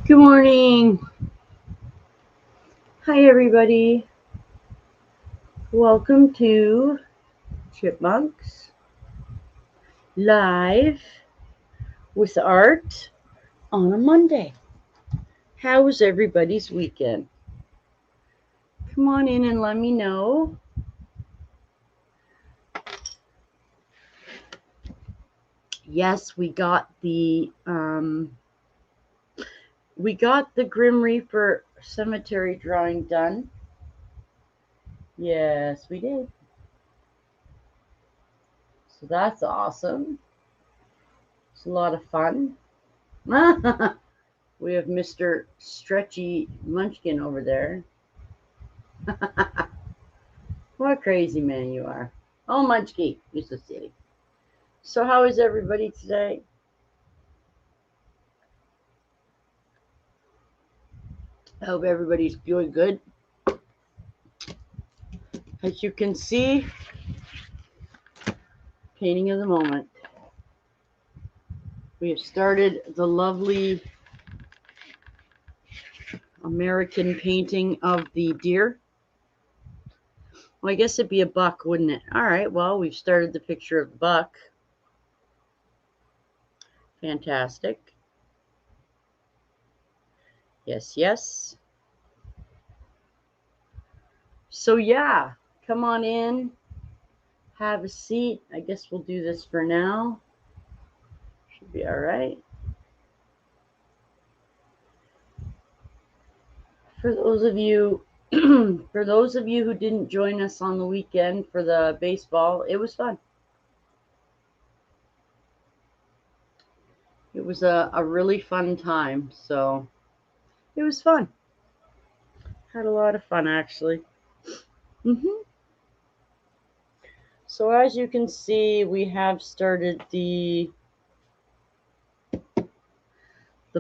Good morning. Hi, everybody. Welcome to Chipmunks Live with Art on a Monday. How was everybody's weekend? Come on in and let me know. Yes, we got the Grim Reaper cemetery drawing done. Yes, we did. So that's awesome. It's a lot of fun. We have Mr. Stretchy Munchkin over there. What a crazy man you are. Oh, Munchkie, you're so silly. So, how is everybody today? I hope everybody's doing good. As you can see, painting of the moment. We have started the lovely American painting of the deer. Well, I guess it'd be a buck, wouldn't it? All right, well, we've started the picture of the buck. Fantastic. Yes, yes. So, yeah, come on in, have a seat. I guess we'll do this for now. Should be all right. For those of you who didn't join us on the weekend for the baseball, it was fun. It was a really fun time. So it was fun. Had a lot of fun actually. hmm So as you can see, we have started the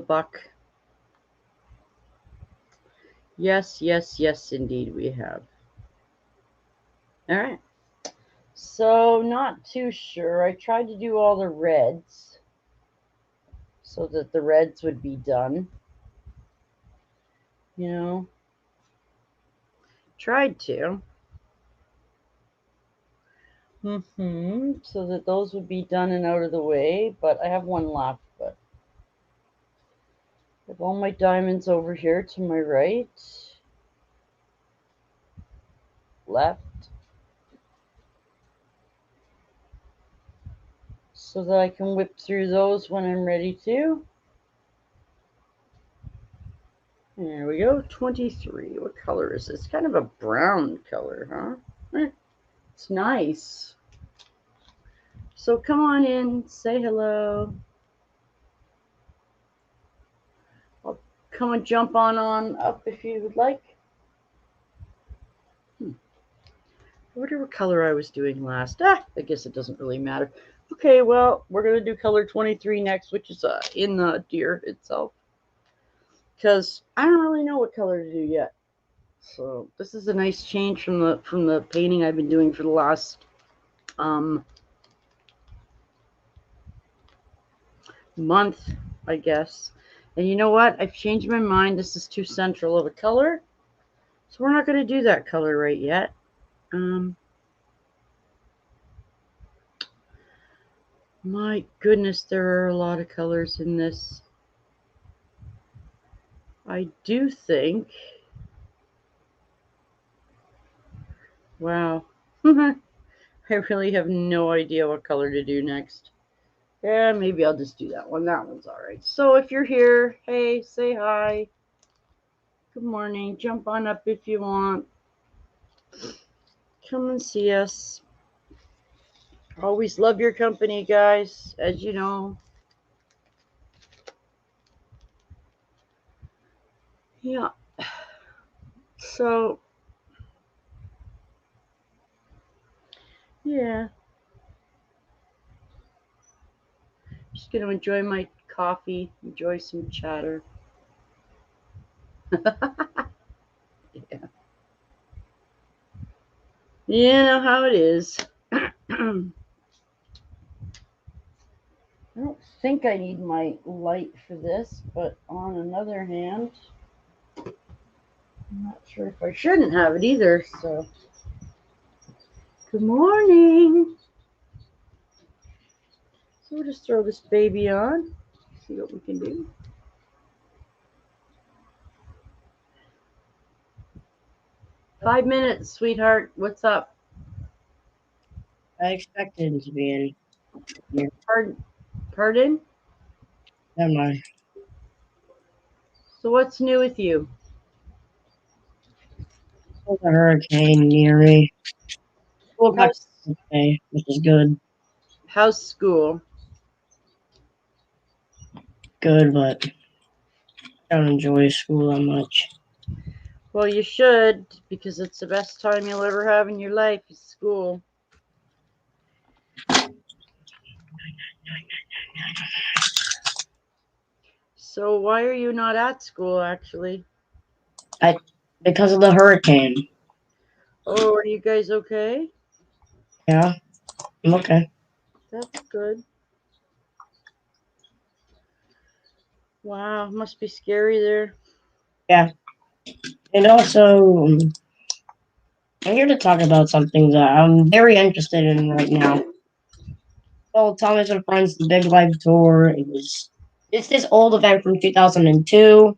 buck. Yes, yes, yes, indeed we have. All right. So not too sure. I tried to do all the reds so that the reds would be done. You know, tried to. So that those would be done and out of the way, but I have one left. But I have all my diamonds over here to my right, left, so that I can whip through those when I'm ready to. There we go, 23. What color is this? Kind of a brown color, huh? It's nice. So come on in, say hello. I'll come and jump on up if you would like. I wonder what color I was doing last. I guess it doesn't really matter. Okay, well, we're going to do color 23 next, which is in the deer itself. Because I don't really know what color to do yet. So this is a nice change from the painting I've been doing for the last month, I guess. And you know what? I've changed my mind. This is too central of a color. So we're not going to do that color right yet. My goodness, there are a lot of colors in this. I do think. Wow. I really have no idea what color to do next. Yeah, maybe I'll just do that one. That one's all right. So if you're here, hey, say hi. Good morning. Jump on up if you want. Come and see us. Always love your company, guys, as you know. Yeah. So, yeah. Just going to enjoy my coffee, enjoy some chatter. Yeah. You know how it is. I don't think I need my light for this, but on another hand, I'm not sure if I shouldn't have it either. So, good morning. So we'll just throw this baby on, see what we can do. Five minutes, sweetheart. What's up? I expected him to be in here. Pardon? Never mind. So what's new with you? There's a hurricane near me. School back How's today, which is good. how's school? Good, but I don't enjoy school that much. Well, you should, because it's the best time you'll ever have in your life is school. So why are you not at school actually? Because of the hurricane. Oh, are you guys okay? Yeah, I'm okay. That's good. Wow, must be scary there. Yeah, and also I'm here to talk about something that I'm very interested in right now. Well, Thomas and Friends, the Big Live Tour. It's this old event from 2002,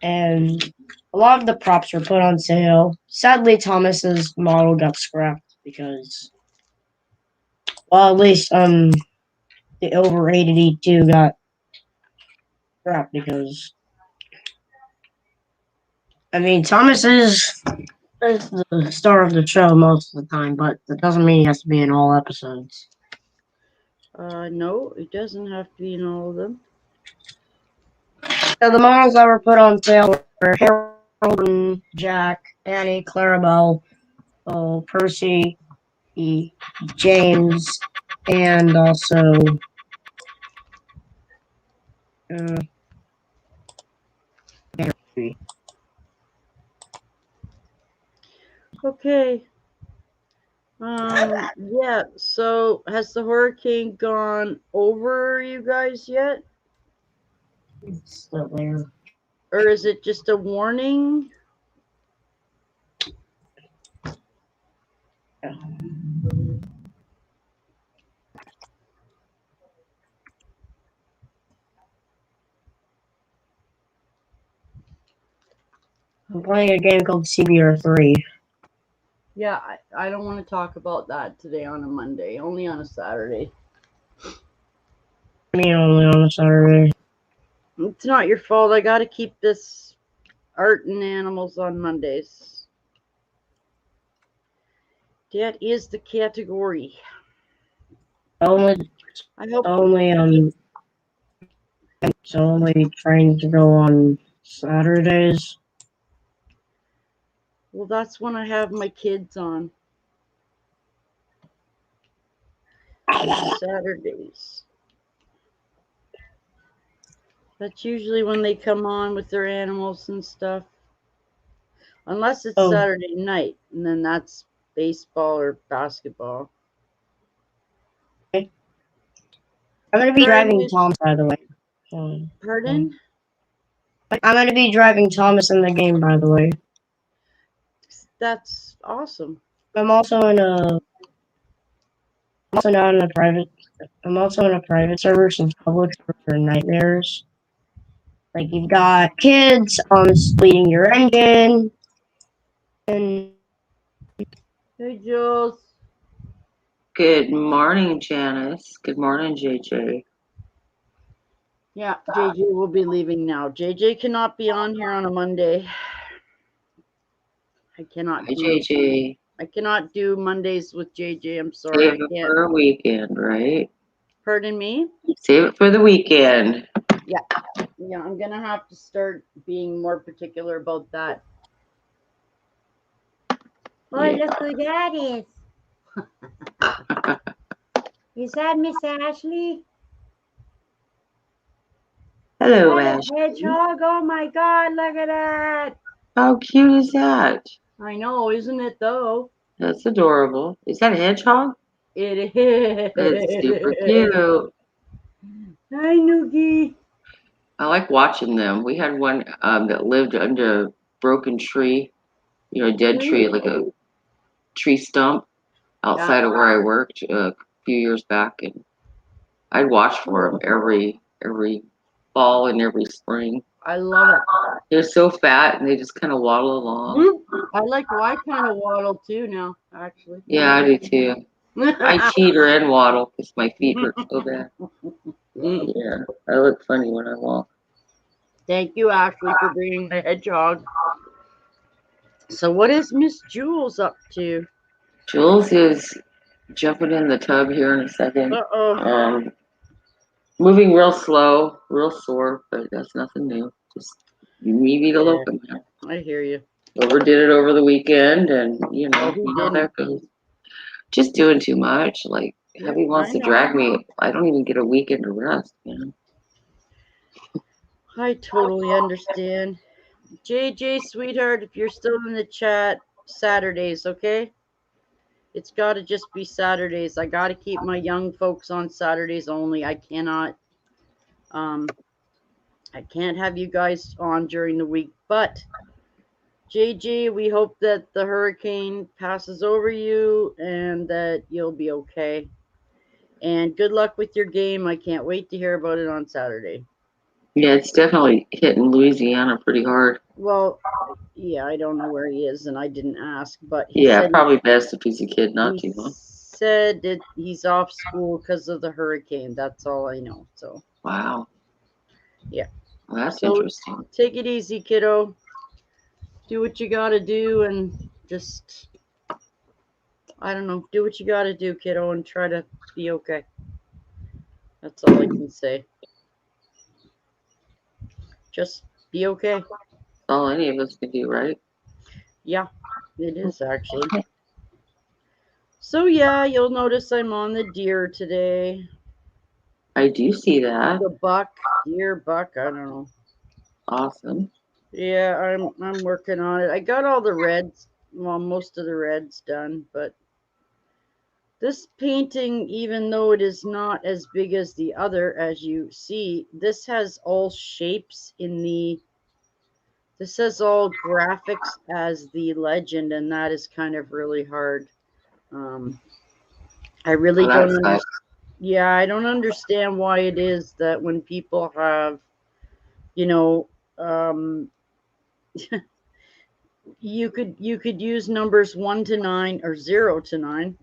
and a lot of the props were put on sale. Sadly, Thomas's model got scrapped because, well, at least the overrated E2 got scrapped because, I mean, Thomas is the star of the show most of the time, but that doesn't mean he has to be in all episodes. No, it doesn't have to be in all of them. So the models that were put on sale were Harold, Jack, Annie, Clarabelle, Percy, James, and also uh, Barry. Okay. Yeah, so has the hurricane gone over you guys yet? It's still there. Or is it just a warning? I'm playing a game called CBR3. Yeah, I don't want to talk about that today on a Monday, only on a Saturday. I mean, only on a Saturday. It's not your fault. I got to keep this art and animals on Mondays. That is the category. Only, I hope. only, it's only trying to go on Saturdays. Well, that's when I have my kids on. Saturdays. That's usually when they come on with their animals and stuff. Unless it's Oh, Saturday night, and then that's baseball or basketball. okay. I'm gonna be Sorry, driving Miss. Thomas, by the way. Um, Pardon? I'm gonna be driving Thomas in the game, by the way. That's awesome. I'm also in a, I'm also not in a private. I'm also in a private server since public servers are nightmares. Like you've got kids leading your engine, and Hey, Jules. Good morning, Janice. Good morning, JJ. Yeah, JJ will be leaving now. JJ cannot be on here on a Monday. I cannot Hi, do JJ. I cannot do Mondays with JJ. I'm sorry, Save I it can't. for a weekend, right? Pardon me? Save it for the weekend. Yeah. Yeah, I'm gonna have to start being more particular about that. Oh, Yeah. look who that is. Is that Miss Ashley? Is Hello, that a Ashley. hedgehog? Oh my god, look at that. How cute is that? I know, isn't it though? That's adorable. Is that a hedgehog? It It's super is. cute. Hi, Noogie. I like watching them. We had one that lived under a broken tree, a dead tree, like a tree stump outside of where I worked a few years back, and I'd watch for them every fall and every spring. I love it. They're so fat and they just kind of waddle along. I like. Well, I kind of waddle too now, actually. Yeah, I do too. I teeter and waddle because my feet hurt so bad. Yeah, I look funny when I walk. Thank you, Ashley, for bringing the hedgehog. So, what is Miss Jules up to? Jules is jumping in the tub here in a second. Uh-oh. Moving real slow, real sore, but that's nothing new. Just you need a locum. I hear you. Overdid it over the weekend, and you know how that goes. Just doing too much. Like Heavy wants to drag me. I don't even get a weekend to rest. I totally understand. JJ, sweetheart, if you're still in the chat, Saturdays, okay? It's got to just be Saturdays. I got to keep my young folks on Saturdays only. I cannot, I can't have you guys on during the week. But JJ, we hope that the hurricane passes over you and that you'll be okay. And good luck with your game. I can't wait to hear about it on Saturday. Yeah, it's definitely hitting Louisiana pretty hard. Well, yeah, I don't know where he is, and I didn't ask, but he said probably best if he's a kid not to. Huh? Said that he's off school because of the hurricane. That's all I know. So. Wow. Yeah. Well, that's interesting. Take it easy, kiddo. Do what you gotta do, and just, I don't know, do what you gotta do, kiddo, and try to be okay. That's all I can say. Just be okay. That's all any of us can do, right? Yeah, it is actually. So yeah, you'll notice I'm on the deer today. I do see that. The buck, deer, buck, I don't know. Awesome. Yeah, I'm working on it. I got all the reds, well, most of the reds done, but this painting, even though it is not as big as the other, as you see, this has all shapes in this has all graphics as the legend, and that is kind of really hard. I really don't understand. Yeah, I don't understand why it is that when people have, you could use numbers 1 to 9 or 0 to 9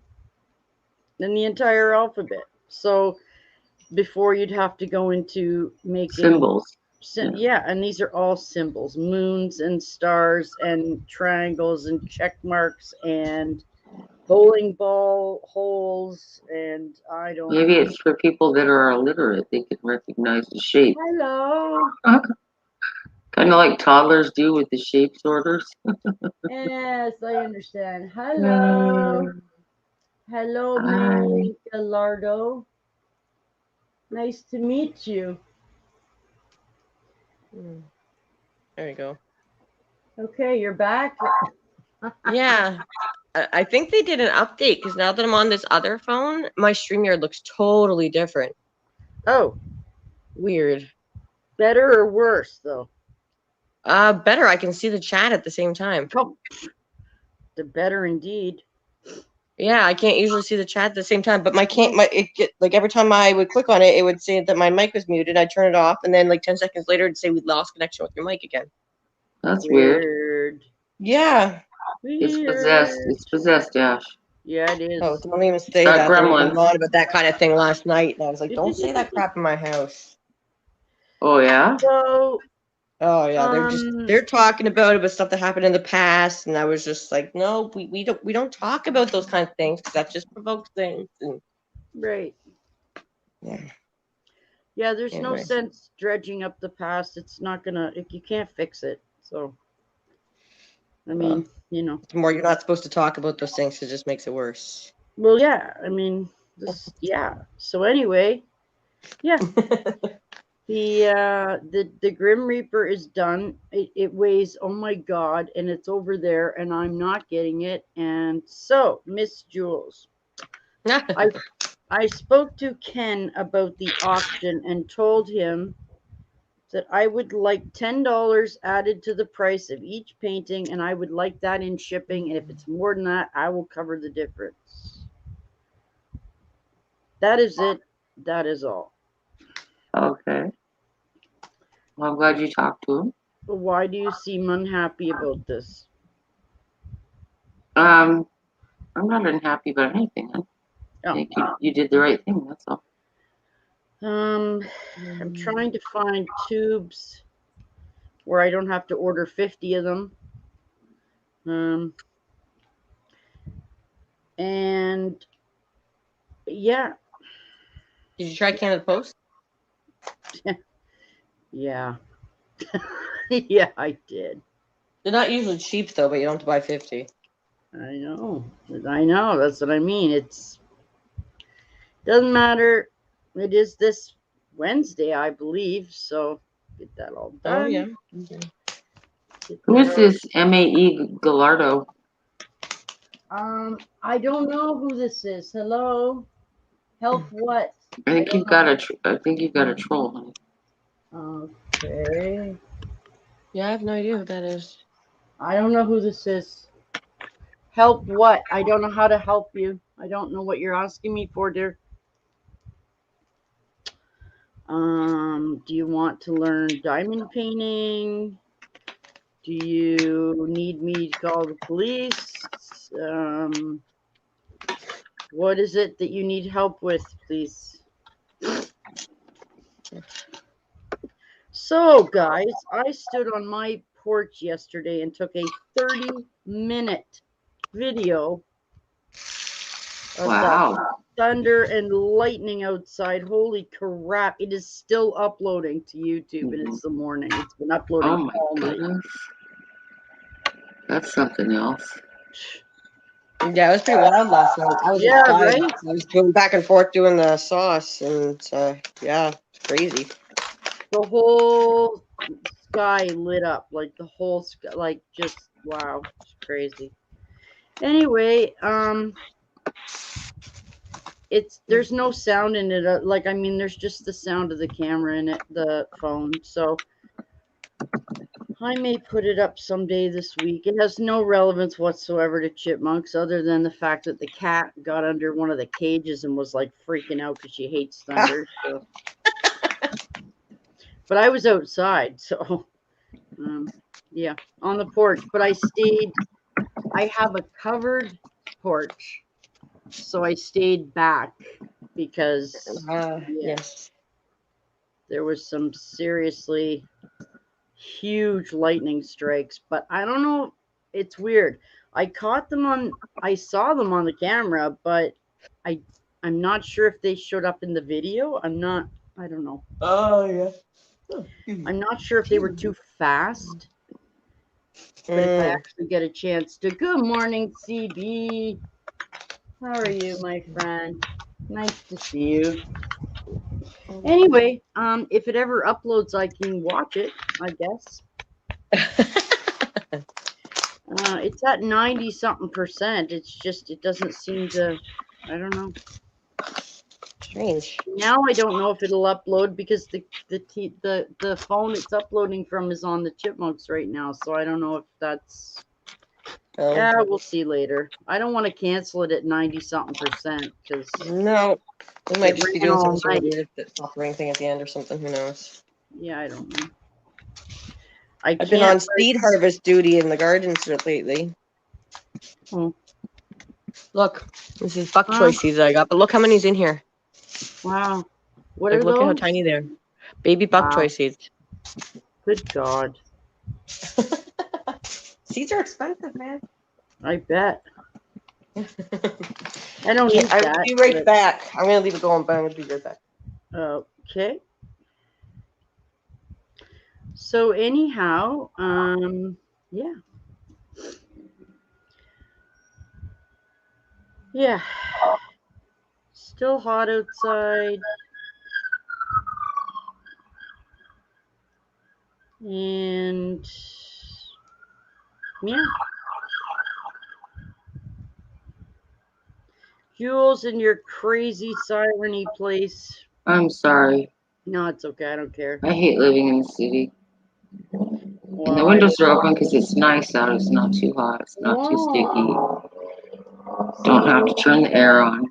in the entire alphabet. So before you'd have to go into making symbols. Yeah, and these are all symbols: moons and stars and triangles and check marks and bowling ball holes, and I don't Maybe it's for people that are illiterate. They can recognize the shape. Hello. Kind of like toddlers do with the shape sorters. Yes, I understand. Hello. Hello, May Gallardo. Nice to meet you. There you go. Okay, you're back. Yeah. I think they did an update because now that I'm on this other phone, my StreamYard looks totally different. Oh. Weird. Better or worse, though? Better. I can see the chat at the same time. Oh. The better indeed. Yeah, I can't usually see the chat at the same time, but like every time I would click on it, it would say that my mic was muted. I'd turn it off, and then like 10 seconds later, it'd say we lost connection with your mic again. That's weird. Yeah. It's possessed. It's possessed, Ash. Yeah, it is. Oh, don't even say that. They were on about that kind of thing last night, and I was like, don't say that crap in my house. Oh yeah. So. Oh yeah, they're talking about stuff that happened in the past, and I was just like, no, we don't talk about those kind of things because that just provokes things. Right. Yeah. Yeah, there's no sense dredging up the past. It's not gonna. You can't fix it. So. I mean, the more you're not supposed to talk about those things, it just makes it worse. Well, yeah. I mean, yeah. So anyway, yeah. The Grim Reaper is done. It weighs, oh my God, and it's over there, and I'm not getting it. And so, Miss Jules, I spoke to Ken about the auction and told him that I would like $10 added to the price of each painting, and I would like that in shipping. And if it's more than that, I will cover the difference. That is it. That is all. Okay. Well, I'm glad you talked to him. Why do you seem unhappy about this? I'm not unhappy about anything. I Oh, think you did the right thing. That's all. I'm trying to find tubes where I don't have to order 50 of them. And yeah, Did you try Canada Post? yeah, yeah, I did. They're not usually cheap though, but you don't have to buy 50. I know. That's what I mean. It's doesn't matter. It is this Wednesday, I believe. So get that all done. Oh yeah. Get Who that is all- this MAE Gallardo? I don't know who this is. Hello, help. What? I think don't you've got I think you've got a troll, honey. know. Okay. Yeah, I have no idea who that is. I don't know who this is. Help what? I don't know how to help you. I don't know what you're asking me for, dear. Do you want to learn diamond painting? Do you need me to call the police? What is it that you need help with, please? So, guys, I stood on my porch yesterday and took a 30-minute video of the Wow. thunder and lightning outside. Holy crap. It is still uploading to YouTube, and it's the morning. It's been uploading Oh my all night. goodness. That's something else. Yeah, it was pretty wild last night. I was Yeah, outside. right? I was going back and forth doing the sauce, and yeah, it's crazy. The whole sky lit up, like the whole sky, like just wow, it's crazy. Anyway, there's no sound in it. Like I mean, there's just the sound of the camera in it, the phone. So I may put it up someday this week. It has no relevance whatsoever to Chipmunks, other than the fact that the cat got under one of the cages and was like freaking out because she hates thunder. So. But I was outside, so yeah, on the porch. But I have a covered porch, so I stayed back because Yes. there was some seriously huge lightning strikes. But I don't know. It's weird. I saw them on the camera, but I'm not sure if they showed up in the video. I don't know. Oh yeah. I'm not sure if they were too fast. But if I actually get a chance to, good morning, CB. How are you, my friend? Nice to see you. Anyway, if it ever uploads, I can watch it, I guess. It's at 90 something percent. It's just, it doesn't seem to, I don't know. Strange. Now I don't know if it'll upload because the phone it's uploading from is on the Chipmunks right now. So I don't know if that's. Oh. Yeah, we'll see later. I don't want to cancel it at 90 something percent because No, we might just be doing some sort of night. weird buffering thing at the end or something. Who knows? Yeah, I don't know. I've been on seed harvest duty in the gardens lately. Oh. Look, this is bok choy seeds I got, but look how many's in here. Wow. What Like, are look those? at how tiny they are. Baby bok choy seeds. Good God. Seeds are expensive, man. I bet. I don't eat I'll that. be right back. I'm gonna leave it going, but I'm gonna be right back. Okay. So anyhow, yeah. Yeah. Still hot outside. And yeah. Jules, in your crazy siren-y place. I'm sorry. No, it's okay. I don't care. I hate living in the city. Well, And the windows are open because it's nice out. It's not too hot. It's not too sticky. Don't have to turn the air on.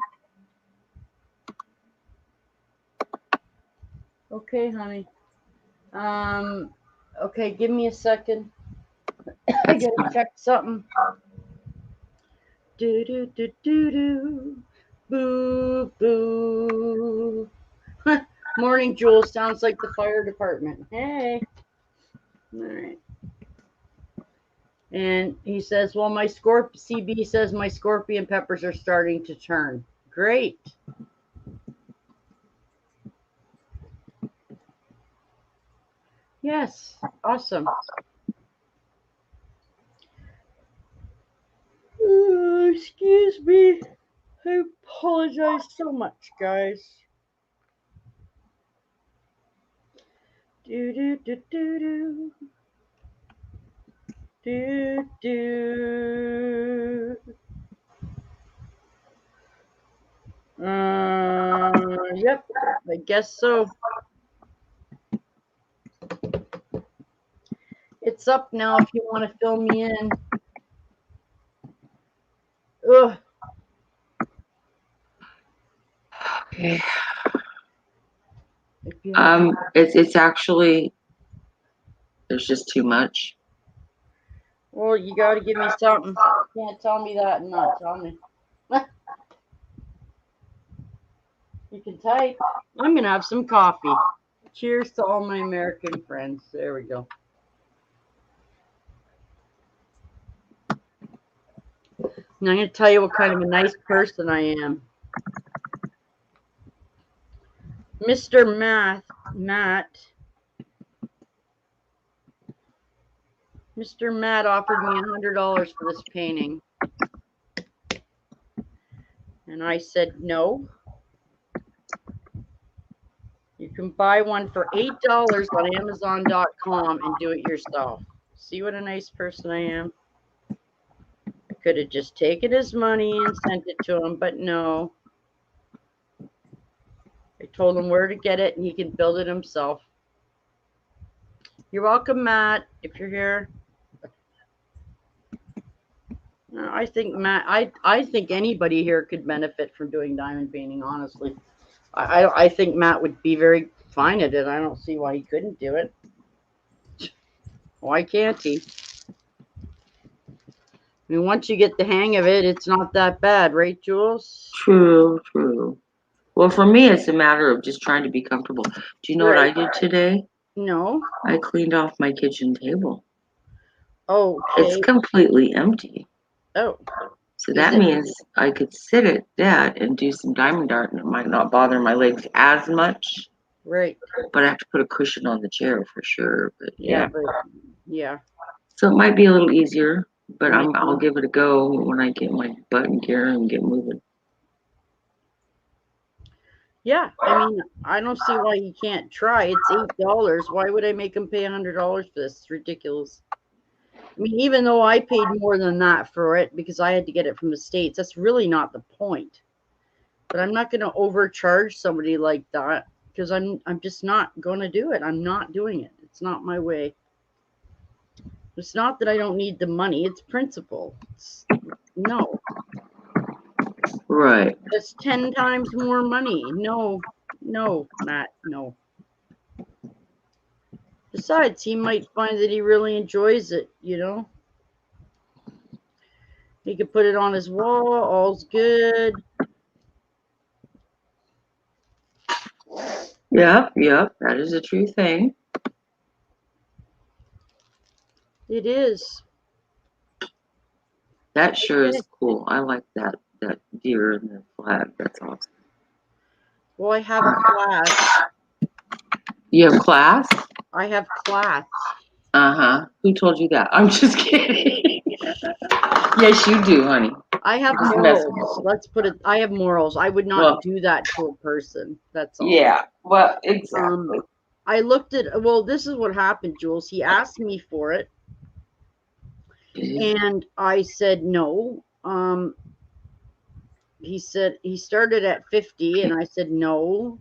Okay, honey. Okay, give me a second. I That's gotta fine. check something. Do do do do do. Boo boo. Morning, Jules. Sounds like the fire department. Hey. All right. And he says, well, my CB says my scorpion peppers are starting to turn. Great. Yes. Awesome. Excuse me. I apologize so much, guys. Do do do do do. Do do. Yep. I guess so. It's up now if you want to fill me in. Ugh. Okay. If you have, It's actually there's just too much. well, you got to give me something. You can't tell me that and not tell me. You can type. I'm gonna have some coffee. Cheers to all my American friends. There we go. Now I'm gonna tell you what kind of a nice person I am. Mr. Matt, Mr. Matt offered me $100 for this painting. And I said, no. You can buy one for $8 on Amazon.com and do it yourself. See what a nice person I am? I could have just taken his money and sent it to him, but no. I told him where to get it and he can build it himself. You're welcome, Matt, if you're here. I think Matt, I think anybody here could benefit from doing diamond painting, honestly. I think Matt would be very fine at it. I don't see why he couldn't do it. Why can't he? I mean, once you get the hang of it, it's not that bad, right, Jules? True, true. Well, for me, it's a matter of just trying to be comfortable. Do you know what I did today? No. I cleaned off my kitchen table. Oh, It's okay. completely empty. Oh. So that means I could sit at that and do some diamond art and it might not bother my legs as much. Right. But I have to put a cushion on the chair for sure. But yeah. Yeah. So it might be a little easier, but I'll give it a go when I get my butt in gear and get moving. Yeah, I mean, I don't see why he can't try. It's $8. Why would I make him pay $100 for this? It's ridiculous. I mean, even though I paid more than that for it because I had to get it from the States, that's really not the point. But I'm not going to overcharge somebody like that because I'm just not going to do it. I'm not doing it. It's not my way. It's not that I don't need the money. It's principle. No. Right. That's 10 times more money. No, Matt, no. Besides, he might find that he really enjoys it, you know? He could put it on his wall, all's good. Yep, that is a true thing. It is. That sure is cool. I like that deer and the flag. That's awesome. Well, I have class. You have class? I have class. Uh-huh. Who told you that? I'm just kidding. Yes, you do, honey. I have morals. Let's put it. I have morals. I would not do that to a person. That's all. Yeah. Well, exactly. I looked at. Well, this is what happened, Jules. He asked me for it, and I said no. he said he started at 50, and I said no.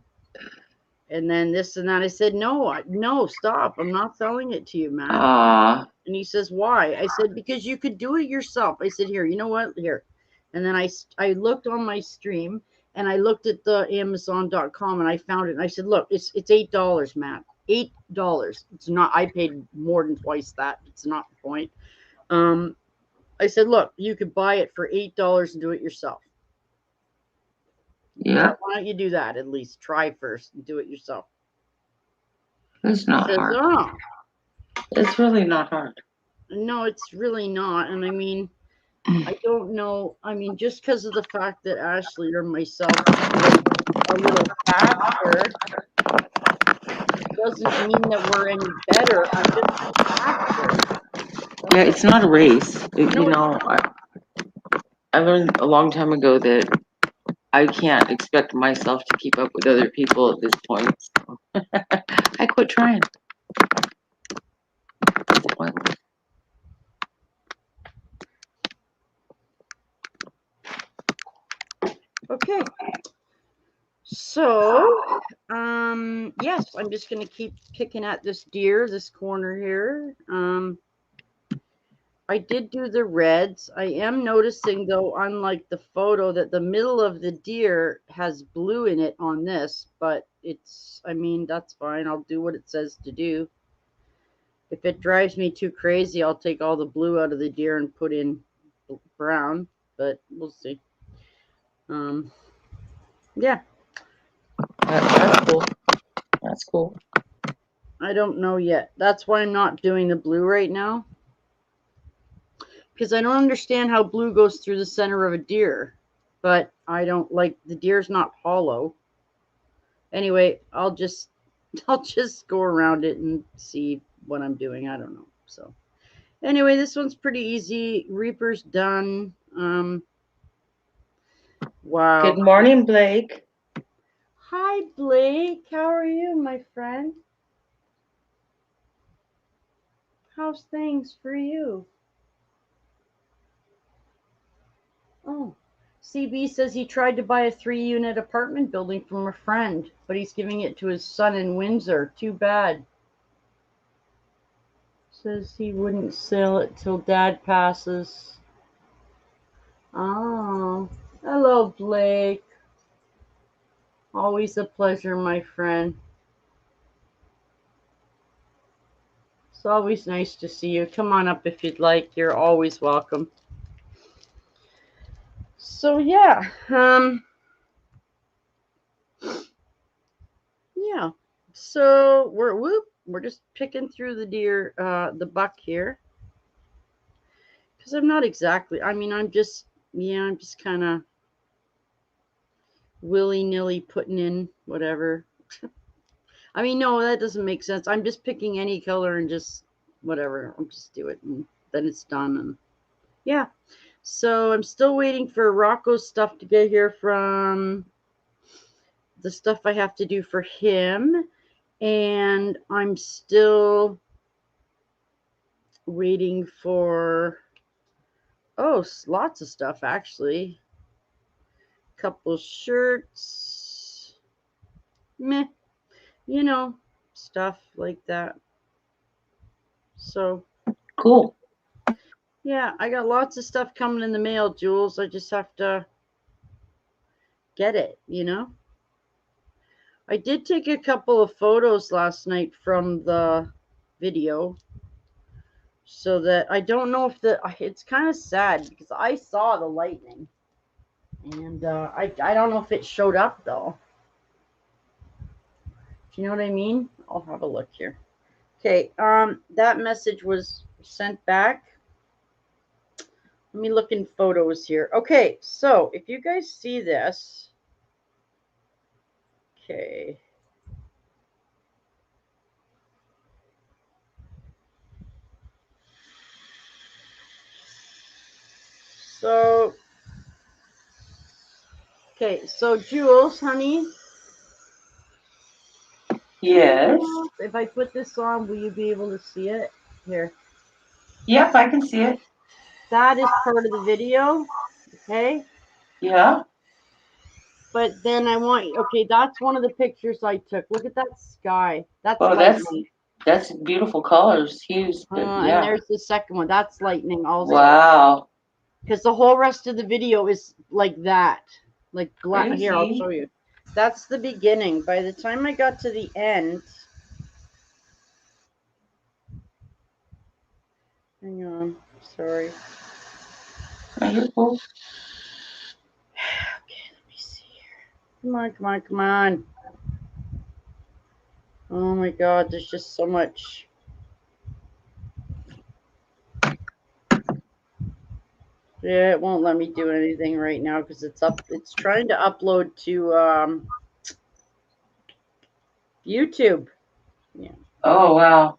And then this and that. I said no, no, stop. I'm not selling it to you, Matt. Aw. And he says, why? I said, because you could do it yourself. I said, here, you know what? Here. And then I looked on my stream, and I looked at the Amazon.com, and I found it. And I said, look, it's $8, Matt. $8. It's not. I paid more than twice that. It's not the point. I said, look, you could buy it for $8 and do it yourself. Yeah. Why don't you do that at least? Try first and do it yourself. It's not He says, hard. oh, It's really not hard. no, it's really not. And I mean, I don't know. I mean, just because of the fact that Ashley or myself are a little faster doesn't mean that we're any better. I'm just faster. Yeah, it's not a race. You No, know, I learned a long time ago that I can't expect myself to keep up with other people at this point. So I quit trying. It's pointless. okay. So, yes, I'm just going to keep picking at this deer, this corner here. I did do the reds. I am noticing, though, unlike the photo, that the middle of the deer has blue in it on this, but it's, I mean, that's fine. I'll do what it says to do. If it drives me too crazy, I'll take all the blue out of the deer and put in brown, but we'll see. Yeah. That's cool. That's cool. I don't know yet. That's why I'm not doing the blue right now. Because I don't understand how blue goes through the center of a deer. But I don't like, the deer's not hollow. Anyway, I'll just go around it and see what I'm doing. I don't know. So anyway, this one's pretty easy. Reaper's done. Wow. Good morning, Blake. Hi, Blake. How are you, my friend? How's things for you? Oh, CB says he tried to buy a 3-unit apartment building from a friend, but he's giving it to his son in Windsor. Too bad. Says he wouldn't sell it till Dad passes. Oh, hello, Blake. Always a pleasure, my friend. It's always nice to see you. Come on up if you'd like. You're always welcome. So yeah, yeah. So we're just picking through the deer, the buck here, because I'm not exactly. I mean, I'm just kind of willy-nilly putting in whatever. I mean, no, that doesn't make sense. I'm just picking any color and just whatever. I'll just do it, and then it's done. And yeah. So I'm still waiting for Rocco's stuff to get here from the stuff I have to do for him. And I'm still waiting for, lots of stuff actually. Couple shirts. Meh. You know, stuff like that. So Cool. yeah, I got lots of stuff coming in the mail, Jules. I just have to get it, you know? I did take a couple of photos last night from the video, so that I don't know if it's kind of sad because I saw the lightning, and I don't know if it showed up though. Do you know what I mean? I'll have a look here. Okay, that message was sent back. Let me look in photos here. Okay, so if you guys see this, okay. So, okay, so Jules, honey. Yes. If I put this on, will you be able to see it? Here. Yep, I can see it. That is part of the video. Okay. Yeah. but then I want, okay, that's one of the pictures I took. Look at that sky. That's Oh, lightning. that's beautiful colors, hues. And Yeah. there's the second one. That's lightning also. Wow. Because the whole rest of the video is like that. Like black. Here, I'll Crazy. show you. That's the beginning. By the time I got to the end. Hang on. Sorry. Oh, you're cool. Okay, let me see here. Come on, come on, come on. Oh my god, there's just so much. Yeah, it won't let me do anything right now because it's trying to upload to YouTube. Yeah. Oh, wow.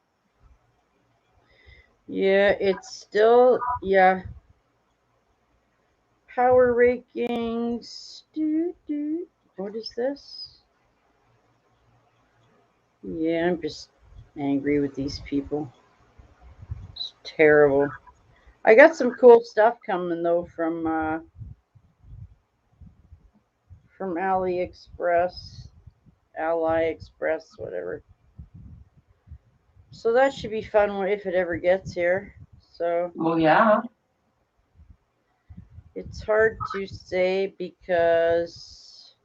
Yeah, it's still, yeah. Power rankings. What is this? Yeah, I'm just angry with these people. It's terrible. I got some cool stuff coming though from AliExpress, whatever. So that should be fun if it ever gets here. So Well, yeah. it's hard to say because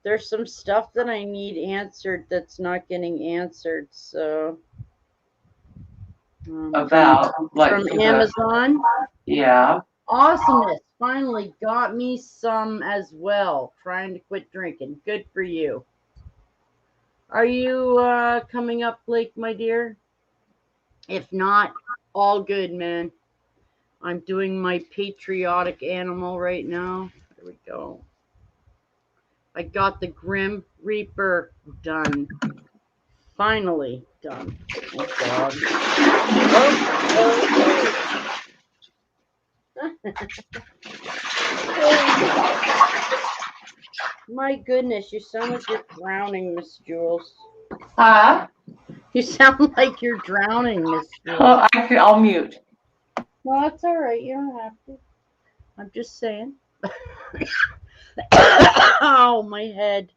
there's some stuff that I need answered that's not getting answered. So About like from Amazon. Yeah. Awesomeness finally got me some as well. Trying to quit drinking. Good for you. Are you coming up, Blake, my dear? If not, all good, man. I'm doing my patriotic animal right now. There we go. I got the Grim Reaper done. Finally done. Thank God. My goodness, you sound like you're drowning, Miss Jules. Huh? You sound like you're drowning, Miss Jules. Oh, I'll mute. Well, that's all right. You don't have to. I'm just saying. Oh, my head.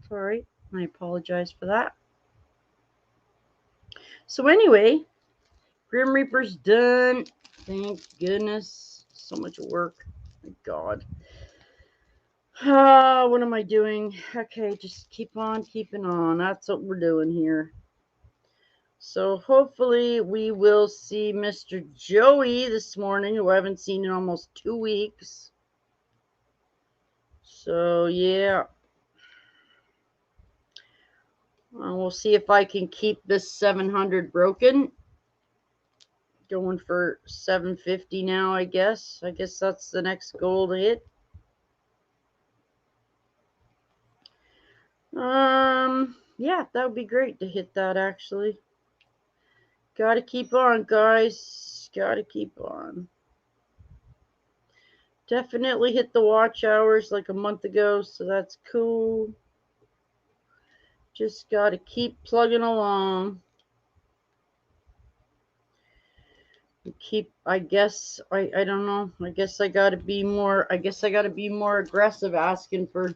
Sorry. I apologize for that. So anyway, Grim Reaper's done. Thank goodness. So much work. My God. What am I doing? Okay, just keep on keeping on. That's what we're doing here. So hopefully we will see Mr. Joey this morning, who I haven't seen in almost 2 weeks. So yeah. We'll see if I can keep this 700 broken. Going for 750 now, I guess. I guess that's the next goal to hit. Yeah, that would be great to hit that actually. Gotta keep on, guys. Gotta keep on. Definitely hit the watch hours like a month ago, so that's cool. Just gotta keep plugging along. I guess I don't know. I guess I gotta be more aggressive asking for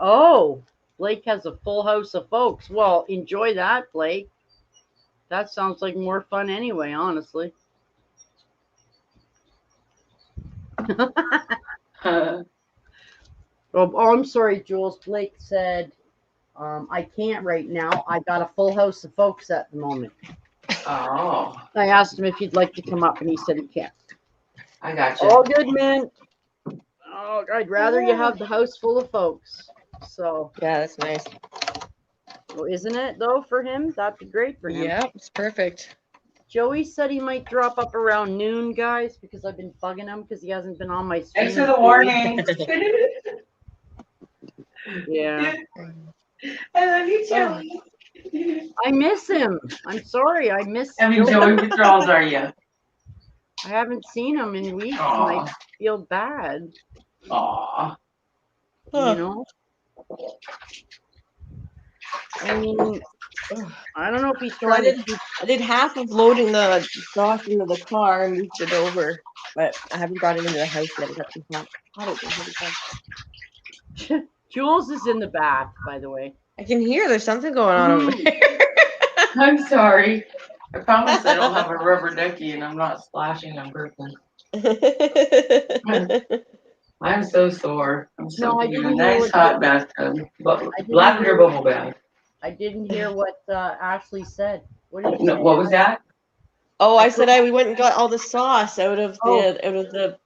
oh, Blake has a full house of folks. Well, enjoy that, Blake. That sounds like more fun anyway, honestly. Oh, I'm sorry, Jules. Blake said, I can't right now. I got a full house of folks at the moment. Oh, I asked him if he'd like to come up, and he said he can't. I got you. All good, man. Oh, I'd rather you have the house full of folks. So, Yeah, that's nice. well, isn't it, though, for him? That'd be great for him. Yeah, it's perfect. Joey said he might drop up around noon, guys, because I've been bugging him because he hasn't been on my stream. Thanks for the warning. Yeah. I love you, Joey. I miss him. I'm sorry. I miss Joey withdrawals, are you? I haven't seen him in weeks, Aw. and I feel bad. Aw. You know? I mean, I don't know if he's trying to. I did half of loading the dock into the car and moved it over. but I haven't got it into the house yet. I got some hot. Jules is in the bath, by the way. I can hear there's something going on over there. I'm sorry. I promise I don't have a rubber ducky and I'm not splashing on purpose. I'm so sore. I'm No, I soaking in a didn't hear nice what hot bathtub. Lavender bubble bath. I didn't hear what Ashley said. What did you No, say? what was that? Oh, I said we went and got all the sauce out of Oh. the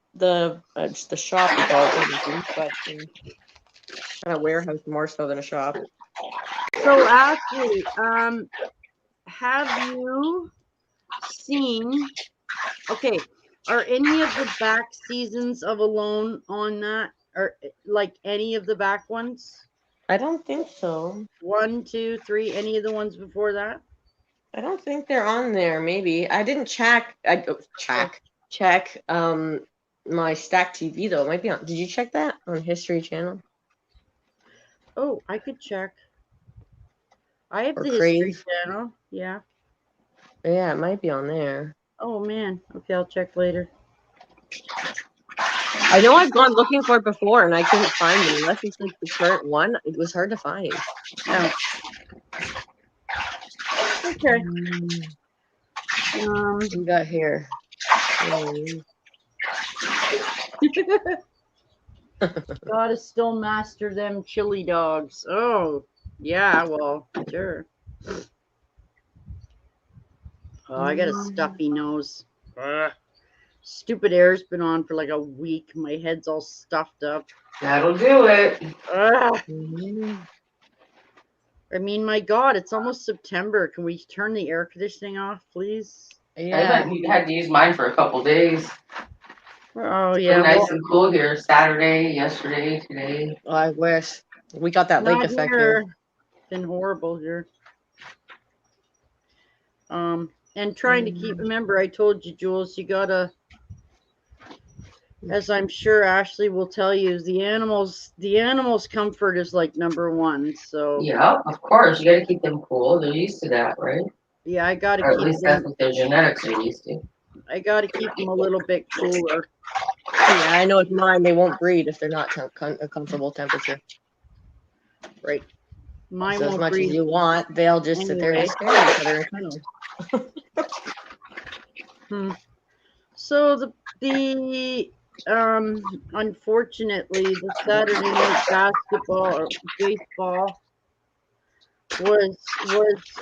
shop. But a warehouse more so than a shop. So Ashley, have you seen? Okay, are any of the back seasons of Alone on that, or like any of the back ones? I don't think so. 1, 2, 3. Any of the ones before that? I don't think they're on there. Maybe I didn't check. Check. My Stack TV though. It might be on. Did you check that on History Channel? Oh, I could check. I have Or the History Crave? Channel. Yeah. Yeah, it might be on there. Oh man. Okay, I'll check later. I know I've gone looking for it before and I couldn't find it unless it's like the current one. It was hard to find. Oh. Okay. What we got here? Gotta still master them chili dogs. Oh, yeah, well, sure. Oh, I got a stuffy nose. Ugh. Stupid air's been on for like a week. My head's all stuffed up. That'll do it. Ugh. I mean, my God, it's almost September. Can we turn the air conditioning off, please? Yeah. I had to use mine for a couple days. Oh, Yeah, yeah. nice and cool here. Saturday, yesterday, today. Oh, I wish we got that lake Not effect here. here. It's been horrible here. And trying to keep. Remember, I told you, Jules, you gotta. As I'm sure Ashley will tell you, the animals' comfort is like number one. So Yeah, of course. You gotta keep them cool. They're used to that, right? yeah, I gotta Or at keep least them. that's what their genetics are used to. I gotta keep them a little bit cooler. Yeah, I know it's mine. They won't breed if they're not a comfortable temperature. Right. Mine So as won't much breathe as you want, they'll just sit there and anyway. stare at each other and cuddle. So unfortunately the Saturday night basketball or baseball was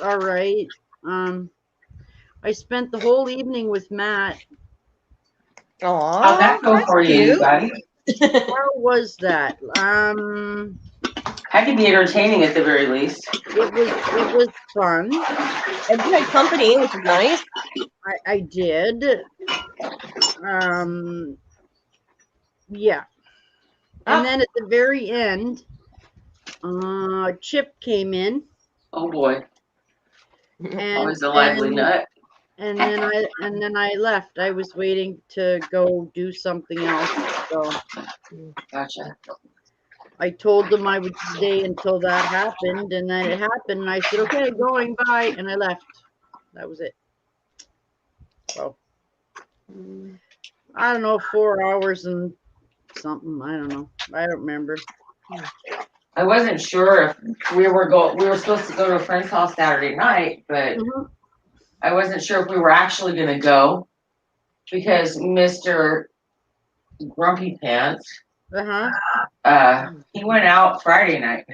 all right. I spent the whole evening with Matt. Aww, How'd that go for you guys? How was that? Had to be entertaining at the very least. It was fun. And you had company, which is nice. I did. Yeah. And then at the very end, Chip came in. Oh boy. And Always a lively nut. And then I left. I was waiting to go do something else. So Gotcha. I told them I would stay until that happened, and then it happened, and I said, okay, going, bye, and I left. That was it. So I don't know, 4 hours and something. I don't know. I don't remember. I wasn't sure if we were supposed to go to a friend's house Saturday night, but I wasn't sure if we were actually gonna go because Mr. Grumpy Pants, he went out Friday night.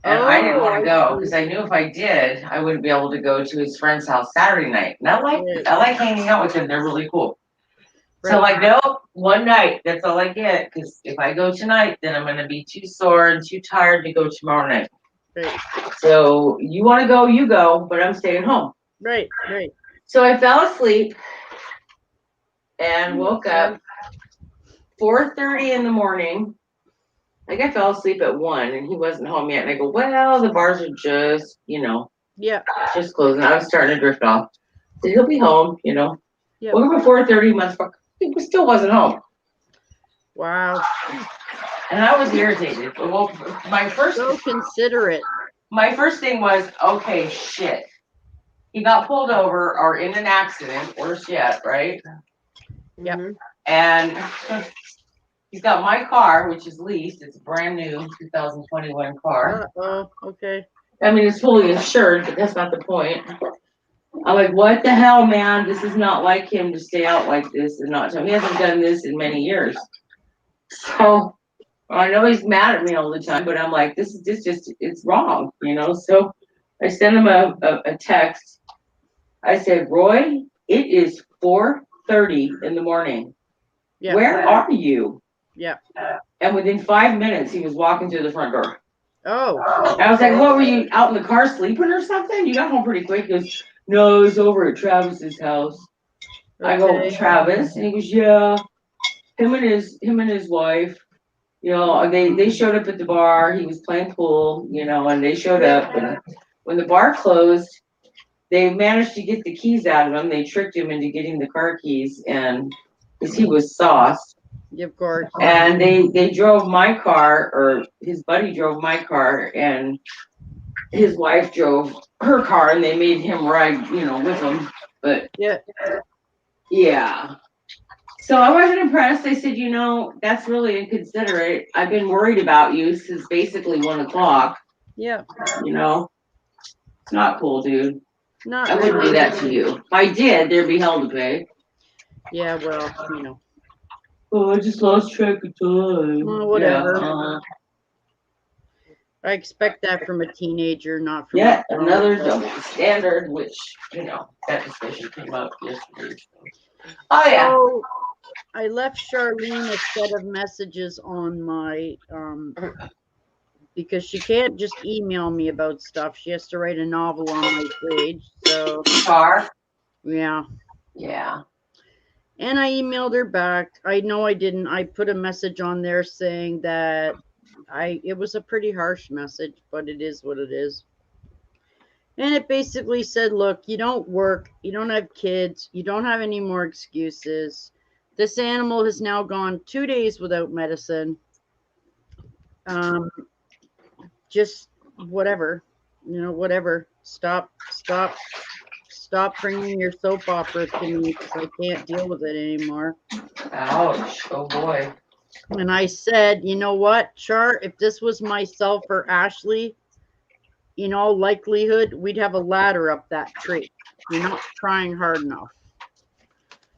And I didn't want to go because I knew if I did, I wouldn't be able to go to his friend's house Saturday night. And I like hanging out with them. They're really cool. Right. So like, nope, one night, that's all I get. Because if I go tonight, then I'm going to be too sore and too tired to go tomorrow night. Right. So you want to go, you go, but I'm staying home. Right, right. So I fell asleep and woke up 4:30 in the morning. Like I fell asleep at 1 and he wasn't home yet. And I go, well, the bars are just, just closing. I was starting to drift off. So he'll be home, Woke up at 4:30, motherfucker. He still wasn't home. Wow. And I was irritated. Well, so considerate. My first thing was, okay, shit. He got pulled over or in an accident, worse yet, right? Yep. Mhm. And he's got my car, which is leased. It's a brand new 2021 car. Oh, okay. I mean, it's fully insured, but that's not the point. I'm like, what the hell, man? This is not like him to stay out like this and not tell me. He hasn't done this in many years. So I know he's mad at me all the time, but I'm like, this just, it's wrong, you know? So I sent him a text. I said, Roy, it is 4:30 in the morning. Yeah. Where are you? Yeah. And within 5 minutes, he was walking through the front door. Oh. I was like, what, were you out in the car sleeping or something? You got home pretty quick. He goes, no, it was over at Travis's house. I go, Okay. Travis? And he goes, yeah. Him and his wife, you know, they showed up at the bar. He was playing pool, you know, and they showed up. And when the bar closed, they managed to get the keys out of him. They tricked him into getting the car keys, and because he was sauced. Yeah, of course. And they drove my car, or his buddy drove my car, and his wife drove her car, and they made him ride, you know, with them. But Yeah. yeah. So I wasn't impressed. I said, you know, that's really inconsiderate. I've been worried about you since basically 1 o'clock. Yeah. You know, it's not cool, dude. Not I wouldn't really. do that to you. If I did, there'd be hell to pay. Yeah, well, you know. Oh, I just lost track of time. Well, whatever. Yeah, I expect that from a teenager, not from yeah, a another double standard, which, you know, that discussion came up yesterday. So. Oh, yeah. So I left Charlene a set of messages on my because she can't just email me about stuff. She has to write a novel on my page. So Car? yeah. Yeah. And I emailed her back. I know I didn't. I put a message on there saying that it was a pretty harsh message, but it is what it is. And it basically said, look, you don't work, you don't have kids, you don't have any more excuses. This animal has now gone 2 days without medicine. Just whatever, you know, whatever. Stop bringing your soap opera to me because I can't deal with it anymore. Ouch. Oh, boy. And I said, you know what, Char, if this was myself or Ashley, in all likelihood, we'd have a ladder up that tree. You're not trying hard enough.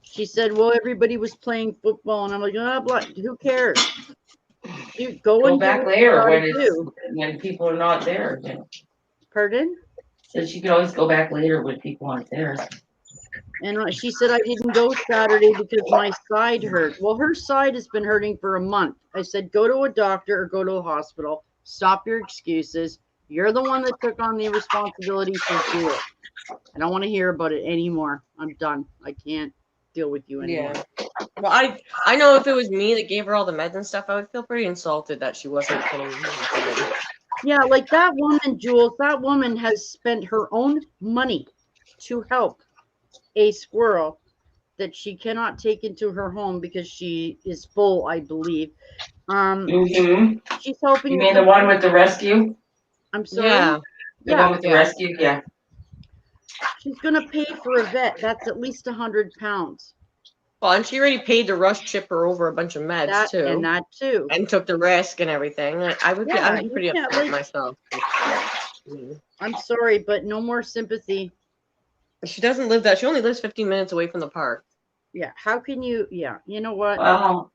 She said, well, everybody was playing football. And I'm like, oh, blah, who cares? You go and back do what later you do. when people are not there. You know. Pardon? So she could always go back later when people aren't there. And she said, I didn't go Saturday because my side hurt. Well, her side has been hurting for a month. I said, go to a doctor or go to a hospital. Stop your excuses. You're the one that took on the responsibility to do it. I don't want to hear about it anymore. I'm done. I can't deal with you anymore. Yeah. Well, I know if it was me that gave her all the meds and stuff, I would feel pretty insulted that she wasn't getting. Yeah, like that woman, Jules, that woman has spent her own money to help a squirrel that she cannot take into her home because she is full, I believe. She's helping. You mean the one with the rescue? I'm sorry. Yeah. The one with the rescue? Yeah. She's gonna pay for a vet. That's at least £100. Well, and she already paid to rush ship her over a bunch of meds too. And that too. And took the risk and everything. I'd be pretty upset with myself. I'm sorry, but no more sympathy. She doesn't live that. She only lives 15 minutes away from the park. Yeah. How can you? Yeah. You know what? Well,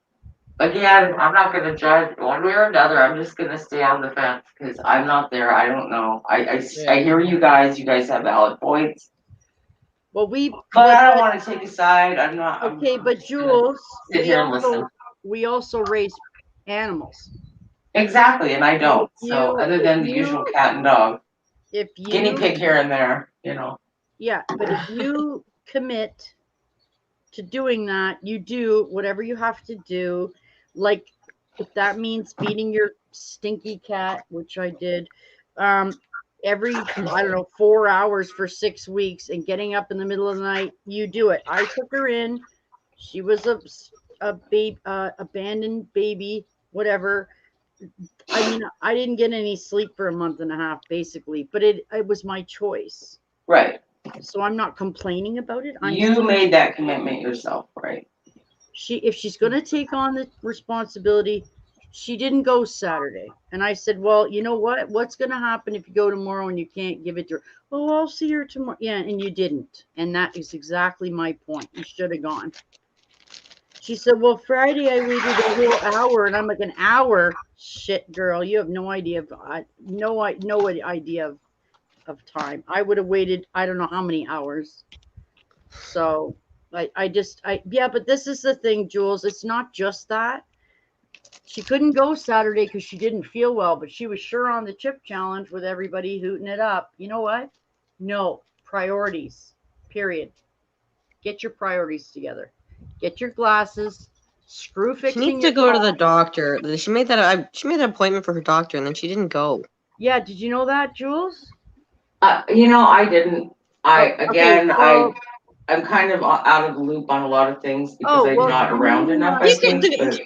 again, I'm not going to judge one way or another. I'm just going to stay on the fence because I'm not there. I don't know. I hear you guys. You guys have valid points. Well, but I don't want to take a side. I'm not. Okay, but Jules, sit here and listen. We also raise animals. Exactly, and I don't. So other than the usual cat and dog, guinea pig here and there, you know. Yeah, but if you commit to doing that, you do whatever you have to do. Like if that means feeding your stinky cat, which I did, every, I don't know, 4 hours for 6 weeks and getting up in the middle of the night, you do it. I took her in. She was a baby, abandoned baby, whatever. I mean, I didn't get any sleep for a month and a half, basically, but it was my choice. Right. So I'm not complaining about it. You made that commitment yourself, right? if she's going to take on the responsibility, she didn't go Saturday. And I said, well, you know what? What's going to happen if you go tomorrow and you can't give it to her? Oh, I'll see her tomorrow. Yeah, and you didn't. And that is exactly my point. You should have gone. She said, well, Friday I waited a whole hour. And I'm like, an hour? Shit, girl, you have no idea no idea of time. I would have waited, I don't know how many hours. So yeah, but this is the thing, Jules. It's not just that. She couldn't go Saturday because she didn't feel well, but she was sure on the chip challenge with everybody hooting it up. You know what? No, priorities, period. Get your priorities together. Get your glasses. Screw She fixing needs to your go to the car. doctor. She made that appointment for her doctor, and then she didn't go. Yeah, did you know that, Jules? I didn't. Okay, well, I'm kind of out of the loop on a lot of things because oh, I'm well, not the around reason enough, why I You think. can. But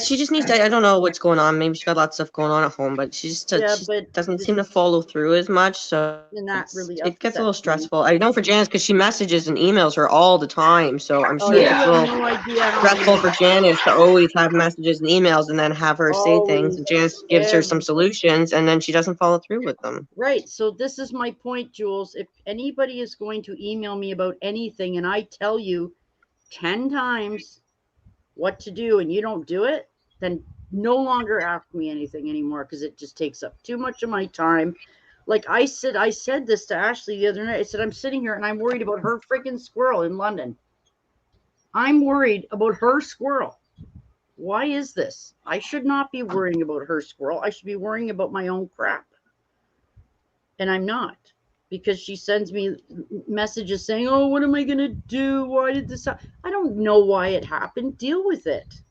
She just needs to. I don't know what's going on. Maybe she's got lots of stuff going on at home, but she just yeah, she but doesn't seem to follow through as much. So and that really it gets a little upsets me. stressful. I know for Janice because she messages and emails her all the time. So I'm Oh, sure you it's a have little no idea how stressful many for Janice to always have messages and emails and then have her say things. always And Janice gives her some solutions, and then she doesn't follow through with them. right. So this is my point, Jules. If anybody is going to email me about anything and I tell you 10 times what to do and you don't do it, then no longer ask me anything anymore because it just takes up too much of my time. Like I said this to Ashley the other night. I said, I'm sitting here and I'm worried about her freaking squirrel in London. I'm worried about her squirrel. Why is this? I should not be worrying about her squirrel. I should be worrying about my own crap. And I'm not, because she sends me messages saying, oh, what am I going to do? Why did this happen? I don't know why it happened. Deal with it.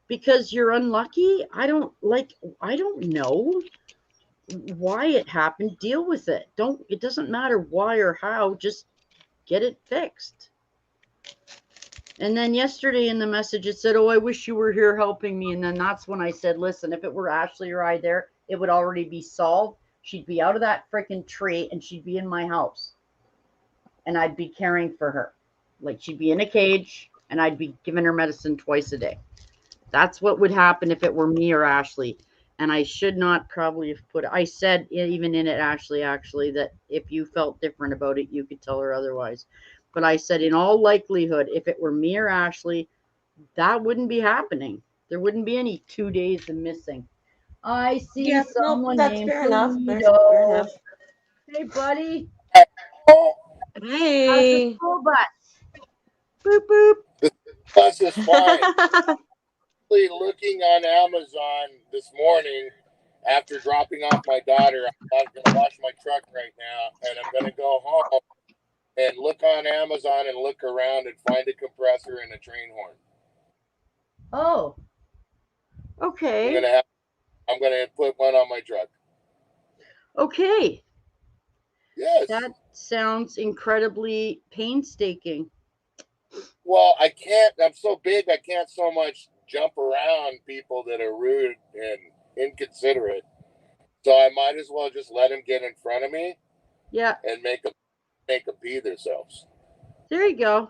Because you're unlucky? I don't know why it happened. Deal with it. It doesn't matter why or how, just get it fixed. And then yesterday in the message it said, oh, I wish you were here helping me. And then that's when I said, listen, if it were Ashley or I there, it would already be solved. She'd be out of that freaking tree and she'd be in my house. And I'd be caring for her. Like she'd be in a cage and I'd be giving her medicine twice a day. That's what would happen if it were me or Ashley. And I should not probably have I said even in it, Ashley, actually, that if you felt different about it, you could tell her otherwise. But I said, in all likelihood, if it were me or Ashley, that wouldn't be happening. There wouldn't be any 2 days of missing. I see someone named Toledo. Hey, buddy. How's the Hey. school bus? Boop, boop. The bus is fine. Looking on Amazon this morning after dropping off my daughter. I'm going to wash my truck right now, and I'm going to go home and look on Amazon and look around and find a compressor and a train horn. Oh, okay. I'm going to put one on my truck. Okay. Yes. That sounds incredibly painstaking. Well, I can't. I'm so big, I can't so much jump around people that are rude and inconsiderate. So I might as well just let them get in front of me. Yeah. And make them pee themselves. There you go.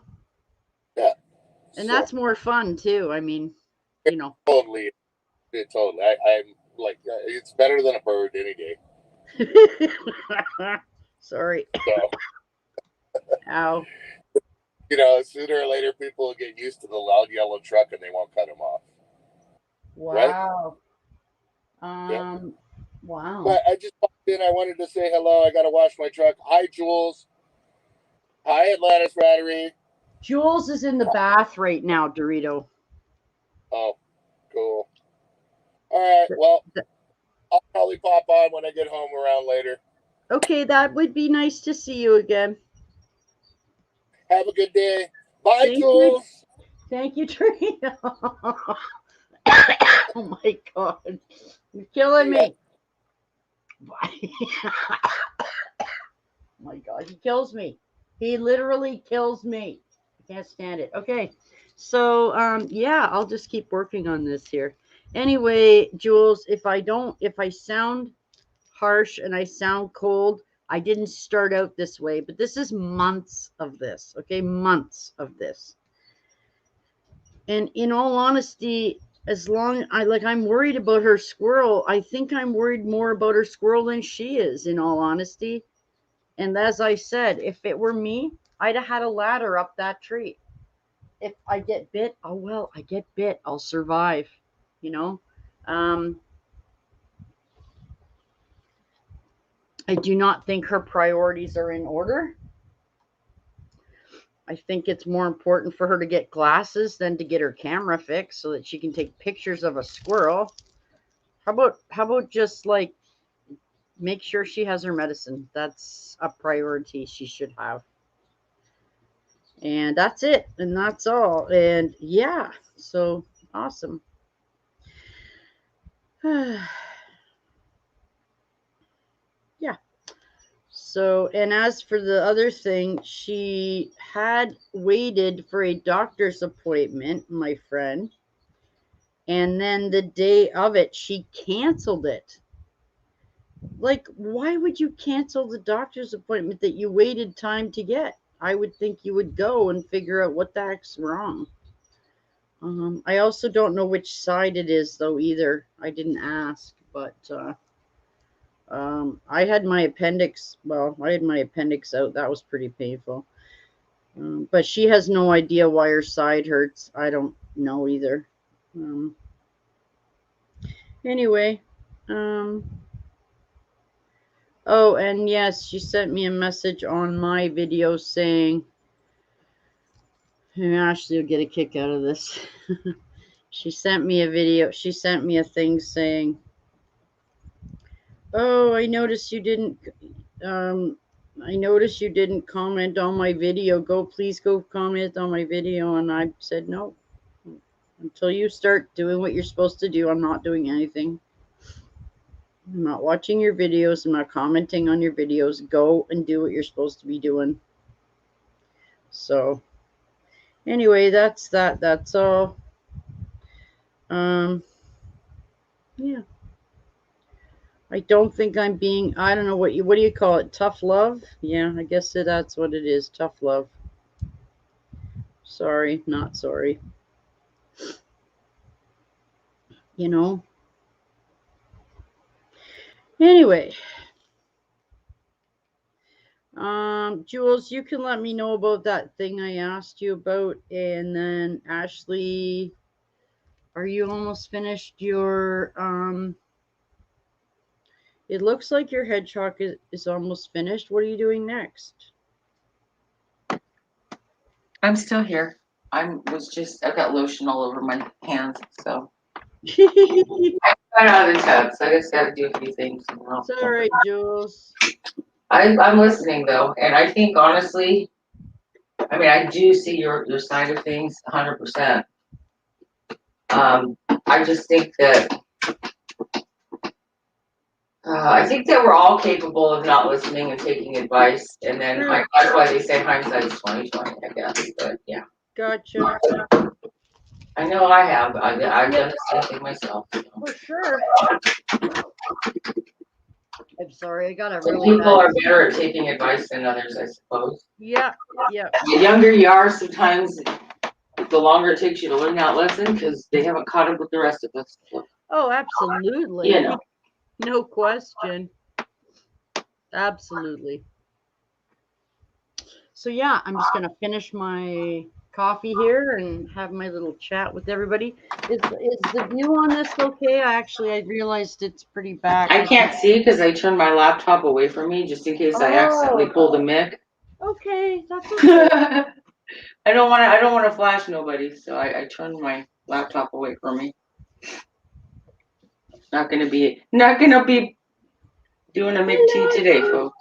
Yeah. And that's more fun too. I mean, you know. Totally. I'm like, it's better than a bird any day. Sorry. So, ow. Sooner or later people will get used to the loud yellow truck and they won't cut them off. Wow. Right? Yeah. Wow. But I just popped in. I wanted to say hello. I got to wash my truck. Hi, Jules. Hi, Atlantis Battery. Jules is in the bath right now, Dorito. Oh, cool. All right. Well, I'll probably pop on when I get home around later. Okay, that would be nice to see you again. Have a good day. Bye, Jules. Thank you, Dorito. Oh my God. You're killing me. Oh my God, he kills me. He literally kills me. I can't stand it. Okay. So yeah, I'll just keep working on this here. Anyway, Jules, if I sound harsh and I sound cold, I didn't start out this way, but this is months of this. Okay, months of this. And in all honesty, as long I'm worried about her squirrel. I think I'm worried more about her squirrel than she is, in all honesty. And as I said, if it were me, I'd have had a ladder up that tree. If I get bit, oh well, I get bit. I'll survive, you know. Um, I do not think her priorities are in order. I think it's more important for her to get glasses than to get her camera fixed so that she can take pictures of a squirrel. How about just like make sure she has her medicine? That's a priority she should have. And that's it. And that's all. And yeah, so awesome. Yeah. So, and as for the other thing, she had waited for a doctor's appointment, my friend. And then the day of it, she canceled it. Like, why would you cancel the doctor's appointment that you waited time to get? I would think you would go and figure out what the heck's wrong. I also don't know which side it is, though, either. I didn't ask, but I had my appendix. Well, I had my appendix out. That was pretty painful. But she has no idea why her side hurts. I don't know either. Anyway, oh, and yes, she sent me a message on my video saying, and Ashley will get a kick out of this. She sent me a video. She sent me a thing saying, "Oh, I noticed you didn't. I noticed you didn't comment on my video. Please go comment on my video." And I said, "No. Until you start doing what you're supposed to do, I'm not doing anything. I'm not watching your videos. I'm not commenting on your videos. Go and do what you're supposed to be doing." So, anyway, that's that. That's all. Yeah. I don't think I'm being, I don't know what do you call it? Tough love? Yeah, I guess that's what it is. Tough love. Sorry, not sorry. You know? Anyway. Jules, you can let me know about that thing I asked you about. And then Ashley, are you almost finished your, it looks like your hedgehog is almost finished. What are you doing next? I'm still here. I've got lotion all over my hands, so I got out of the tub, so I just got to do a few things. It's all right, Jules. I'm listening though, and I think honestly, I mean, I do see your side of things 100%. I just think that we're all capable of not listening and taking advice, and then that's why they say hindsight is 20/20, I guess. But yeah. Gotcha. I know I have. I've done the same thing myself. So. For sure. I'm sorry, I got a Some really people bad... are better at taking advice than others, I suppose. Yeah, yeah. The younger you are, sometimes the longer it takes you to learn that lesson because they haven't caught up with the rest of us. Oh, absolutely. You know. No question. Absolutely. So yeah, I'm just gonna finish my coffee here and have my little chat with everybody. Is the view on this okay? I realized it's pretty back. I can't see because I turned my laptop away from me just in case I accidentally pulled a mic. Okay, that's okay. I don't want to flash nobody, so I turned my laptop away from me. Not gonna be doing a McTea today, folks.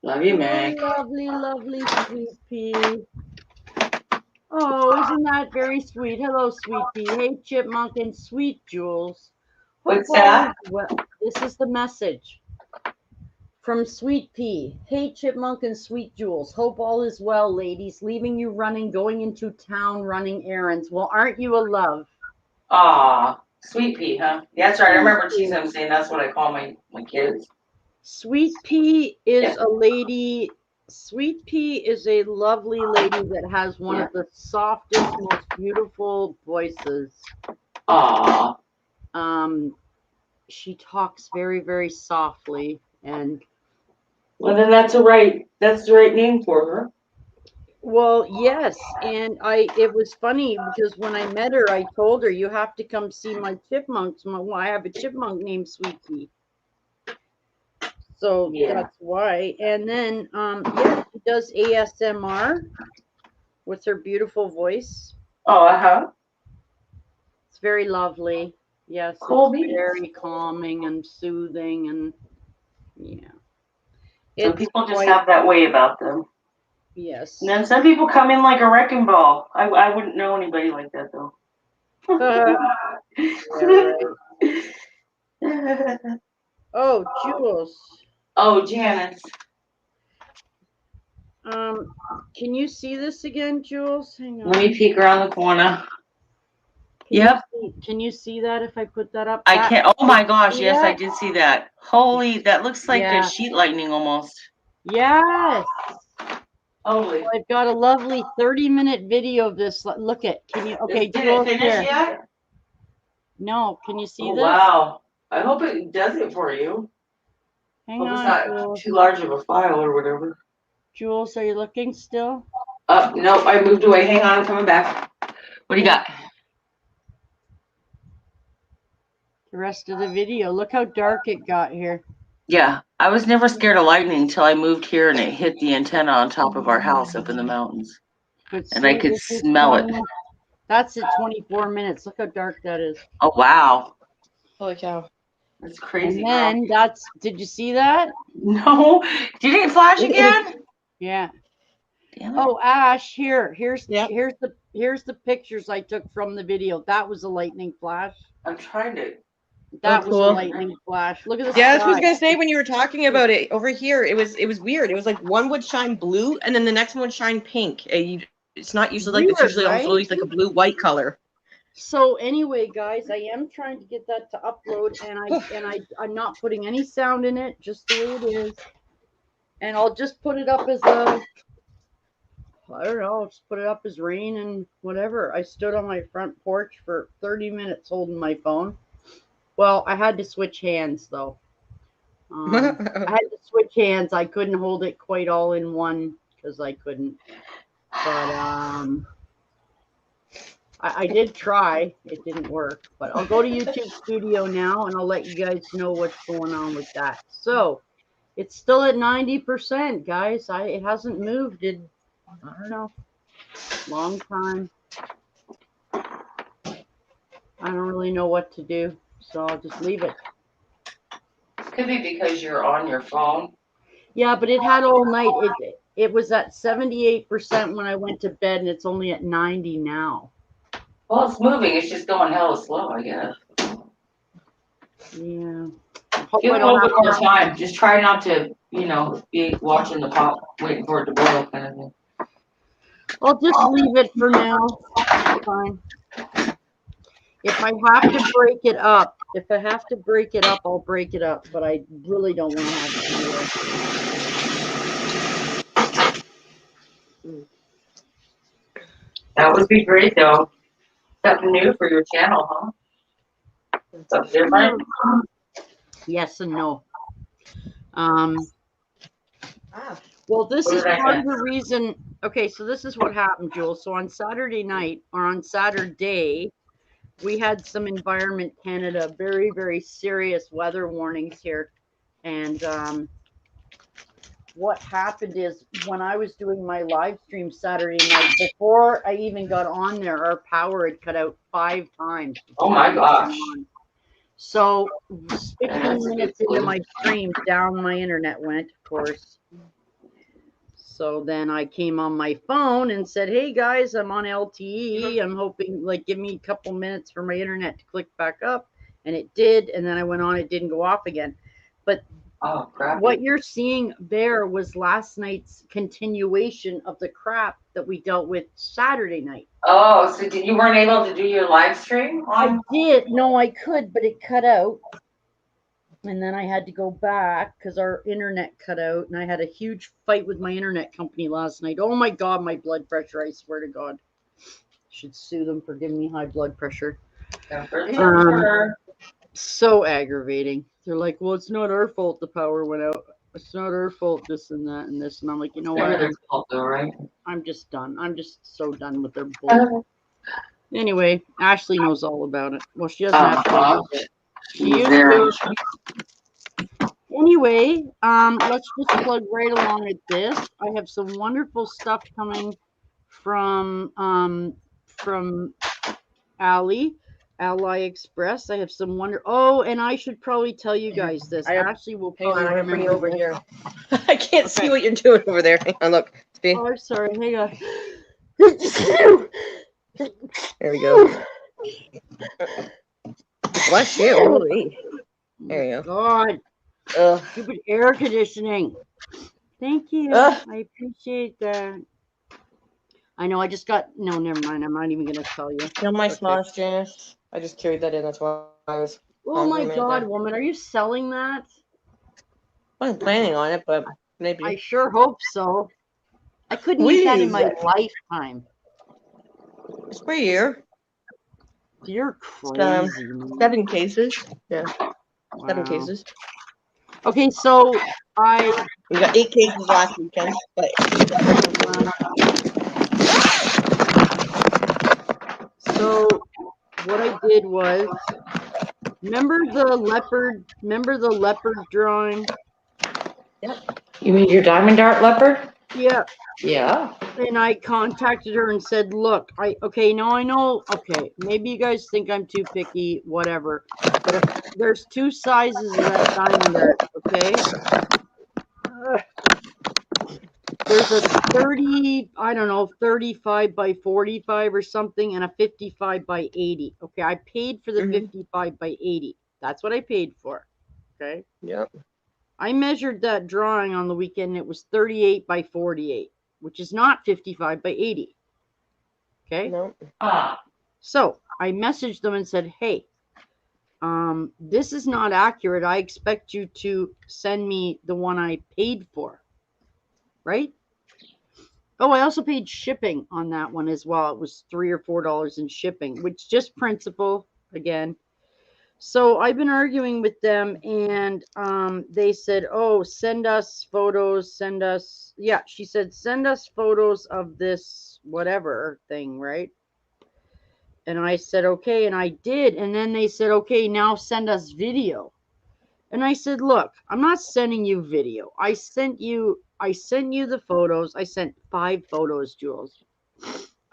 Love you, Mac. Lovely, lovely, sweet pea. Oh, isn't that very sweet? Hello, sweet pea. Hey, Chipmunk and sweet Jules. What's that? Well, this is the message from Sweet Pea. Hey, Chipmunk and Sweet Jules. Hope all is well, ladies. Leaving you running, going into town, running errands. Well, aren't you a love? Aw, Sweet Pea, huh? Yeah, that's right. I remember teasing him saying that's what I call my kids. Sweet Pea is a lady Sweet Pea is a lovely lady that has one of the softest, most beautiful voices. Aw. She talks very, very softly, and Well, then that's the right name for her. well, yes, and it was funny because when I met her, I told her you have to come see my chipmunks. I have a chipmunk named Sweet Pea. So Yeah. that's why. And then yeah, she does ASMR with her beautiful voice. Oh, uh-huh. It's very lovely. Yes, Cool it's beans. very calming and soothing, and yeah. Some It's people just quite, have that way about them. yes. And then some people come in like a wrecking ball. I wouldn't know anybody like that though. Yeah, right. Oh, Jules. Oh, Janice. Can you see this again, Jules? Hang on. Let me peek around the corner. Can you see that if I put that up? I can't. Oh my gosh! see Yes, I that? did see that. Holy, that looks like Yeah. a sheet lightning almost. Yes. Holy. I've got a lovely 30-minute video of this. Look at. Can you? Okay, Did Jules, it finish here. yet? No. Can you see Oh, this? wow. I hope it does it for you. Hang Hope it's on, not Jules. too large of a file or whatever. Jules, are you looking still? Nope, I moved away. Hang on, I'm coming back. What do you got? The rest of the video. Look how dark it got here. Yeah, I was never scared of lightning until I moved here and it hit the antenna on top of our house up in the mountains. But And I see, could this is smell it. That's at 24 minutes. Look how dark that is. Oh, wow. Holy cow. That's crazy. And then did you see that? No, did it flash again? Yeah. Damn it. Oh, Ash, here's Yep. here's the pictures I took from the video. That was a lightning flash. I'm trying to. That was a cool. lightning flash. Look at the Yeah, that's what I was sky. gonna say when you were talking about it over here. It was weird. It was like one would shine blue and then the next one would shine pink. It's not usually like it's Weird, usually right? always like a blue white color. So anyway, guys, I am trying to get that to upload, and I'm not putting any sound in it, just the way it is. And I'll just put it up as I don't know, I'll just put it up as rain and whatever. I stood on my front porch for 30 minutes holding my phone. Well, I had to switch hands though. I had to switch hands. I couldn't hold it quite all in one because I couldn't. But I did try. It didn't work. But I'll go to YouTube Studio now and I'll let you guys know what's going on with that. So it's still at 90%, guys. It hasn't moved in, I don't know, long time. I don't really know what to do, so I'll just leave it. Could be because you're on your phone. Yeah, but it had all night. It was at 78% when I went to bed, and it's only at 90 now. Well, it's moving. It's just going hella slow, I guess. Yeah. Hope Give I it a don't little bit have more to. time. Just try not to, be watching the pot, waiting for it to boil kind of thing. I'll just leave it for now. It's fine. If I have to break it up, I'll break it up. But I really don't want to have to do it. That would be great, though. Something new for your channel, huh? Something different. Yes and no. Well, this is part of the reason. Okay, so this is what happened, Jules. So on Saturday night or on Saturday, we had some Environment Canada very, very serious weather warnings here. And what happened is when I was doing my live stream Saturday night, before I even got on there, our power had cut out 5 times. Oh my gosh. So 15 minutes into my stream, down my internet went, of course. So then I came on my phone and said, hey guys, I'm on LTE. I'm hoping, give me a couple minutes for my internet to click back up. And it did. And then I went on, it didn't go off again. But what you're seeing there was last night's continuation of the crap that we dealt with Saturday night. Oh, so you weren't able to do your live stream? I did. No, I could, but it cut out. And then I had to go back because our internet cut out, and I had a huge fight with my internet company last night. Oh my God, my blood pressure! I swear to God, should sue them for giving me high blood pressure. So aggravating. They're like, "Well, it's not our fault the power went out. It's not our fault this and that and this." And I'm like, you know what? Their fault though, right? I'm just done. I'm just so done with their bull. Anyway, Ashley knows all about it. Well, she doesn't have to. She used to. Anyway, let's just plug right along at this. I have some wonderful stuff coming from Ally Express. I have some wonder. Oh, and I should probably tell you guys this. Ashley will Hang probably on, I'm gonna bring you remember over this. here. I can't see Okay. what you're doing over there. Hang on, look. See? Oh, I'm sorry. Hang on. There we go. Bless you. Holy. There you go. God, Ugh. stupid air conditioning. Thank you. Ugh. I appreciate that. I know. I just got. No, never mind. I'm not even gonna tell you. Feel my Okay. smosh, Janice. I just carried that in. That's why I was. Oh my complimenting God, that. woman, are you selling that? I wasn't planning on it, but maybe. I sure hope so. I couldn't eat that in my lifetime. It's for a year. You're crazy. man. 7 cases. Yeah, 7 Wow. cases. Okay, so We got 8 cases last weekend, but so what I did was, remember the leopard drawing? You mean your diamond art leopard? Yeah. Yeah. And I contacted her and said, look, now I know, okay, maybe you guys think I'm too picky, whatever. But if there's 2 sizes of that diamond art, okay? There's a 35 by 45 or something, and a 55 by 80. Okay, I paid for the 55 by 80. That's what I paid for. Okay. yep. I measured that drawing on the weekend. It was 38 by 48, which is not 55 by 80. Okay. No. So I messaged them and said, hey, this is not accurate. I expect you to send me the one I paid for. Right? Oh, I also paid shipping on that one as well. It was $3 or $4 in shipping, which just principle again. So I've been arguing with them, and they said, oh, send us photos, she said, send us photos of this whatever thing, right? And I said, okay, and I did. And then they said, okay, now send us video. And I said, look, I'm not sending you video. I sent you the photos. I sent 5 photos, Jules,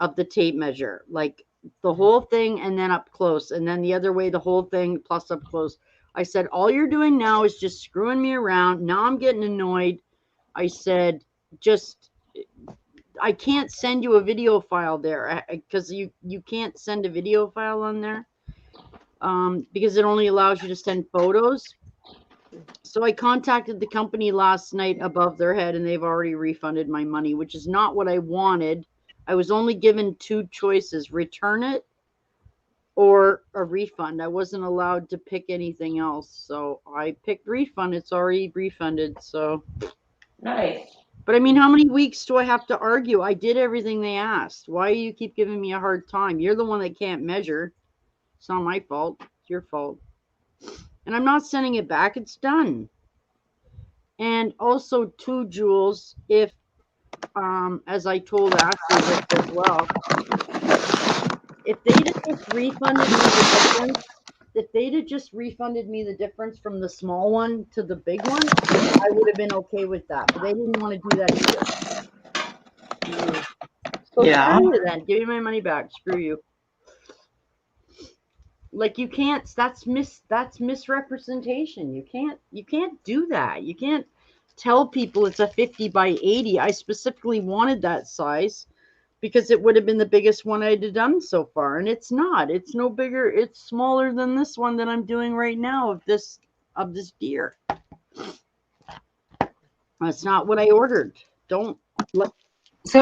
of the tape measure, like the whole thing and then up close, and then the other way, the whole thing plus up close. I said, all you're doing now is just screwing me around. Now I'm getting annoyed. I said, I can't send you a video file there because you can't send a video file on there because it only allows you to send photos. So I contacted the company last night above their head, and they've already refunded my money, which is not what I wanted. I was only given 2 choices, return it or a refund. I wasn't allowed to pick anything else. So I picked refund. It's already refunded. So Nice. But I mean, how many weeks do I have to argue? I did everything they asked. Why do you keep giving me a hard time? You're the one that can't measure. It's not my fault. It's your fault. And I'm not sending it back. It's done. And also, too, Jules, if, as I told Ashley this as well, if they'd have just refunded me the difference, from the small one to the big one, I would have been okay with that. But they didn't want to do that either. So Yeah. screw you then. Give me my money back. Screw you. Like, you can't. That's misrepresentation. You can't do that. You can't tell people it's a 50 by 80. I specifically wanted that size because it would have been the biggest one I'd done so far, and it's not. It's no bigger. It's smaller than this one that I'm doing right now of this deer. That's not what I ordered. So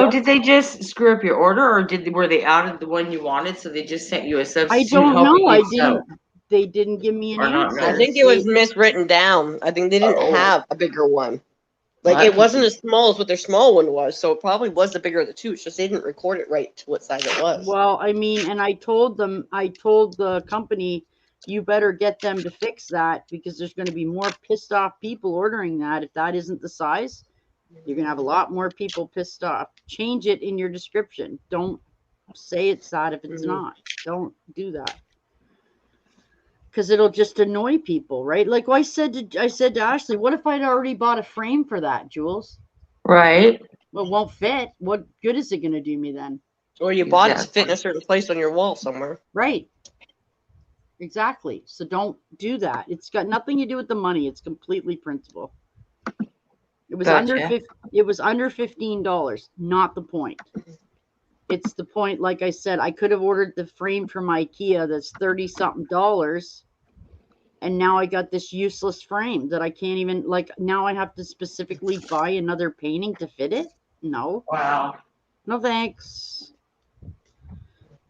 did they just screw up your order, or were they out of the one you wanted, so they just sent you a substitute? I don't know. they didn't give me an Or not answer. I know. think it was miswritten down. I think they didn't Oh. have a bigger one. Like Well, it wasn't as small as what their small one was, so it probably was the bigger of the two. It's just they didn't record it right to what size it was. Well, I mean, and I told the company, you better get them to fix that because there's going to be more pissed off people ordering that. If that isn't the size, you're going to have a lot more people pissed off. Change it in your description. Don't say it's that if it's Mhm. not. Don't do that. Because it'll just annoy people, right? Like I said to Ashley, what if I'd already bought a frame for that, Jules? Right. Well, it won't fit. What good is it going to do me then? Or you bought it to Exactly. fit in a certain place on your wall somewhere. Right. Exactly. So don't do that. It's got nothing to do with the money. It's completely principle. It was Gotcha. it was under $15, not the point. It's the point, like I said, I could have ordered the frame from IKEA that's 30 something dollars. And now I got this useless frame that I can't even, like, now I have to specifically buy another painting to fit it? No. Wow. No thanks.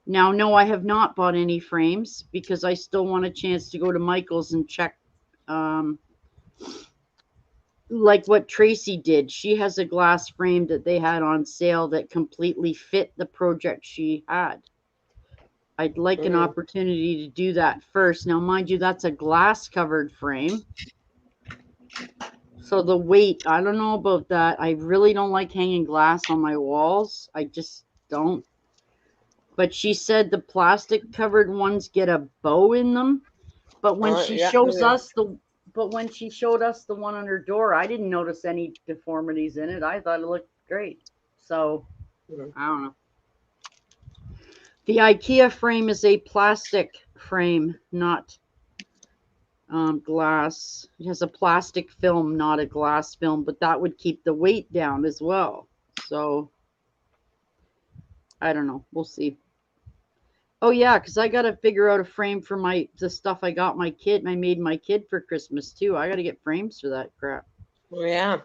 Now, no, I have not bought any frames because I still want a chance to go to Michael's and check, like what Tracy did. She has a glass frame that they had on sale that completely fit the project she had. I'd like an opportunity to do that first. Now, mind you, that's a glass covered frame. So the weight, I don't know about that. I really don't like hanging glass on my walls. I just don't. But she said the plastic covered ones get a bow in them. But when she Yeah. shows us when she showed us the one on her door, I didn't notice any deformities in it. I thought it looked great. So I don't know. The IKEA frame is a plastic frame, not glass. It has a plastic film, not a glass film, but that would keep the weight down as well. So I don't know. We'll see. Oh yeah, because I gotta figure out a frame for the stuff I got my kid. I made my kid for Christmas too. I gotta get frames for that crap. Yeah.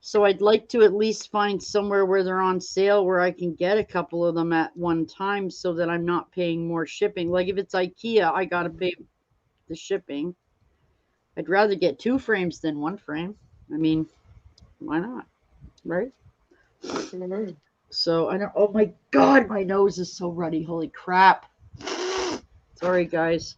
So I'd like to at least find somewhere where they're on sale where I can get a couple of them at one time so that I'm not paying more shipping. Like if it's IKEA, I gotta pay the shipping. I'd rather get 2 frames than 1 frame. I mean, why not? Right? Mhm. So I don't. Oh my God, my nose is so runny. Holy crap. Sorry, guys.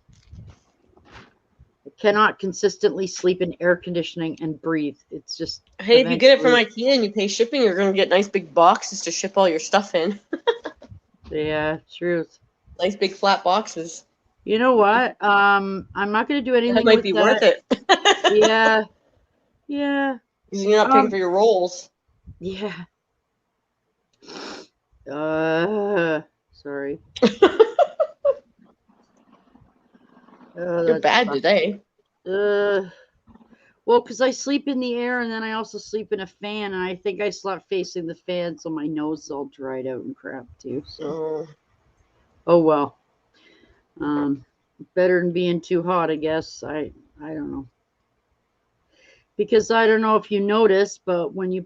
I cannot consistently sleep in air conditioning and breathe. It's just. Hey, if you get it from eventually- IKEA and you pay shipping, you're gonna get nice big boxes to ship all your stuff in. Yeah, truth. Nice big flat boxes. You know what? I'm not going to do anything That might with be that. worth it. Yeah. Yeah. Because you're not paying for your rolls. Yeah. Sorry. You're bad today. Well, because I sleep in the air and then I also sleep in a fan, and I think I slept facing the fan, so my nose is all dried out and crap too. So. Oh well. Better than being too hot, I guess. I don't know. Because I don't know if you notice, but when you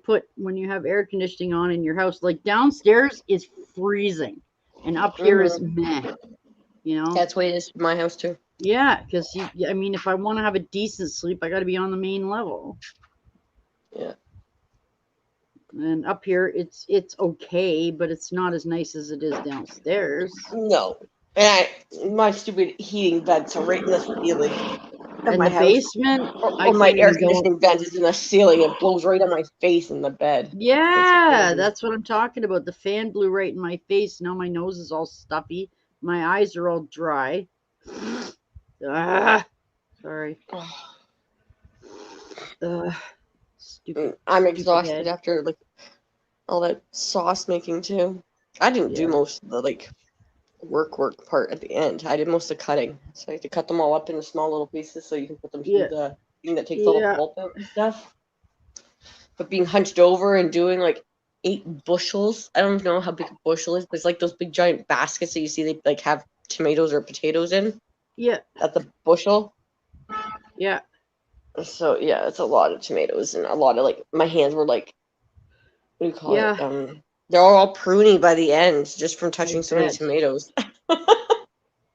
have air conditioning on in your house, like downstairs is freezing, and up here is meh. You know. That's the way it is in my house too. Yeah, because I mean, if I want to have a decent sleep, I got to be on the main level. Yeah. And up here, it's okay, but it's not as nice as it is downstairs. No. And my stupid heating vents are right in the ceiling of In my the house. basement, Or my air conditioning vent is in the ceiling. It blows right on my face in the bed. Yeah, that's what I'm talking about. The fan blew right in my face. Now my nose is all stuffy. My eyes are all dry. Sorry. Stupid. I'm exhausted head. after like all that sauce making too. I didn't do most of the work part at the end. I did most of the cutting. So I had to cut them all up into small little pieces so you can put them through the thing that takes all the pulp out and stuff. But being hunched over and doing like 8 bushels, I don't know how big a bushel is, but it's like those big giant baskets that you see they like have tomatoes or potatoes in. Yeah. That's a bushel. Yeah. So yeah, it's a lot of tomatoes and a lot of my hands were like, what do you call it? They're all pruny by the end just from touching so many tomatoes.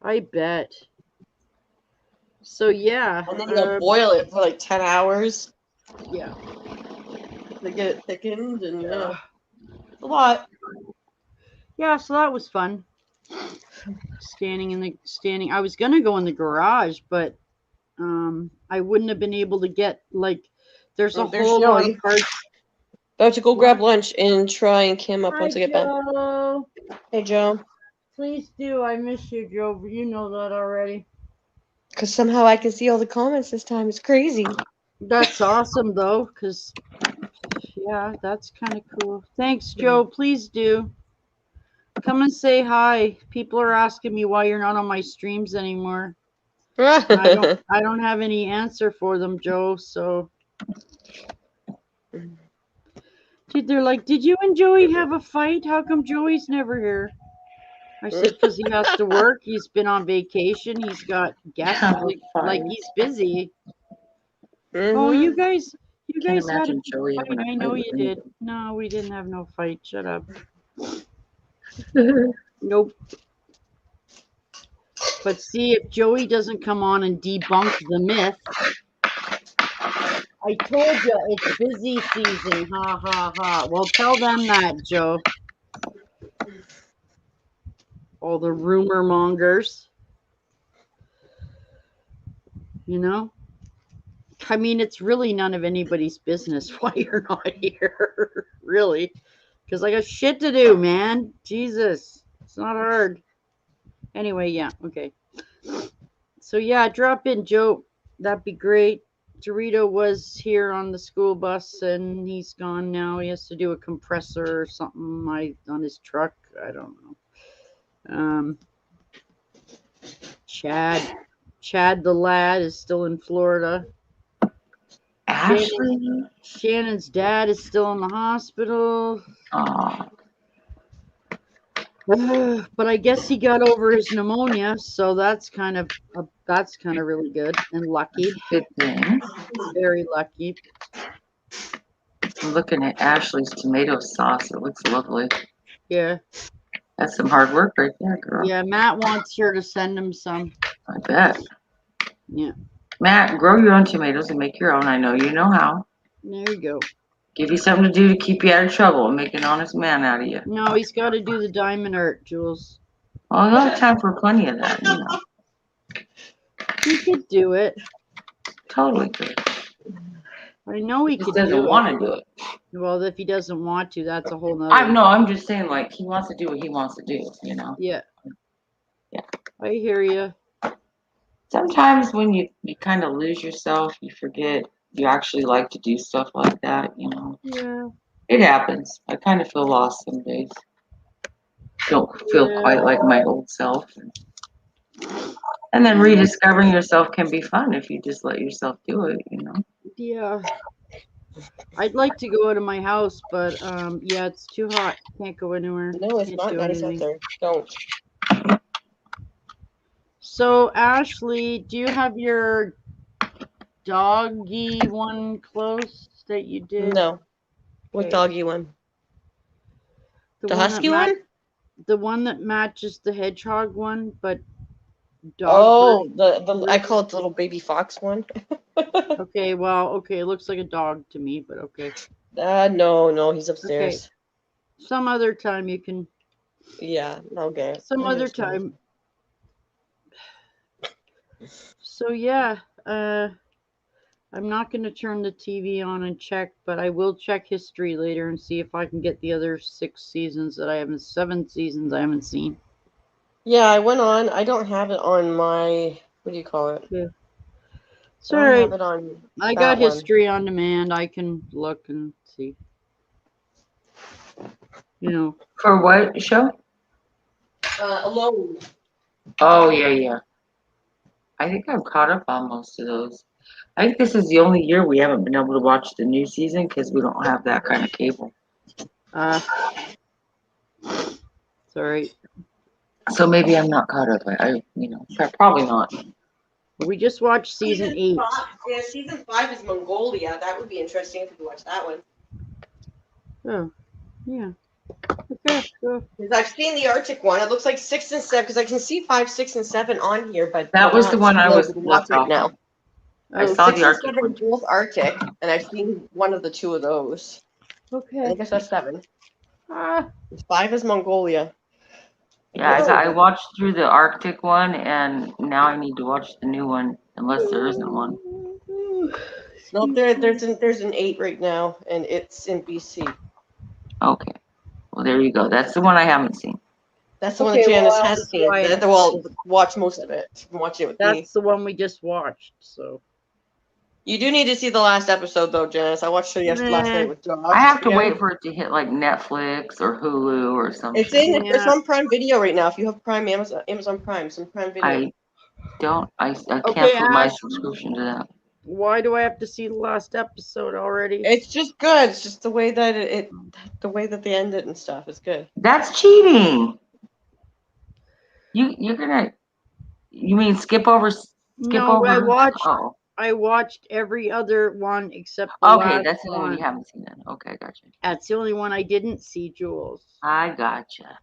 I bet. So yeah, And then they'll boil it for like 10 hours yeah, to get it thickened, and it's a lot. yeah. So that was fun. Standing. I was gonna go in the garage, but I wouldn't have been able to get like. There's a There's whole lot of Joey. parts. About to go grab lunch and try and Kim up Hi, once I get back. Joe. Hey, Joe. Please do. I miss you, Joe. But you know that already. Because somehow I can see all the comments this time. It's crazy. That's awesome, though, because yeah, that's kind of cool. Thanks, Joe. Please do come and say hi. People are asking me why you're not on my streams anymore. I don't have any answer for them, Joe. So, dude, they're like, "Did you and Joey have a fight? How come Joey's never here?" I said, "Because he has to work. He's been on vacation. He's got guests. Like he's busy." Oh, you guys Can't had a imagine Joey fight. having a I fight know with you me. did. No, we didn't have no fight. Shut up. Nope. But see, if Joey doesn't come on and debunk the myth, I told you it's busy season. Ha ha ha. Well, tell them that, Joe. All the rumor mongers. You know? I mean, it's really none of anybody's business why you're not here. Really. Because I got shit to do, man. Jesus. It's not hard. Anyway, yeah, okay. So yeah, drop in, Joe. That'd be great. Dorito was here on the school bus and he's gone now. He has to do a compressor or something on his truck. I don't know. Chad the lad is still in Florida. Ashley. Shannon's dad is still in the hospital. Aw. But I guess he got over his pneumonia, so that's kind of really good and lucky. Good thing. Very lucky. I'm looking at Ashley's tomato sauce. It looks lovely. Yeah. That's some hard work right there, girl. Yeah, Matt wants her to send him some. I bet. Yeah. Matt, grow your own tomatoes and make your own. I know you know how. There you go. Give you something to do to keep you out of trouble and make an honest man out of you. No, he's got to do the diamond art, Jules. Well, you'll have time for plenty of that, you know. He could do it. Totally good. I know he He could just doesn't do want to do it. Well, if he doesn't want to, that's a whole nother. I'm just saying, like, he wants to do what he wants to do, you know? Yeah. Yeah. I hear you. Sometimes when you kind of lose yourself, you forget you actually like to do stuff like that, you know? Yeah. It happens. I kind of feel lost some days. Don't feel quite like my old self. And then rediscovering yourself can be fun if you just let yourself do it, you know? Yeah. I'd like to go out of my house, but yeah, it's too hot. Can't go anywhere. No, it's Can't not do nice out anything. there. Don't. So, Ashley, do you have your doggy one close that you did? No. What Okay. doggy one? The one husky that one? The one that matches the hedgehog one, but Oh, the I call it the little baby fox one. Okay, well, okay, it looks like a dog to me, but okay. No, he's upstairs. Some other time you can. Yeah, okay. Some other time. So yeah, I'm not going to turn the TV on and check, but I will check history later and see if I can get the other 7 seasons I haven't seen. Yeah, I went on. I don't have it on my, what do you call it? Yeah. It's I all don't right. have it on I that got one. history on demand. I can look and see. You know. For what show? Alone. Oh, yeah. I think I'm caught up on most of those. I think this is the only year we haven't been able to watch the new season because we don't have that kind of cable. Sorry. So maybe I'm not caught up. Probably not. We just watched season 8. Yeah, season 5 is Mongolia. That would be interesting if we could watch that one. Oh, yeah. Okay. Cool. 'Cause I've seen the Arctic one. It looks like 6 and 7 because I can see 5, 6, and 7 on here, but That they're was the not one I was loading up left right off now. of. I Oh, saw 6 the and Arctic 7 are one. both Arctic, and I've seen one of the two of those. I okay. think I saw 7. Ah, 5 is Mongolia. Yeah, I watched through the Arctic one, and now I need to watch the new one, unless there isn't one. No, there's an 8 right now, and it's in BC. Okay. Well, there you go. That's the one I haven't seen. That's the one Okay, that Janice well, has seen. Well, watch most of it. I'm watching it with me. That's the one we just watched. So You do need to see the last episode, though, Janice. I watched it last night with Josh. I have to Yeah. wait for it to hit like Netflix or Hulu or something. It's on Prime Video right now. If you have Prime, Amazon Prime, some Prime Video. I don't. I Okay, canceled my Ash. subscription to that. why do I have to see the last episode already? It's just good. It's just the way that the way that they end it and stuff. It's good. That's cheating. You're gonna. You mean skip over? No, I watched. Oh, I watched every other one except the okay. last That's the one one. you haven't seen then. Okay, gotcha. That's the only one I didn't see, Jules. I gotcha.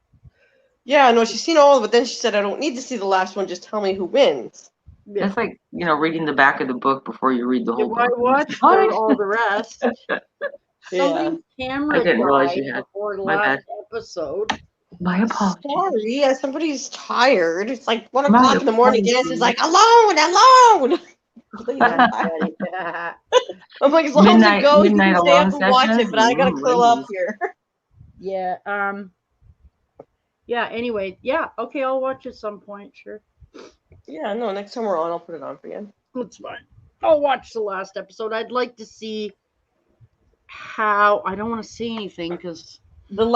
Yeah, no, she's seen all of it. But then she said, "I don't need to see the last one. Just tell me who wins." Yeah. That's like reading the back of the book before you read the whole I book. watched What? all the rest. Somebody's camera I didn't realize died you had. before the My last episode. My apologies. Sorry, yeah, somebody's tired. It's like 1 My o'clock in the morning. apologies. Janice is like, alone. I'm like, as long as it goes, you Midnight can stay up alone and watch it, sessions? but I gotta Ooh, curl up ladies. here. Yeah. Yeah. Anyway. Yeah. Okay. I'll watch at some point. Sure. Yeah, no, next time we're on, I'll put it on for you. That's fine. I'll watch the last episode. I'd like to see how. I don't want to see anything because This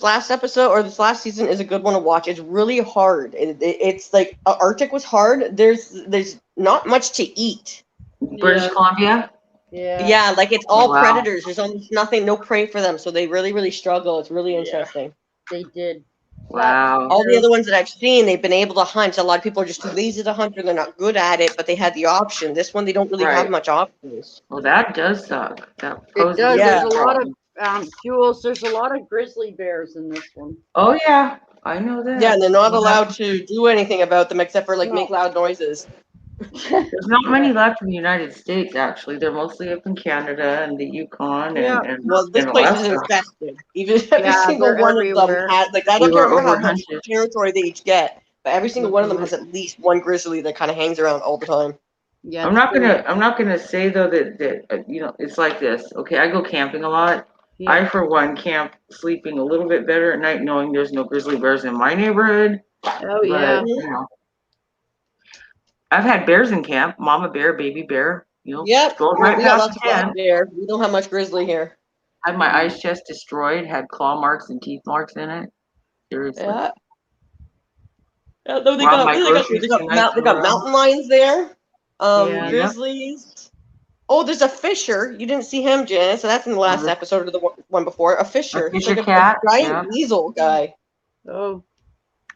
last episode or this last season is a good one to watch. It's really hard. It's like Arctic was hard. There's not much to eat. British Columbia. Yeah, like it's all Wow. predators. There's almost nothing, no prey for them. So they really, really struggle. It's really interesting. they did. Wow. All the other ones that I've seen, they've been able to hunt. A lot of people are just too lazy to hunt, or they're not good at it, but they had the option. This one, they don't really have Right. much options. Well, that does suck. That It poses does. Yeah. There's a lot of Jules. There's a lot of grizzly bears in this one. Oh yeah, I know that. Yeah, and they're not allowed to do anything about them except for like No. make loud noises. There's not many left in the United States. Actually, they're mostly up in Canada and the Yukon Yeah. and Well, this and place is Alaska. infested. Even every Yeah, single they're one of everywhere. them has, like, I We don't were remember how much overhunted. territory they each get, but every single one of them has at least one grizzly that kind of hangs around all the time. Yeah. I'm not gonna say though that it's like this. Okay, I go camping a lot. Yeah. I for one camp sleeping a little bit better at night knowing there's no grizzly bears in my neighborhood. Oh yeah. But, I've had bears in camp, mama bear, baby bear. Yep, Go right we got past lots the of black tent. bear. We don't have much grizzly here. Had my ice chest destroyed, had claw marks and teeth marks in it. Seriously. Yeah. Yeah, no, they Robbed my got groceries tonight, they got tomorrow. mountain lions there. Yeah. Grizzlies. Oh, there's a fisher. You didn't see him, Janice. So that's in the last episode or the one before. A fisher. A It's fisher like cat, a giant yeah. weasel guy. Oh.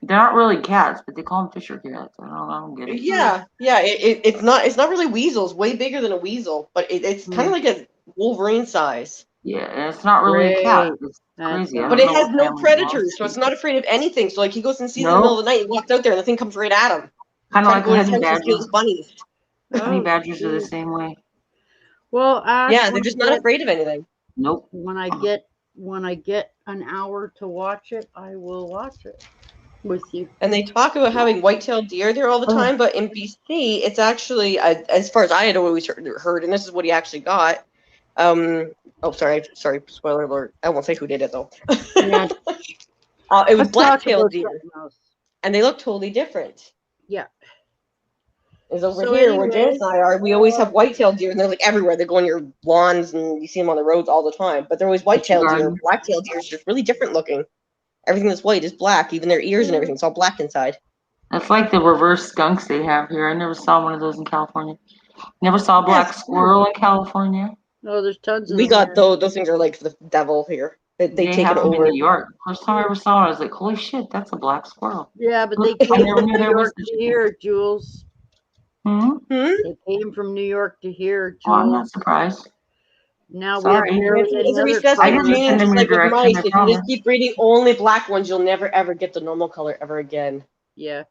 They're not really cats, but they call them fisher cats. I don't get it. Yeah. It's not really weasels. Way bigger than a weasel, but it's kind of like a Wolverine size. Yeah, and it's not really a cat. It's That's crazy. I But don't it know has what no family predators, it so it's belongs not afraid of anything. So like he goes and sees in the Nope. middle of the night, he walks out there, and the thing comes right at him. to. Kind of like Trying to go in his honey house and steal badgers. his bunnies. Honey Oh, badgers are the geez. same way. Well, Ash, Yeah, they're just not afraid of anything. Nope. when I get an hour to watch it, I will watch it with you. And they talk about having white-tailed deer there all the time, but in BC, it's actually, as far as I had always heard, and this is what he actually got. Sorry, spoiler alert. I won't say who did it though. Yeah. It was Let's talk black-tailed about deer, something else. and they look totally different. Yeah. Is over So here where anyway, Janice and I are. We always have white-tailed deer, and they're like everywhere. They go on your lawns, and you see them on the roads all the time. But they're always white-tailed deer. garden. Black-tailed deer is just really different looking. Everything that's white is black, even their ears and everything. It's all black inside. That's like the reverse skunks they have here. I never saw one of those in California. Never saw a black Yes. squirrel in California. No, there's tons of We them got here. those things are like the devil here. They They take have it them in over. New York. First time I ever saw it, I was like, "Holy shit, that's a black squirrel!" Yeah, but they I came never from knew New there was York such to a thing. here, Jules. Hmm? Hmm? They came from New York to here, Oh, I'm Jules. not surprised. Now we Sorry. have barely any It's a other recessive I didn't colors. gene, send just them like your with direction, mice. I If you promise. just keep breeding only black ones, you'll never ever get the normal color ever again. Yeah.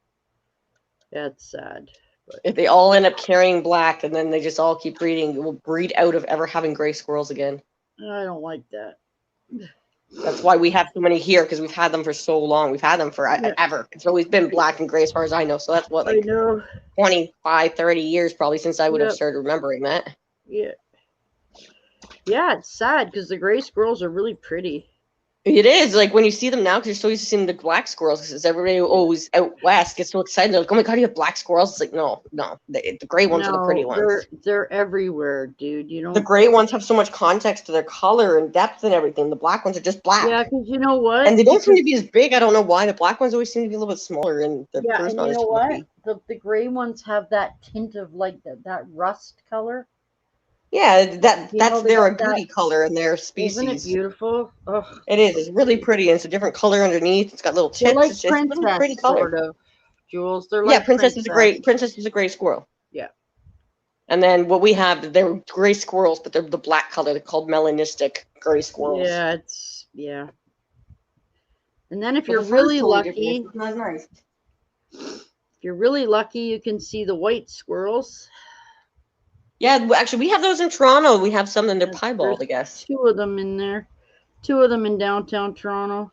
That's sad. But If they all end up carrying black and then they just all keep breeding, we'll breed out of ever having gray squirrels again. I don't like that. That's why we have so many here, because we've had them for so long. We've had them for Yeah. ever. It's always been black and gray as far as I know. So that's what, I like know. 25, 30 years probably since I would have Yep. started remembering that. Yeah. Yeah, it's sad because the gray squirrels are really pretty. It is like when you see them now, because you're so used to seeing the black squirrels. Because everybody always out west gets so excited. They're like, "Oh my god, you have black squirrels!" It's like, no, the gray ones are the pretty No, ones. they're everywhere, dude. You The don't. gray ones have so much context to their color and depth and everything. The black ones are just black. Yeah, because you know what? And they don't seem to Because- be as big. I don't know why. The black ones always seem to be a little bit smaller, and the yeah, fur's and not you as know what? fluffy. The gray ones have that tint of like that rust color. Yeah, that's They their got that. agouti color in their Isn't it species. beautiful? Oh, It is. It's really pretty. And it's a different color underneath. It's got little they're tips. like It's a really pretty princess, color. sort of, Jules. They're Yeah, like Princess is a gray squirrel. Yeah. And then what we have, they're gray squirrels, but they're the black color. They're called melanistic gray squirrels. Yeah. And then if But you're the fur's really totally lucky, different. It's not nice. you can see the white squirrels. Yeah, actually, we have those in Toronto. We have some, and they're There's piebald, I guess. Two of them in there. Two of them in downtown Toronto.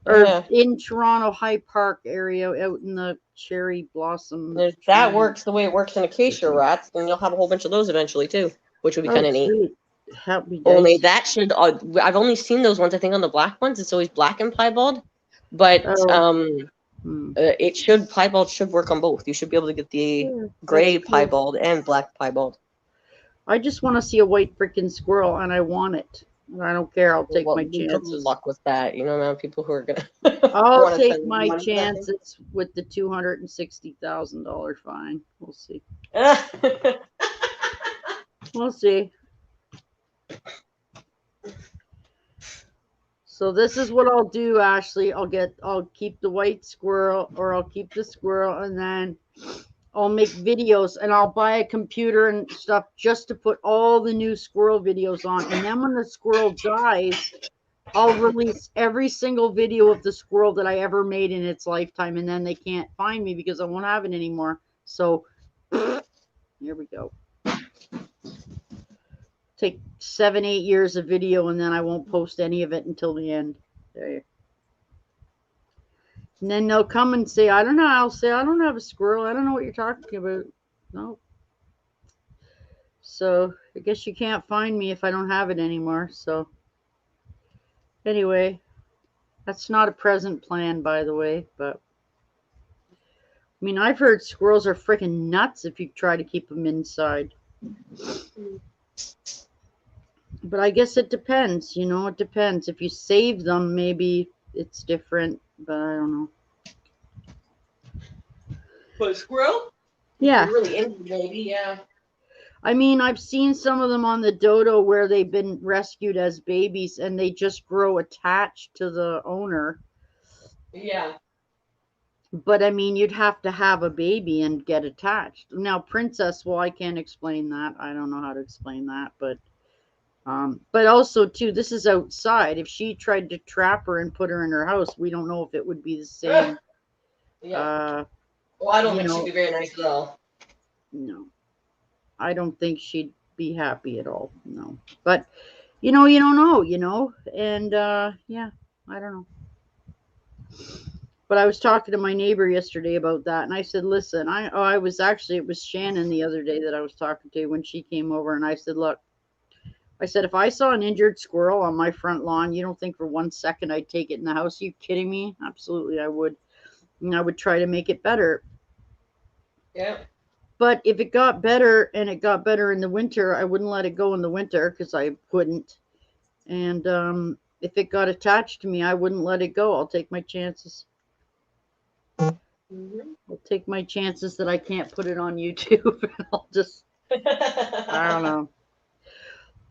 Or Yeah. in Toronto High Park area out in the cherry blossom. If that tree. works the way it works in acacia rats, then you'll have a whole bunch of those eventually, too, which would be Oh, kind of neat. sweet. Happy Only days. that should. I've only seen those ones. I think on the black ones, it's always black and piebald, but Oh. piebald should work on both. You should be able to get the Yeah, gray that's cool. piebald and black piebald. I just want to see a white freaking squirrel, and I want it. And I don't care. I'll take Well, my good chances. luck with that. You know, man, people who are gonna. I'll wanna take spend my money for that thing. chances with the $260,000 fine. We'll see. We'll see. So this is what I'll do, Ashley. I'll keep the white squirrel, or I'll keep the squirrel, and then I'll make videos, and I'll buy a computer and stuff just to put all the new squirrel videos on. And then when the squirrel dies, I'll release every single video of the squirrel that I ever made in its lifetime, and then they can't find me because I won't have it anymore. So here we go. Take 7-8 years of video, and then I won't post any of it until the end. There. And then they'll come and say, I don't know. I'll say, I don't have a squirrel. I don't know what you're talking about. No. So I guess you can't find me if I don't have it anymore. So anyway, that's not a present plan, by the way. But I mean, I've heard squirrels are freaking nuts if you try to keep them inside. But I guess it depends. You know, it depends. If you save them, maybe it's different. But I don't know. But a squirrel? Yeah. You're really into maybe, yeah. I mean, I've seen some of them on the dodo where they've been rescued as babies and they just grow attached to the owner. Yeah. But I mean, you'd have to have a baby and get attached. Now, Princess, well, I can't explain that. I don't know how to explain that, but also too, this is outside. If she tried to trap her and put her in her house, we don't know if it would be the same. Yeah. Well, I don't you think know, she'd be very nice at all. No, I don't think she'd be happy at all. No, but you know, you don't know, you know, and yeah, I don't know. But I was talking to my neighbor yesterday about that, and I said, listen, it was Shannon the other day that I was talking to when she came over, and I said, look, I said, if I saw an injured squirrel on my front lawn, you don't think for 1 second I'd take it in the house? Are you kidding me? Absolutely, I would. And I would try to make it better. Yeah. But if it got better and it got better in the winter, I wouldn't let it go in the winter because I couldn't. And if it got attached to me, I wouldn't let it go. I'll take my chances. Mm-hmm. I'll take my chances that I can't put it on YouTube. I'll just, I don't know.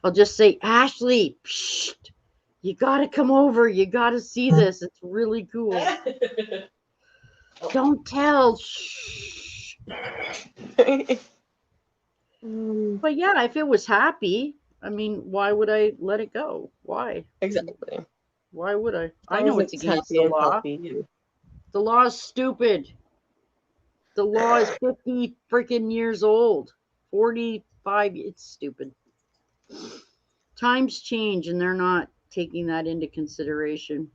I'll just say, Ashley, psh, you got to come over. You got to see this. It's really cool. Don't tell. Shh. But yeah, if it was happy, I mean, why would I let it go? Why? Exactly. Why would I? I As know long as it's against happy the and law. healthy. The law is stupid. The law is 50 freaking years old. 45. It's stupid. Times change and they're not taking that into consideration.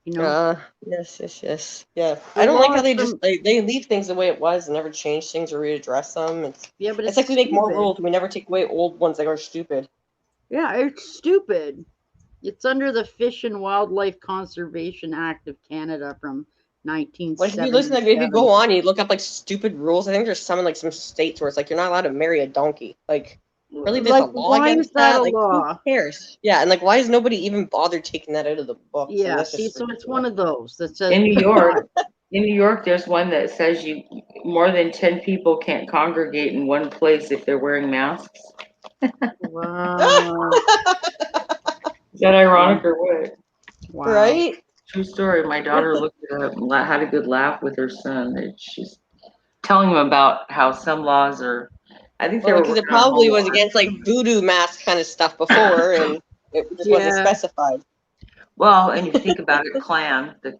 You know? Yes. Yeah. The I don't like law how is they from, just they leave things the way it was and never change things or readdress them. yeah, but It's it's like we make more stupid. rules and we never take away old ones that are stupid. Yeah, it's stupid. It's under the Fish and Wildlife Conservation Act of Canada from Like if you listen, if you 1977. go on, you look up like stupid rules. I think there's some in like some states where it's like you're not allowed to marry a donkey. Like, really, there's a Like, law why is against that a that? Like, who law? cares? Yeah, and like, why has nobody even bothered taking that out of the books? And Yeah, that's see, just so it's ridiculous. one of those that says In New York, there's one that says you more than 10 people can't congregate in one place if they're wearing masks. wow, Is that ironic or what? wow. Right? True story. My daughter looked it up and had a good laugh with her son. And she's telling him about how some laws are. I think they Well, were because it working on probably home was laws. against like voodoo mask kind of stuff before, and it just wasn't Yeah. specified. Well, and you think about it, Klan, the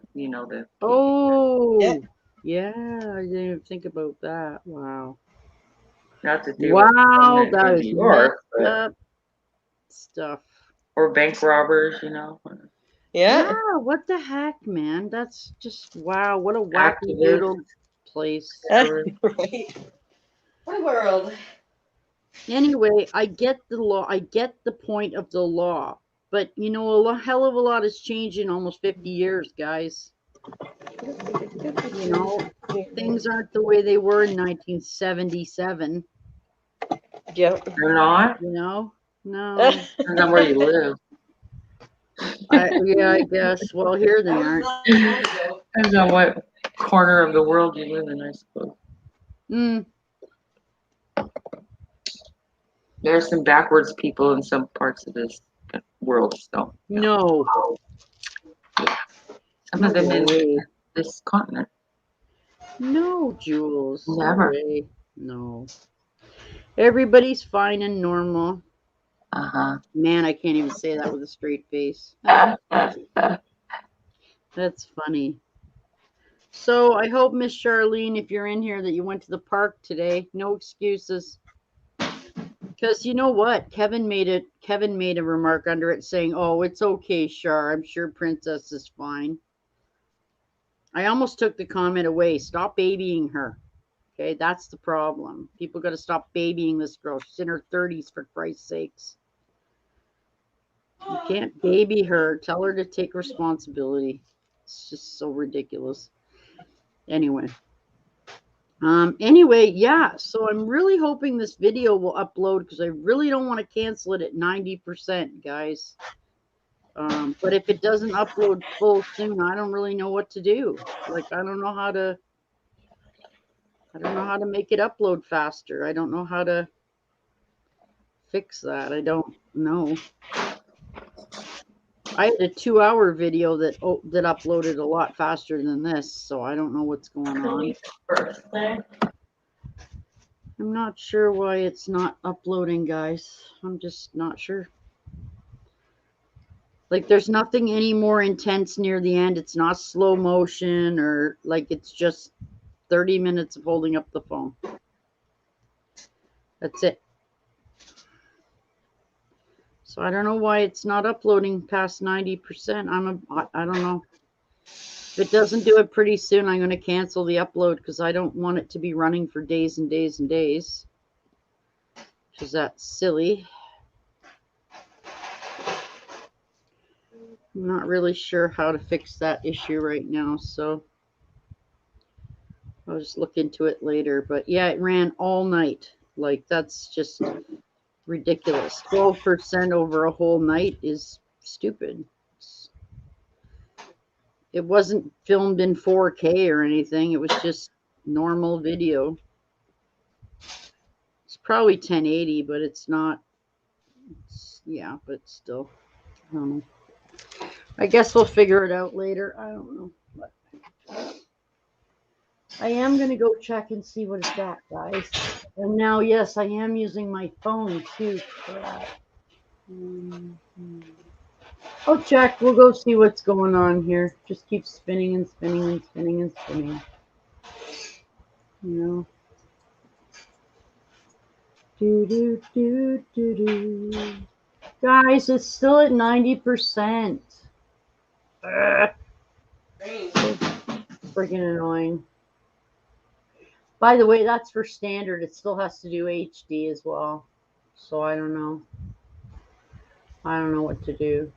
Oh, yeah, I didn't even think about that. Wow. not that they were Wow, permanent that in is New messed York, but up stuff. or bank robbers, Yeah. Yeah, what the heck, man? That's just wow, what a wacky activists. doodle place. Right. What a world. Anyway, I get the law. I get the point of the law. But, hell of a lot has changed in almost 50 years, guys. You know, things aren't the way they were in 1977. Yep. They're not. No. Depends on where you live. Yeah, I guess. Well, here they aren't. Depends on what corner of the world you live in, I suppose. Mm, There are some backwards people in some parts of this world, so no. some No of them in way. this continent. No, Jules. No Never. way. No. Everybody's fine and normal. Man, I can't even say that with a straight face. That's funny. So I hope, Miss Charlene, if you're in here, that you went to the park today. No excuses. Because you know what? Kevin made a remark under it saying, "Oh, it's okay, Char. I'm sure Princess is fine." I almost took the comment away. Stop babying her. Okay, that's the problem. People got to stop babying this girl. She's in her 30s, for Christ's sakes. You can't baby her. Tell her to take responsibility. It's just so ridiculous. Anyway. Yeah. So I'm really hoping this video will upload because I really don't want to cancel it at 90%, guys. But if it doesn't upload full soon, I don't really know what to do. Like, I don't know how to make it upload faster. I don't know how to fix that. I don't know. I had a 2-hour video that uploaded a lot faster than this, so I don't know what's going on. I'm not sure why it's not uploading, guys. I'm just not sure. Like, there's nothing any more intense near the end. It's not slow motion or like it's just 30 minutes of holding up the phone. That's it. So I don't know why it's not uploading past 90%. I don't know. If it doesn't do it pretty soon, I'm going to cancel the upload because I don't want it to be running for days and days and days. Because that's silly. I'm not really sure how to fix that issue right now, so I'll just look into it later. But yeah, it ran all night. Like, that's just ridiculous. 12% over a whole night is stupid. It wasn't filmed in 4K or anything. It was just normal video. It's probably 1080, but it's not. Yeah, but still. I don't know. I guess we'll figure it out later. I don't know. But I am going to go check and see what it's at, guys. And now, yes, I am using my phone too. Crap. I'll check. We'll go see what's going on here. Just keep spinning and spinning and spinning and spinning. You know. Do. Guys, it's still at 90%. Ugh. So freaking annoying. By the way, that's for standard. It still has to do HD as well. So I don't know. I don't know what to do.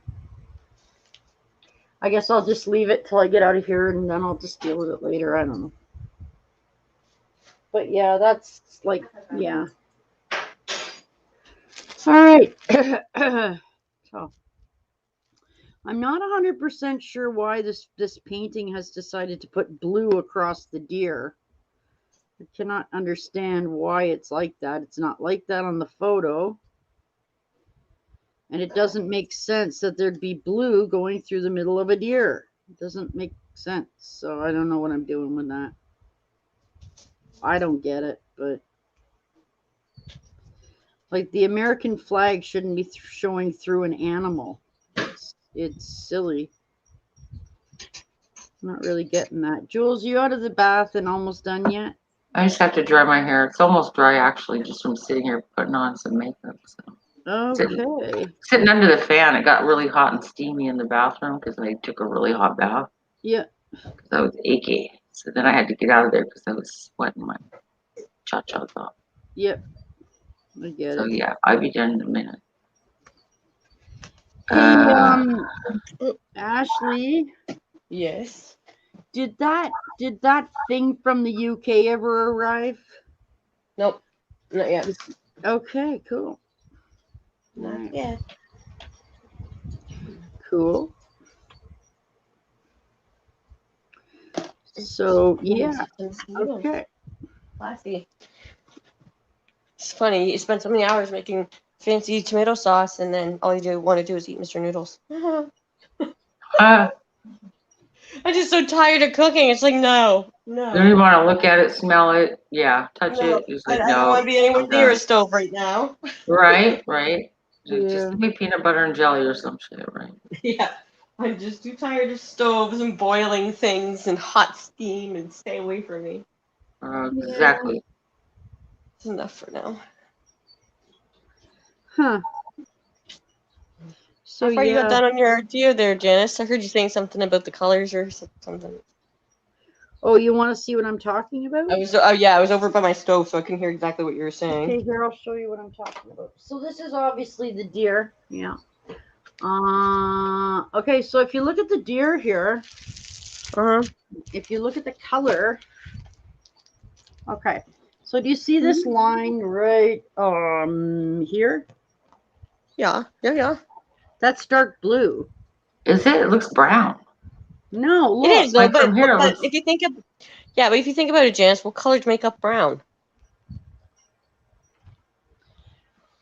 I guess I'll just leave it till I get out of here and then I'll just deal with it later. I don't know. But yeah, that's like, yeah. All right. So I'm not 100% sure why this painting has decided to put blue across the deer. I cannot understand why it's like that. It's not like that on the photo. And it doesn't make sense that there'd be blue going through the middle of a deer. It doesn't make sense. So I don't know what I'm doing with that. I don't get it, but like the American flag shouldn't be showing through an animal. It's silly. I'm not really getting that. Jules, you out of the bath and almost done yet? I just have to dry my hair. It's almost dry actually, just from sitting here putting on some makeup. So. Okay. Sitting under the fan, it got really hot and steamy in the bathroom because I took a really hot bath. Yeah. Because I was achy. So then I had to get out of there because I was sweating my cha-chas off. Yep. I get So it. yeah, I'll be done in a minute. Hey, Ashley. Yes. Did that thing from the UK ever arrive? Nope. Not yet. Okay, cool. Not Right. yet. Cool. So yeah. Okay. Classy. It's funny. You spend so many hours making fancy tomato sauce, and then all you want to do is eat Mr. Noodles. I'm just so tired of cooking. It's like, no. Then you want to look at it, smell it, yeah, touch it. It's I like, don't want to be anywhere I'm near a done. stove right now. Right. Yeah. Just give me peanut butter and jelly or some shit, right? Yeah. I'm just too tired of stoves and boiling things and hot steam, and stay away from me. Exactly. It's enough for now. Huh. So How far you got yeah. done on your deer there, Janice? I heard you saying something about the colors or something. Oh, you want to see what I'm talking about? I was over by my stove, so I couldn't hear exactly what you were saying. Okay, here I'll show you what I'm talking about. So this is obviously the deer. Yeah. Okay, so if you look at the deer here, if you look at the color, okay. So do you see this line right here? Yeah. That's dark blue. Is it? It looks brown. No, look. It is though, Like but, from here, it but looks- if you think of but if you think about it, Janice, what colors make up brown?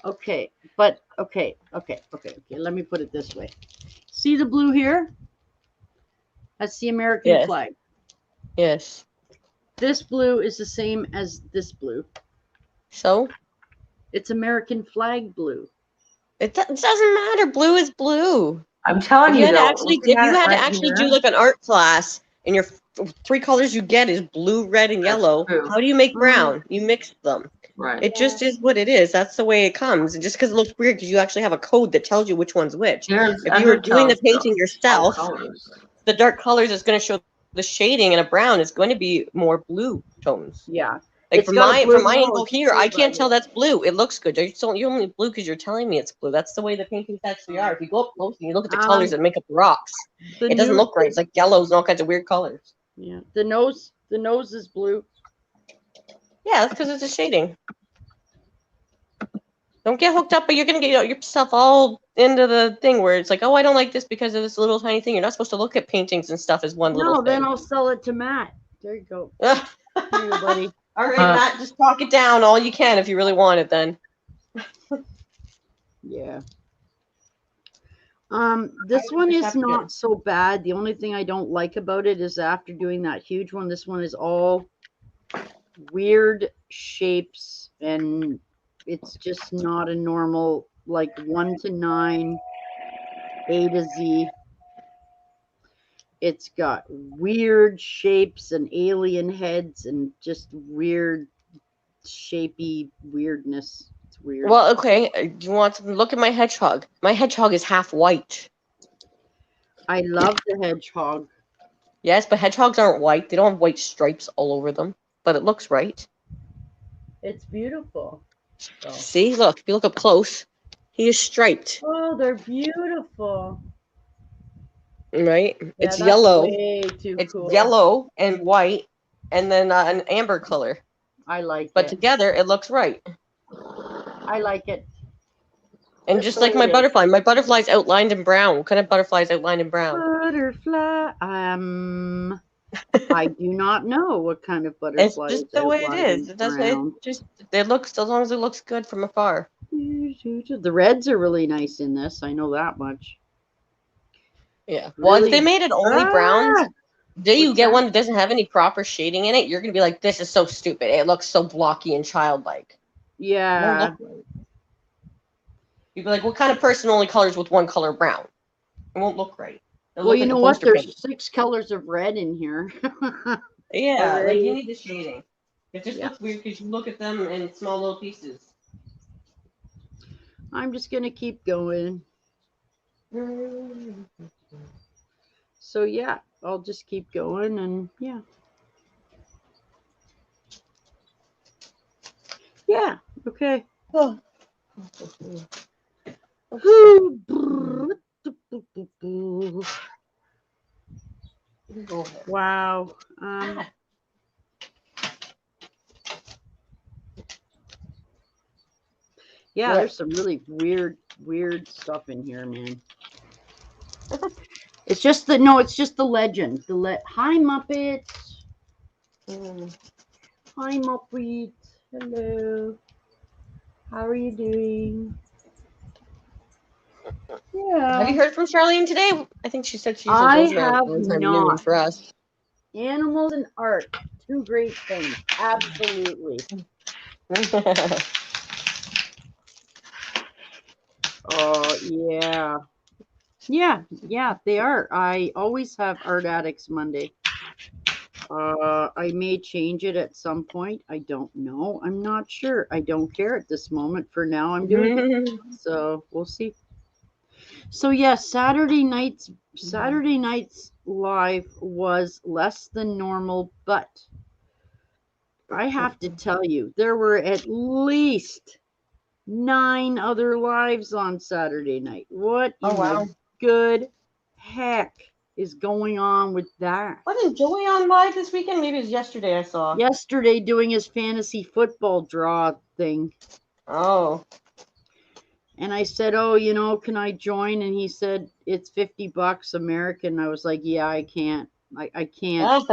Okay, but okay. Let me put it this way. See the blue here? That's the American Yes. flag. Yes. This blue is the same as this blue. So It's American flag blue. it doesn't matter. Blue is blue. I'm telling If you, you had to though, actually, looking if at you it had to right actually here, do like an art class, and your three colors you get is blue, red, and That's yellow, true. how do you make brown? You mix them. Right. It just is what it is. That's the way it comes. And just because it looks weird, because you actually have a code that tells you which one's which. There's If you were doing the undertones, painting though. yourself, All colors. the dark colors is going to show the shading, and a brown is going to be more blue tones. Yeah. Like It's from got a blue my angle nose, here, too, I by can't the tell way. that's blue. It looks good. You're only blue because you're telling me it's blue. That's the way the paintings actually are. If you go up close and you look at the colors that make up the rocks, it doesn't look right. It's like yellows and all kinds of weird colors. Yeah. The nose is blue. Yeah, that's because it's a shading. Don't get hooked up, but you're gonna get yourself all into the thing where it's like, oh, I don't like this because of this little tiny thing. You're not supposed to look at paintings and stuff as one little No, thing. then I'll sell it to Matt. There you go. Here you go, buddy. All right, Matt, just talk it down all you can if you really want it then. Yeah. This one is not so bad. The only thing I don't like about it is after doing that huge one, this one is all weird shapes, and it's just not a normal, like 1 to 9, A to Z. It's got weird shapes and alien heads and just weird, shapy weirdness. It's weird. Well, okay. Do you want to look at my hedgehog? My hedgehog is half white. I love the hedgehog. Yes, but hedgehogs aren't white. They don't have white stripes all over them. But it looks right. It's beautiful. Oh, See, look. If you look up close, he is striped. oh they're beautiful. Right? Yeah, It's that's yellow. way too It's cool. yellow and white, and then an amber color. I like But it. together, it looks right. I like it. And Just just the like way it is. my butterfly's outlined in brown. What kind of butterfly is outlined in brown? Butterfly. I do not know what kind of It's butterfly just is the way it outlined is. in That's brown. it. Just it looks as long as it looks good from afar. The reds are really nice in this. I know that much. Yeah. Well, if they Really. made it only browns, do you What's get that? one that doesn't have any proper shading in it? You're gonna be like, this is so stupid. It looks so blocky and childlike. It won't Yeah. look right. You'd be like, what kind of person only colors with one color brown? It won't look right. It'll Well, look you like know a what? poster paint. There's 6 colors of red in here. Yeah, like already. you need the shading. It just Yeah. looks weird because you look at them in small little pieces. I'm just going to keep going. So, yeah, I'll just keep going and yeah. Yeah, okay. Oh. Wow. Yeah, What? there's some really weird stuff in here, man. It's just the legend. Hi Muppets. Hi Muppets. Hello. How are you doing? Yeah. Have you heard from Charlene today? I think she said she usually I goes around have time not. noon for us. Animals and art, 2 great things. Absolutely. Oh, yeah. Yeah, they are. I always have Art Addicts Monday. I may change it at some point. I don't know. I'm not sure. I don't care at this moment. For now, I'm doing it. So we'll see. So yeah, Saturday night's live was less than normal, but I have to tell you, there were at least 9 other lives on Saturday night. What in the good heck is going on with that? Wasn't Joey on live this weekend? Maybe it was yesterday I saw. Yesterday doing his fantasy football draw thing. Oh. And I said, oh, can I join? And he said, it's $50 American. I was like, yeah, I can't. I can't.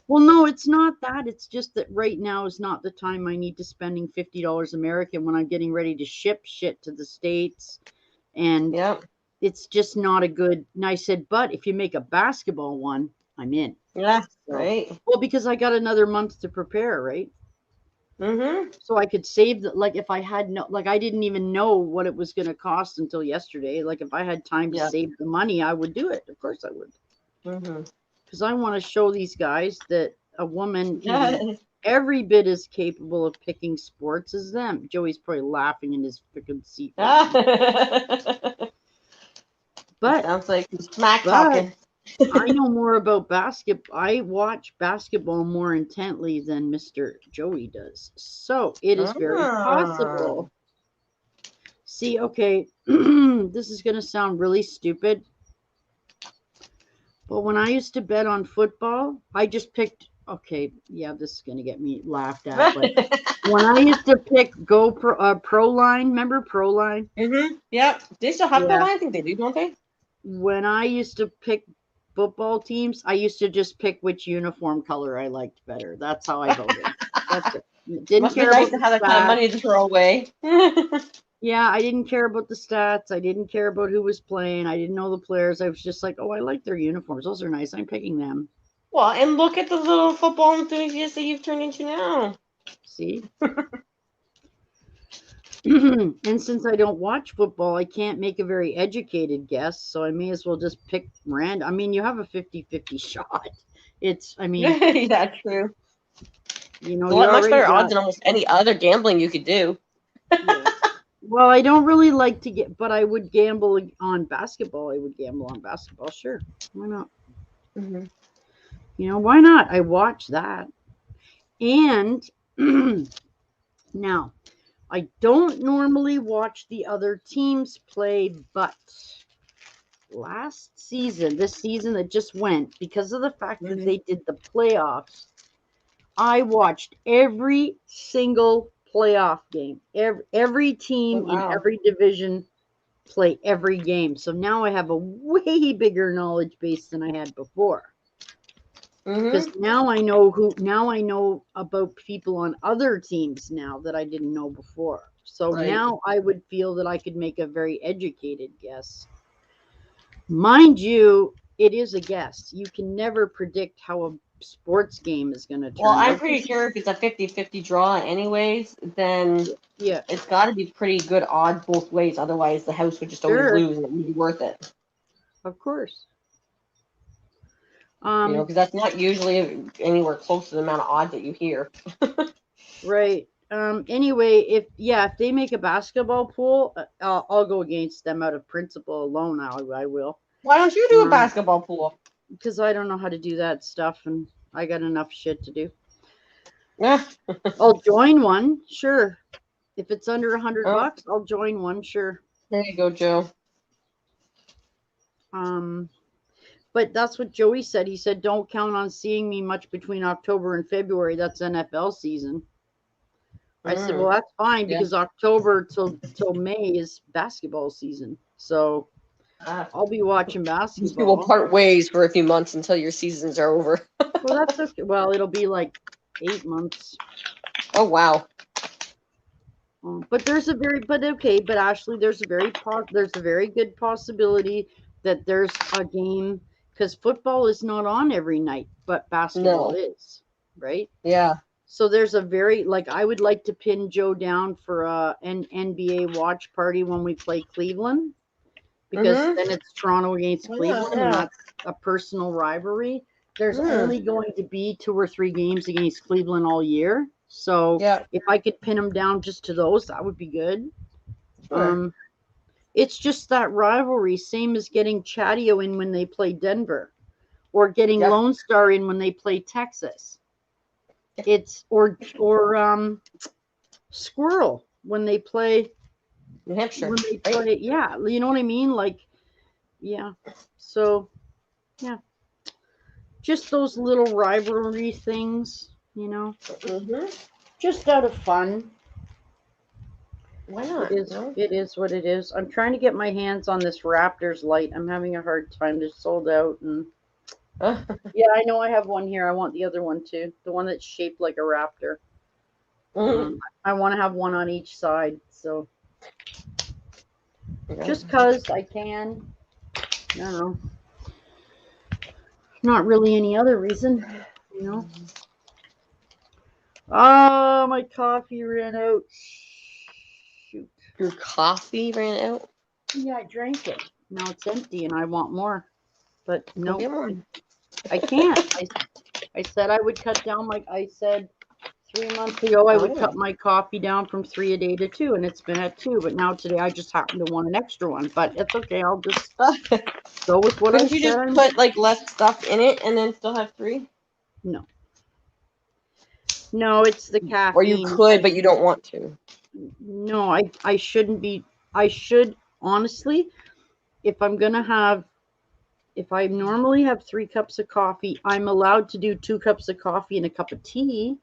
Well, no, it's not that. It's just that right now is not the time I need to spending $50 American when I'm getting ready to ship shit to the States. And Yep. it's just not a good. And I said, but if you make a basketball one, I'm in. Yeah, So, right. well, because I got another month to prepare, right? Mm-hmm. So I could save the, like if I had no, like I didn't even know what it was going to cost until yesterday. Like if I had time to save the money, I would do it. Of course I would. Mm-hmm. Because I want to show these guys that a woman Yeah. every bit as capable of picking sports as them. Joey's probably laughing in his freaking seat. But sounds like smack talking. I know more about basketball. I watch basketball more intently than Mr. Joey does. So it is very possible. See, okay, this is going to sound really stupid. But when I used to bet on football, I just picked, okay, yeah, this is going to get me laughed at. But when I used to pick Proline, remember Proline? Mm-hmm. Yep. They still have Proline? I think they do, don't they? When I used to pick football teams, I used to just pick which uniform color I liked better. That's how I voted. That's it. Didn't care nice about to have that kind of money to throw away. Yeah, I didn't care about the stats. I didn't care about who was playing. I didn't know the players. I was just like, oh, I like their uniforms. Those are nice. I'm picking them. Well, and look at the little football enthusiast that you've turned into now. See? And since I don't watch football, I can't make a very educated guess, so I may as well just pick random. I mean, you have a 50-50 shot. I mean, Yeah, true. you know, It's a you lot much already better odds got. than almost any other gambling you could do. Yeah. Well, I don't really like to get, but I would gamble on basketball. I would gamble on basketball, sure. Why not? Mm-hmm. You know, why not? I watch that. And now, I don't normally watch the other teams play, but this season that just went, because of the fact that they did the playoffs, I watched every single playoff game. Every team in wow. every division play every game. So now I have a way bigger knowledge base than I had before. Because Mm-hmm. now I know about people on other teams now that I didn't know before. So Right. now I would feel that I could make a very educated guess. Mind you, it is a guess. You can never predict how a sports game is going to turn Well, I'm out. pretty sure if it's a 50-50 draw anyways, then Yeah, it's got to be pretty good odds both ways. Otherwise, the house would just always sure, lose and it would be worth it. of course. Because that's not usually anywhere close to the amount of odds that you hear. Right. Anyway, if they make a basketball pool, I'll go against them out of principle alone. I will, Why don't you do a basketball pool? because I don't know how to do that stuff, and I got enough shit to do. Yeah. I'll join one, sure. If it's under $100, Oh, I'll join one, sure. there you go, Joe. But that's what Joey said. He said, "Don't count on seeing me much between October and February. That's NFL season." I said, "Well, that's fine Yeah. because October till May is basketball season. So I'll be watching These people basketball." part ways for a few months until your seasons are over. Well, that's okay. Well, it'll be like 8 months. Oh, wow. But Ashley, there's a very good possibility that there's a game, because football is not on every night, but basketball No. is, right? Yeah. So there's I would like to pin Joe down for an NBA watch party when we play Cleveland, because then it's Toronto against Cleveland, and that's a personal rivalry. There's only going to be 2 or 3 games against Cleveland all year. So if I could pin them down just to those, that would be good. Sure. It's just that rivalry, same as getting Chatio in when they play Denver, or getting Lone Star in when they play Texas. It's or Squirrel when they play New Hampshire. when they play. Yeah, you know what I mean? Like, yeah. So, yeah. Just those little rivalry things, just out of fun. Why not? It is what it is. I'm trying to get my hands on this Raptors light. I'm having a hard time. It's sold out, and yeah, I know I have one here. I want the other one too. The one that's shaped like a raptor. I want to have one on each side. So just because I can. I don't know. Not really any other reason, Oh, my coffee ran out. Shoot. Your coffee ran out? Yeah, I drank it. Now it's empty and I want more. But no, I can't. I said I would cut down I said 3 months ago I would cut my coffee down from 3 a day to 2, and it's been at 2. But now today I just happen to want an extra one. But it's okay. I'll just go with what Couldn't you just put less stuff in it and then still have 3? No. No, it's the caffeine. Or you could, but you don't want to. No, I shouldn't be. I should, honestly, if I normally have 3 cups of coffee, I'm allowed to do 2 cups of coffee and a cup of tea.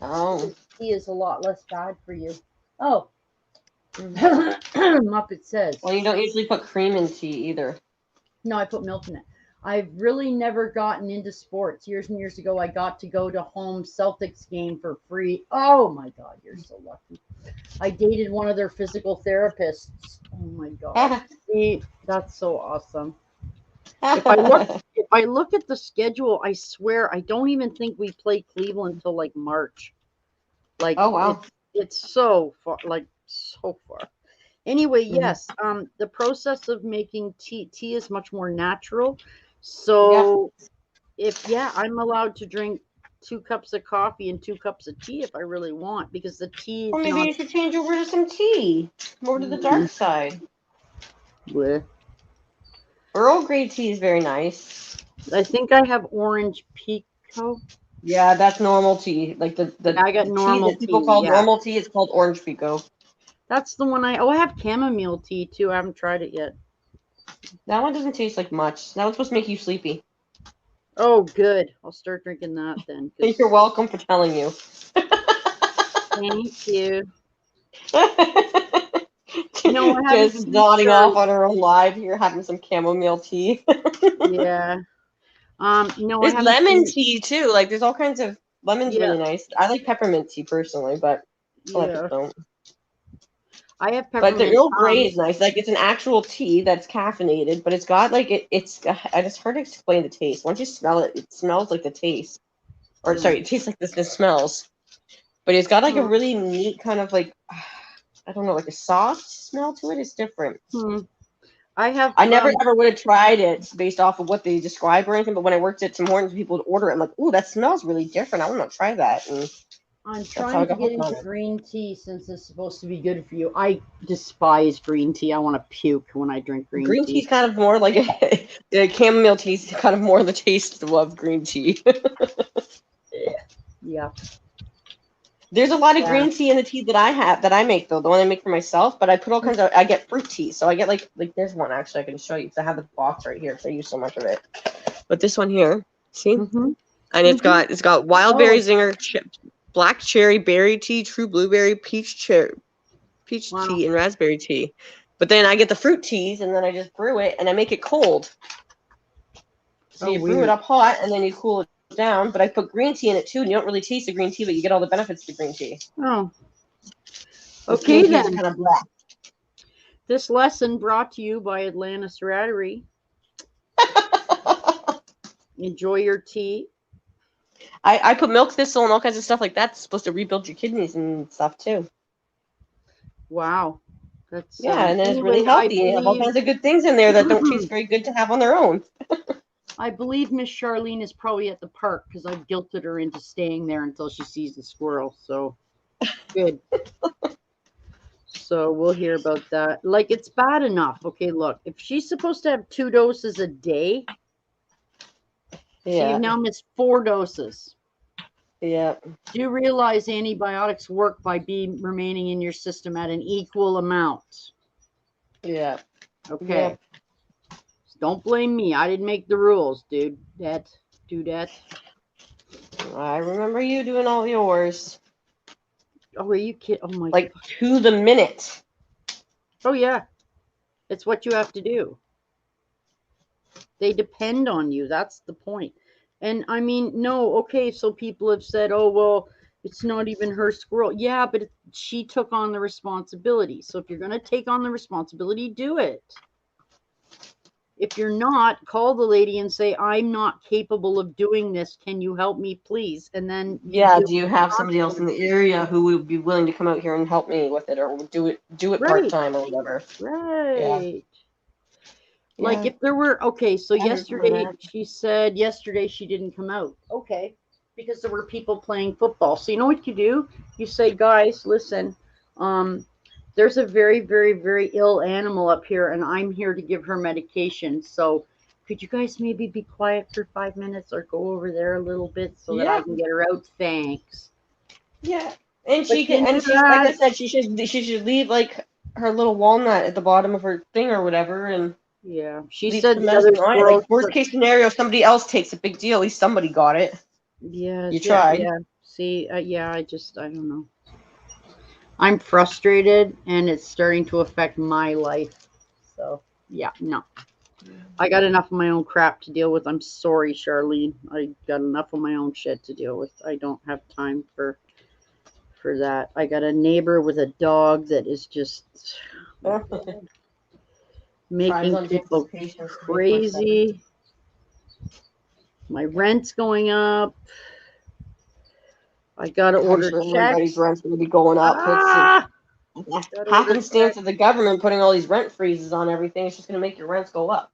Oh. Tea is a lot less bad for you. Oh. Muppet says. Well, you don't usually put cream in tea either. No, I put milk in it. I've really never gotten into sports. Years and years ago, I got to go to home Celtics game for free. Oh my God, you're so lucky. I dated one of their physical therapists. Oh my God. See, that's so awesome. If I look at the schedule, I swear I don't even think we play Cleveland until like March. Like Oh, wow. it's so far, like so far. Anyway, yes, the process of making tea is much more natural. So I'm allowed to drink 2 cups of coffee and 2 cups of tea if I really want, because the tea Or is maybe not you should change over to some tea. More to the dark side. bleh. Earl Grey tea is very nice. I think I have orange pico. Yeah, that's normal tea. Like the I got tea normal that people tea, call yeah. normal tea, it's called orange pico. That's the one I have chamomile tea too. I haven't tried it yet. That one doesn't taste like much. That one's supposed to make you sleepy. Oh, good. I'll start drinking that then. You're welcome for telling you. Thank you. No, I haven't Just seen nodding Charlie. off on her own live here, having some chamomile tea. Yeah. No, I There's haven't lemon seen. tea too. Like there's all kinds of lemon's Yeah. really nice. I like peppermint tea personally, but a lot of Yeah. people don't. I have But the peppermint. Earl Grey is nice. Like it's an actual tea that's caffeinated, but it's got like it's hard to explain the taste. Once you smell it, it smells like the taste. Or sorry, it tastes like this. It smells. But it's got like a really neat kind of like I don't know, like a soft smell to it. It's different. I never ever would have tried it based off of what they describe or anything, but when I worked at Tim Hortons, people would order it. I'm like, ooh, that smells really different. I want to try that. And I'm how I trying to got get hooked on into it. green tea since it's supposed to be good for you. I despise green tea. I want to puke when I drink green Green tea. tea's kind of more like the chamomile tea's kind of more the taste of green tea. Yeah. There's a lot of green tea in the tea that I make though, the one I make for myself. But I put all kinds of. I get fruit tea, so I get like there's one actually I can show you because I have the box right here because I use so much of it. But this one here, see, and it's got wild berry zinger, black cherry berry tea, true blueberry, peach tea, and raspberry tea. But then I get the fruit teas, and then I just brew it, and I make it cold. So you brew it up hot, and then you cool it down. But I put green tea in it too, and you don't really taste the green tea, but you get all the benefits of the green tea. Oh. The Okay green then. teas are kind of black. This lesson brought to you by Atlantis Rattery. Enjoy your tea. I put milk thistle and all kinds of stuff like that. It's supposed to rebuild your kidneys and stuff too. Wow. That's and then it's really healthy. You have all kinds of good things in there that don't taste very good to have on their own. I believe Miss Charlene is probably at the park because I've guilted her into staying there until she sees the squirrel. So good. So we'll hear about that. Like, it's bad enough. Okay, look, if she's supposed to have 2 doses a day, so you've now missed 4 doses. Yeah. Do you realize antibiotics work by remaining in your system at an equal amount? Yeah. Okay. So don't blame me. I didn't make the rules, dude. Do that. I remember you doing all yours. Oh, are you kidding? Oh my God. To the minute. Oh yeah. It's what you have to do. They depend on you. That's the point. And I mean, no, okay, so people have said, oh, well, it's not even her squirrel. Yeah, but she took on the responsibility. So if you're going to take on the responsibility, do it. If you're not, call the lady and say, I'm not capable of doing this. Can you help me, please? And then do you have somebody else in the area who would be willing to come out here and help me with it, or do it part-time or whatever? Right. Like if there were, okay, so yesterday she said she didn't come out. Okay. Because there were people playing football. So you know what you do? You say, guys, listen, there's a very, very, very ill animal up here and I'm here to give her medication. So could you guys maybe be quiet for 5 minutes or go over there a little bit so that I can get her out? Thanks. Yeah. And she like I said, she should leave like her little walnut at the bottom of her thing or whatever, and she said the other like worst case scenario, if somebody else takes a big deal, at least somebody got it. Yeah, you tried. Yeah. See, I don't know. I'm frustrated, and it's starting to affect my life. So yeah, no. I got enough of my own crap to deal with. I'm sorry, Charlene. I got enough of my own shit to deal with. I don't have time for that. I got a neighbor with a dog that is just making on people patience to make more crazy. My rent's going up. I gotta I'm order sure everybody's checks. rent's going to be going up. Ah! It's Gotta order happenstance checks. of the government putting all these rent freezes on everything. It's just going to make your rents go up.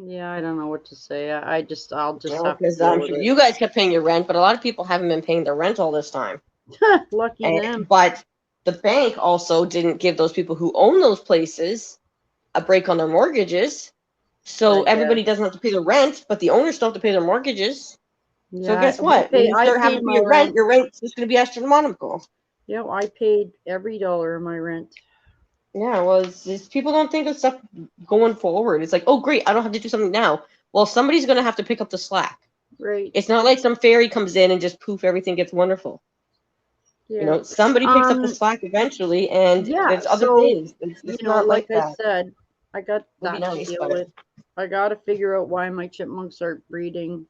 Yeah, I don't know what to say. I'll just have to Because deal I'm with sure it. you guys kept paying your rent, but a lot of people haven't been paying their rent all this time. Lucky them. But the bank also didn't give those people who own those places a break on their mortgages. So I everybody doesn't have to pay the rent, but the owners still have to pay their mortgages. So Yeah, guess what? When you I start having paid to pay my rent. your rent's just going to be astronomical. Yeah, I paid every dollar of my rent. Yeah, well, it's people don't think of stuff going forward. It's like, oh, great, I don't have to do something now. Well, somebody's going to have to pick up the slack. Right. It's not like some fairy comes in and just poof, everything gets wonderful. Yeah. You know, somebody picks up the slack eventually, and Yeah, there's other so, things. It's not like like I that. said, I got It'll be that to nice, deal but with. I gotta figure out why my chipmunks aren't breeding.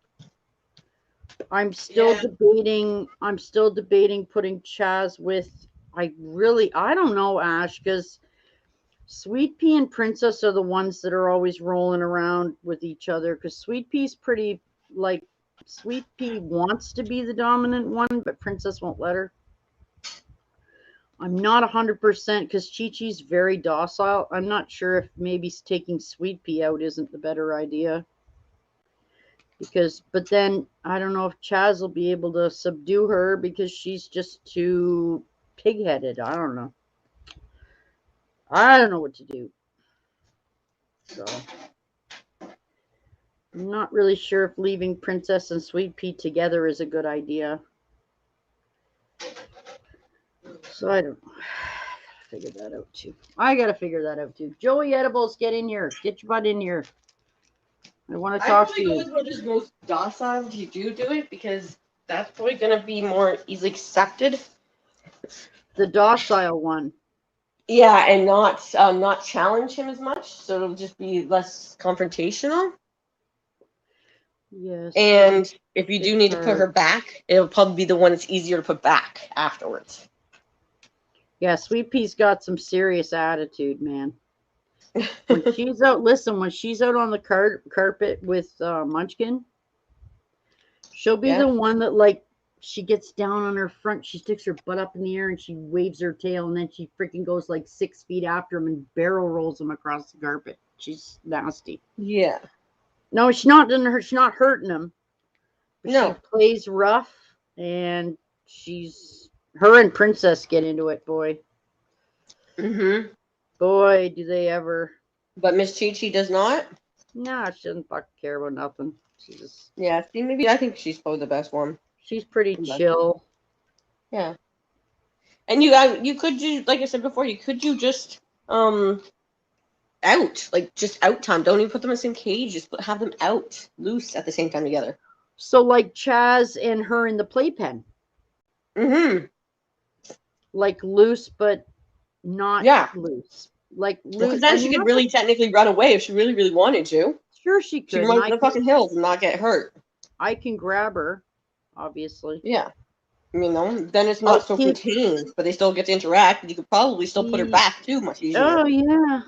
I'm still debating putting Chaz with, I don't know, Ash, because Sweet Pea and Princess are the ones that are always rolling around with each other, because Sweet Pea's pretty, like, Sweet Pea wants to be the dominant one, but Princess won't let her. I'm not 100% because Chi-Chi's very docile. I'm not sure if maybe taking Sweet Pea out isn't the better idea. But then I don't know if Chaz will be able to subdue her because she's just too pig-headed. I don't know. I don't know what to do. So I'm not really sure if leaving Princess and Sweet Pea together is a good idea. So I don't know. I gotta figure that out too. Joey Edibles, get in here. Get your butt in here. I want to talk to go you. with what is most docile if you do it, because that's probably going to be more easily accepted. The docile one. Yeah, and not challenge him as much, so it'll just be less confrontational. Yes. And if you do It's need to put her hard. back, it'll probably be the one that's easier to put back afterwards. Yeah, Sweet Pea's got some serious attitude, man. When she's out, when she's out on the carpet with Munchkin, she'll be the one that, like, she gets down on her front, she sticks her butt up in the air and she waves her tail, and then she freaking goes like 6 feet after him and barrel rolls him across the carpet. She's nasty. Yeah. No, she's not hurting him. But No. she plays rough, and her and Princess get into it, boy. Mm-hmm. Boy, do they ever. But Miss Chi-Chi does not? Nah, she doesn't fucking care about nothing. Yeah, see, maybe I think she's probably the best one. She's pretty chill. Yeah. And you could do, like I said before, just out, like just out time. Don't even put them in the same cage. Just have them out, loose at the same time together. So like Chaz and her in the playpen. Mm-hmm. Like loose, but not loose. Like loose. Because then she could really technically run away if she really, really wanted to. Sure, she could. She can run to the fucking hills and not get hurt. I can grab her, obviously. Yeah. You know, then it's not so contained, but they still get to interact. You could probably still put her back too, much easier. Oh yeah,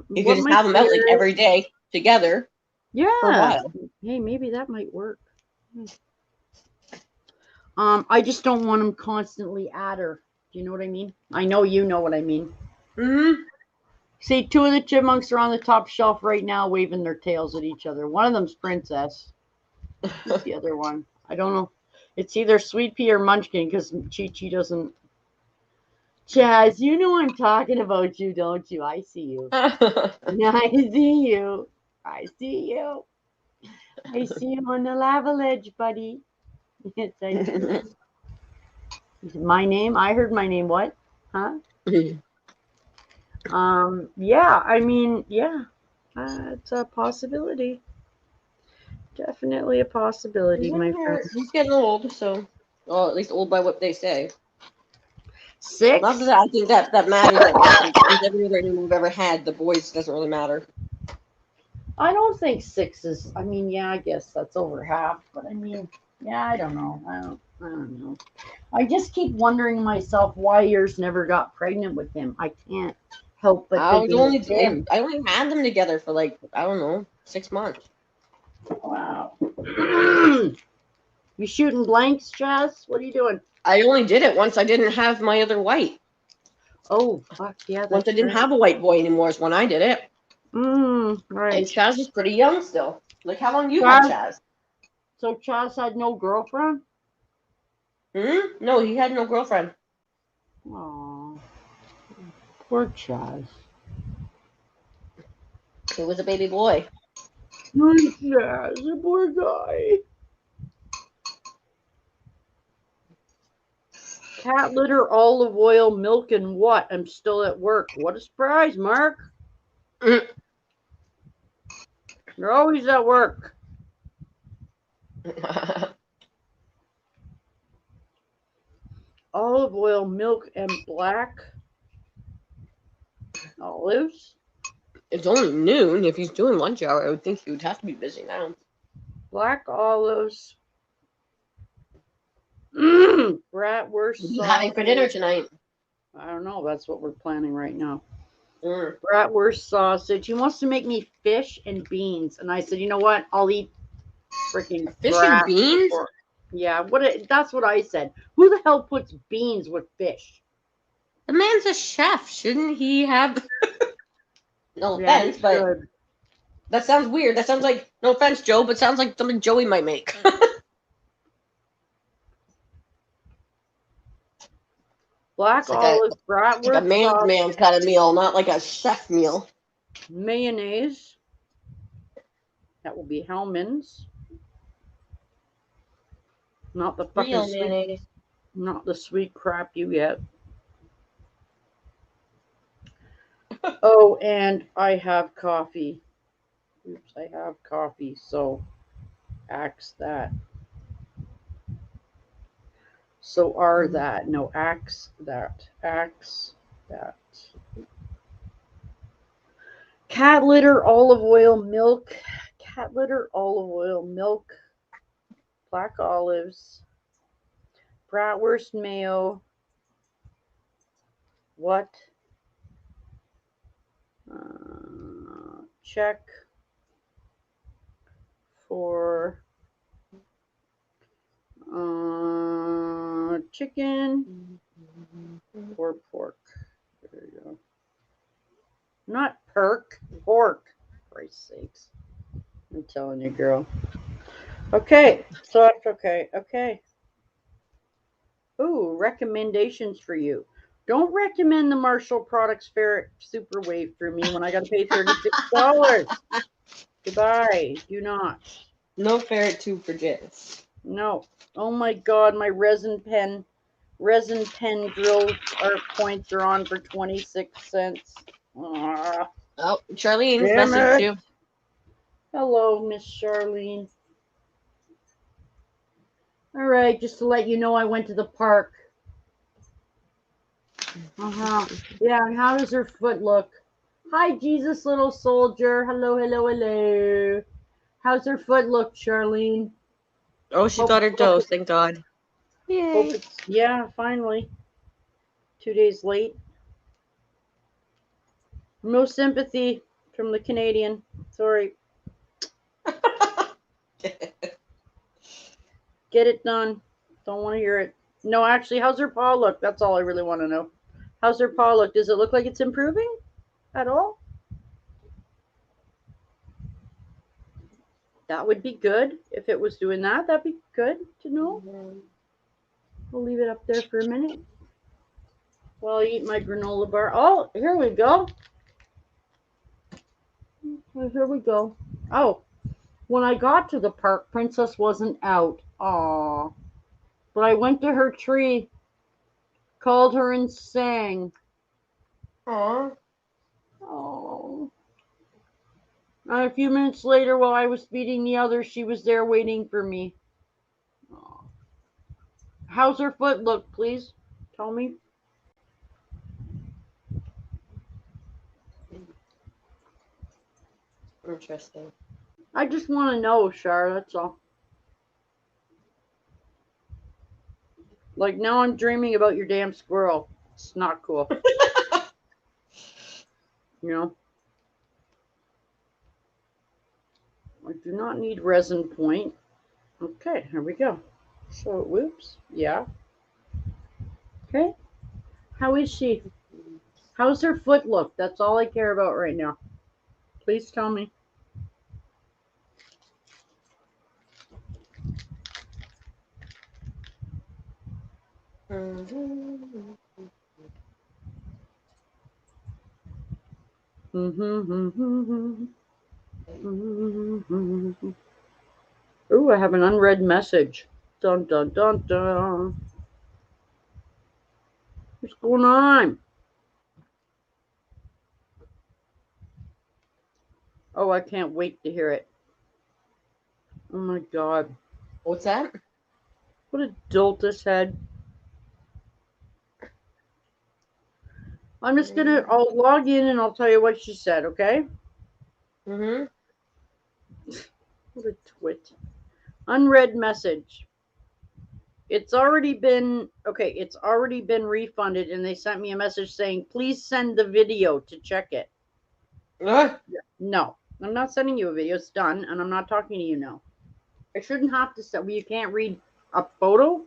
you could just have them out like every day together. Yeah. For a while. Hey, maybe that might work. I just don't want them constantly at her. Do you know what I mean? I know you know what I mean. Mm-hmm. See, 2 of the chipmunks are on the top shelf right now, waving their tails at each other. One of them's Princess. Who's the other one? I don't know. It's either Sweet Pea or Munchkin because Chi-Chi doesn't. Chaz, you know I'm talking about you, don't you? I see you. I see you. I see you. I see you on the lava ledge, buddy. Yes, I see. My name? I heard my name. What? Huh? Yeah, I mean, yeah. It's a possibility. Definitely a possibility, my friend. He's getting old, so, well, at least old by what they say. 6? Not that I think that matters. Every other animal we've ever had, the boys doesn't really matter. I don't think 6 is. I mean, yeah, I guess that's over half, but I mean, yeah, I don't know. I don't know. I just keep wondering myself why yours never got pregnant with him. I can't help but I was taking only the gym. I only had them together for like, I don't know, 6 months. Wow. You shooting blanks, Chaz? What are you doing? I only did it once I didn't have my other white. Oh, fuck yeah. Once I That's didn't right. have a white boy anymore is when I did it. And Right. Chaz is pretty young still. Like, how long you Chaz- had Chaz? So Chaz had no girlfriend? No, he had no girlfriend. Aw. Poor Chaz. He was a baby boy. Poor Chaz, a poor guy. Cat litter, olive oil, milk, and what? I'm still at work. What a surprise, Mark. Mm. You're always at work. Olive oil, milk, and black olives. It's only noon. If he's doing lunch hour, I would think he would have to be busy now. Black olives. Bratwurst What are you having for dinner tonight? I don't know. That's what we're planning right now. Mm. Bratwurst sausage. He wants to make me fish and beans. And I said, you know what? I'll eat freaking Fish and beans? Yeah, that's what I said. Who the hell puts beans with fish? The man's a chef. Shouldn't he have? No Yeah, offense, but good. that sounds weird. That sounds like, no offense, Joe, but sounds like something Joey might make. Black It's like a- olive, It's like a bratwurst man's sauce, man kind of meal, not like a chef meal. mayonnaise. That will be Hellman's. Not the fucking Real sweet, mayonnaise. not the sweet crap you get. Oh, and I have coffee. Oops, I have coffee, so axe that. So are that. No, axe that. Axe that. Cat litter, olive oil, milk. Cat litter, olive oil, milk, black olives, bratwurst mayo. What? Check for chicken or pork. There you go. Not perk, pork. For Christ's sakes. I'm telling you, girl. Okay, so that's okay. Okay. Ooh, recommendations for you. Don't recommend the Marshall Products Ferret Super Wave for me when I got to pay $36. Goodbye. Do not. No ferret tube for Jizz. No. Oh my God, my resin pen drill points are on for 26 cents. Ah, Oh, Charlene's damn messaged it. you. Hello, Miss Charlene. All right, just to let you know, I went to the park. Yeah, and how does her foot look? Hi, Jesus, little soldier. Hello, hello, hello. How's her foot look, Charlene? Oh, she got her dose, thank God. Yay. Yeah, finally. 2 days late. No sympathy from the Canadian. Sorry. Get it done. Don't want to hear it. No, actually, how's her paw look? That's all I really want to know. How's her paw look? Does it look like it's improving at all? That would be good. If it was doing that, that'd be good to know. We'll leave it up there for a minute while I eat my granola bar. Oh, here we go. Here we go. Oh, when I got to the park, Princess wasn't out. Aw. But I went to her tree, called her, and sang. Aww. Oh. And a few minutes later, while I was feeding the others, she was there waiting for me. Aw. How's her foot look, please? Tell me. Interesting. I just want to know, Shar, that's all. Like, now I'm dreaming about your damn squirrel. It's not cool. You know, I do not need resin point. Okay, here we go. So, whoops. Yeah. Okay. How is she? How's her foot look? That's all I care about right now. Please tell me. Ooh, I have an unread message. Dun dun dun dun. What's going on? Oh, I can't wait to hear it. Oh my god. What's that? What a dolt this head. I'll log in and I'll tell you what she said, okay? Mm-hmm. What a twit. Unread message. It's already been refunded, and they sent me a message saying, please send the video to check it. No, I'm not sending you a video. It's done, and I'm not talking to you now. I shouldn't have to send. You can't read a photo.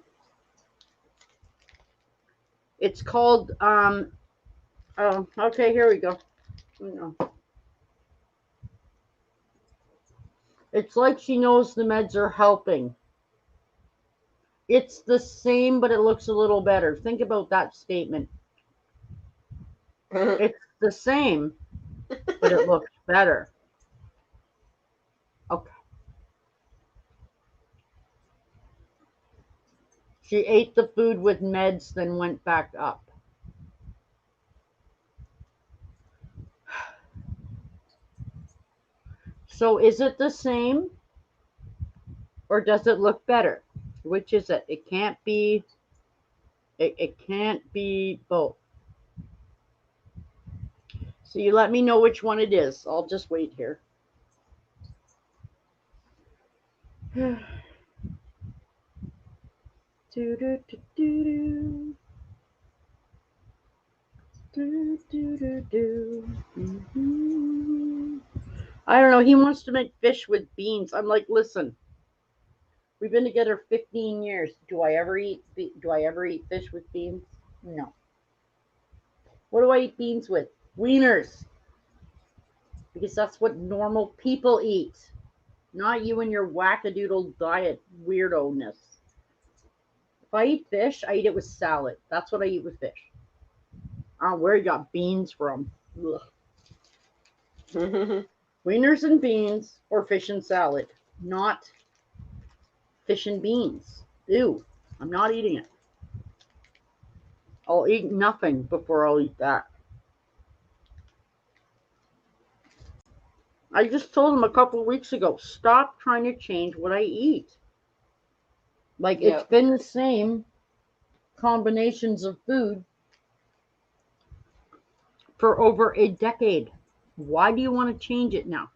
It's called oh, okay, here we go. No. It's like she knows the meds are helping. It's the same, but it looks a little better. Think about that statement. It's the same, but it looks better. Okay. She ate the food with meds, then went back up. So is it the same, or does it look better? Which is it? It can't be. It can't be both. So you let me know which one it is. I'll just wait here. do, do, do, do, do, do, do, do. Mm-hmm. I don't know. He wants to make fish with beans. I'm like, listen. We've been together 15 years. Do I ever eat fish with beans? No. What do I eat beans with? Wieners. Because that's what normal people eat. Not you and your wackadoodle diet weirdo-ness. If I eat fish, I eat it with salad. That's what I eat with fish. I don't know where you got beans from. Ugh. Wieners and beans or fish and salad. Not fish and beans. Ew. I'm not eating it. I'll eat nothing before I'll eat that. I just told him a couple of weeks ago, stop trying to change what I eat. Like, it's been the same combinations of food for over a decade. Why do you want to change it now?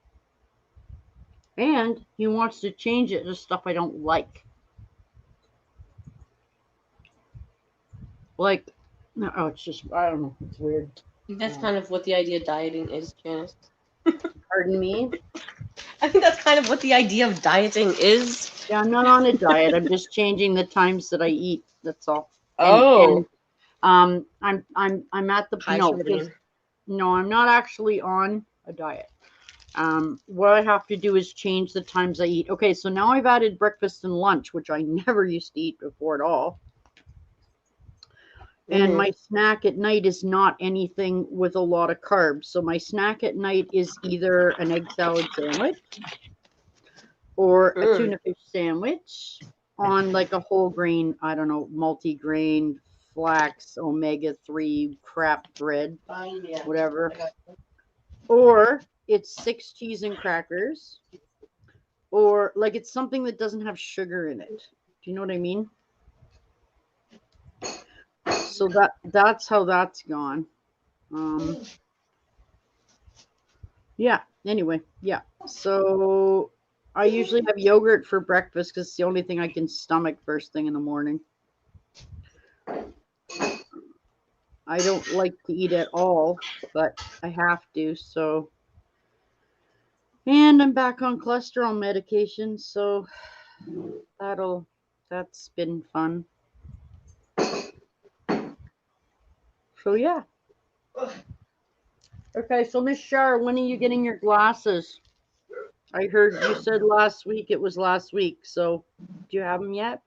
And he wants to change it to stuff I don't like. Like, oh, it's just, I don't know, it's weird. I think that's kind of what the idea of dieting is, Janice. Pardon me? I think that's kind of what the idea of dieting is. Yeah, I'm not on a diet. I'm just changing the times that I eat. That's all. Oh. And, I'm at the no, I'm not actually on a diet. What I have to do is change the times I eat. Okay, so now I've added breakfast and lunch, which I never used to eat before at all. And my snack at night is not anything with a lot of carbs. So my snack at night is either an egg salad sandwich or a tuna fish sandwich on like a whole grain, I don't know, multi-grain, flax, omega-3 crap bread, whatever. Or it's 6 cheese and crackers. Or like it's something that doesn't have sugar in it. Do you know what I mean? So that's how that's gone. Yeah, anyway, yeah. So I usually have yogurt for breakfast because it's the only thing I can stomach first thing in the morning. I don't like to eat at all, but I have to, so. And I'm back on cholesterol medication, so that's been fun. So yeah. Okay, so Miss Shar, when are you getting your glasses? I heard you said last week it was last week, so do you have them yet?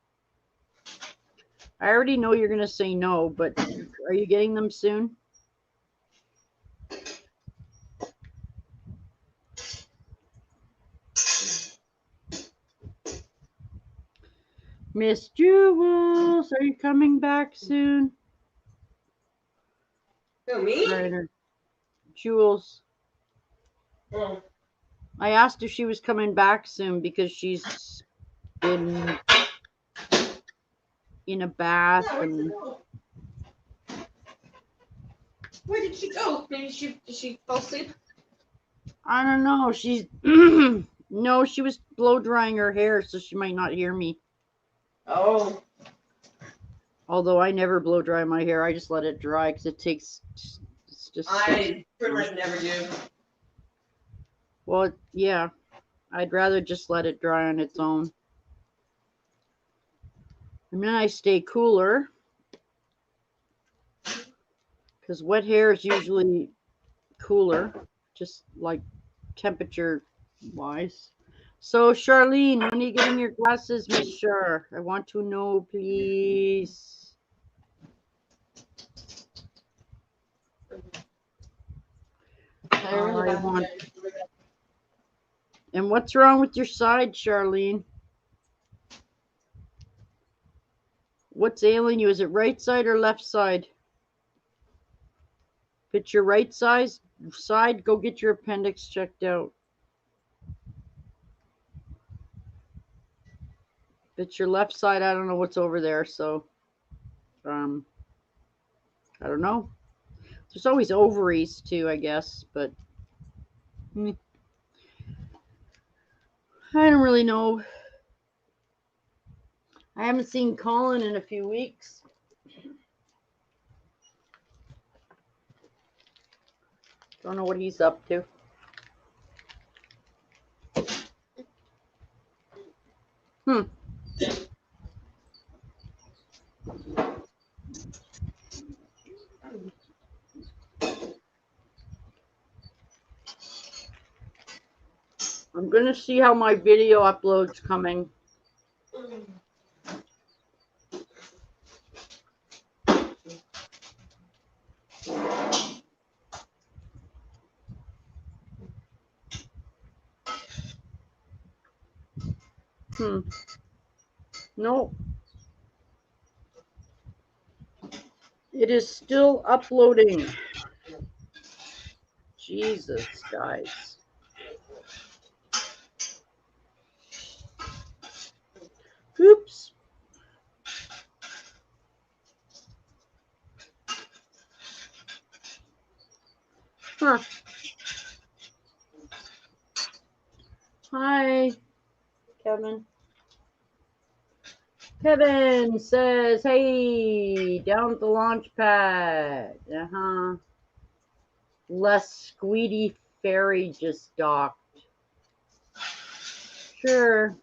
I already know you're gonna say no, but are you getting them soon? Miss Jewels, are you coming back soon? Who, me? Ryder. Jewels. Oh. I asked if she was coming back soon because she's been in a bath Yeah, where did she and go? Where did she go? Maybe did she fall asleep? I don't know. She's no, she was blow drying her hair, so she might not hear me. Oh. Although I never blow dry my hair, I just let it dry because it's just. I pretty much never do. Well, yeah, I'd rather just let it dry on its own. And then I stay cooler because wet hair is usually cooler, just like temperature wise. So, Charlene, when are you getting your glasses, Miss Char? I want to know, please. I want. And what's wrong with your side, Charlene? What's ailing you? Is it right side or left side? If it's your right side, go get your appendix checked out. If it's your left side, I don't know what's over there, so I don't know. There's always ovaries too, I guess, but I don't really know. I haven't seen Colin in a few weeks. Don't know what he's up to. I'm gonna see how my video upload's coming. No. It is still uploading. Jesus, guys. Oops. Huh. Hi, Kevin. Kevin says, hey, down at the launch pad. Les Squeedy Ferry just docked. Sure.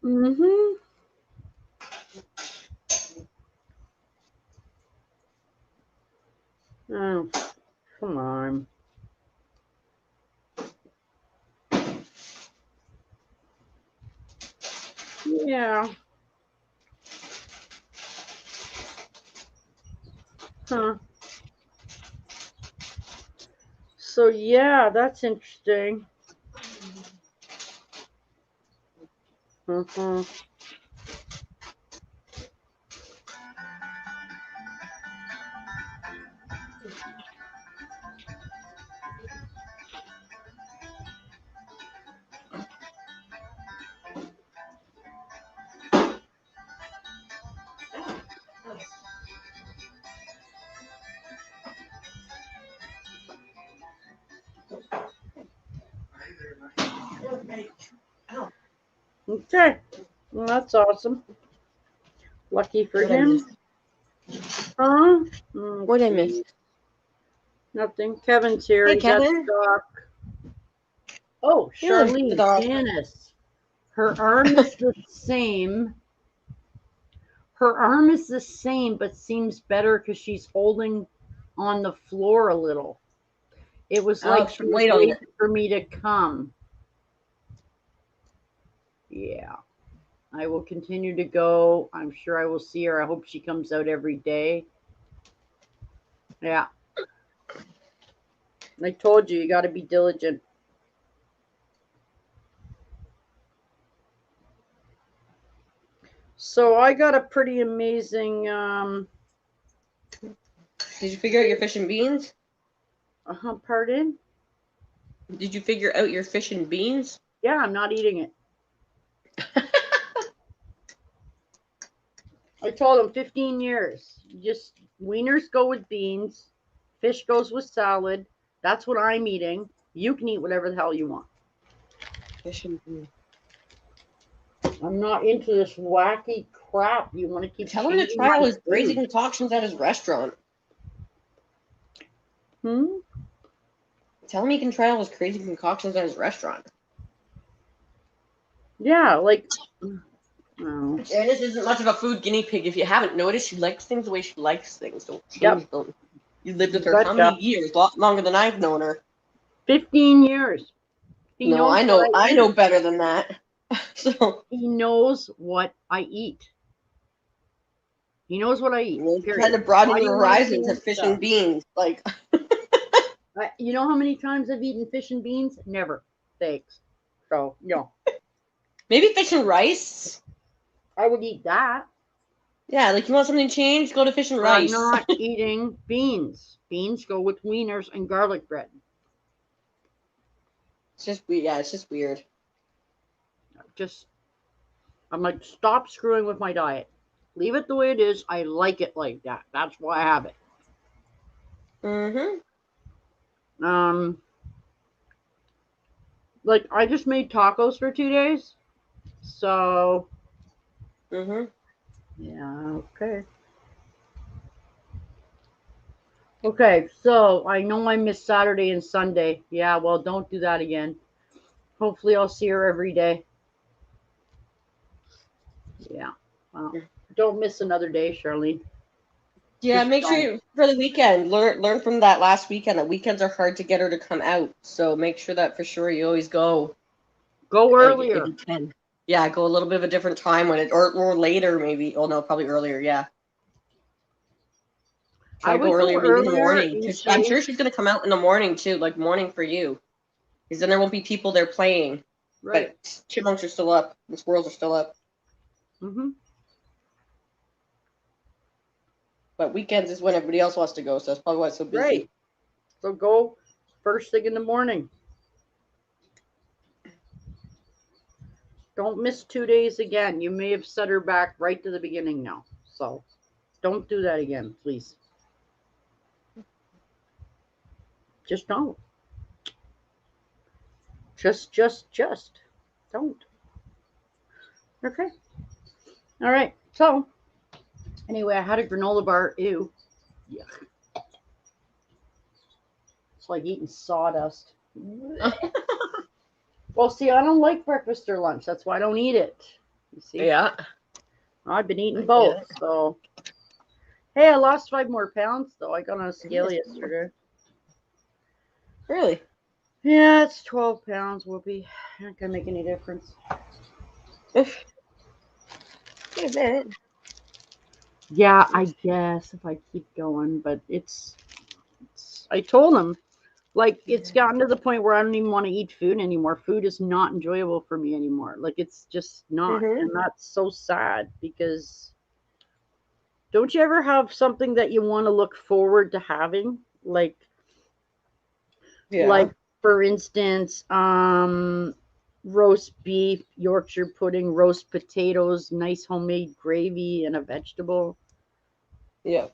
Mm-hmm. Oh, come on. Yeah. Huh. So, yeah, that's interesting. Mm-hmm. Okay. Well, that's awesome. Lucky for What I him. missed? Huh? What did I miss? Nothing. Kevin's here. Hey, He's at the Kevin. dock. Oh, You live at the Charlene, dock. Janice. Her arm is the same. Her arm is the same, but seems better because she's holding on the floor a little. It was like she was Weight on waiting it. for me to come. Yeah. I will continue to go. I'm sure I will see her. I hope she comes out every day. Yeah. I told you, you got to be diligent. So I got a pretty amazing, Did you figure out your fish and beans? pardon? Did you figure out your fish and beans? Yeah, I'm not eating it. I told him 15 years. Just wieners go with beans, fish goes with salad. That's what I'm eating. You can eat whatever the hell you want. Fish and beans. I'm not into this wacky crap. You want to keep Tell him to changing try all my his crazy food. concoctions at his restaurant. Hmm? Tell him he can try all his crazy concoctions at his restaurant. Yeah, like, oh. Janice isn't much of a food guinea pig. If you haven't noticed, she likes things the way she likes things. Don't change Yep. them. You lived with You her how many betcha. years? A lot longer than I've known her. 15 years. He No, knows I know. what I eat. know better than that. So He knows what I eat. He knows what I eat. you Period. had to broaden Why do your you wanna horizon to change fish stuff? and beans. Like, You know how many times I've eaten fish and beans? Never. Thanks. So, no. maybe fish and rice. I would eat that. Yeah, like you want something changed, go to fish and rice. I'm not eating beans. Beans go with wieners and garlic bread. It's just weird. Yeah, it's just weird. I'm like, stop screwing with my diet. Leave it the way it is. I like it like that. That's why I have it. Mm-hmm. Like I just made tacos for 2 days. So Mm-hmm. yeah, okay. Okay, so I know I missed Saturday and Sunday. Yeah, well, don't do that again. Hopefully I'll see her every day. Yeah. Well, don't miss another day, Charlene. Yeah, Just make sure don't. you, for the weekend, learn from that last weekend. That weekends are hard to get her to come out, so make sure that for sure you always go. Go If earlier. you can. Yeah, go a little bit of a different time when it or later maybe. Oh no, probably earlier. Yeah. Try I to go would go earlier, maybe in the earlier morning, in because I'm sure case. she's gonna come out in the morning too, like morning for you, because then there won't be people there playing. Right. But chipmunks are still up. The squirrels are still up. Mm-hmm. But weekends is when everybody else wants to go, so that's probably why it's so busy. Right. So go first thing in the morning. Don't miss 2 days again. You may have set her back right to the beginning now. So don't do that again, please. Just don't. Just don't. Okay. All right. So anyway, I had a granola bar. Ew. Yuck. It's like eating sawdust. Well, see, I don't like breakfast or lunch. That's why I don't eat it. You see? Yeah. I've been I eating get both. it. So, hey, I lost 5 more pounds, though. I got on a scale yesterday. Really? Yeah, it's 12 pounds, Whoopi. Not going to make any difference. Wait a minute. Yeah, I guess if I keep going, but it's I told him, like, it's gotten to the point where I don't even want to eat food anymore. Food is not enjoyable for me anymore. Like, it's just not. Mhm. And that's so sad because don't you ever have something that you want to look forward to having? Like, Yeah. for instance, roast beef, Yorkshire pudding, roast potatoes, nice homemade gravy, and a vegetable. Yeah.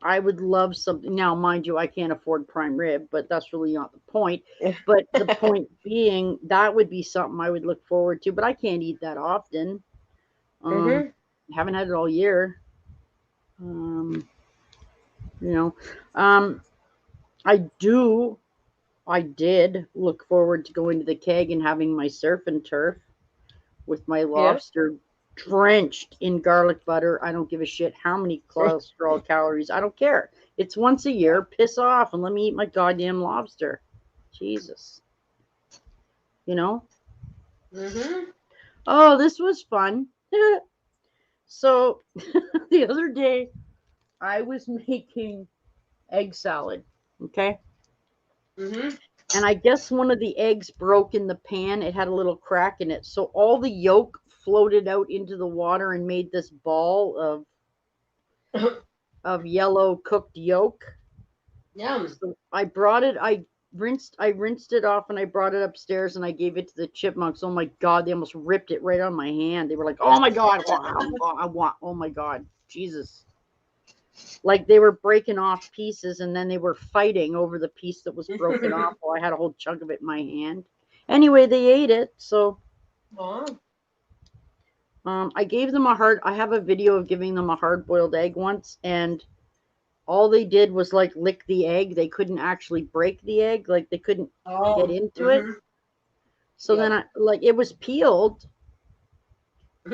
I would love something. Now, mind you, I can't afford prime rib, but that's really not the point. Yeah. But the point being, that would be something I would look forward to, but I can't eat that often. Mhm. Haven't had it all year. You know, um, I did look forward to going to the keg and having my surf and turf with my Yeah. lobster drenched in garlic butter. I don't give a shit how many cholesterol calories. I don't care. It's once a year. Piss off and let me eat my goddamn lobster. Jesus. You know? Mm-hmm. Oh, this was fun. So the other day I was making egg salad. Okay. Mm-hmm. And I guess one of the eggs broke in the pan. It had a little crack in it. So all the yolk floated out into the water and made this ball of yellow cooked yolk. Yum. So I rinsed it off and I brought it upstairs and I gave it to the chipmunks. Oh my god, they almost ripped it right on my hand. They were like, "Oh my god, oh my god, Jesus." Like they were breaking off pieces and then they were fighting over the piece that was broken off while I had a whole chunk of it in my hand. Anyway, they ate it. So Aw. I gave them I have a video of giving them a hard boiled egg once, and all they did was like lick the egg. They couldn't actually break the egg, like they couldn't get Oh. into it. So Yeah. then it was peeled,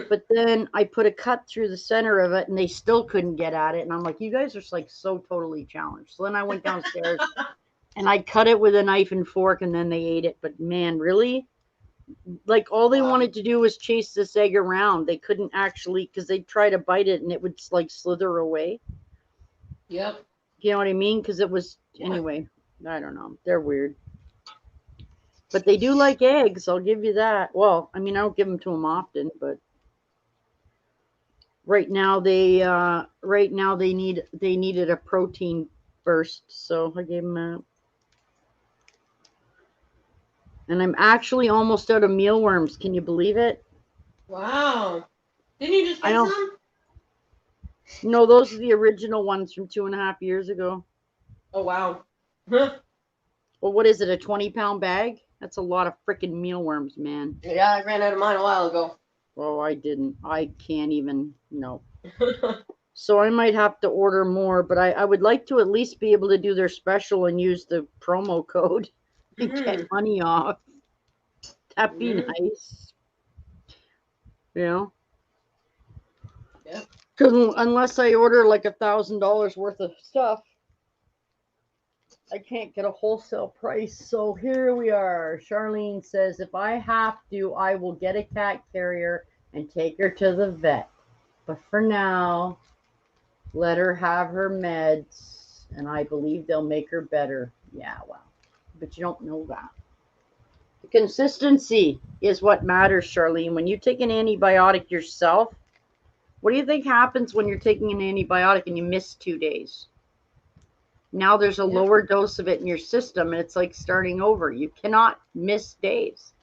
but then I put a cut through the center of it and they still couldn't get at it. And I'm like, you guys are like so totally challenged. So then I went downstairs and I cut it with a knife and fork and then they ate it. But man, really? Like all they Wow. wanted to do was chase this egg around. They couldn't actually, because they'd try to bite it and it would like slither away. Yep. You know what I mean? Because it was, anyway, I don't know. They're weird. But they do like eggs. I'll give you that. Well, I mean, I don't give them to them often, but right now they needed a protein burst, so I gave them that. And I'm actually almost out of mealworms. Can you believe it? Wow. Didn't you just I get don't. some? No, those are the original ones from 2.5 years ago. Oh wow. Huh. Well, what is it? A 20-pound bag? That's a lot of freaking mealworms, man. Yeah, I ran out of mine a while ago. Oh, I didn't. I can't even. No. So I might have to order more, but I would like to at least be able to do their special and use the promo code and get money off. That'd be nice. You know? Yep. Because unless I order like $1,000 worth of stuff, I can't get a wholesale price. So here we are. Charlene says, if I have to, I will get a cat carrier and take her to the vet. But for now, let her have her meds, and I believe they'll make her better. Yeah, well, but you don't know that. The consistency is what matters, Charlene. When you take an antibiotic yourself, what do you think happens when you're taking an antibiotic and you miss 2 days? Now there's a lower dose of it in your system, and it's like starting over. You cannot miss days.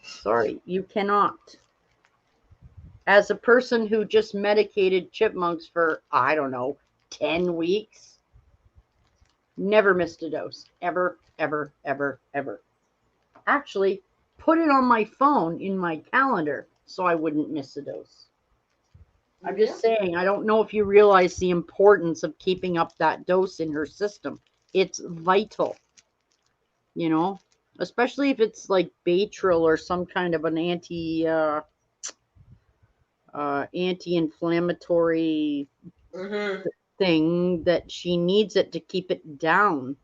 Sorry, you cannot. As a person who just medicated chipmunks for, I don't know, 10 weeks, never missed a dose. Ever, ever, ever, ever. Actually, put it on my phone in my calendar so I wouldn't miss a dose. I'm just saying, I don't know if you realize the importance of keeping up that dose in her system. It's vital, you know, especially if it's like Baytril or some kind of an anti-inflammatory thing that she needs it to keep it down.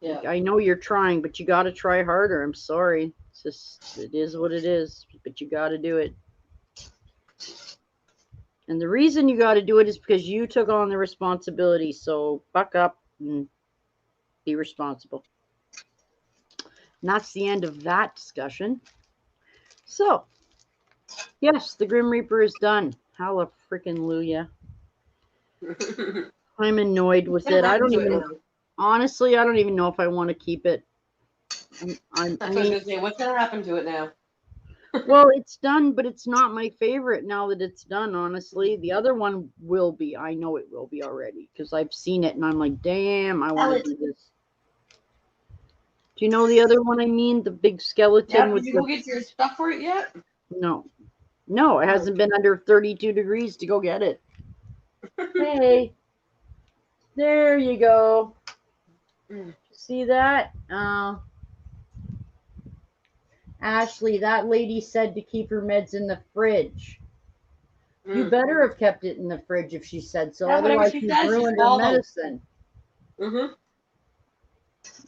Yeah. I know you're trying, but you got to try harder. I'm sorry. It's just, it is what it is, but you got to do it. And the reason you got to do it is because you took on the responsibility. So buck up and be responsible. And that's the end of that discussion. So, yes, the Grim Reaper is done. Hallelujah. I'm annoyed with it. I don't even, honestly, I don't even know if I want to keep it. I was gonna say, what's gonna happen to it now? Well, it's done, but it's not my favorite now that it's done, honestly. The other one will be. I know it will be already because I've seen it and I'm like, damn, I want to do this. Do you know the other one I mean? The big skeleton Yeah, with did you go get your stuff for it yet? No. No, it hasn't been under 32 degrees to go get it. Hey, there you go. See that? Ashley, that lady said to keep her meds in the fridge. You better have kept it in the fridge if she said so. Yeah, whatever Otherwise, she she's says, ruined her follow. medicine. Mm-hmm.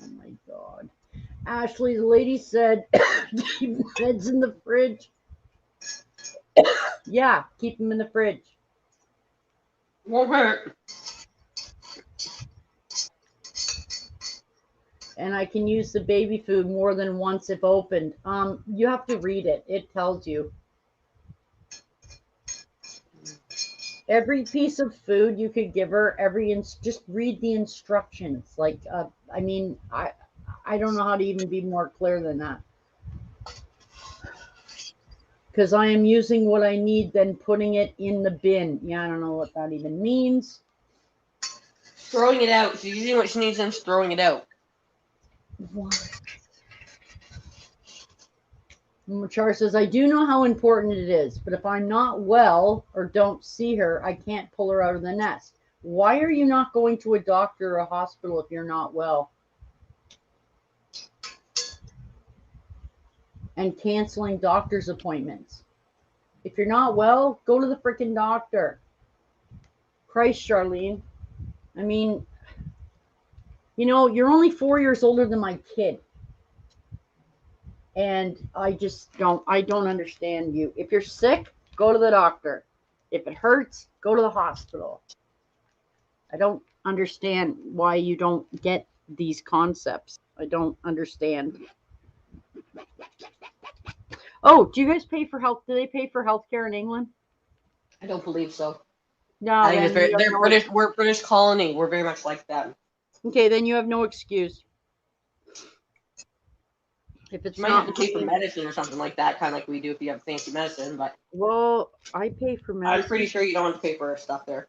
Oh my God. Ashley, the lady said keep meds in the fridge. Yeah, keep them in the fridge. Won't hurt. And I can use the baby food more than once if opened. You have to read it. It tells you. Every piece of food you could give her, just read the instructions. Like, I mean, I don't know how to even be more clear than that. Because I am using what I need, then putting it in the bin. Yeah, I don't know what that even means. Throwing it out. She's using what she needs and throwing it out. What? Char says, I do know how important it is, but if I'm not well or don't see her, I can't pull her out of the nest. Why are you not going to a doctor or a hospital if you're not well? And canceling doctor's appointments. If you're not well, go to the freaking doctor. Christ, Charlene. I mean, you know, you're only 4 years older than my kid. And I don't understand you. If you're sick, go to the doctor. If it hurts, go to the hospital. I don't understand why you don't get these concepts. I don't understand. Oh, do you guys pay for health? Do they pay for healthcare in England? I don't believe so. No, I think then they're British. We're a British colony. We're very much like that. Okay, then you have no excuse. If it's You might not have to pay for medicine or something like that, kind of like we do if you have fancy medicine. But well, I pay for medicine. I'm pretty sure you don't have to pay for our stuff there.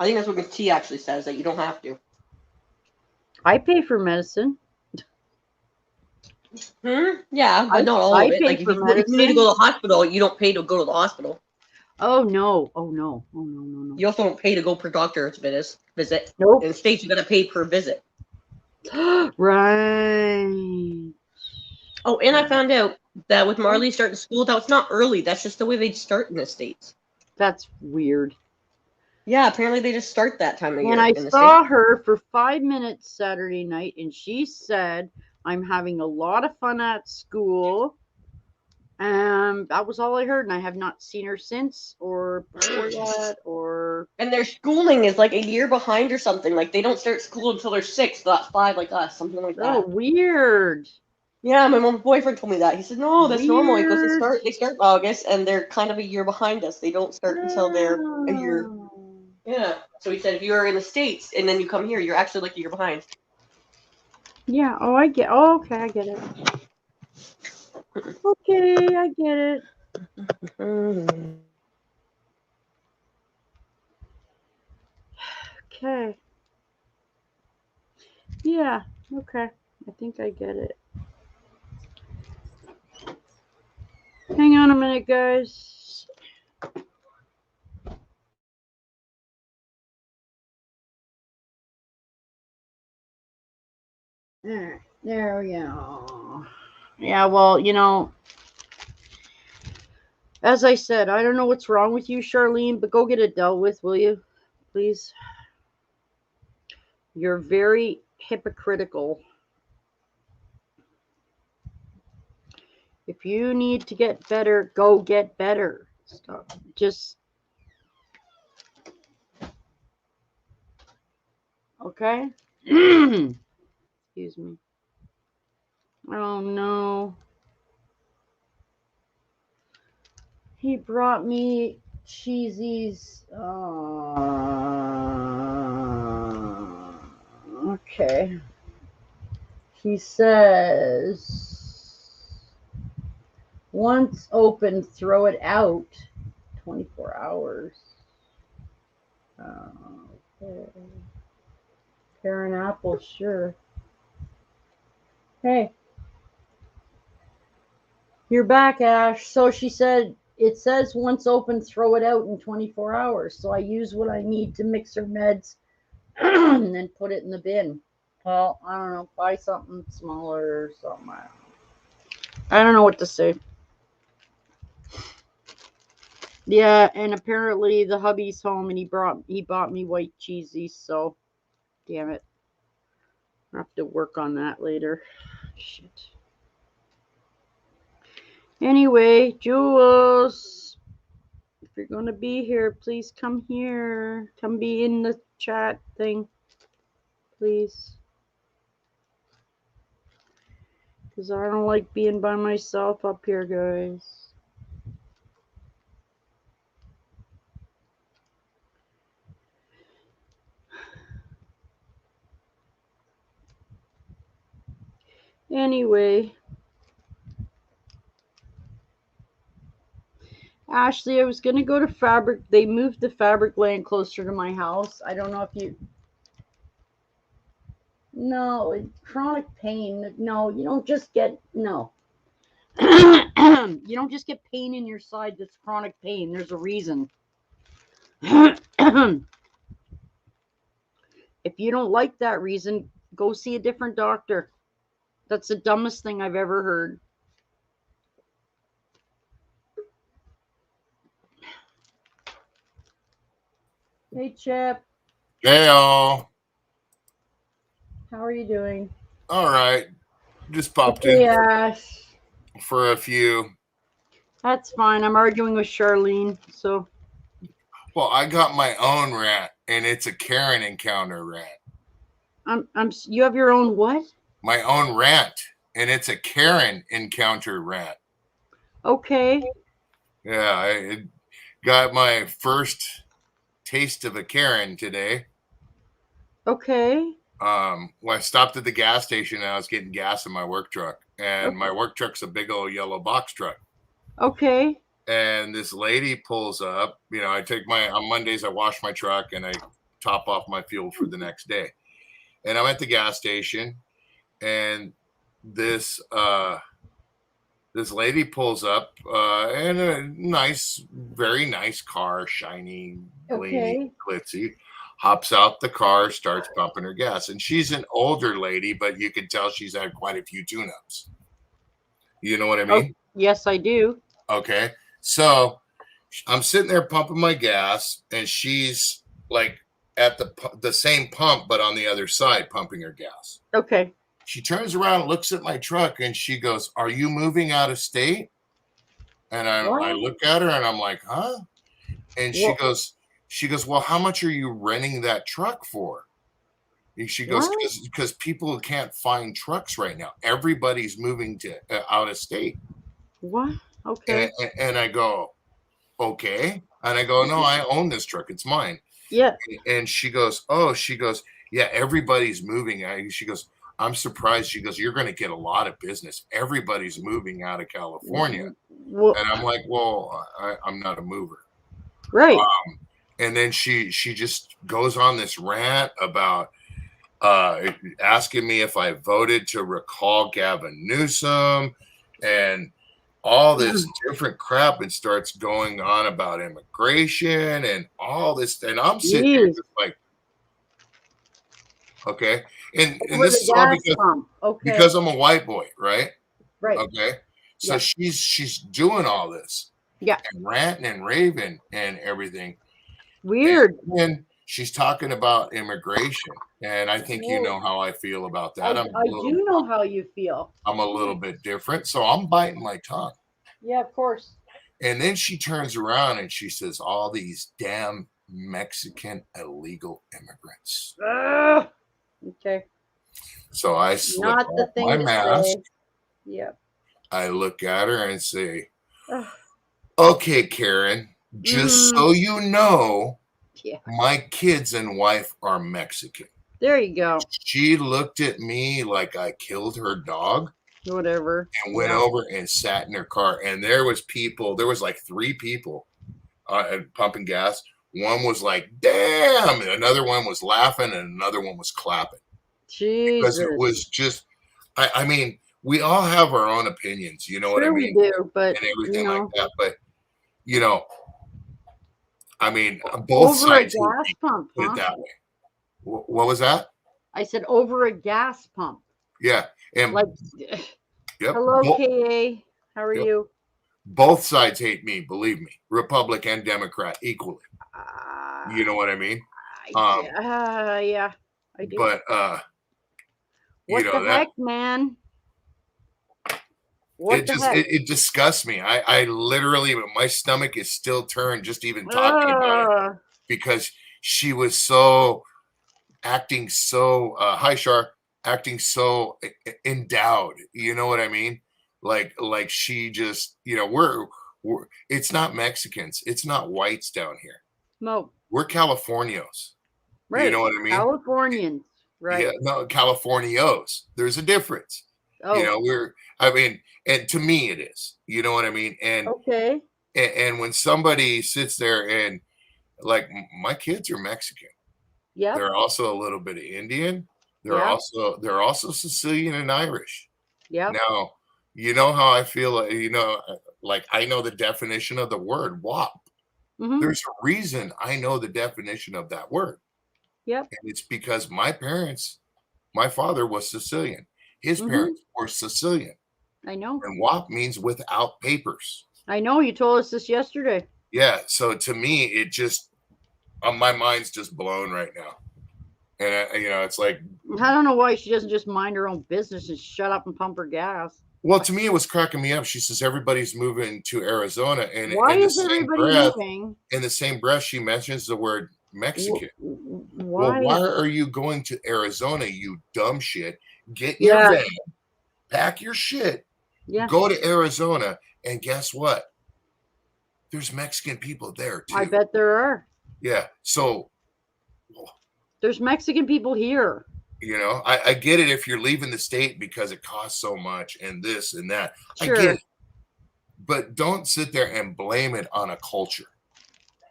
I think that's what McT actually says, that you don't have to. I pay for medicine. Yeah, but not all I of it. pay Like for if you need to go to the hospital, you don't pay to go to the hospital. Oh no! Oh no! Oh no! You also don't pay to go per doctor's visit. Nope. In the States, you got to pay per visit. Right. Oh, and I found out that with Marley starting school, that's not early. That's just the way they start in the States. That's weird. Yeah, apparently they just start that time of year. And I in the saw States. her for 5 minutes Saturday night, and she said, I'm having a lot of fun at school. That was all I heard, and I have not seen her since, or before that, or... And their schooling is like a year behind or something. Like they don't start school until they're 6, so that's 5 like us, something like that. Oh, weird. Yeah, my mom's boyfriend told me that. He said, no, that's normal. He goes, Weird. they start in August, and they're kind of a year behind us. They don't start until they're a year. Yeah. So he said, if you are in the States and then you come here, you're actually like a year behind. Yeah, oh, okay, I get it. Okay, I get it. Okay. Yeah, okay. I think I get it. Hang on a minute, guys. Alright, there we go. Yeah, well, you know, as I said, I don't know what's wrong with you, Charlene, but go get it dealt with, will you? Please. You're very hypocritical. If you need to get better, go get better. Stop. Just... Okay? Excuse me. Oh, no. He brought me cheesies. Okay. He says, once open, throw it out. 24 hours. Okay. Pear and apple, sure. Hey. You're back, Ash. So she said, it says once open, throw it out in 24 hours. So I use what I need to mix her meds and then put it in the bin. Well, I don't know. Buy something smaller or something. I don't know what to say. Yeah, and apparently the hubby's home and he bought me white cheesies. So, damn it, I have to work on that later. Shit. Anyway, Jules, if you're gonna be here, please come here. Come be in the chat thing, please. Because I don't like being by myself up here, guys. Anyway, Ashley, I was going to go to Fabric. They moved the Fabric Land closer to my house. I don't know if you... No, chronic pain. No, you don't just get... No. You don't just get pain in your side that's chronic pain. There's a reason. If you don't like that reason, go see a different doctor. That's the dumbest thing I've ever heard. Hey, Chip. Hey, all. How are you doing? All right. Just popped Hey, in Ash. for a few. That's fine. I'm arguing with Charlene, so. Well, I got my own rant, and it's a Karen encounter rant. You have your own what? My own rant, and it's a Karen encounter rant. Okay. Yeah, I got my first taste of a Karen today. Okay. Well, I stopped at the gas station and I was getting gas in my work truck, and my work truck's a big old yellow box truck. Okay. And this lady pulls up. You know, on Mondays I wash my truck and I top off my fuel for the next day. And I'm at the gas station, and this lady pulls up in a nice, very nice car, shiny, gleaming, glitzy. Hops out the car, starts pumping her gas. And she's an older lady, but you can tell she's had quite a few tune-ups. You know what I mean? Oh, yes, I do. Okay. So I'm sitting there pumping my gas, and she's like at the same pump, but on the other side, pumping her gas. Okay. She turns around, looks at my truck, and she goes, "Are you moving out of state?" And I look at her, and I'm like, "Huh?" And she goes, "Well, how much are you renting that truck for?" And she goes, "Because people can't find trucks right now. Everybody's moving to out of state." What? Okay. And I go, "Okay." And I go, "No, I own this truck. It's mine." Yeah. And she goes, "Yeah, everybody's moving." She goes, "I'm surprised." She goes, "You're going to get a lot of business. Everybody's moving out of California." Well, and I'm like, "Well, I'm not a mover." Right. And then she just goes on this rant about asking me if I voted to recall Gavin Newsom and all this different crap, and starts going on about immigration and all this. And I'm sitting here just like, okay. And this is all because I'm a white boy, right? Right. Okay. So she's doing all this. Yeah. And ranting and raving and everything. Weird. And she's talking about immigration. And I think you know how I feel about that. I do know how you feel. I'm a little bit different. So I'm biting my tongue. Yeah, of course. And then she turns around and she says, "All these damn Mexican illegal immigrants." Okay. So I slip off my mask. Yeah. I look at her and say, "Okay, Karen, just so you know, my kids and wife are Mexican." There you go. She looked at me like I killed her dog. Whatever. And went over and sat in her car. And there was like 3 people pumping gas. One was like, "Damn." And another one was laughing, and another one was clapping. Jesus. Because it was just, I mean, we all have our own opinions, you know what I mean? We do, but and everything like that. But you know, I mean, both Over a sides gas pump, put it huh? that way. What was that? I said over a gas pump. Yeah, and Like, yep, hello, bo- KA. How are Yep. you? both sides hate me. Believe me, Republic and Democrat equally. You know what I mean? Yeah, I do. But What you know the that heck, man? What it the just heck? it disgusts me. I literally, my stomach is still turned just even talking about it, because she was so acting so hi Shar, acting so endowed. You know what I mean? Like she just, you know, we're it's not Mexicans, it's not whites down here. No, We're Californios. You right. know what I mean? Californians, right? Yeah, no, Californios. There's a difference. You Oh, know, I mean, and to me it is. You know what I mean? okay. And when somebody sits there and like my kids are Mexican, Yep, they're also a little bit of Indian. yep, They're also Sicilian and Irish. yep. Now, you know how I feel. You know, like I know the definition of the word WAP. Mm-hmm. There's a reason I know the definition of that word. Yep. And it's because my father was Sicilian. His Mm-hmm. parents were Sicilian. I know. And WAP means without papers. I know. You told us this yesterday. Yeah. So to me, it just, my mind's just blown right now. And, you know, it's like, I don't know why she doesn't just mind her own business and shut up and pump her gas. well, to me, it was cracking me up. She says everybody's moving to Arizona. And Why in the is same everybody breath, moving? in the same breath, she mentions the word Mexican. Why? Well, why are you going to Arizona, you dumb shit? Get in your Yeah. van, pack your shit, Yeah, go to Arizona, and guess what? There's Mexican people there too. I bet there are. Yeah. So, There's Mexican people here. you know, I get it if you're leaving the state because it costs so much and this and that. Sure. I get it. But don't sit there and blame it on a culture.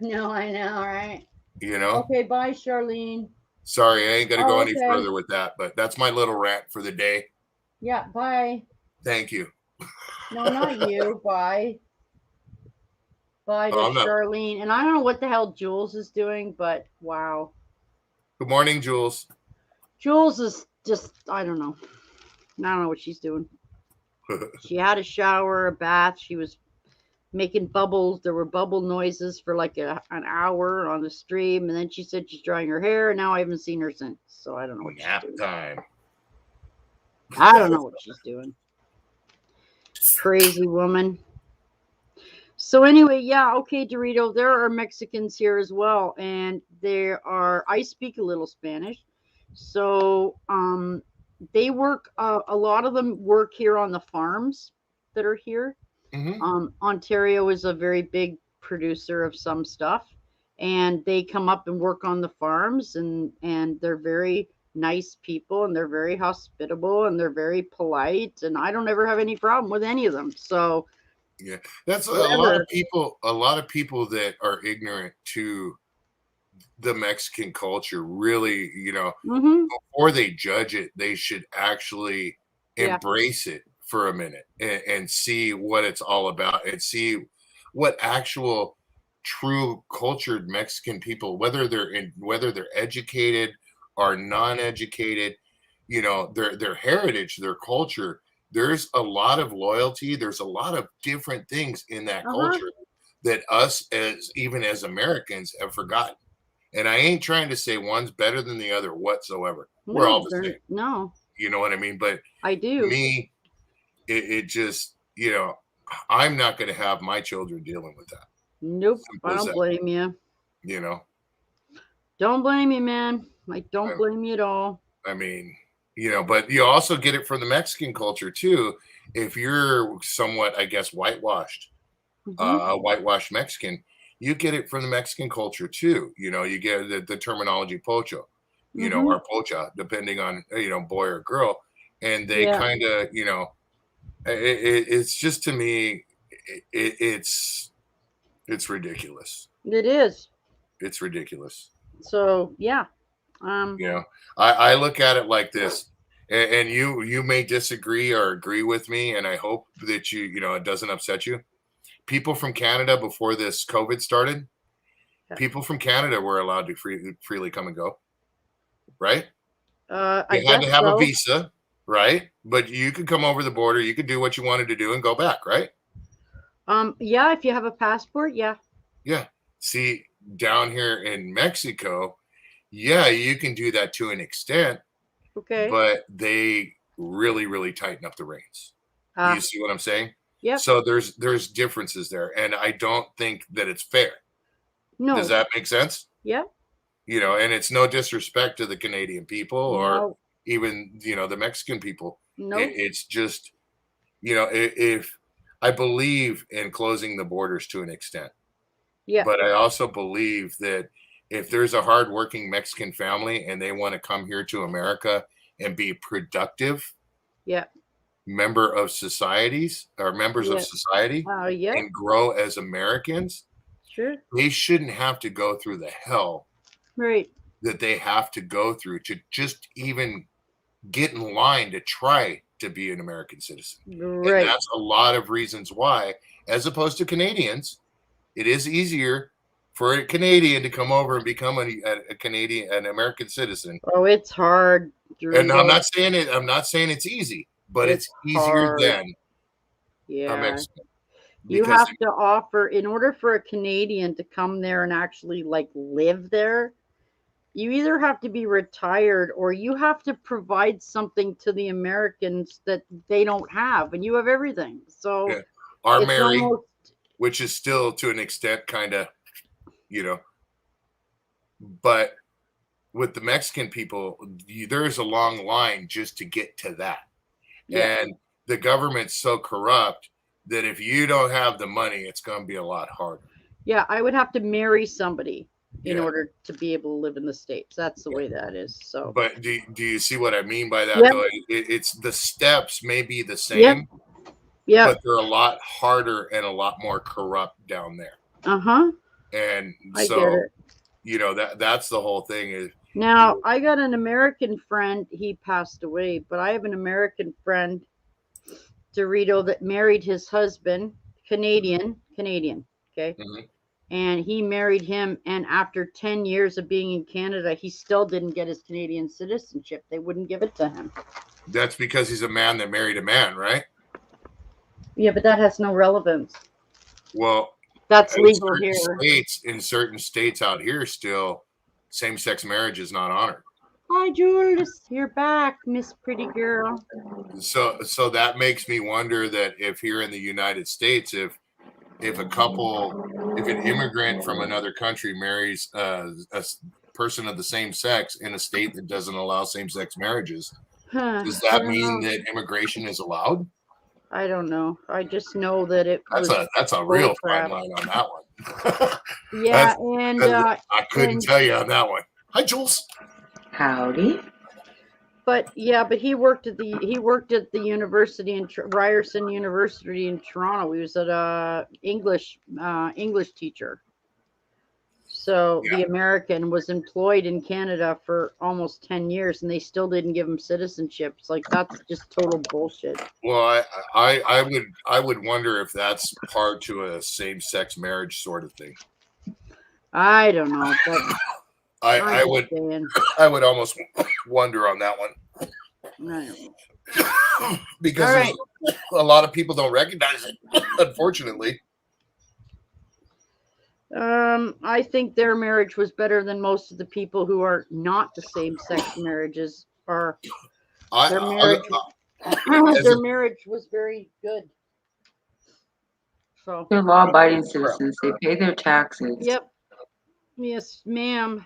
No, I know, right? You know? Okay, bye, Charlene. Sorry, I ain't going to go any Okay. further with that, but that's my little rant for the day. Yeah, bye. Thank you. No, not you. Bye. Bye to Oh, I'm not- Charlene. And I don't know what the hell Jules is doing, but wow. Good morning, Jules. Jules is just, I don't know. I don't know what she's doing. She had a shower, a bath. She was making bubbles. There were bubble noises for like an hour on the stream. And then she said she's drying her hair. And now I haven't seen her since. So I don't know what Nap she's doing. time. I don't know what she's doing. Crazy woman. So anyway, yeah, okay, Dorito, there are Mexicans here as well, and I speak a little Spanish. So they work, a lot of them work here on the farms that are here. Mm-hmm. Ontario is a very big producer of some stuff, and they come up and work on the farms, and they're very nice people, and they're very hospitable, and they're very polite, and I don't ever have any problem with any of them. So yeah, that's a lot of people. A lot of people that are ignorant to the Mexican culture, really, you know, before they judge it, they should actually embrace it for a minute and see what it's all about, and see what actual true cultured Mexican people, whether they're educated or non-educated, you know, their heritage, their culture. There's a lot of loyalty. There's a lot of different things in that culture that us as Americans have forgotten. And I ain't trying to say one's better than the other whatsoever. We're all the same. No. You know what I mean? But I do. Me, it just, you know, I'm not going to have my children dealing with that. Nope. I don't blame you. You know? Don't blame you, man. I don't blame you at all. I mean, you know, but you also get it from the Mexican culture too. If you're somewhat, I guess, whitewashed, whitewashed Mexican, you get it from the Mexican culture too. You know, you get the terminology pocho, you know, or pocha, depending on, you know, boy or girl. And they kind of, you know, it's just, to me, it's ridiculous. It is. It's ridiculous. So, yeah. You know, I look at it like this, and you may disagree or agree with me, and I hope that you know, it doesn't upset you. people from Canada before this COVID started, Yeah. people from Canada were allowed to freely come and go, right? I You had guess to have a so. visa, right? But you could come over the border, you could do what you wanted to do and go back, right? Yeah, if you have a passport, yeah. Yeah. See, down here in Mexico, yeah, you can do that to an extent, Okay. but they really, really tighten up the reins. Do you see what I'm saying? Yep. So there's differences there, and I don't think that it's fair. No. Does that make sense? Yeah. You know, and it's no disrespect to the Canadian people or No. even, you know, the Mexican people. No. It's just, you know, if I believe in closing the borders to an extent, Yeah. but I also believe that if there's a hardworking Mexican family and they want to come here to America and be productive Yeah. member of societies or members Yeah. of society Yeah. and grow as Americans, Sure. they shouldn't have to go through the hell Right. that they have to go through to just even get in line to try to be an American citizen. Right. And that's a lot of reasons why, as opposed to Canadians, it is easier for a Canadian to come over and become a Canadian, an American citizen. Oh, it's hard. And I'm not saying it's easy, but it's easier hard. than Yeah. a Mexican. You have to offer, in order for a Canadian to come there and actually like live there, you either have to be retired or you have to provide something to the Americans that they don't have, and you have everything. So yeah. Our it's Mary, almost, which is still to an extent kind of, you know, but with the Mexican people, there's a long line just to get to that. yeah. And the government's so corrupt that if you don't have the money, it's going to be a lot harder. Yeah, I would have to marry somebody in Yeah. order to be able to live in the States. That's the Yeah. way that is. So, But do you see what I mean by that? Yep. Though it's the steps may be the same, Yep. yeah, but they're a lot harder and a lot more corrupt down there. uh-huh. And I get so, it. you know, that's the whole thing is. Now, I got an American friend. He passed away, but I have an American friend, Dorito, that married his husband, Canadian. Okay. Mhm. And he married him. And after 10 years of being in Canada, he still didn't get his Canadian citizenship. They wouldn't give it to him. That's because he's a man that married a man, right? Yeah, but that has no relevance. Well, That's in legal certain here. in certain states out here, still same-sex marriage is not honored. Hi, Jules. You're back, Miss Pretty Girl. So that makes me wonder that if here in the United States, if an immigrant from another country marries a person of the same sex in a state that doesn't allow same-sex marriages, does that mean that immigration is allowed? I don't know. I just know that it was That's a real fine crap. line on that one. Yeah, and I couldn't tell you on that one. Hi, Jules. Howdy. but he worked at the university in Ryerson University in Toronto. He was a English teacher. So Yeah. the American was employed in Canada for almost 10 years, and they still didn't give him citizenship. It's like, that's just total bullshit. Well, I would wonder if that's part to a same-sex marriage sort of thing. I don't know. But I would almost wonder on that one I don't know. because All right. a lot of people don't recognize it, unfortunately. I think their marriage was better than most of the people who are not the same-sex marriages are. Their marriage was very good. So They're law-abiding citizens. They pay their taxes. Yep. Yes, ma'am.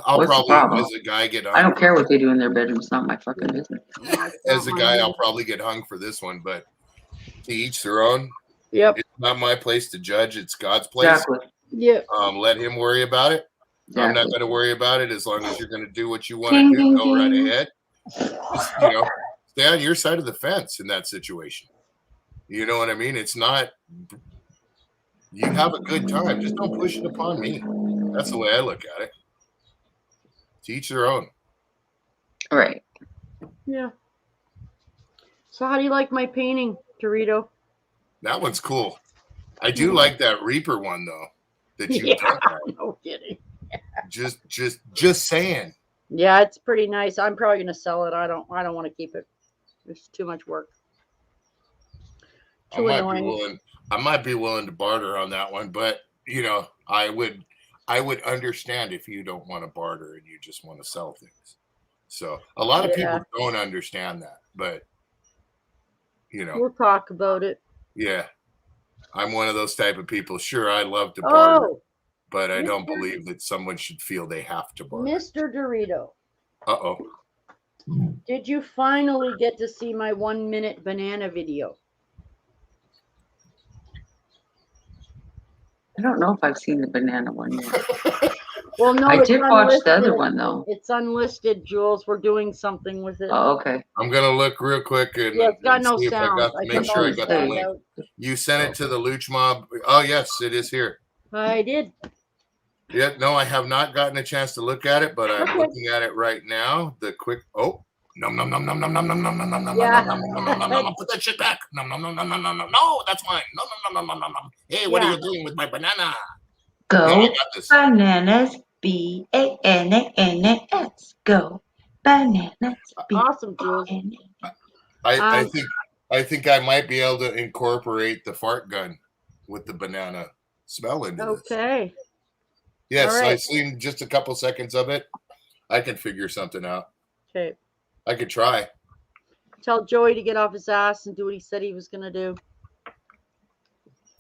I'll What's the probably, problem? as a guy, get hung. I don't care what they do in their bedroom. It's not my fucking business. As a guy, I'll probably get hung for this one, but to each their own. Yep. It's not my place to judge. It's God's place. Exactly. Yep. Let him worry about it. Exactly. I'm not going to worry about it as long as you're going to do what you want to do. Go right ahead. Just, stay on your side of the fence in that situation. You know what I mean? It's not. You have a good time. Just don't push it upon me. That's the way I look at it. To each their own. All right. Yeah. So how do you like my painting, Dorito? That one's cool. I do like that Reaper one though. That you no kidding. Just saying. Yeah, it's pretty nice. I'm probably gonna sell it. I don't want to keep it. It's too much work. Too annoying. I might be willing to barter on that one, but you know, I would understand if you don't want to barter and you just want to sell things. So a lot of people don't understand that, but you know, we'll talk about it. Yeah, I'm one of those type of people. Sure, I love to barter, but I don't believe that someone should feel they have to barter. Mr. Dorito. Uh-oh. Did you finally get to see my 1-minute banana video? I don't know if I've seen the banana one yet. Well, no, I did watch the other one though. It's unlisted, Jules. We're doing something with it. Oh, okay. I'm gonna look real quick and it's got no see sound. make sure I got the link. You sent it to the Luch Mob. Oh yes, it is here. I did. Yeah, no, I have not gotten a chance to look at it, but I'm looking at it right now. The quick nom nom nom nom nom nom nom nom nom nom nom nom nom. Put that shit back. Nom nom nom nom nom nom nom. No, that's mine. No nom nom nom nom nom. Hey, what are you doing with my banana? Go bananas. BANANAS. Go bananas. Awesome, Jules. I think I might be able to incorporate the fart gun with the banana smell into this. Okay. Yes, right. I've seen just a couple seconds of it. I can figure something out. Okay. I could try. Tell Joey to get off his ass and do what he said he was going to do.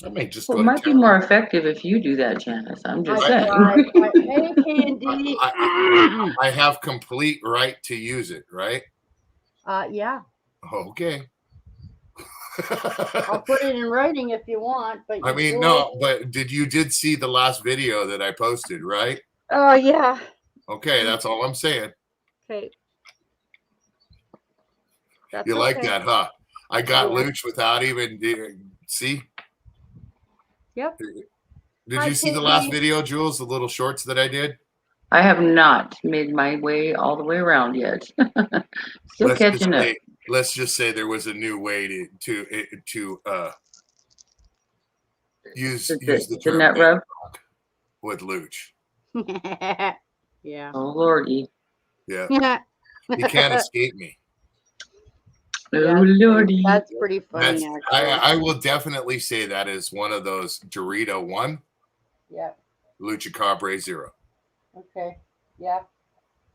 I may just. Well, it might be more effective if you do that, Janice. I'm just saying. Hey, Candy. I have complete right to use it, right? Yeah. Okay. I'll put it in writing if you want, but I mean, no, but you did see the last video that I posted, right? Oh, yeah. Okay, that's all I'm saying. Okay. You like that, huh? I got Luch without even see. Yep. Did you see the last video, Jules? The little shorts that I did? I have not made my way all the way around yet. Still catching up. Let's just say there was a new way to use the term net rub with Luch. Yeah. Oh Lordy. Yeah. You can't escape me. Oh Lordy. That's pretty funny. I will definitely say that is one of those Dorito 1. Yeah. Lucha Cabre 0. Okay. Yeah.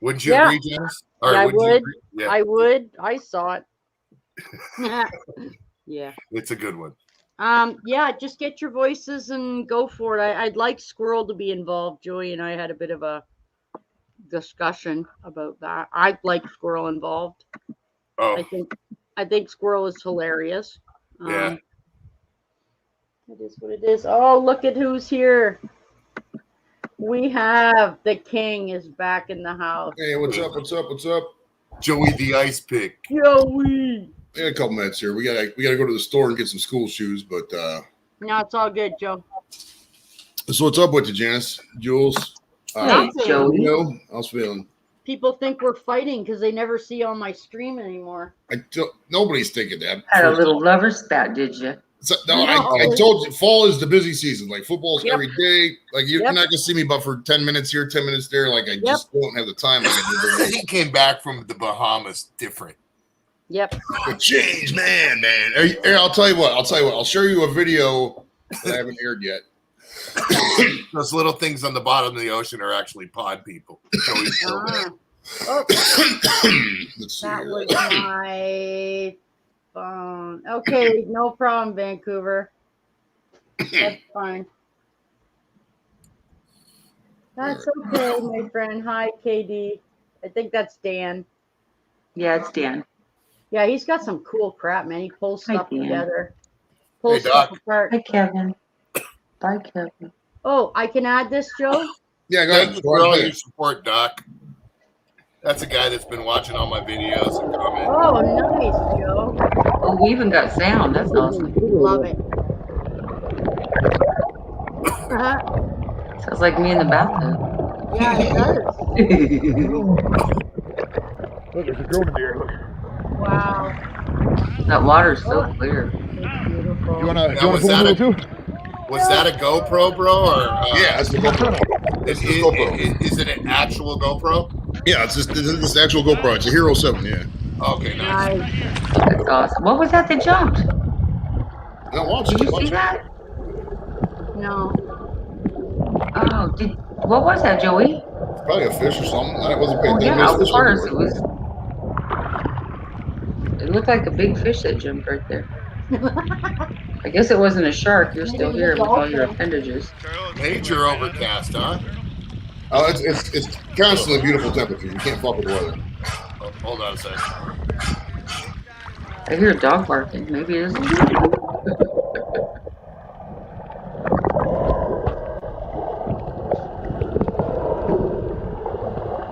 Wouldn't you agree, Janice? I would. Yeah. I would. I saw it. Yeah. It's a good one. Yeah, just get your voices and go for it. I'd like Squirrel to be involved. Joey and I had a bit of a discussion about that. I'd like Squirrel involved. Oh. I think Squirrel is hilarious. Yeah. It is what it is. Oh, look at who's here. We have the king is back in the house. Hey, what's up? What's up? What's up? Joey the Ice Pick. Joey. I got a couple minutes here. We gotta go to the store and get some school shoes, but no, it's all good, Joe. So what's up with you, Janice? Jules? Hey, Joey. How's feeling? People think we're fighting because they never see on my stream anymore. Nobody's thinking that. Had a little lover spat, did you? So, no, I told you, fall is the busy season. Like football's every day. Like you're not gonna see me, but for 10 minutes here, 10 minutes there. Like I just don't have the time. Like he came back from the Bahamas different. Yep. The change, man. I'll tell you what. I'll show you a video that I haven't aired yet. Those little things on the bottom of the ocean are actually pod people. Let's see that here. was my phone. Okay, no problem, Vancouver. That's fine. That's okay, my friend. Hi, KD. I think that's Dan. Yeah, it's Dan. Yeah, he's got some cool crap, man. He pulls stuff together. Pulls stuff apart. Hi, Kevin. Bye, Kevin. Oh, I can add this, Joe? Yeah, go Thank ahead. you for all your support, Doc. That's a guy that's been watching all my videos and commenting. Oh, nice, Joe. Oh, we even got sound. That's awesome. Love it. Sounds like me in the bathtub. Yeah, it does. Look, there's a drone in the air. Look. Wow. That water's so clear. It's beautiful. You wanna pull a little too? Was that a GoPro, bro? Or Yeah, that's the GoPro. is it an actual GoPro? Yeah, it's this actual GoPro. It's a Hero 7. Yeah. Okay, nice. That's awesome. What was that that jumped? Now watch Did it. you Watch see it. that? No. Oh, what was that, Joey? Probably a fish or something. I wasn't paying Oh attention. yeah, It's of fish course. everywhere. It looked like a big fish that jumped right there. I guess it wasn't a shark. You're still here with all your appendages. Major overcast, huh? Oh, it's constantly beautiful temperature. You can't fuck with the weather. Oh, hold on a second. I hear a dog barking. Maybe it is.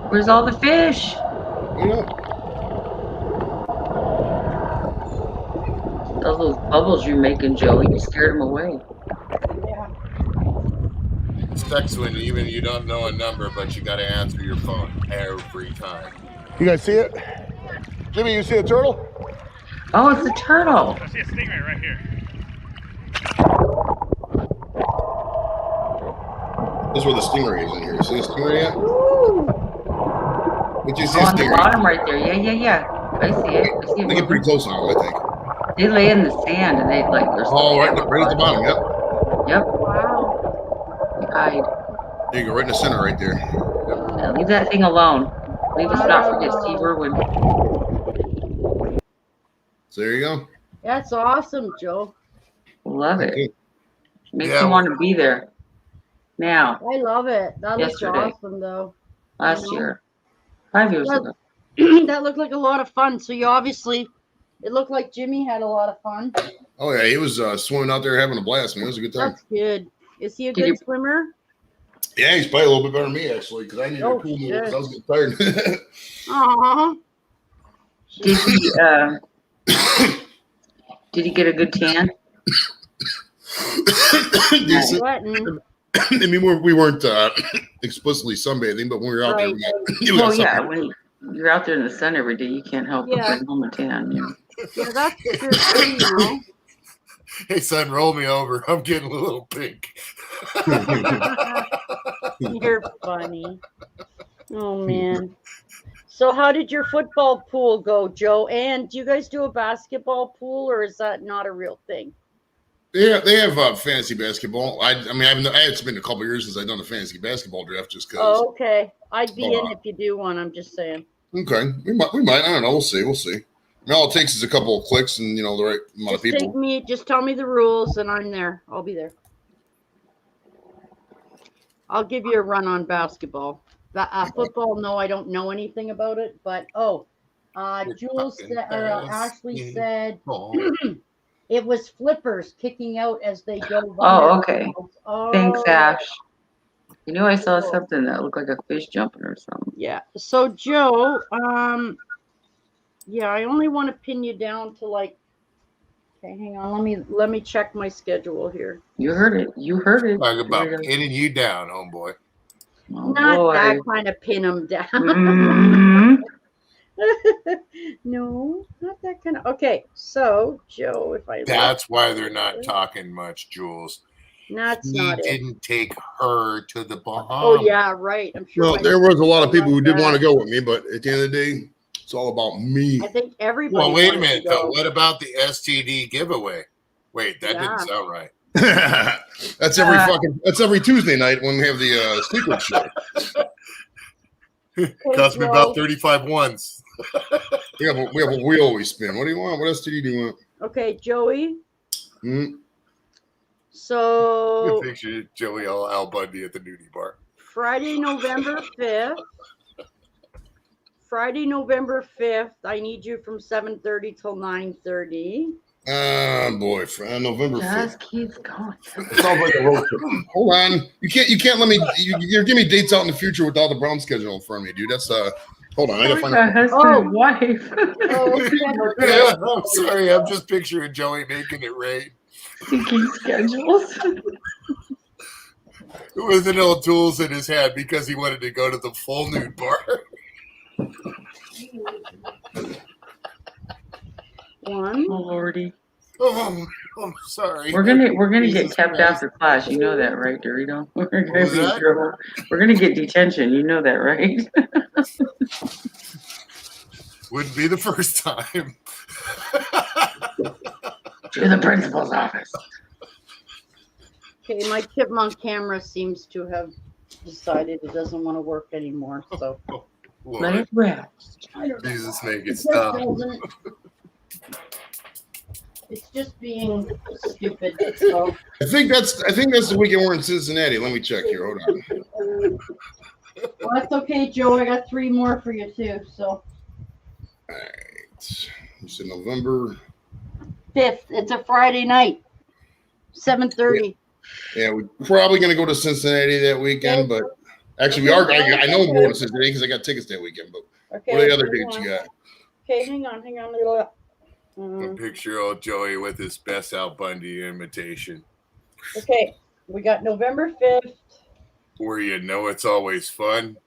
Where's all the fish? Yeah. All those bubbles you're making, Joey. You scared them away. It sucks when even you don't know a number, but you got to answer your phone every time. You guys see it? Jimmy, you see a turtle? Oh, it's a turtle. I see a stingray right here. This is where the stingray is in here. You see the stingray yet? Did you see a On the stingray? bottom right there. Yeah. I see it. I see I it. think it's pretty close on them, I think. They lay in the sand and they like they're Oh, right at the bottom. Yep. Yep. Wow. They hide. There you go, right in the center, right there. Now, leave that thing alone. Leave us not forget Steve Irwin. So there you go. That's awesome, Joe. Love it. Makes Yeah. you want to be there. Now, I love it. That looks Yesterday. awesome, though. last year, 5 years That- ago. That looked like a lot of fun. So you obviously, it looked like Jimmy had a lot of fun. Oh yeah, he was swimming out there having a blast, man. It was a good time. That's good. Is he a Did good you- swimmer? Yeah, he's probably a little bit better than me actually, because I needed Oh, a cool move shit. because I was getting tired. Aww. Did he get a good tan? Decent. Sweating. I mean, we weren't explicitly sunbathing, but when we were out there, we got, we got Well, yeah. something. When you're out there in the sun every day, you can't help but Yeah. bring home a tan. You know? Yeah, that's good too, you know. Hey, son, roll me over. I'm getting a little pink. You're funny. Oh man. So how did your football pool go, Joe? And do you guys do a basketball pool, or is that not a real thing? Yeah, they have fantasy basketball. I mean, it's been a couple years since I've done a fantasy basketball draft, just because. Oh, okay. I'd be in if you do one. I'm just saying. Okay, we might. I don't know. We'll see. I mean, all it takes is a couple of clicks and the right amount of people. Just tell me the rules, and I'm there. I'll be there. I'll give you a run on basketball. Football, no, I don't know anything about it. But Jules Ashley said it was flippers kicking out as they dove. Oh, okay. Oh. Thanks, Ash. You know, I saw something that looked like a fish jumping or something. Yeah. So Joe, yeah, I only want to pin you down to like. Okay, hang on. Let me check my schedule here. You heard it. Talk about pinning you down, homeboy. Oh, Not boy. that kind of pin them down. Mhm. No, not that kind of. Okay, so Joe, if I That's why they're not talking much, Jules. that's He not it. didn't take her to the Bahamas. Oh yeah, right. I'm sure. Well, my- there was a lot of people who did that. want to go with me, but at the end of the day, it's all about me. I think everybody. Well, wait a wanted to minute, go. though. What about the STD giveaway? Wait, that Yeah. didn't sound right. That's every Tuesday night when we have the secret show. Cost me about 35 ones. We have a wheel we spin. What do you want? What STD do you want? Okay, Joey. Hmm? So Picture Joey Al Bundy at the nudie bar. Friday, November 5th. Friday, November 5th. I need you from 7:30 till 9:30. Boy, November 5th. Just keeps going. It sounds like a road trip. Hold on. You can't let me you're giving me dates out in the future without the Brown schedule in front of me, dude. That's hold on, I gotta find My out. husband's wife. Oh, Yeah, I'm sorry. I'm just picturing Joey making it rain Thinking schedules. with an old tools in his hand because he wanted to go to the full nude bar. one. Oh, Lordy. Oh, I'm sorry. We're gonna Jesus get kept Christ. after class. You know that, right, Dorito? We're What gonna was be in that? trouble. We're gonna get detention. You know that, right? Wouldn't be the first time. To the principal's office. Okay, my chipmunk camera seems to have decided it doesn't want to work anymore. So Let Lord, it rest. I don't know. Jesus, make it just stop. doesn't. It's just being stupid. So I think that's the weekend we're in Cincinnati. Let me check here. Hold on. well, that's okay, Joe. I got 3 more for you too. So All right. You said November 5th. It's a Friday night. 7:30. Yeah, we're probably going to go to Cincinnati that weekend, but actually, we are. I know we're going to Cincinnati because I got tickets that weekend. But Okay. what are the other dates you got? Okay, hang on. A picture of Joey with his best Al Bundy imitation, Okay, we got November 5th. where you know it's always fun,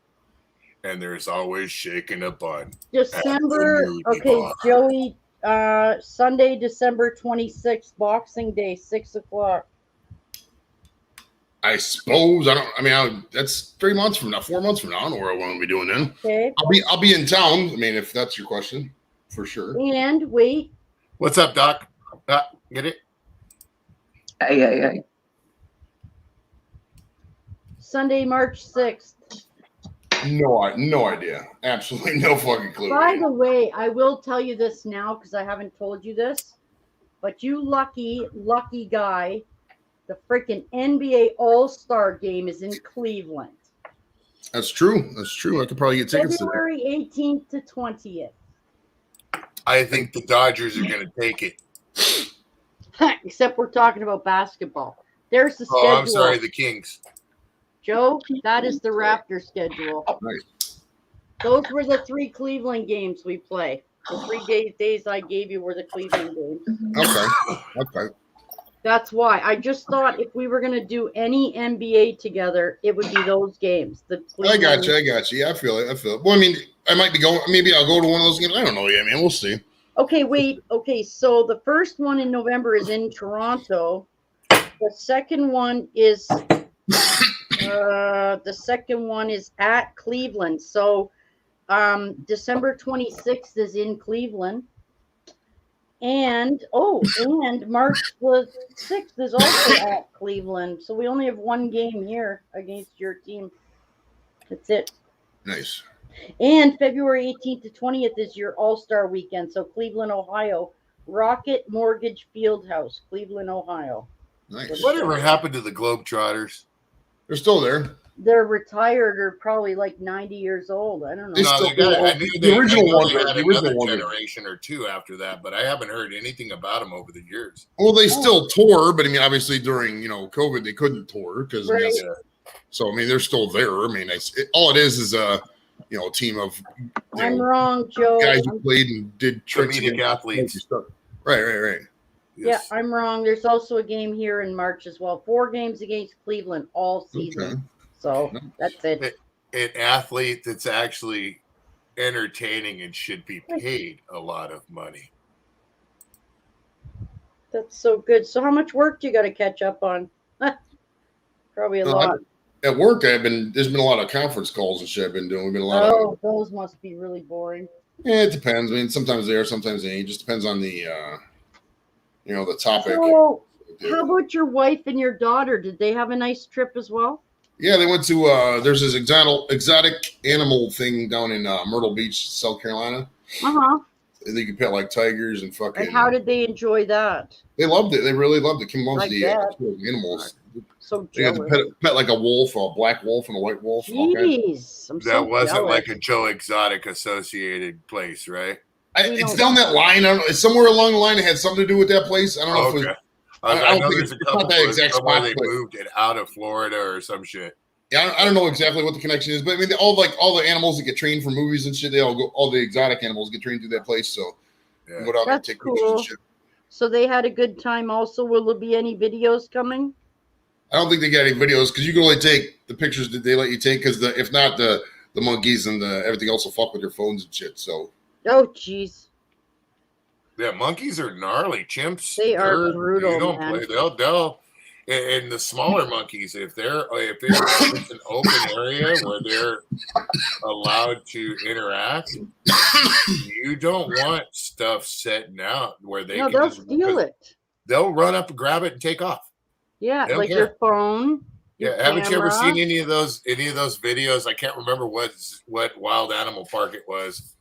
and there's always shaking a bun. December. At the movie Okay, bar. Joey. Sunday, December 26th, Boxing Day, 6:00. I suppose that's 3 months from now, 4 months from now. I don't know where I want to be doing then. Okay. I'll be in town. I mean, if that's your question, for sure. And wait, What's up, Doc? Get it? Aye. Sunday, March 6th. No idea. Absolutely no fucking clue. By the way, I will tell you this now because I haven't told you this, but you lucky guy, the freaking NBA All-Star game is in Cleveland. That's true. I could probably get tickets to that. February 18th to 20th. I think the Dodgers are going to take it. Except we're talking about basketball. There's the schedule. Oh, I'm sorry, the Kings. Joe, that is the Raptor schedule. Nice. Those were the 3 Cleveland games we play. The 3 days I gave you were the Cleveland games. Okay. That's why. I just thought if we were going to do any NBA together, it would be those games. I got you. Yeah, I feel it. Well, I mean, I might be going. Maybe I'll go to one of those games. I don't know yet, man. We'll see. Okay, wait. Okay, so the first one in November is in Toronto. The second one is at Cleveland. So December 26th is in Cleveland. And March the 6th is also at Cleveland. So we only have 1 game here against your team. That's it. Nice. And February 18th to 20th is your All-Star weekend. So Cleveland, Ohio. Rocket Mortgage Fieldhouse, Cleveland, Ohio. Nice. Whatever happened to the Globetrotters? They're still there. They're retired or probably like 90 years old. I don't know. The original one. The original generation or 2 after that, but I haven't heard anything about them over the years. Well, they still tour, but I mean, obviously during COVID, they couldn't tour because. Right. So I mean, they're still there. I mean, all it is a team of. I'm wrong, Joe. Guys who played and did tricks. Comedic athletes. Right. Yes. Yeah, I'm wrong. There's also a game here in March as well. 4 games against Cleveland all season. Okay. So that's it. An athlete that's actually entertaining and should be paid a lot of money. That's so good. So how much work do you got to catch up on? Probably a lot. At work, there's been a lot of conference calls and shit I've been doing. We've been a lot of. Those must be really boring. Yeah, it depends. I mean, sometimes they are, sometimes they ain't. It just depends on the, the topic. So, how about your wife and your daughter? Did they have a nice trip as well? Yeah, they went to there's this exotic animal thing down in Myrtle Beach, South Carolina. They could pet like tigers and fucking. And how did they enjoy that? They loved it. They really loved it. Kim loves the animals. So they got to pet like a wolf, a black wolf, and a white wolf. Jeez, I'm that wasn't like a Joe Exotic associated place, right? It's down that line. I don't know. It's somewhere along the line. It had something to do with that place. I don't know if it was. I know there's a couple that exact spot they moved it out of Florida or some shit. Yeah, I don't know exactly what the connection is, but I mean, all the animals that get trained for movies and shit, all the exotic animals get trained through that place. So, that's cool. So they had a good time. Also, will there be any videos coming? I don't think they got any videos because you can only take the pictures that they let you take. Because if not, the monkeys and everything else will fuck with your phones and shit. So. Oh, jeez. Yeah, monkeys are gnarly. Chimps, They are brutal, you don't man. play. They'll and the smaller monkeys, if it's an open area where they're allowed to interact, you don't want stuff setting out where they No, can they'll just steal it. they'll run up and grab it and take off. Yeah, They don't like care. your phone. Your Yeah, haven't you ever camera. seen any of those videos? I can't remember what wild animal park it was,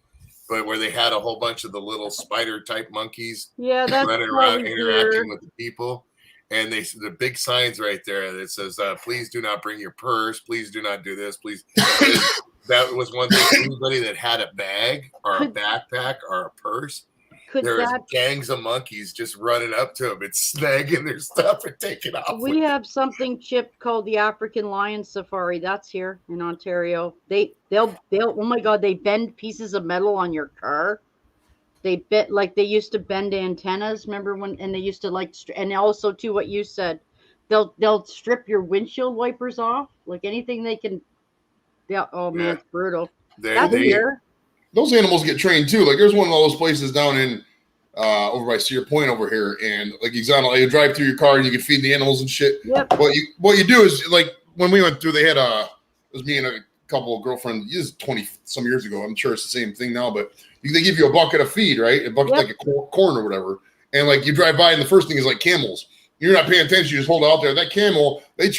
but where they had a whole bunch of the little spider type monkeys Yeah, that's running around probably interacting here. with the people. And the big signs right there that says, please do not bring your purse. Please do not do this. Please. That was one thing. Anybody that had a bag or a backpack or a purse, there was gangs of monkeys just running up to them and snagging their stuff and taking off. We have something, Chip, called the African Lion Safari. That's here in Ontario. They'll oh my God, they bend pieces of metal on your car. They bit like they used to bend antennas. Remember when? And they used to and also too what you said, they'll strip your windshield wipers off, like anything they can. Yeah. Oh man, it's brutal. Those animals get trained too. Like there's one of those places down in over by Cedar Point over here, and like example, you drive through your car and you can feed the animals and shit. Yep. What you do is like when we went through, they had it was me and a couple of girlfriends. This is 20 some years ago. I'm sure it's the same thing now, but they give you a bucket of feed, right? A bucket like a corn or whatever, and like you drive by, and the first thing is like camels. You're not paying attention. You just hold it out there. That camel, they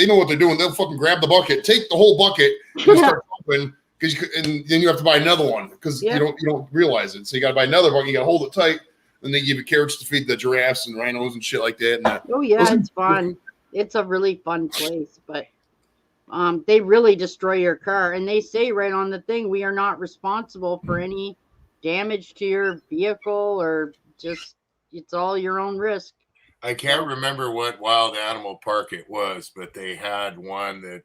know what they're doing. They'll fucking grab the bucket, take the whole bucket, and start pumping. And then you have to buy another one because you don't realize it. So you got to buy another bucket. You got to hold it tight, and they give you carrots to feed the giraffes and rhinos and shit like that. And it's fun. It's a really fun place, but they really destroy your car. And they say right on the thing, we are not responsible for any damage to your vehicle or just it's all your own risk. I can't remember what wild animal park it was, but they had one that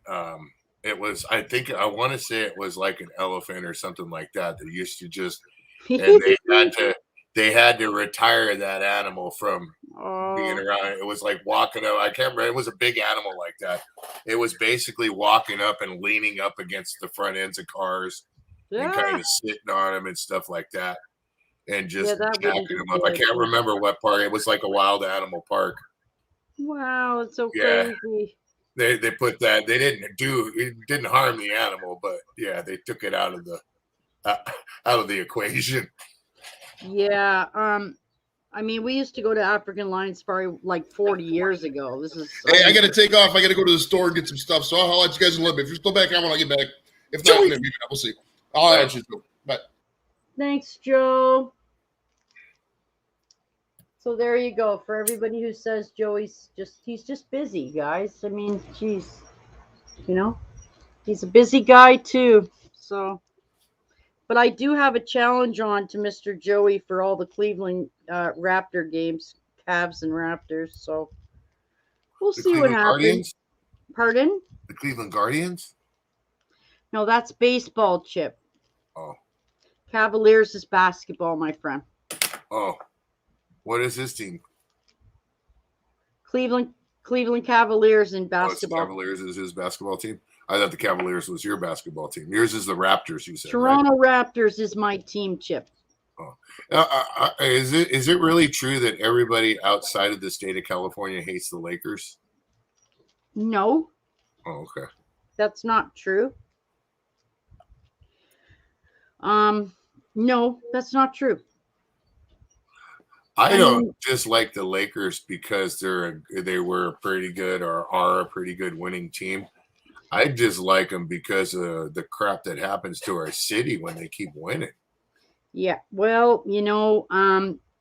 it was, I want to say it was like an elephant or something like that. They used to just, and they had to retire that animal from being around. It was like walking up. I can't remember. It was a big animal like that. It was basically walking up and leaning up against the front ends of cars and kind of sitting on them and stuff like that. And just jacking them up. I can't remember what park. It was like a wild animal park. Wow, it's so crazy. They put that. They didn't harm the animal, but yeah, they took it out of the equation. Yeah. I mean, we used to go to African Lion Safari like 40 years ago. Hey, I got to take off. I got to go to the store and get some stuff. So I'll let you guys in a little bit. If you're still back, I'll get back. If not, we'll see. I'll let you go. Bye. Thanks, Joe. So there you go. For everybody who says Joey's he's just busy, guys. I mean, geez, he's a busy guy too. So, but I do have a challenge on to Mr. Joey for all the Cleveland Raptor games, Cavs and Raptors. So we'll see what happens. Guardians? Pardon? The Cleveland Guardians? No, that's baseball, Chip. Oh. Cavaliers is basketball, my friend. Oh. What is his team? Cleveland Cavaliers in basketball. Cavaliers is his basketball team. I thought the Cavaliers was your basketball team. Yours is the Raptors. You said Toronto Raptors is my team, Chip. Oh. Is it really true that everybody outside of the state of California hates the Lakers? No. Oh, okay. That's not true. No, that's not true. I don't dislike the Lakers because they were a pretty good or are a pretty good winning team. I dislike them because of the crap that happens to our city when they keep winning. Yeah, well,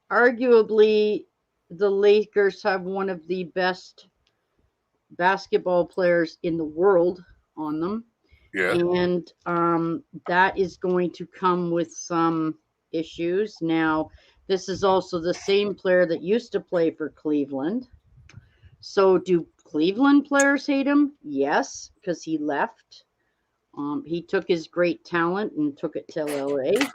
arguably the Lakers have one of the best basketball players in the world on them. Yeah. And that is going to come with some issues. Now, this is also the same player that used to play for Cleveland. So do Cleveland players hate him? Yes, because he left. He took his great talent and took it to LA. Of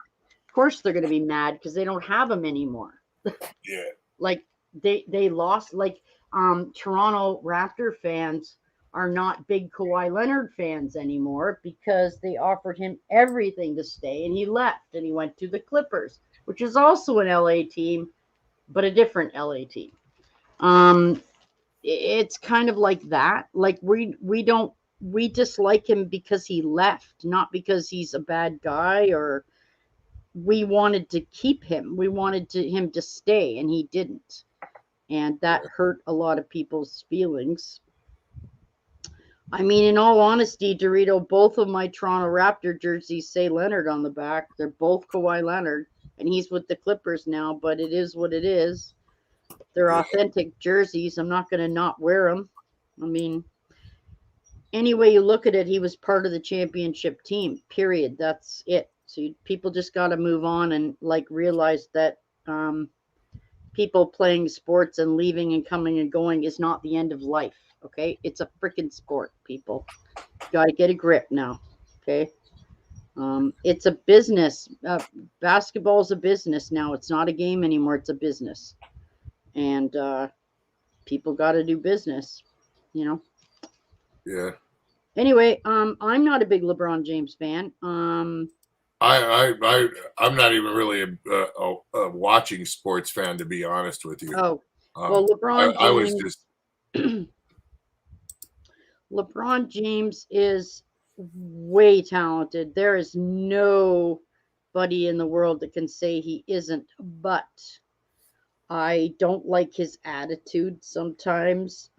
course they're going to be mad because they don't have him anymore. Yeah. Like they lost, like Toronto Raptor fans are not big Kawhi Leonard fans anymore because they offered him everything to stay, and he left and he went to the Clippers, which is also an LA team, but a different LA team. It's kind of like that. Like we dislike him because he left, not because he's a bad guy, or we wanted to keep him. We wanted him to stay, and he didn't. And that hurt a lot of people's feelings. I mean, in all honesty, Dorito, both of my Toronto Raptor jerseys say Leonard on the back. They're both Kawhi Leonard, and he's with the Clippers now, but it is what it is. They're authentic jerseys. I'm not going to not wear them. I mean, any way you look at it, he was part of the championship team, period. That's it. So people just got to move on and like realize that people playing sports and leaving and coming and going is not the end of life. Okay, it's a freaking sport, people. You got to get a grip now. Okay, it's a business. Basketball is a business now. It's not a game anymore. It's a business, and people got to do business. You know. Yeah. Anyway, I'm not a big LeBron James fan. I'm not even really a watching sports fan, to be honest with you. Oh, well, LeBron James. I was just. LeBron James is way talented. There is nobody in the world that can say he isn't, but I don't like his attitude sometimes.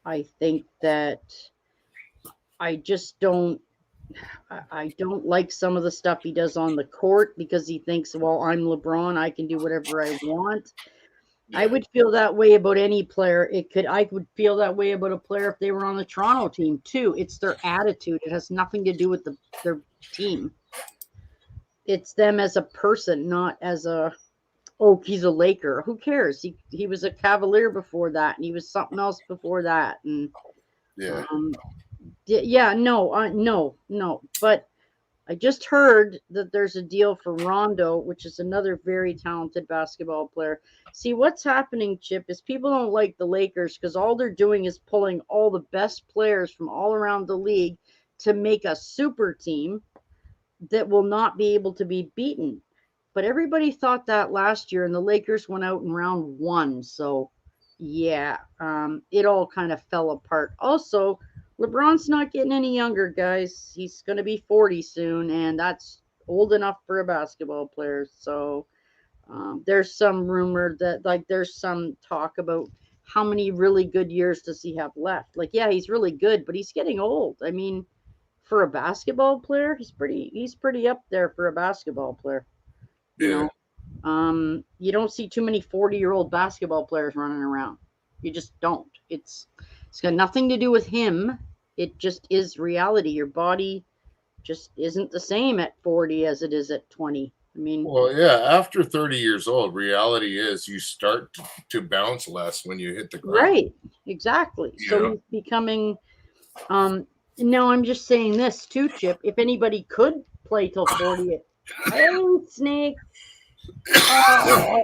I think that I just don't like some of the stuff he does on the court because he thinks, well, I'm LeBron, I can do whatever I want. I would feel that way about any player. I would feel that way about a player if they were on the Toronto team too. It's their attitude. It has nothing to do with their team. It's them as a person, not as he's a Laker. Who cares? He was a Cavalier before that, and he was something else before that. And no. But I just heard that there's a deal for Rondo, which is another very talented basketball player. See, what's happening, Chip, is people don't like the Lakers because all they're doing is pulling all the best players from all around the league to make a super team that will not be able to be beaten. But everybody thought that last year, and the Lakers went out in round 1. So, yeah, it all kind of fell apart. Also, LeBron's not getting any younger, guys. He's going to be 40 soon, and that's old enough for a basketball player. So there's some rumor that, like, there's some talk about how many really good years does he have left. Like, yeah, he's really good, but he's getting old. I mean, for a basketball player, he's pretty up there for a basketball player. You know, you don't see too many 40-year-old basketball players running around. You just don't. It's got nothing to do with him. It just is reality. Your body just isn't the same at 40 as it is at 20. I mean, well, yeah, after 30 years old, reality is you start to bounce less when you hit the ground. Right, exactly. So he's becoming, no, I'm just saying this too, Chip. If anybody could play till 40, hey, Snake. How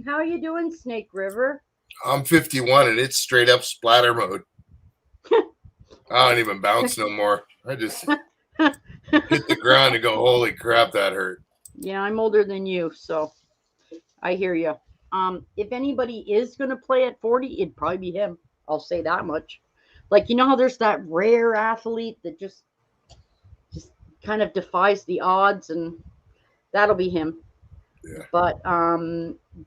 are you doing, Snake River? I'm 51 and it's straight up splatter mode. I don't even bounce no more. I just hit the ground and go, holy crap, that hurt. Yeah, I'm older than you, so I hear you. If anybody is going to play at 40, it'd probably be him. I'll say that much. Like, you know how there's that rare athlete that just kind of defies the odds, and that'll be him. Yeah. But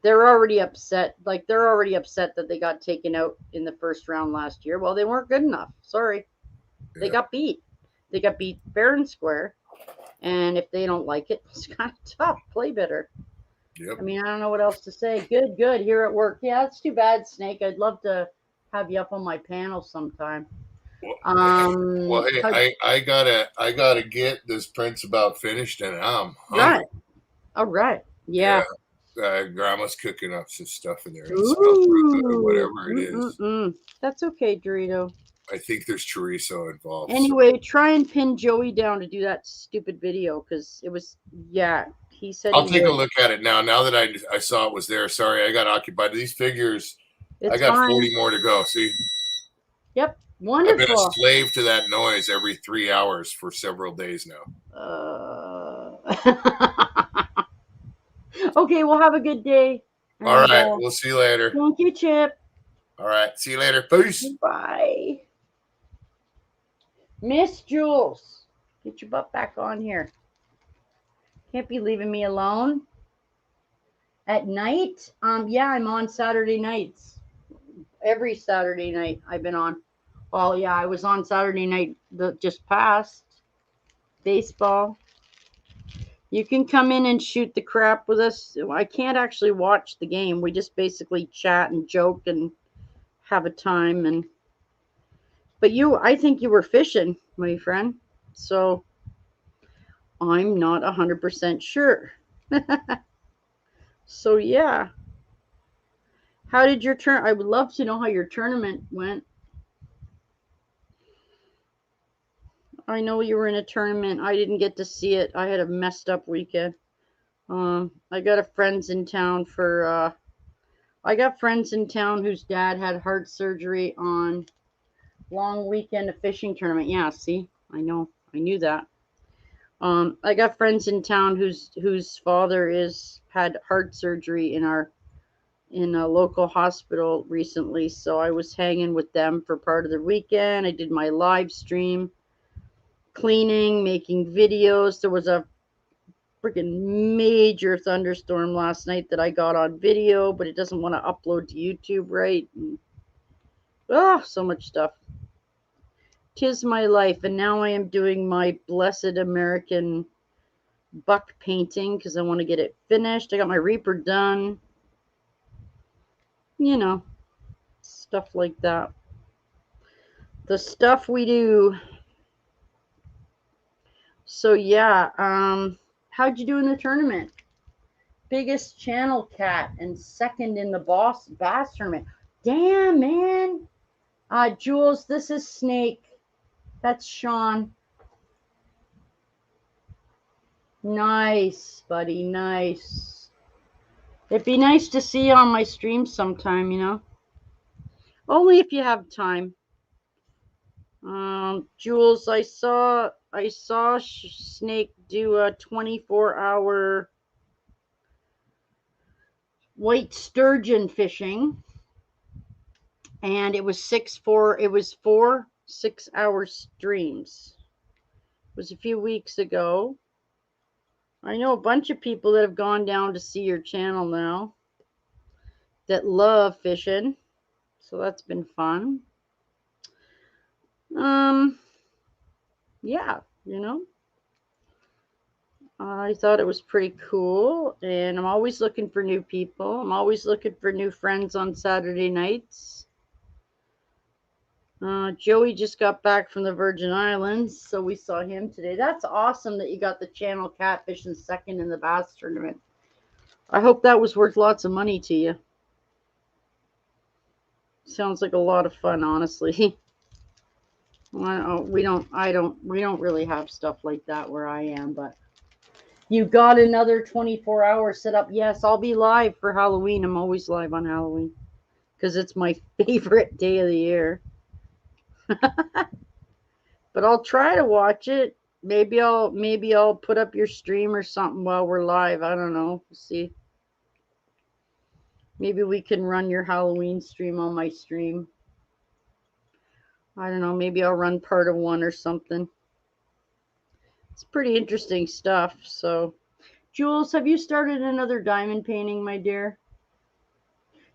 they're already upset. Like, they're already upset that they got taken out in the first round last year. Well, they weren't good enough. Sorry. Yeah. They got beat. They got beat fair and square. And if they don't like it, it's kind of tough. Play better. Yep. I mean, I don't know what else to say. Good. Here at work. Yeah, that's too bad, Snake. I'd love to have you up on my panel sometime. Well, hey, I gotta get this Prince about finished, and I'm hungry. Right. All right. Yeah. Grandma's cooking up some stuff in there. Whatever it is. That's okay, Dorito. I think there's chorizo involved. Anyway, try and pin Joey down to do that stupid video because it was, he said. I'll take a look at it now. Now that I saw it was there. Sorry, I got occupied. These figures, I got 40 more to go. See? Yep. I've been a Wonderful. slave to that noise every 3 hours for several days now. Okay, well, have a good day. All And, right, we'll see you later. thank you, Chip. All right, see you later. Peace. Bye. Miss Jules, get your butt back on here. Can't be leaving me alone. At night? Yeah, I'm on Saturday nights. Every Saturday night I've been on. Well, yeah, I was on Saturday night that just passed. Baseball. You can come in and shoot the crap with us. I can't actually watch the game. We just basically chat and joke and have a time. And but I think you were fishing, my friend. So I'm not 100% sure. So yeah. How did your I would love to know how your tournament went. I know you were in a tournament. I didn't get to see it. I had a messed up weekend. I got a friends in town whose dad had heart surgery on long weekend of fishing tournament. Yeah, see, I know, I knew that. I got friends in town whose father had heart surgery in a local hospital recently. So I was hanging with them for part of the weekend. I did my live stream, cleaning, making videos. There was a freaking major thunderstorm last night that I got on video, but it doesn't want to upload to YouTube right. And, so much stuff. 'Tis my life, and now I am doing my blessed American buck painting because I want to get it finished. I got my Reaper done. You know, stuff like that. The stuff we do. So yeah, how'd you do in the tournament? Biggest channel cat and second in the bass tournament. Damn, man. Jules, this is Snake. That's Sean. Nice, buddy. Nice. It'd be nice to see you on my stream sometime, Only if you have time. Jules, I saw Snake do a 24-hour white sturgeon fishing, and it was 4 6-hour streams. It was a few weeks ago. I know a bunch of people that have gone down to see your channel now that love fishing, so that's been fun. Yeah, I thought it was pretty cool, and I'm always looking for new people. I'm always looking for new friends on Saturday nights. Joey just got back from the Virgin Islands, so we saw him today. That's awesome that you got the channel catfish and second in the bass tournament. I hope that was worth lots of money to you. Sounds like a lot of fun, honestly. We don't really have stuff like that where I am, but you got another 24-hour set up. Yes, I'll be live for Halloween. I'm always live on Halloween because it's my favorite day of the year. But I'll try to watch it. Maybe I'll put up your stream or something while we're live. I don't know. We'll see. Maybe we can run your Halloween stream on my stream. I don't know. Maybe I'll run part of one or something. It's pretty interesting stuff. So, Jules, have you started another diamond painting, my dear?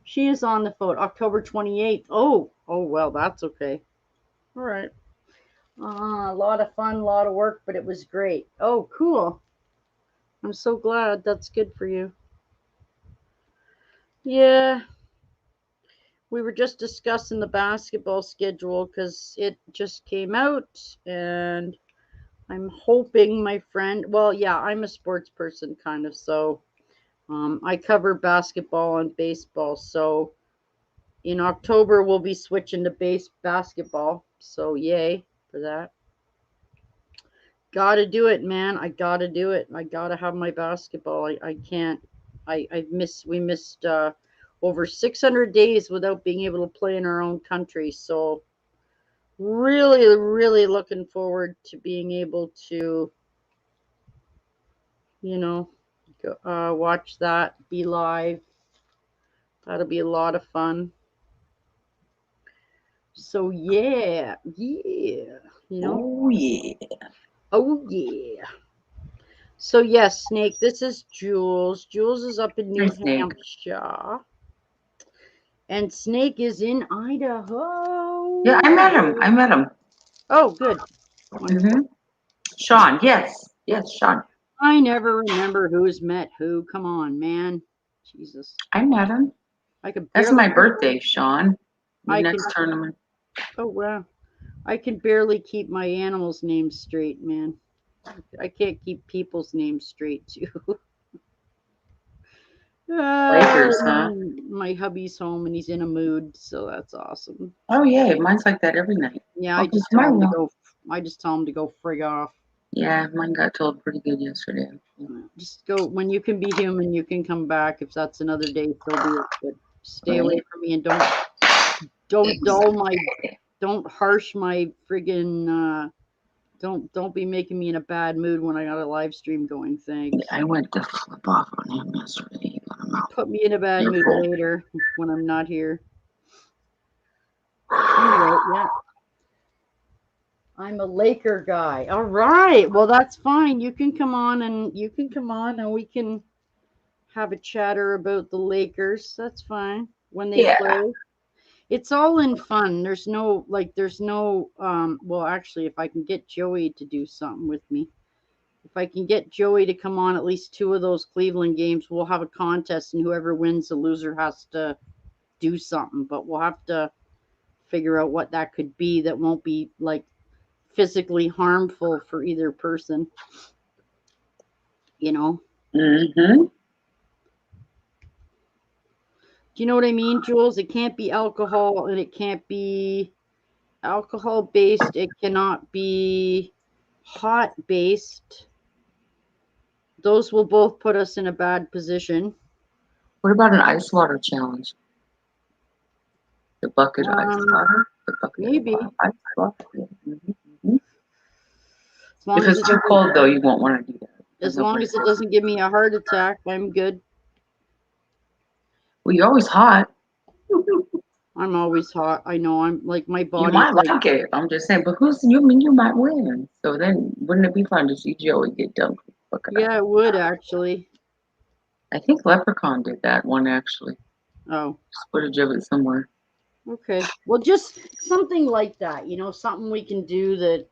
She is on the phone. October 28th. Oh, well, that's okay. All right. A lot of fun, a lot of work, but it was great. Oh, cool. I'm so glad. That's good for you. Yeah. We were just discussing the basketball schedule because it just came out, and I'm hoping my friend, well, yeah, I'm a sports person kind of, so I cover basketball and baseball. So in October, we'll be switching to basketball. So yay for that. Gotta do it, man. I gotta do it. I gotta have my basketball. I can't. We missed over 600 days without being able to play in our own country. So really, really looking forward to being able to, watch that be live. That'll be a lot of fun. So yeah, Oh yeah. oh yeah. So yes, Snake, this is Jules. Jules is up in Hi, New Snake. Hampshire. And Snake is in Idaho. Yeah, I met him. Oh, good. Wonderful. Mm-hmm. Sean, yes, Sean. I never remember who's met who. Come on, man. Jesus. I met him. I could That's barely my birthday, Sean. The I next can tournament. Oh wow. I can barely keep my animals' names straight, man. I can't keep people's names straight too. Lakers, huh? My hubby's home and he's in a mood, so that's awesome. Oh yeah, mine's like that every night. Yeah, Oh, I just tell him to go. I just tell him to go frig off. Yeah, mine got told pretty good yesterday. Just go when you can be human. You can come back. If that's another day, so be it. But stay away from me and don't harsh my friggin' don't be making me in a bad mood when I got a live stream going. Thanks. I went to flip off on him yesterday. Put me in a bad mood later when I'm not here. Anyway, yeah. I'm a Laker guy. All right. Well, that's fine. You can come on and we can have a chatter about the Lakers. That's fine. When they play. It's all in fun. There's no well, actually, if I can get Joey to do something with me. If I can get Joey to come on at least 2 of those Cleveland games, we'll have a contest and whoever wins, the loser has to do something, but we'll have to figure out what that could be that won't be like physically harmful for either person. Mm-hmm. Do you know what I mean, Jules? It can't be alcohol and it can't be alcohol based. It cannot be hot based. Those will both put us in a bad position. What about an ice water challenge? The bucket of ice water? The bucket maybe. Of ice water. Mm-hmm. If it's too cold, though, you won't want to do that. As long as it doesn't give me a heart attack, I'm good. Well, you're always hot. I'm always hot. I know. I'm like my body. You might like it. I'm just saying, but you might win. So then, wouldn't it be fun to see Joey get dumped? Yeah, it would actually. I think Leprechaun did that one actually. Oh. Just footage of it somewhere. Okay. Well, just something like that. Something we can do that.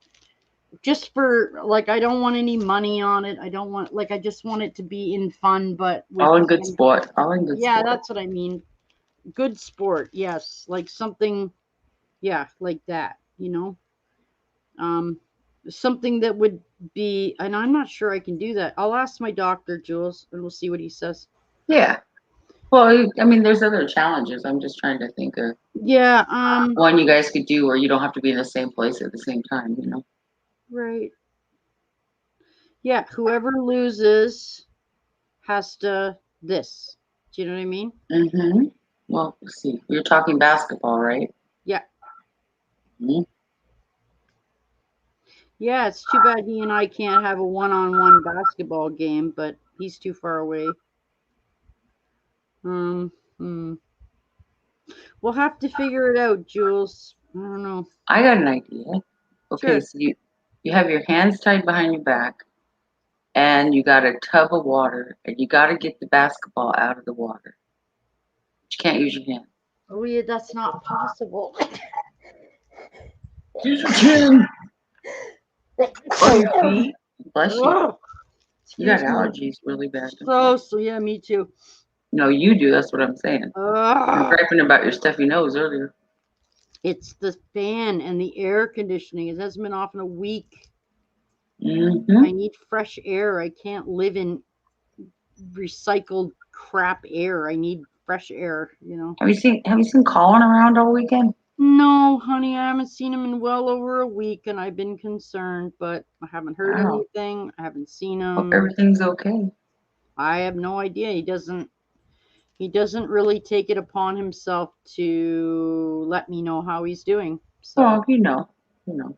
Just for I don't want any money on it. I don't want I just want it to be in fun, but all in good sport. All in good sport. Yeah, that's what I mean. Good sport, yes. Like something, yeah, like that. Something that would be, and I'm not sure I can do that. I'll ask my doctor, Jules, and we'll see what he says. Yeah. Well, I mean, there's other challenges. I'm just trying to think of. Yeah. One you guys could do where you don't have to be in the same place at the same time. Right. Yeah. Whoever loses has to this. Do you know what I mean? Mm-hmm. Well, let's see. You're talking basketball, right? Yeah. Mm-hmm. Yeah, it's too bad he and I can't have a one-on-one basketball game, but he's too far away. We'll have to figure it out, Jules. I don't know. I got an idea. Okay, sure. So you have your hands tied behind your back, and you got a tub of water, and you got to get the basketball out of the water. You can't use your hand. Oh yeah, that's not possible. Use your chin. Or your feet. Bless you. Oh, You got allergies really bad. So yeah, me too. No, you do. That's what I'm saying. You're griping about your stuffy nose earlier. It's the fan and the air conditioning. It hasn't been off in a week. Mm-hmm. I need fresh air. I can't live in recycled crap air. I need fresh air. Have you seen Colin around all weekend? No, honey, I haven't seen him in well over a week, and I've been concerned, but I haven't heard anything. I haven't seen him. Hope everything's okay. I have no idea. He doesn't really take it upon himself to let me know how he's doing. So, well, you know,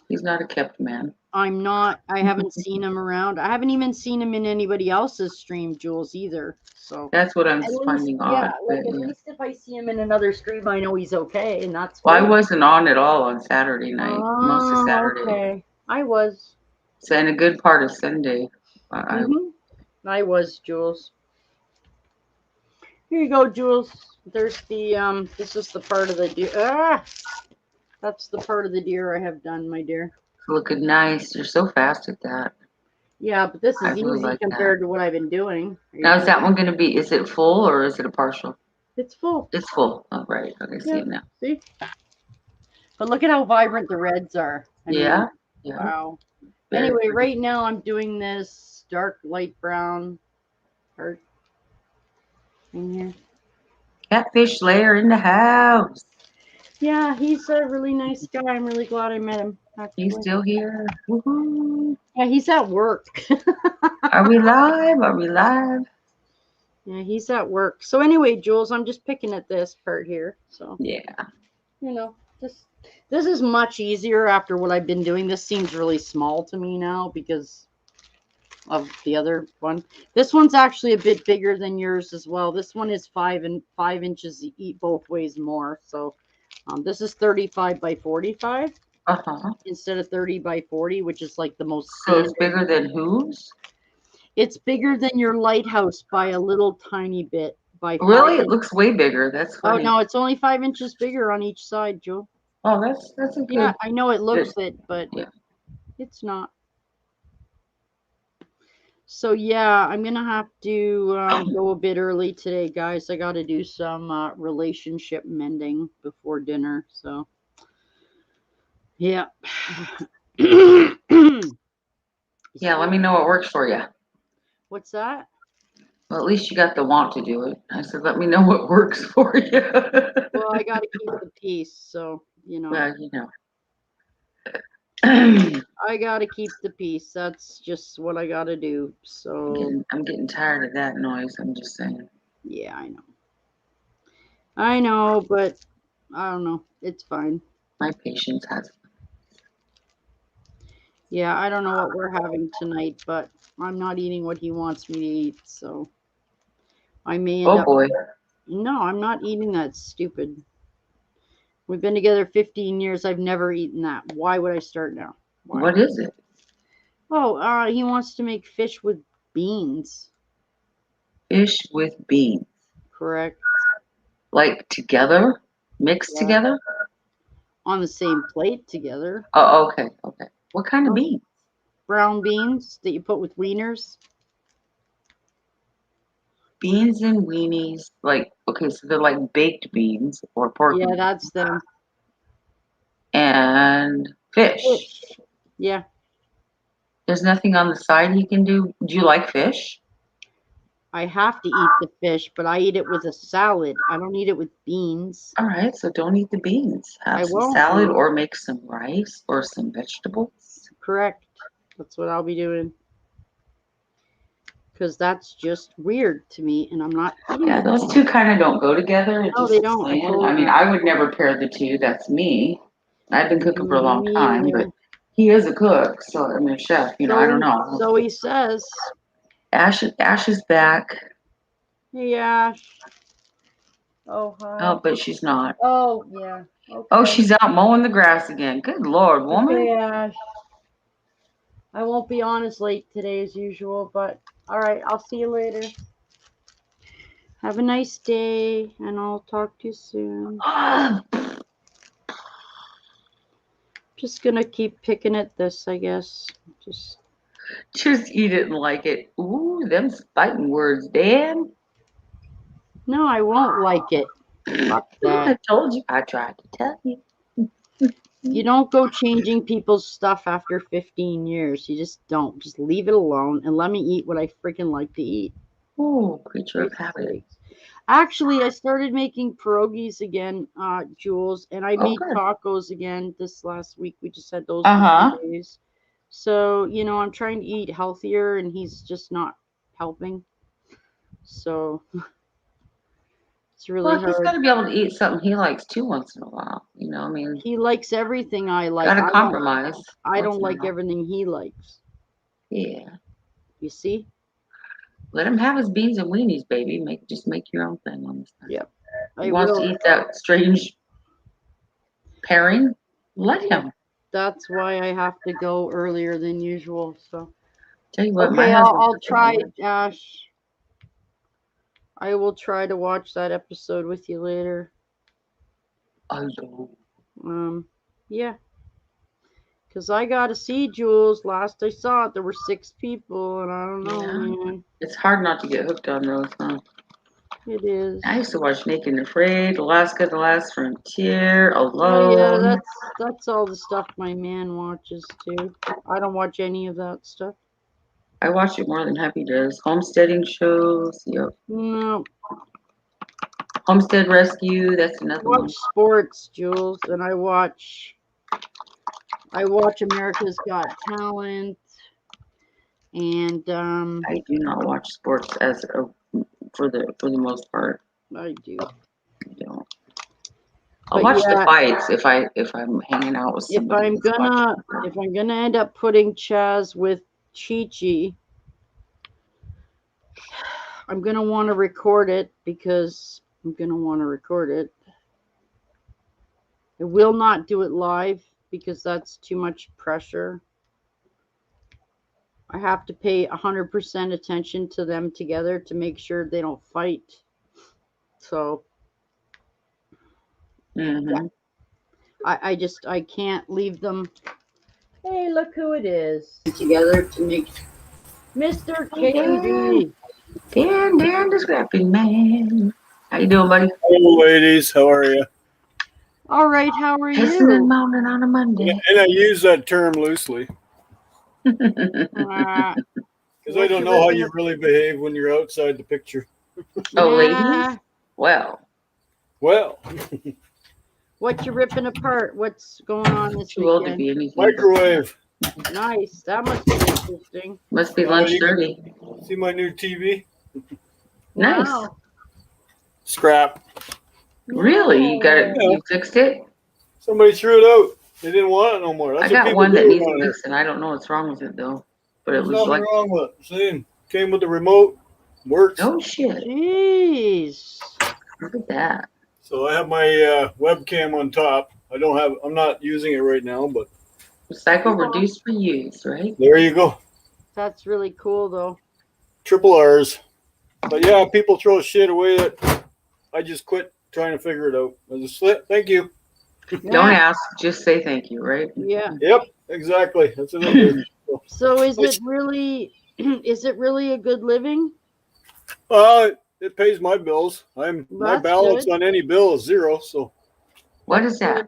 he's not a kept man. I'm not. I haven't seen him around. I haven't even seen him in anybody else's stream, Jules, either. So That's what I'm at least, finding yeah, odd. like But, at yeah. least if I see him in another stream, I know he's okay, and that's Well, I good. wasn't on at all on Saturday night. Most of Oh, Saturday. okay. I was. So, and a good part of Sunday. I was, Jules. Here you go, Jules. There's the this is the part of the deer. That's the part of the deer I have done, my dear. Looking nice. You're so fast at that. Yeah, but this I is really easy like compared to what I've been doing. Now, is that one going to be, is it full or is it a partial? It's full. It's full. Oh, right. Okay, see it now. See? But look at how vibrant the reds are. I mean, Yeah. wow. Very Anyway, pretty. right now I'm doing this dark light brown part in here. Catfish Slayer in the house. Yeah, he's a really nice guy. I'm really glad I met him. Actually. He's still here. Woohoo. Yeah, he's at work. Are we live? Are we live? Yeah, he's at work. So anyway, Jules, I'm just picking at this part here. So Yeah. you know, this is much easier after what I've been doing. This seems really small to me now because of the other one. This one's actually a bit bigger than yours as well. This one is 5 inches both ways more. So this is 35 by 45 instead of 30 by 40, which is like the most So standard. it's bigger than whose? It's bigger than your lighthouse by a little tiny bit. By Really? It looks way bigger. That's funny. Oh no, it's only 5 inches bigger on each side, Joe. Oh, that's a good. Yeah, I know it looks good. it, but Yeah. it's not. So yeah, I'm gonna have to go a bit early today, guys. I got to do some relationship mending before dinner. So yeah. Yeah, let me know what works for you. What's that? Well, at least you got the want to do it. I said, let me know what works for you. Well, I got to keep the peace, so you know. Well, you know. I got to keep the peace. That's just what I got to do. So I'm getting tired of that noise. I'm just saying. Yeah, I know. I know, but I don't know. It's fine. My patience has. Yeah, I don't know what we're having tonight, but I'm not eating what he wants me to eat, so I may end up. Oh boy. No, I'm not eating that. Stupid. We've been together 15 years. I've never eaten that. Why would I start now? Why? What is it? Oh, he wants to make fish with beans. Fish with beans. Correct. Like together? Mixed together? On the same plate together. Oh, okay. Okay. What kind of beans? Brown beans that you put with wieners. Beans and weenies. Like, okay, so they're like baked beans or pork. Yeah, beans. that's them. And fish. Yeah. There's nothing on the side he can do. Do you like fish? I have to eat the fish, but I eat it with a salad. I don't eat it with beans. All right, so don't eat the beans. Have I some won't. salad or make some rice or some vegetables. Correct. That's what I'll be doing. Because that's just weird to me, and I'm not eating Yeah, it. those two kind of don't go together. No, they don't. I mean, I would never pair the two. That's me. I've been cooking for a long Me time, either. but he is a cook, so I mean, a chef. You know, I don't know. So he says. Ash is back. Hey, Ash. Oh, hi. Oh, but she's not. Oh, yeah. Okay. Oh, she's out mowing the grass again. Good Lord, woman. Okay, Ash. I won't be on as late today as usual, but all right, I'll see you later. Have a nice day, and I'll talk to you soon. Just gonna keep picking at this, I guess. Just eat it and like it. Ooh, them fighting words, Dan. No, I won't like it. Fuck that. I told you. I tried to tell you. You don't go changing people's stuff after 15 years. You just don't. Just leave it alone and let me eat what I freaking like to eat. Oh, creature of habit. Actually, I started making pierogies again, Jules, and I made tacos again this last week. We just had those for 2 days. So, you know, I'm trying to eat healthier, and he's just not helping. So, It's really Well, he's hard. got to be able to eat something he likes too once in a while. You know, I mean, He likes everything I like. got to compromise. I once don't in a like while. everything he likes. Yeah. You see? Let him have his beans and weenies, baby. Just make your own thing on this thing. Yep. He wants to eat that strange pairing. Let him. That's why I have to go earlier than usual. So Tell you what, my okay, husband. I'll try, Ash. I will try to watch that episode with you later. I know. Yeah. Because I got to see Jules. Last I saw it, there were 6 people, and I don't know, man. It's hard not to get hooked on those, huh? It is. I used to watch Naked and Afraid, Alaska, The Last Frontier, Oh, yeah, Alone. that's all the stuff my man watches, too. I don't watch any of that stuff. I watch it more than Happy does. Homesteading shows. Yep. No. Homestead Rescue. That's I another watch one. sports, Jules, and I watch America's Got Talent, and I do not watch sports for the most part. I do. I don't. I'll But watch yeah, the fights if I'm hanging out with if somebody. I'm gonna end up putting Chaz with Chi-Chi, I'm gonna want to record it because I'm gonna want to record it. I will not do it live because that's too much pressure. I have to pay 100% attention to them together to make sure they don't fight. So Mm-hmm. I can't leave them. Hey, look who it is. Together to make Mr. KD. Dan, the scrappy man. How you doing, buddy? Hello, ladies. How are you? All right, how are Pissing and you? moaning on a Monday. And I use that term loosely Uh, because I don't know how you really behave when you're outside the picture. Oh, yeah. ladies? Well, What you ripping apart? What's going on this too old to weekend? be anything. microwave. Nice. That must be interesting. Must be lunch dirty. See my new TV? Nice. Wow. Scrap. Really? You fixed it? Somebody threw it out. They didn't want it no more. That's I what got people one that do needs around here. fixing. I don't know what's wrong with it though. But There's it was nothing like, wrong with it. See, came with the remote. Works. oh shit. Jeez. Look at that. So I have my webcam on top. I'm not using it right now, but Recycle, reduce, reuse, right? there you go. That's really cool, though. Triple R's. But yeah, people throw shit away that I just quit trying to figure it out. I just thank you. Don't ask, just say thank you, right? Yeah. Yep, exactly. That's what I do. So is it really a good living? It pays my bills. My That's balance good. on any bill is 0. So What is that?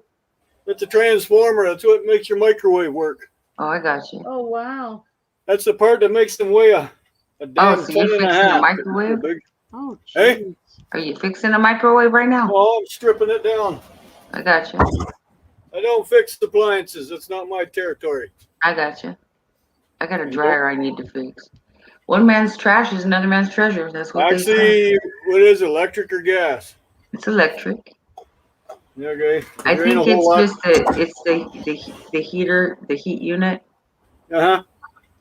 it's a transformer. That's what makes your microwave work. Oh, I got you. Oh, wow. That's the part that makes them weigh a damn so ton you and a fixing a half. microwave? Oh, geez. Hey? Are you fixing a microwave right now? Oh, I'm stripping it down. I got you. I don't fix appliances. That's not my territory. I got you. I got a dryer I need to fix. One man's trash is another man's treasure. That's what they say. Actually, what is it, electric or gas? It's electric. Okay. I There ain't think a whole lot. it's the heater, the heat unit, Uh-huh.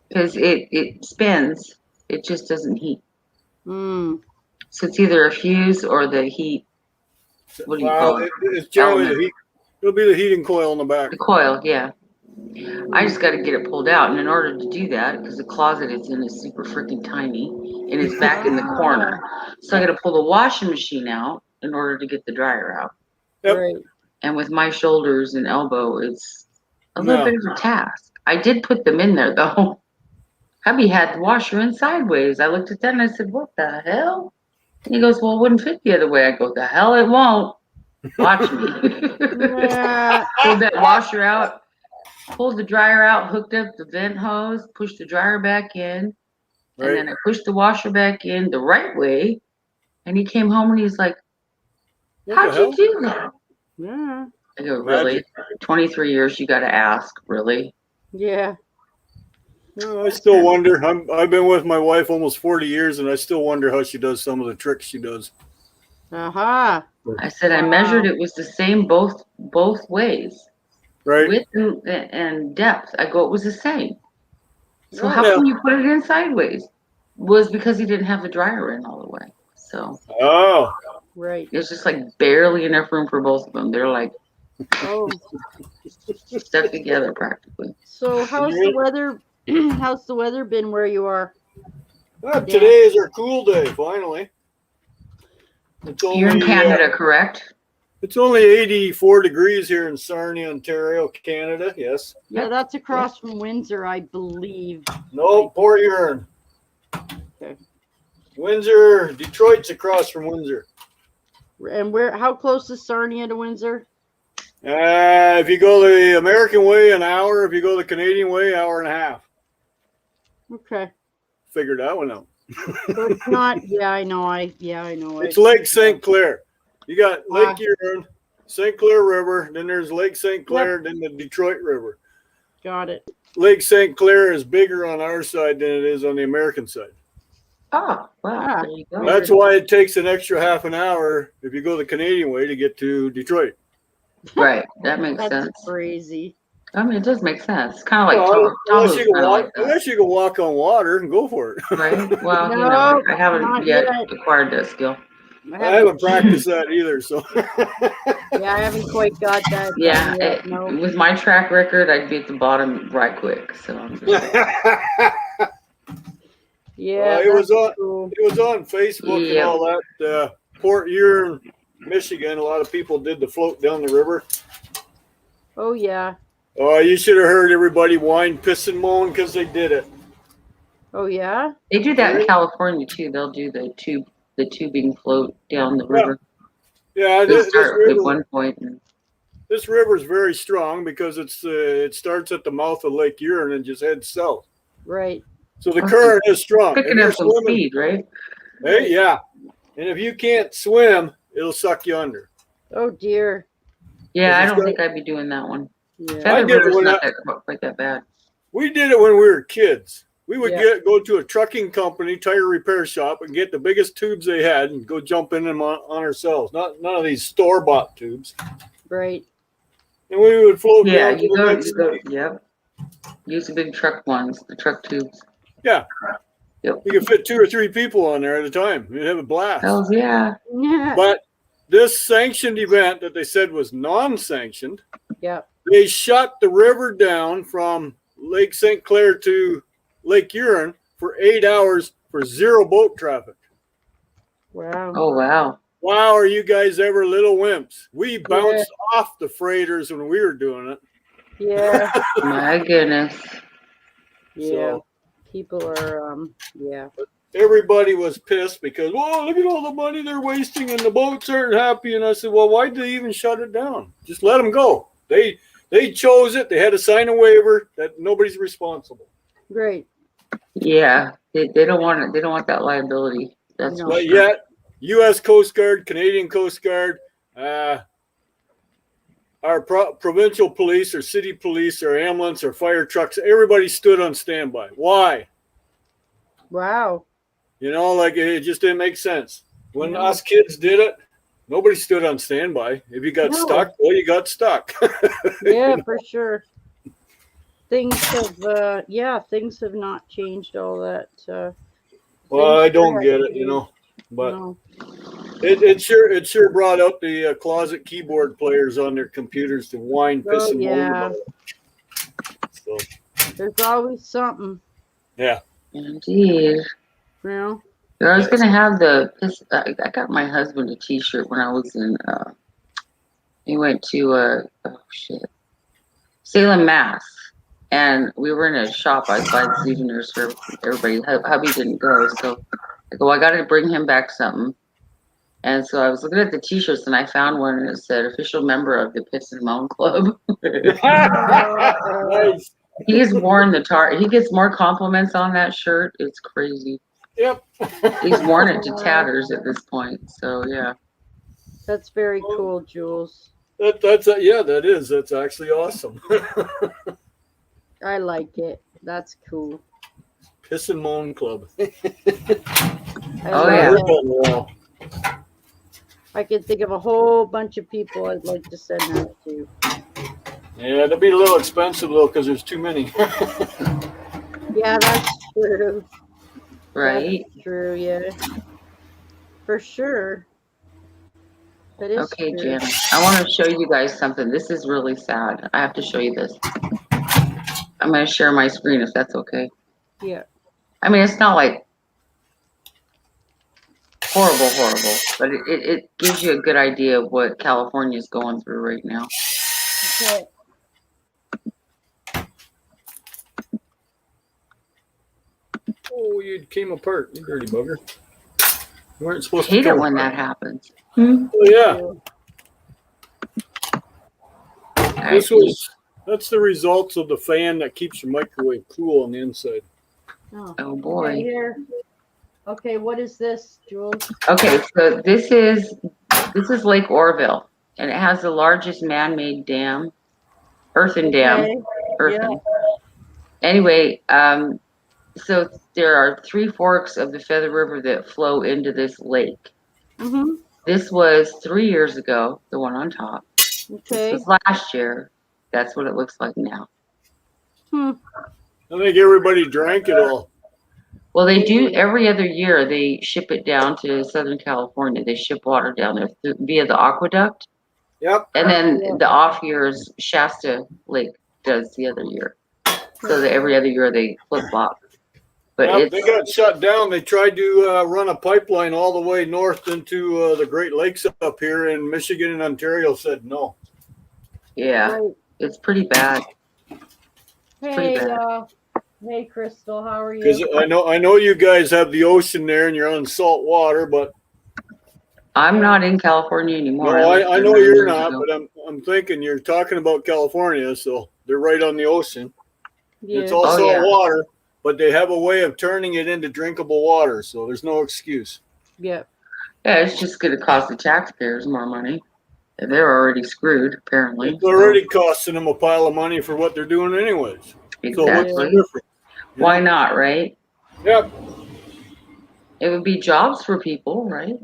because it spins. It just doesn't heat. Mm. So it's either a fuse or the heat. What do you call it? It's generally Element. the heat. It'll be the heating coil in the back. The coil, yeah. I just got to get it pulled out, and in order to do that, because the closet it's in is super freaking tiny, and it's back in the corner, so I got to pull the washing machine out in order to get the dryer out. Yep. Right. And with my shoulders and elbow, it's a little bit of a task. I did put them in there though. Hubby had the washer in sideways. I looked at that and I said, "What the hell?" And he goes, "Well, it wouldn't fit the other way." I go, "The hell it won't." Watch me. Yeah. Pulled that washer out, pulled the dryer out, hooked up the vent hose, pushed the dryer back in, Right. and then I pushed the washer back in the right way. And he came home and he's like, What "How'd the hell? you do that?" Yeah. I go, "Really? Magic. 23 years, you got to ask, really?" Yeah. No, I still wonder. I've been with my wife almost 40 years, and I still wonder how she does some of the tricks she does. Aha. I said I measured it was the same both ways, Right. width and depth. I go, it was the same. So Oh, how Yeah. come you put it in sideways? Was because he didn't have the dryer in all the way. So Oh. right. there's just like barely enough room for both of them. They're like Oh, stuck together practically. so how's the weather? How's the weather been where you are? Today is our cool day, finally. It's You're in only, Canada, correct? it's only 84 degrees here in Sarnia, Ontario, Canada. Yes. Yeah, that's across from Windsor, I believe. No, Port Huron. Okay. Windsor, Detroit's across from Windsor. And where? How close is Sarnia to Windsor? If you go the American way, an hour. If you go the Canadian way, hour and a half. Okay. Figured that one out. So it's not. Yeah, I know. I know. It's Lake St. Clair. You got Lake Huron, St. Clair River, then there's Lake St. Clair, then the Detroit River. Got it. Lake St. Clair is bigger on our side than it is on the American side. Oh, wow. There you go. That's why it takes an extra half an hour if you go the Canadian way to get to Detroit. Right. That makes That's sense. crazy. I mean, it does make sense. Kind of like Unless you can kinda walk, like that. unless you can walk on water and go for it. Right? Well, you No, know, I haven't not yet yet. acquired that skill. I haven't practiced that either. So Yeah, I haven't quite got that. Yeah, done yet, no. with my track record, I'd be at the bottom right quick. So I'm just Yeah, it was on. cool. It was on Facebook and all that. Port Huron, Michigan. A lot of people did the float down the river. Oh yeah. Oh, you should have heard everybody whine, piss, and moan because they did it. Oh yeah. They do that in California too. They'll do the tubing float down the river. Yeah, They'll this start river, at one point. this river is very strong because it starts at the mouth of Lake Huron and just heads south. Right. So the current is strong. Picking up some speed, right? Hey, yeah. And if you can't swim, it'll suck you under. Oh dear. Yeah, I don't think I'd be doing that one. Yeah. Feather River's not quite that bad. We did it when we were kids. We would Yeah. go to a trucking company, tire repair shop, and get the biggest tubes they had and go jump in them on ourselves. None of these store-bought tubes. Right. And we would float Yeah, down to you the go, next you go, yep. Use the big truck ones, the truck tubes. Yeah. Yep. You could fit 2 or 3 people on there at a time. You'd have a blast. Hells yeah. Yeah. But this sanctioned event that they said was non-sanctioned, Yep. they shut the river down from Lake St. Clair to Lake Huron for 8 hours for 0 boat traffic. Wow. Oh wow. Wow, are you guys ever little wimps? We bounced off the freighters when we were doing it. Yeah. My goodness. Yeah. So People are yeah. everybody was pissed because, whoa, look at all the money they're wasting and the boats aren't happy. And I said, well, why did they even shut it down? Just let them go. They chose it. They had to sign a waiver that nobody's responsible. Great. Yeah. They don't want it. They don't want that liability. That's No. for But sure. yet, U.S. Coast Guard, Canadian Coast Guard, our provincial police or city police or ambulance or fire trucks, everybody stood on standby. Why? Wow. You know, like it just didn't make sense. When No. us kids did it, nobody stood on standby. If you got No. stuck, well, you got stuck. Yeah, for sure. Things have things have not changed all that. Well, I things don't have get it, changed. you know. But No. it sure brought out the closet keyboard players on their computers to whine, piss, Oh, and moan yeah. about it. So, There's always something, yeah. Indeed. you know. I was gonna have I got my husband a T-shirt when I was in. He went to Salem, Mass, and we were in a shop. I was buying souvenirs for everybody. Hubby didn't go, so I go. I got to bring him back something. And so I was looking at the T-shirts, and I found one, and it said "Official member of the Piss and Moan Club." Nice. He's worn he gets more compliments on that shirt. It's crazy. Yep. He's worn it to tatters at this point. So yeah. That's very cool, Jules. That's actually awesome. I like it. That's cool. Piss and Moan Club. Oh, yeah. I can think of a whole bunch of people I'd like to send that to. Yeah, it'll be a little expensive though because there's too many. Yeah, that's true. Right? That's true, yeah. For sure. That is Okay, true. Janet. I want to show you guys something. This is really sad. I have to show you this. I'm going to share my screen if that's okay. Yeah. I mean, it's not like horrible, but it gives you a good idea of what California is going through right now. Okay. Oh, you came apart, you dirty bugger. You weren't I supposed to hate it come when apart. that happens. Oh yeah. Alright, That's the results of the fan that keeps your microwave cool on the inside. Oh, oh okay, boy. here. Okay, what is this, Jules? Okay, so this is Lake Orville, and it has the largest man-made dam, earthen dam, Okay. earthen. Anyway, so there are 3 forks of the Feather River that flow into this lake. Mm-hmm. This was 3 years ago, the one on top. Okay. This was last year. That's what it looks like now. Hmm. I think everybody drank it all. Well, they do every other year. They ship it down to Southern California. They ship water down there via the aqueduct. Yep. And then the off years, Shasta Lake does the other year. So that every other year they flip flop. But Yep, they got shut down. They tried to run a pipeline all the way north into the Great Lakes up here, and Michigan and Ontario said no. yeah, Right. it's pretty bad. Hey, bad. hey, Crystal, how are Because you? I know you guys have the ocean there, and you're on salt water, but I'm not in California anymore. no, lived I there know 9 you're years not. ago. But I'm thinking you're talking about California, so they're right on the ocean. Yeah. It's all Oh, salt yeah. water, but they have a way of turning it into drinkable water, so there's no excuse. Yeah. Yeah, it's just going to cost the taxpayers more money. And they're already screwed, apparently. It's already costing them a pile of money for what they're doing anyways. Exactly. So what's the difference? Why not, right? Yep. It would be jobs for people, right?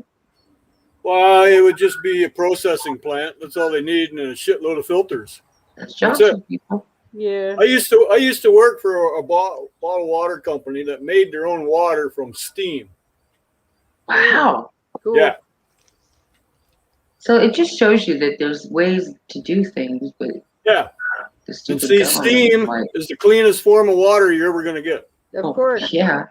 Well, it would just be a processing plant. That's all they need, and a shitload of filters. That's jobs That's it. for people. Yeah. I used to work for a bottled water company that made their own water from steam. Wow. Cool. Yeah. So it just shows you that there's ways to do things, but Yeah. the And stupid see, government steam like, is the cleanest form of water you're ever going to get. Of oh, course. yeah.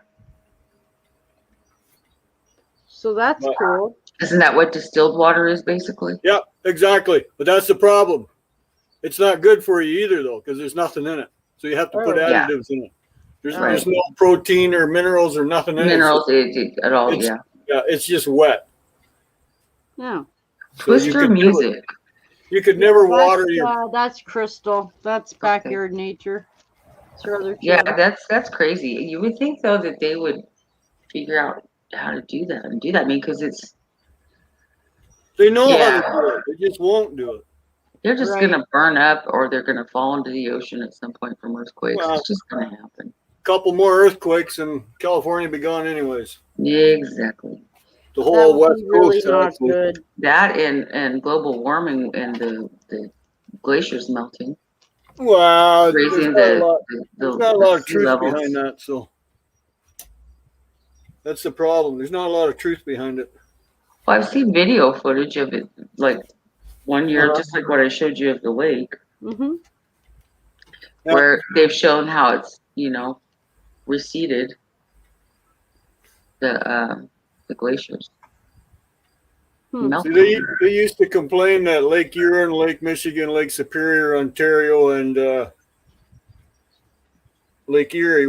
So that's But- cool. Isn't that what distilled water is basically? Yeah, exactly. But that's the problem. It's not good for you either, though, because there's nothing in it. So you have to put Oh, yeah. additives in it. There's Right. no protein or minerals or nothing in Minerals at all, It's- yeah. it. Yeah, it's just wet. Yeah. So Twister music. You could never water your. That's Crystal. That's backyard nature. It's her other Yeah, channel. that's crazy. You would think though that they would figure out how to do that and do that. I mean, because They know Yeah. how to do it. They just won't do it. they're just Right. gonna burn up or they're gonna fall into the ocean at some point from earthquakes. Well- It's just gonna happen. Couple more earthquakes and California be gone anyways. Exactly. The That whole would west be really coast. not actually. good. That and global warming and the glaciers melting, Well, raising there's not a lot of sea truth levels. behind that. So that's the problem. There's not a lot of truth behind it. Well, I've seen video footage of it, like one year, Uh-huh. just like what I showed you of the lake, Mm-hmm. Yeah. where they've shown how it's receded the glaciers. Hmm. Melting. See, they used to complain that Lake Huron, Lake Michigan, Lake Superior, Ontario, and Lake Erie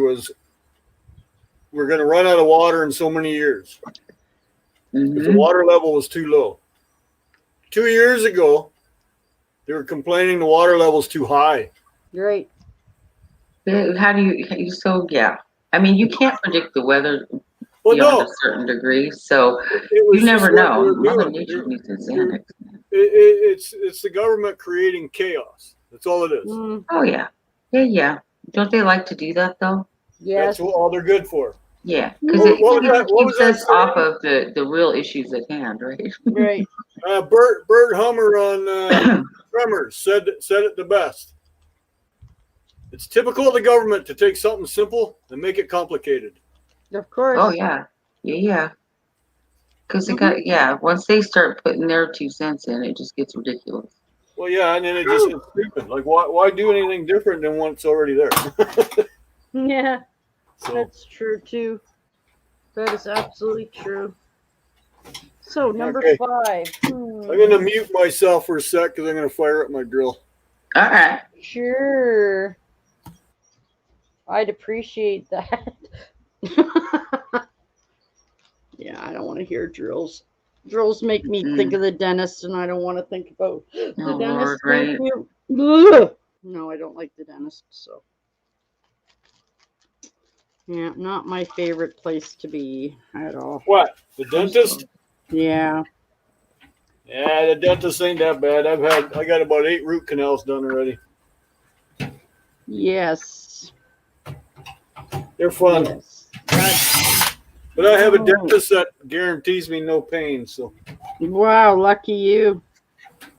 we're going to run out of water in so many years. Because the Mhm. water level was too low. 2 years ago, they were complaining the water level's too high. Great. How do you? So yeah, I mean, you can't predict the weather Well, beyond no, a certain degree, so it was you never just what know. we were Mother doing. Nature needs its You're- Xanax. It's the government creating chaos. That's all it is. Mm, Oh yeah, yeah. Don't they like to do that though? yes. That's all they're good for. Yeah, because What it was that- what was keeps that us off saying? of the real issues at hand, right? Right. Bert Hummer on Tremors said it the best. It's typical of the government to take something simple and make it complicated. Of course. Oh yeah, yeah. Because they got once they start putting their 2 cents in, it just gets ridiculous. Well, yeah, and then it just gets stupid. Like, why do anything different than what's already there? Yeah, So, that's true too. That is absolutely true. So number Okay. 5. I'm gonna mute myself for a sec because I'm gonna fire up my drill. All right. Sure. I'd appreciate that. Yeah, I don't want to hear drills. Drills make me think of the dentist, and I don't want to think about the Oh, dentist. Lord, Thank you. Ugh. No, I don't like the dentist, so. Yeah, not my favorite place to be at all. What? The dentist? Yeah. Yeah, the dentist ain't that bad. I got about 8 root canals done already. Yes. They're fun. Yes. That's, But I have a dentist that guarantees me no pain. So wow, lucky you.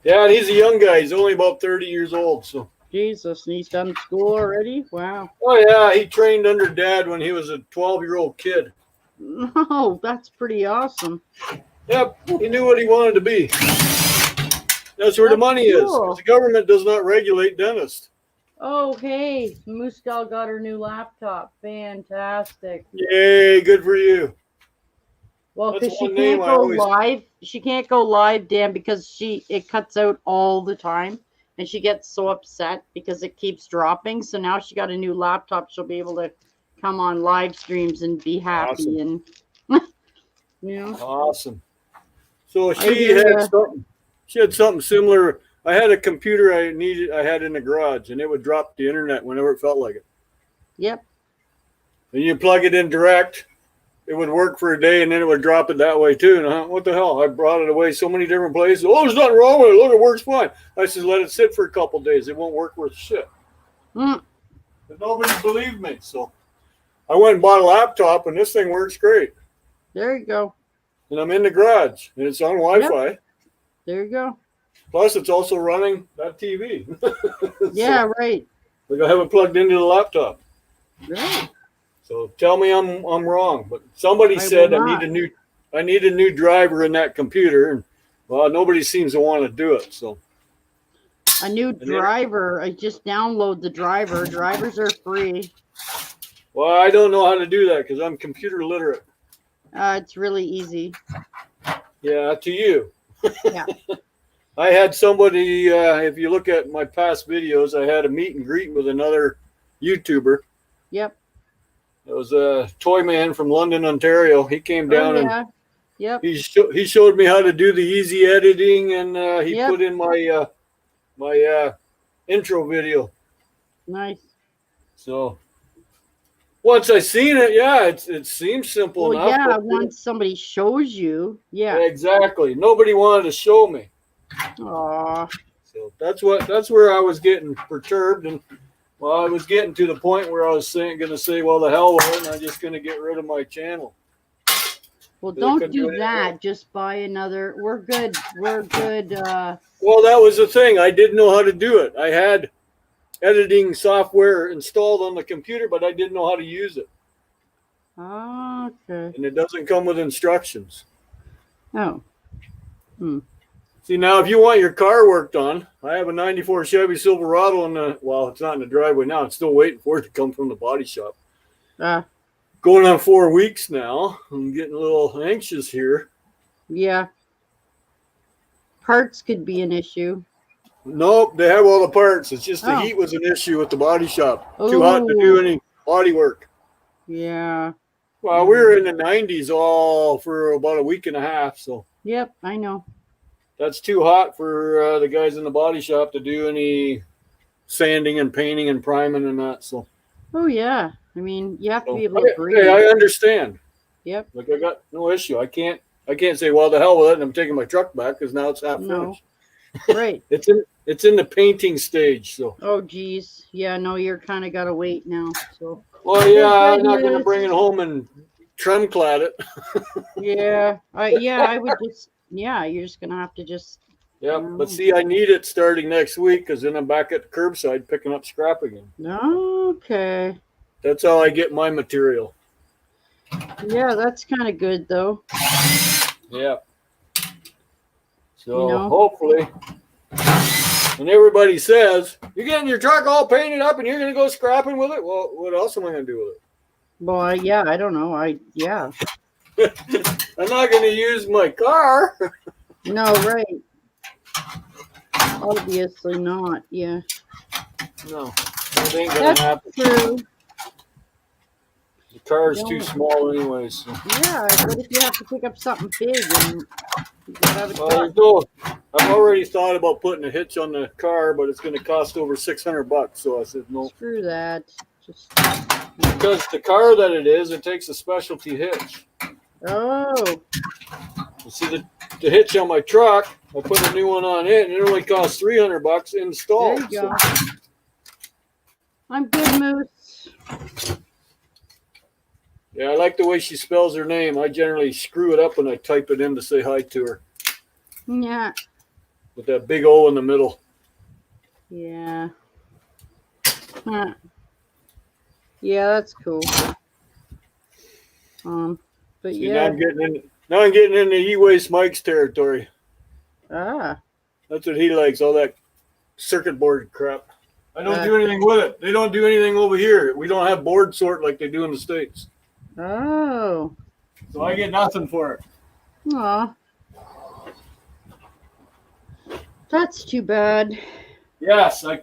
yeah, and he's a young guy. He's only about 30 years old. So Jesus, and he's done school already? Wow. oh yeah, he trained under Dad when he was a 12-year-old kid. No, that's pretty awesome. Yep, he knew what he wanted to be. That's where the money is. 'Cause the government does not regulate dentists. Oh, hey, Moose Gal got her new laptop. Fantastic. Yay, good for you. Well, That's because she one name can't I go always- live. She can't go live, Dan, because it cuts out all the time, and she gets so upset because it keeps dropping. So now she got a new laptop. She'll be able to come on live streams and be happy and Awesome. So I she had something similar. I had a computer I had in the garage, and it would drop the internet whenever it felt like it. Yep. And you plug it in direct, it would work for a day, and then it would drop it that way too. And what the hell? I brought it away so many different places. Oh, there's nothing wrong with it. Look, it works fine. I said, let it sit for a couple of days. It won't work worth shit. Mm. But nobody believed me, so I went and bought a laptop, and this thing works great. There you go. And I'm in the garage, and it's on Wi-Fi. Yep. There you go. Plus, it's also running that TV. Yeah, right. Like I have it plugged into the laptop. Right. So tell me I'm wrong, but somebody said I need a new driver in that computer, and well, nobody seems to want to do it. So A new driver. I just download the driver. Drivers are free. well, I don't know how to do that because I'm computer literate. It's really easy. Yeah, to you. Yeah. I had somebody. If you look at my past videos, I had a meet and greet with another YouTuber. Yep. It was a toy man from London, Ontario. He came down and Yep. he showed me how to do the easy editing, and he Yep. put in my my intro video. Nice. So once I seen it, yeah, it seems simple Well, enough. yeah, but once somebody shows you, yeah. exactly. Nobody wanted to show me. Aw. So that's where I was getting perturbed, and well, I was getting to the point where I was gonna say, well, the hell with it, and I'm just gonna get rid of my channel. Well, They don't couldn't do do that. anything. Just buy another. We're good. We're good. Well, that was the thing. I didn't know how to do it. I had editing software installed on the computer, but I didn't know how to use it, Okay. and it doesn't come with instructions. Oh. See, now if you want your car worked on, I have a 94 Chevy Silverado it's not in the driveway now. I'm still waiting for it to come from the body shop. Going on 4 weeks now. I'm getting a little anxious here. Yeah. Parts could be an issue. Nope, they have all the parts. It's just the Oh. heat was an issue at the body shop. Too hot to do any body work. Yeah. Well, we were in the 90s all for about a week and a half, so Yep, I know. that's too hot for the guys in the body shop to do any sanding and painting and priming and that. So, Oh yeah. I mean, you have to be able to breathe. hey, I understand. Yep. Like I got no issue. I can't say, well, the hell with it, and I'm taking my truck back because now it's half No. finished. Right. It's in the painting stage. So, Oh geez. Yeah. No, you're kind of gotta wait now. So. well, yeah, I'm not goodness. gonna bring it home and trim clad it. Yeah. I would just. Yeah, you're just gonna have to just. Yeah, but see, I need it starting next week because then I'm back at the curbside picking up scrap again. Okay. That's how I get my material. Yeah, that's kind of good though. Yeah. So You know? hopefully, and everybody says you're getting your truck all painted up and you're gonna go scrapping with it. Well, what else am I gonna do with it? Well, yeah, I don't know. Yeah. I'm not gonna use my car. No, right. Obviously not. Yeah. No, it ain't gonna That's happen. true. The car's No. too small anyways. So. Yeah. What if you have to pick up something big and you gotta have a Well, truck? there's no, I've already thought about putting a hitch on the car, but it's going to cost over $600. So I said no. Screw that. Just. Because the car that it is, it takes a specialty hitch. Oh. You see the hitch on my truck, I put a new one on it, and it only costs $300 installed. There you go. I'm good, Moose. Yeah, I like the way she spells her name. I generally screw it up when I type it in to say hi to her. Yeah. With that big O in the middle. Yeah. Huh. Yeah, that's cool. But See, yeah. now I'm getting into E-Waste Mike's territory. Ah. That's what he likes, all that circuit board crap. I don't do anything with it. They don't do anything over here. We don't have board sort like they do in the States. Oh. So I get nothing for it. Aw. That's too bad. Yes, I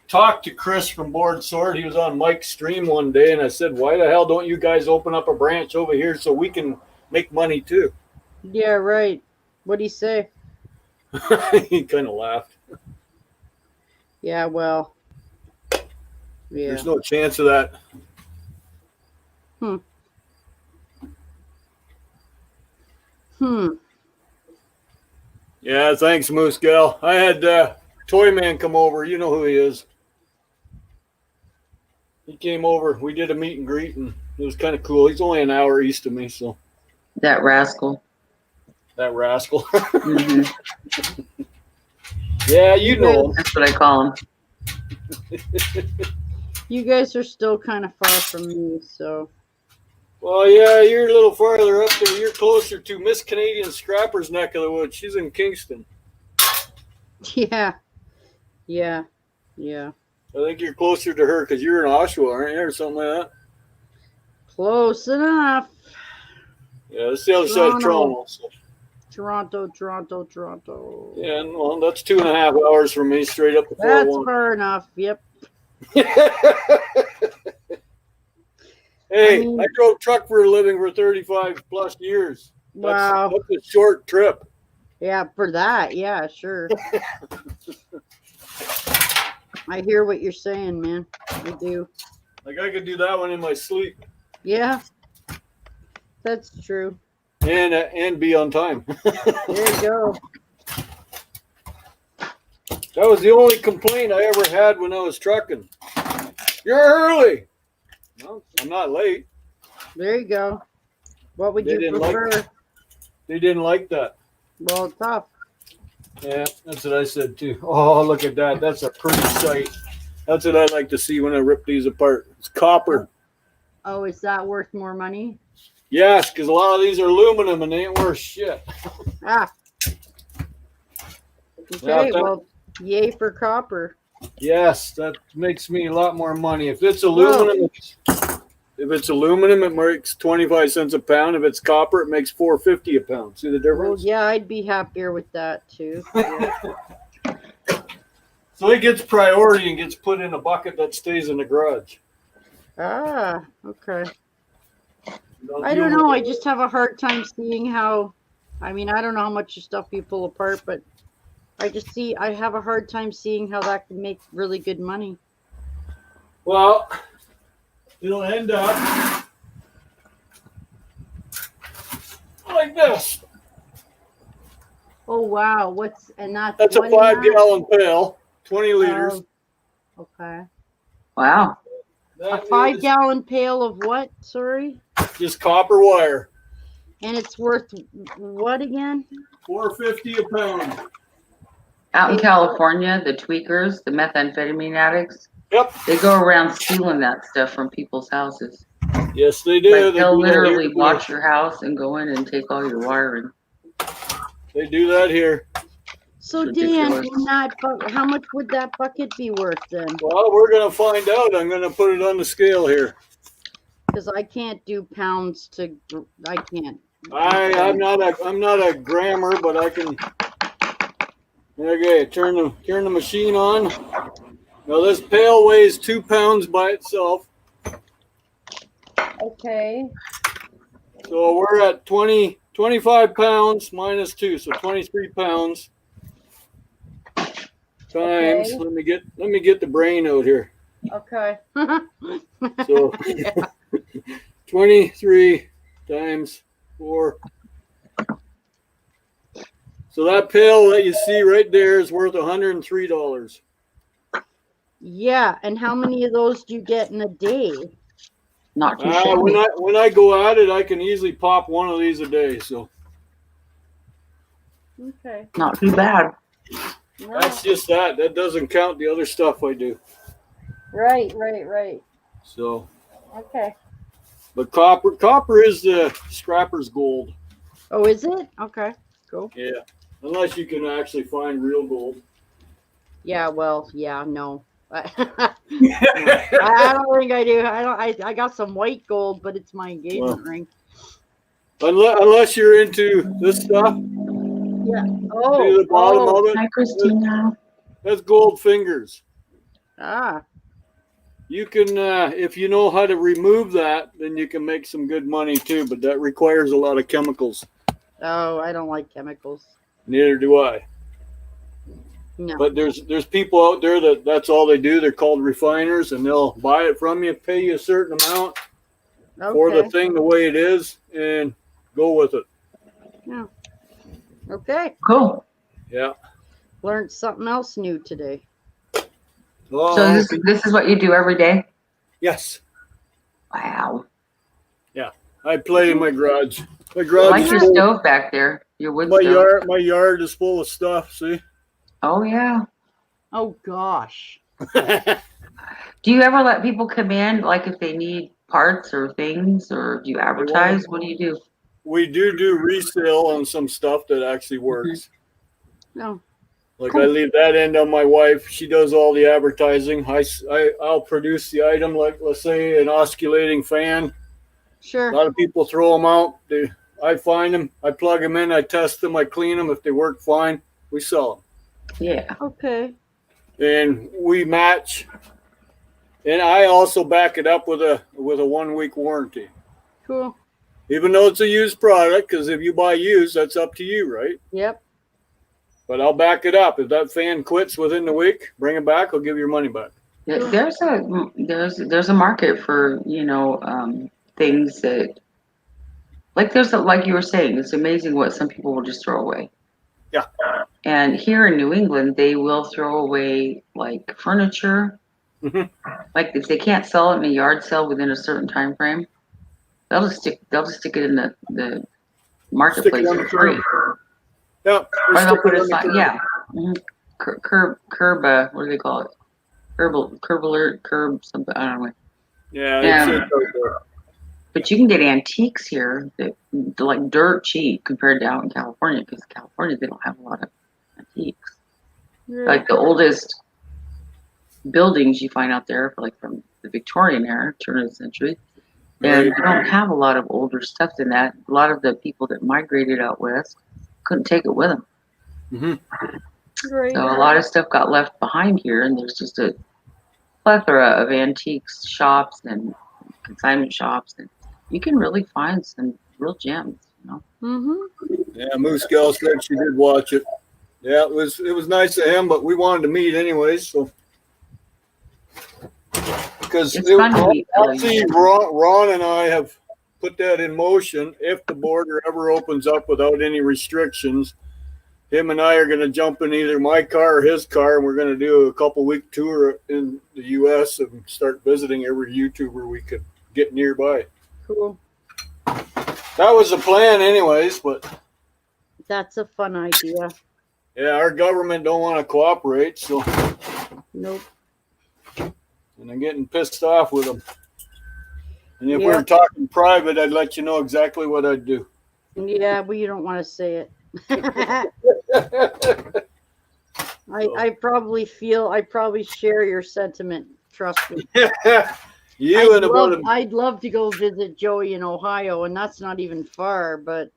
talked to Chris from Board Sort. He was on Mike's stream one day, and I said, why the hell don't you guys open up a branch over here so we can make money too? Yeah, right. What'd he say? He kind of laughed. Yeah, well. Yeah. There's no chance of that. Yeah, thanks, Moose Gal. I had Toy Man come over. You know who he is. He came over. We did a meet and greet, and it was kind of cool. He's only an hour east of me, so. That rascal. That rascal. Mm-hmm. Yeah, you know him. That's what I call him. You guys are still kind of far from me, so. Well, yeah, you're a little farther up there. You're closer to Miss Canadian Scrapper's neck of the woods. She's in Kingston. Yeah. Yeah. Yeah. I think you're closer to her because you're in Oshawa, aren't you, or something like that? Close enough. Yeah, that's the other side of Toronto. So. Toronto. Yeah, well, that's 2.5 hours from me, straight up to 401. That's far enough. Yep. Hey, I drove truck for a living for 35 plus years. Wow. That's a short trip. Yeah, for that. Yeah, sure. I hear what you're saying, man. I do. Like I could do that one in my sleep. Yeah. That's true. And be on time. There you go. That was the only complaint I ever had when I was trucking. You're early. Well, I'm not late. There you go. What would you prefer? They didn't like that. Well, tough. Yeah, that's what I said too. Oh, look at that. That's a pretty sight. That's what I like to see when I rip these apart. It's copper. Oh, is that worth more money? Yes, because a lot of these are aluminum and they ain't worth shit. Ah. Okay, well, yay for copper. Yes, that makes me a lot more money. If it's aluminum, it makes 25 cents a pound. If it's copper, it makes $4.50 a pound. See the difference? Well, yeah, I'd be happier with that too. Yeah. So it gets priority and gets put in a bucket that stays in the garage. Ah, okay. I don't know. I just have a hard time seeing how. I mean, I don't know how much stuff you pull apart, but I have a hard time seeing how that can make really good money. Well, it'll end up like this. Oh wow, That's a 5-gallon pail, 20 liters. Okay. Wow. A 5-gallon pail of what? Sorry. Just copper wire. And it's worth what again? $4.50 a pound. Out in California, the tweakers, the methamphetamine addicts, Yep. they go around stealing that stuff from people's houses. Yes, they do. Like They they'll do that literally here. watch your house and go in and take all your wiring. They do that here. So It's Dan, ridiculous. in that how much would that bucket be worth then? Well, we're gonna find out. I'm gonna put it on the scale here. Because I can't do pounds to. I can't. I'm not a grammer, but I can. Okay, turn the machine on. Now this pail weighs 2 pounds by itself. Okay. So we're at 25 pounds minus 2, so 23 pounds times. Okay. Let me get the brain out here. Okay. So 23 times 4. So that pail that you see right there is worth $103. Yeah, and how many of those do you get in a day? Not too shabby. When I go at it, I can easily pop one of these a day. So Okay. Not too bad. No. that's just that. That doesn't count the other stuff I do. Right. So, Okay. but copper is the scrapper's gold. Oh, is it? Okay. Cool. Yeah, unless you can actually find real gold. Yeah. Well. Yeah. No. I don't think I do. I got some white gold, but it's my engagement ring. Unless you're into this stuff. Yeah. See the bottom of it? Hi, Christina. That's gold fingers. Ah. You can, if you know how to remove that, then you can make some good money too. But that requires a lot of chemicals. Oh, I don't like chemicals. Neither do I. No. But there's people out there that's all they do. They're called refiners, and they'll buy it from you, pay you a certain amount for the thing the way it is, and go with it. Yeah. Okay. Cool. Yeah. Learned something else new today. Oh, So this is what you do every day? yes. Wow. I play in my garage. My I garage like is your full. stove back there. Your wood My stove. yard is full of stuff. See. Oh yeah. Oh gosh. Do you ever let people come in, like if they need parts or things, or do you advertise? What do you do? We do resale on some stuff that actually works. No. Like I leave that end on my wife. She does all the advertising. I'll produce the item, like let's say an oscillating fan. A Sure. lot of people throw them out. I find them. I plug them in. I test them. I clean them. If they work fine, we sell them. Yeah. Okay. And we match. And I also back it up with a 1 week warranty. Cool. Even though it's a used product, because if you buy used, that's up to you, right? Yep. But I'll back it up. If that fan quits within the week, bring it back. I'll give you your money back. There's a market for, things that, like like you were saying, it's amazing what some people will just throw away. Yeah. And here in New England, they will throw away like furniture. Mhm. Like if they can't sell it in a yard sale within a certain time frame, they'll just stick it in the marketplace on for the free. Yeah. Or they'll put a sign, yeah. Curb, what do they call it? Curb alert, something, I don't know. Yeah. Yeah. But you can get antiques here that like dirt cheap compared to out in California, because California, they don't have a lot of antiques. Like the oldest buildings you find out there, like from the Victorian era, turn of the century, and you don't have a lot of older stuff in that. A lot of the people that migrated out west couldn't take it with them. Mm-hmm. Right. So a lot of stuff got left behind here, and there's just a plethora of antiques shops and consignment shops, and you can really find some real gems, Mm-hmm. Yeah. Moose Gal said she did watch it. Yeah, it was nice of him, but we wanted to meet anyways, so. Because It's fun to meet actually, Ron and I have put that in motion. If the border ever opens up without any restrictions, him and I are going to jump in either my car or his car, and we're going to do a couple-week tour in the U.S. and start visiting every YouTuber we could get nearby. Cool. That was the plan, anyways. But That's a fun idea. yeah, our government don't want to cooperate, so Nope. and I'm getting pissed off with them. And if we Yeah. were talking private, I'd let you know exactly what I'd do. Yeah, but you don't want to say it. I probably share your sentiment. Trust me. You and about a, I'd love to go visit Joey in Ohio, and that's not even far. But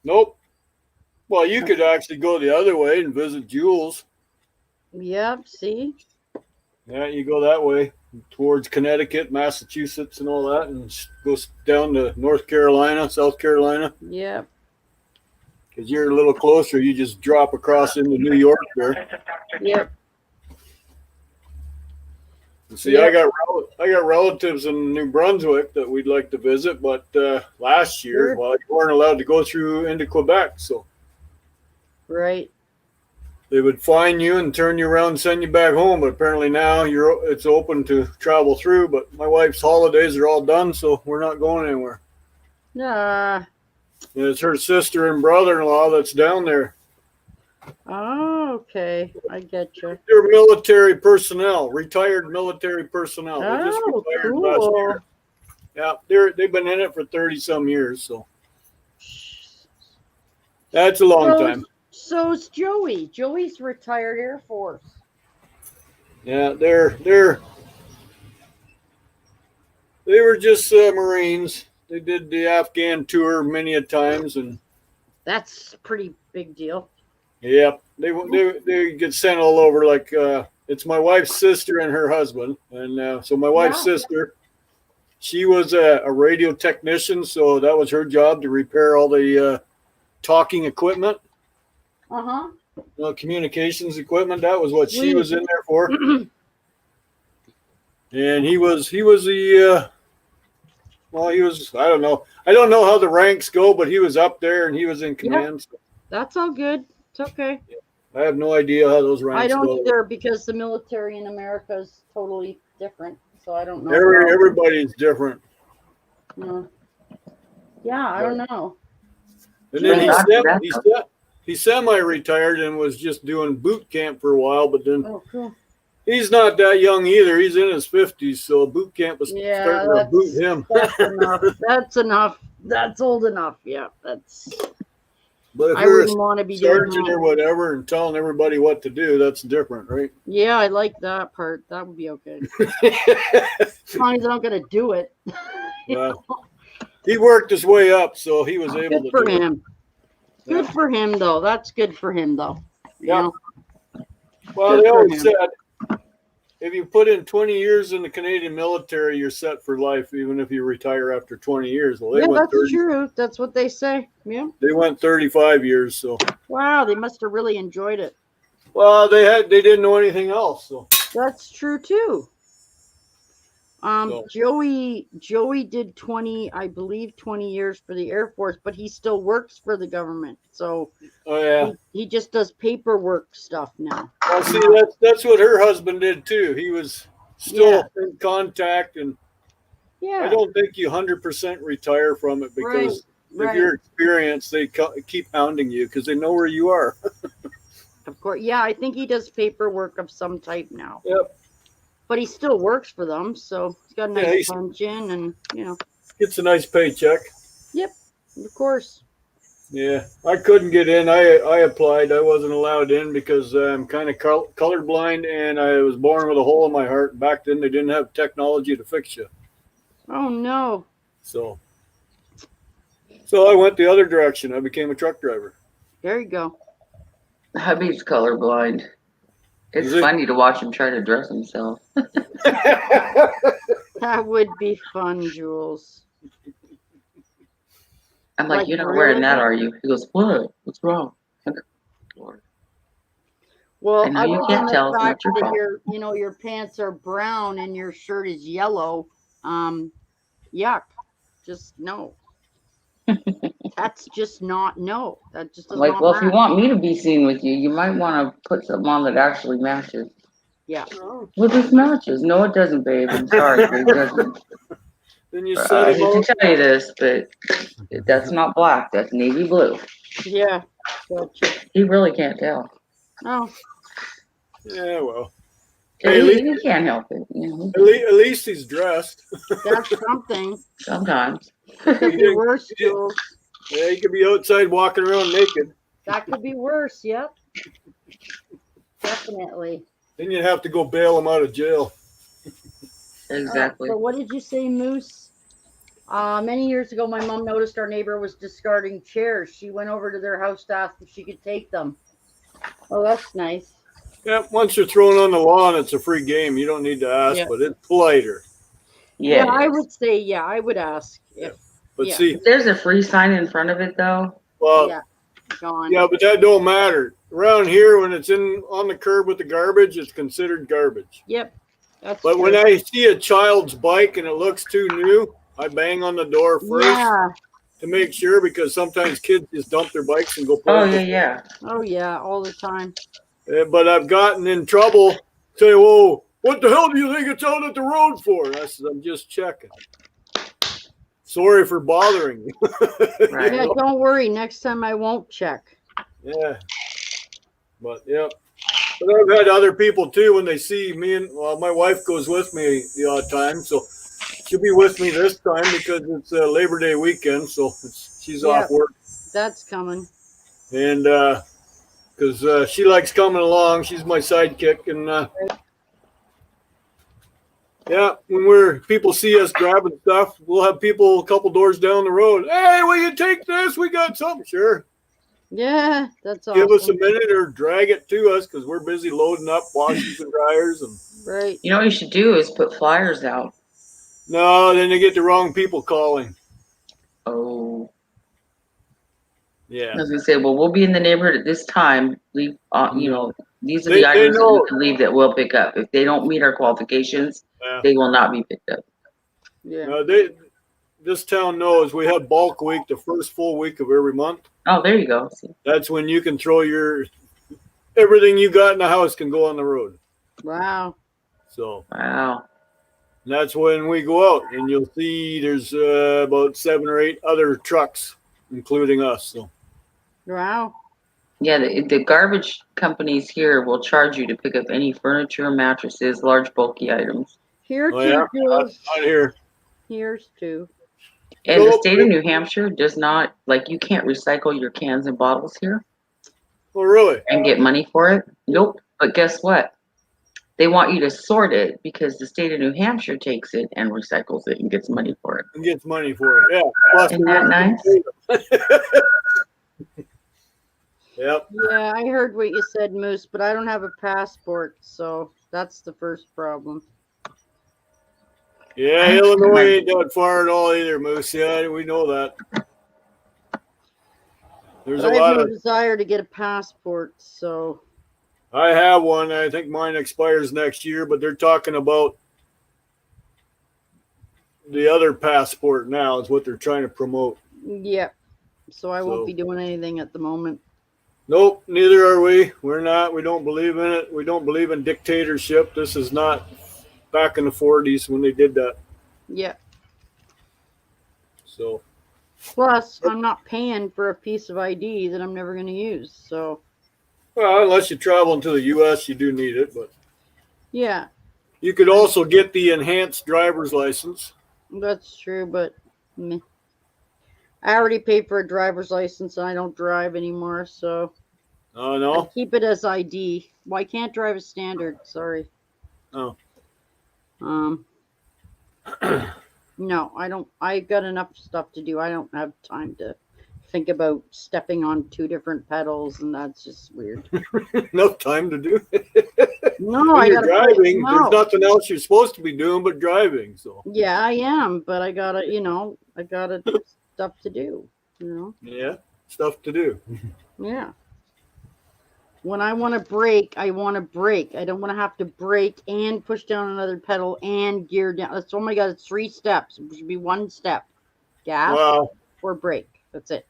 nope. Well, you could actually go the other way and visit Jules. yeah, see, Yeah, you go that way towards Connecticut, Massachusetts, and all that, and go down to North Carolina, South Carolina. yeah, Because you're a little closer, you just drop across into New York there. yep. See, I got relatives in New Brunswick that we'd like to visit, but last year, Sure. well, you weren't allowed to go through into Quebec, so Right. they would fine you and turn you around and send you back home. But apparently now it's open to travel through. But my wife's holidays are all done, so we're not going anywhere. Nah. And it's her sister and brother-in-law that's down there. Oh, okay. I get you. They're military personnel, retired military personnel. They just Oh, retired last cool. year. Yeah, they've been in it for 30-some years, so that's a long time. So's Joey. Joey's retired Air Force. Yeah, they were just Marines. They did the Afghan tour many a times, and That's a pretty big deal. yeah, they get sent all over. Like it's my wife's sister and her husband, and so my wife's Wow. sister, she was a radio technician, so that was her job to repair all the talking equipment, Uh-huh. communications equipment. That was what she Sweet. was in there for. And he was the well, he was, I don't know how the ranks go, but he was up there and he was in command. So That's all good. It's okay. I have no idea how those ranks I don't go. either, because the military in America is totally different. So I don't know. Everybody's different. No. Yeah, I don't know. And then Yeah. he semi-retired and was just doing boot camp for a while, but then Oh, cool. he's not that young either. He's in his 50s, so boot camp was Yeah, starting to boot him. That's enough. That's enough. That's old enough. Yeah, that's. But if I you're a wouldn't want to be doing sergeant or that. whatever and telling everybody what to do, that's different, right? Yeah, I like that part. That would be okay. As long as I'm not gonna do it. Well, he worked his way up, so he was able Good to for do it. him. Good Yeah. for him, though. That's good for him, though. You Yeah. know? Well, Good they for always him. said if you put in 20 years in the Canadian military, you're set for life, even if you retire after 20 years. Well, they Yeah, went that's 30, true. That's what they say. Yeah. they went 35 years. So, Wow, they must have really enjoyed it. well, they didn't know anything else. So, That's true too. So- Joey did 20 years for the Air Force, but he still works for the government. So oh yeah. he just does paperwork stuff now. Well, see, that's what her husband did too. He was still in contact, and I Yeah. don't think you 100% retire from it because Right. of your experience. They keep hounding you because they know where you are. Of course. Yeah, I think he does paperwork of some type now. Yep. But he still works for them, so he's got a Yeah, nice he's- pension, and Gets a nice paycheck. of course. Yeah, I couldn't get in. I applied. I wasn't allowed in because I'm kind of colorblind, and I was born with a hole in my heart. Back then, they didn't have technology to fix you, Oh no. so I went the other direction. I became a truck driver. There you go. Hubby's colorblind. It's Is it? funny to watch him try to dress himself. That would be fun, Jules. I'm like, Like, you're not really? wearing that, are you? He goes, what? What's wrong? I'm like, Lord. Well, I know other you than can't the tell, it's fact not your that fault. your pants are brown and your shirt is yellow, yuck. Just no. That's just not no. That just does I'm like, not well, if you match. want me to be seen with you, you might want to put something on that actually matches. Yeah. Well, this matches. No, it doesn't, babe. I'm sorry, but it doesn't. Then you I set him hate out. to tell you this, but that's not black. That's navy blue. Yeah. Gotcha. He really can't tell. Oh, Yeah, well, He, Hey, at least- he can't help it. You know, at least he's dressed. that's something. sometimes. Could be didn't- worse, you didn't- Jules. Yeah, he could be outside walking around naked. That could be worse. Yep. Definitely. Then you'd have to go bail him out of jail. Exactly. So what did you say, Moose? Many years ago, my mom noticed our neighbor was discarding chairs. She went over to their house to ask if she could take them. Oh, that's nice. Yeah, once you're thrown on the lawn, it's a free game. You don't need to ask, Yeah. but it's politer. Yeah. I would say, I would ask. If, But Yeah. see, If there's a free sign in front of it, though, well, yeah, gone. yeah, but that don't matter. Around here, when it's on the curb with the garbage, it's considered garbage. Yep. That's But true. when I see a child's bike and it looks too new, I bang on the door first Yeah. to make sure, because sometimes kids just dump their bikes and go play. oh with yeah, it. yeah. Oh, yeah, all the time. But I've gotten in trouble. Say, whoa, what the hell do you think it's out at the road for? And I said, I'm just checking. Sorry for bothering you. Right. Yeah, don't worry. Next time I won't check. Yeah. But yeah. But I've had other people too when they see me, and my wife goes with me the odd time, so she'll be with me this time because it's Labor Day weekend, so she's off work, That's coming. and because she likes coming along, she's my sidekick, and yeah, when people see us grabbing stuff, we'll have people a couple doors down the road. Hey, will you take this? We got something. Sure. Yeah, that's awesome. Give us a minute or drag it to us because we're busy loading up washers and dryers. And Right. You know what you should do is put flyers out. no, then they get the wrong people calling. Oh. Yeah. I was gonna say, well, we'll be in the neighborhood at this time. Leave, you know, these are They the items that know. you can leave that we'll pick up. If they don't meet our qualifications, Yeah. they will not be picked up. Yeah. This town knows we have bulk week the first full week of every month. Oh, there you go. See? That's when you can throw everything you got in the house can go on the road. Wow. So Wow. that's when we go out, and you'll see there's about 7 or 8 other trucks, including us. So Wow. Yeah, the garbage companies here will charge you to pick up any furniture, mattresses, large bulky items. Here Oh, too, yeah? Jules. out here, Here's two. And the Nope. state of New Hampshire does not, like, you can't recycle your cans and bottles here oh really? and get money for it. Nope. But guess what? They want you to sort it because the state of New Hampshire takes it and recycles it and gets money for it. And gets money for it. Yeah. Plus Isn't we that want nice? to pay them. Yep. Yeah, I heard what you said, Moose, but I don't have a passport, so that's the first problem. Yeah, Illinois ain't that far at all either, Moose. Yeah, we know that. There's But a I lot have no of. desire to get a passport, so I have one. I think mine expires next year, but they're talking about the other passport now is what they're trying to promote. yeah. So I So- won't be doing anything at the moment. Nope, neither are we. We're not. We don't believe in it. We don't believe in dictatorship. This is not back in the 40s when they did that. Yeah. So, Plus, I'm not paying for a piece of ID that I'm never going to use. So, well, unless you travel into the U.S., you do need it. But yeah, you could also get the enhanced driver's license. that's true. But meh. I already paid for a driver's license and I don't drive anymore. So, Oh, I no? keep it as ID. Well, I can't drive a standard. Sorry. Oh. No, I don't. I got enough stuff to do. I don't have time to think about stepping on 2 different pedals, and that's just weird. Enough time to do it. No, When I you're gotta driving, no. there's nothing else you're supposed to be doing but driving. So, Yeah, I am, but I gotta, I gotta stuff to do. yeah, stuff to do. Yeah. When I want to brake, I want to brake. I don't want to have to brake and push down another pedal and gear down. That's, oh my God, it's 3 steps. It should be 1 step. Gas Wow. or brake. That's it.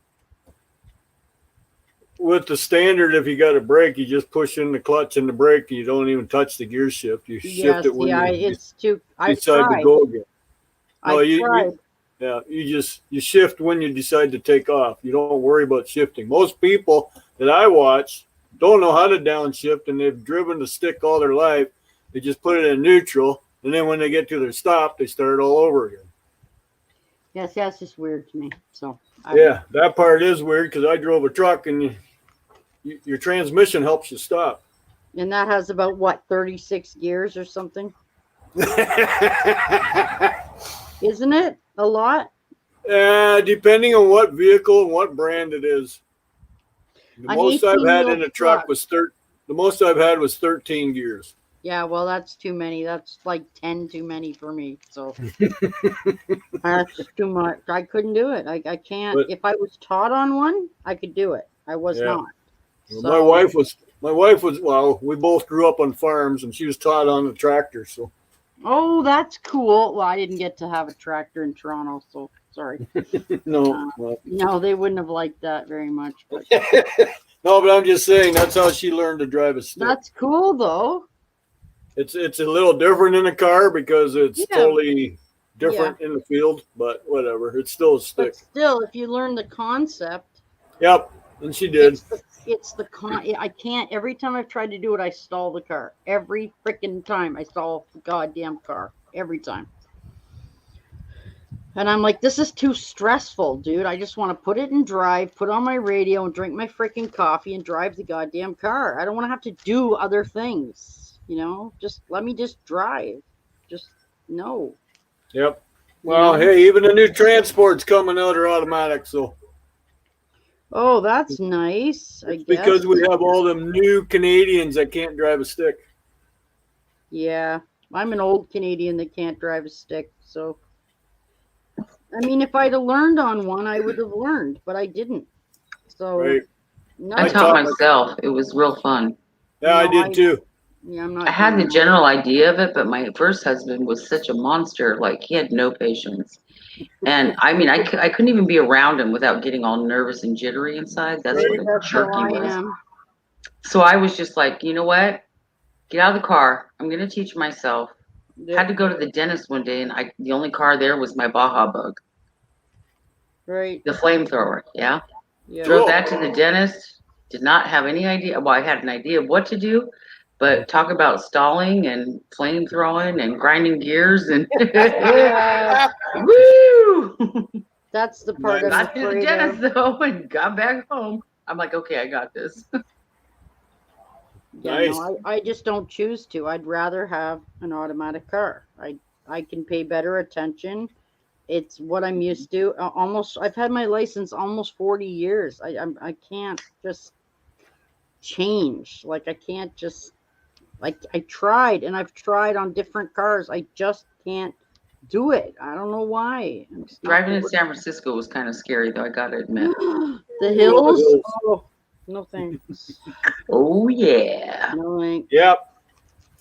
With the standard, if you got a brake, you just push in the clutch and the brake. You don't even touch the gear shift. You shift Yes, it when yeah, you it's too. I decide to tried. go again. No, I tried. you shift when you decide to take off. You don't worry about shifting. Most people that I watch don't know how to downshift, and they've driven the stick all their life. They just put it in neutral, and then when they get to their stop, they start all over again. Yes, that's just weird to me. So Yeah, that part is weird because I drove a truck, and your transmission helps you stop. And that has about what, 36 gears or something? Isn't it a lot? Depending on what vehicle and what brand it is. The most I've had in a truck was the most I've had was 13 gears. Yeah, well, that's too many. That's like 10 too many for me. So that's too much. I couldn't do it. I can't. But if I was taught on one, I could do it. I was not. Well, so, my wife was. Well, we both grew up on farms, and she was taught on the tractor. So. Oh, that's cool. Well, I didn't get to have a tractor in Toronto, so sorry. No, no, they wouldn't have liked that very much. But. No, but I'm just saying that's how she learned to drive a stick. That's cool, though. It's a little different in a car because it's totally different in the field, but whatever. It's still a stick. But still, if you learn the concept. Yep, and she did. I can't. Every time I've tried to do it, I stall the car. Every freaking time I stall the goddamn car. Every time. And I'm like, this is too stressful, dude. I just want to put it in drive, put on my radio, and drink my freaking coffee and drive the goddamn car. I don't want to have to do other things. You know, just let me just drive. Just no. Yep. Well, hey, even the new transports coming out are automatic, so. Oh, that's nice. I guess. Because we have all them new Canadians that can't drive a stick. Yeah, I'm an old Canadian that can't drive a stick, so. I mean, if I'd have learned on one, I would have learned, but I didn't. So. Right. No. I taught myself. It was real fun. Yeah, I did too. Yeah, I'm not. I had the general idea of it, but my first husband was such a monster. Like, he had no patience. And I mean, I couldn't even be around him without getting all nervous and jittery inside. That's what a jerk he was. So I was just like, you know what? Get out of the car. I'm going to teach myself. Yeah. Had to go to the dentist one day, and the only car there was my Baja Bug. Right. The flamethrower, yeah. Drove that to the dentist. Did not have any idea. Well, I had an idea of what to do. But talk about stalling and flame throwing and grinding gears and woo! That's the part I'm got to the dentist though and got back home. I'm like, okay, I got this. Nice. No, I just don't choose to. I'd rather have an automatic car. I can pay better attention. It's what I'm used to. I've had my license almost 40 years. I can't just change. Like I can't just. Like I tried, and I've tried on different cars. I just can't do it. I don't know why. Driving in San Francisco was kind of scary, though. I gotta admit. The hills. Oh, no thanks. Oh yeah. No thanks. Yep.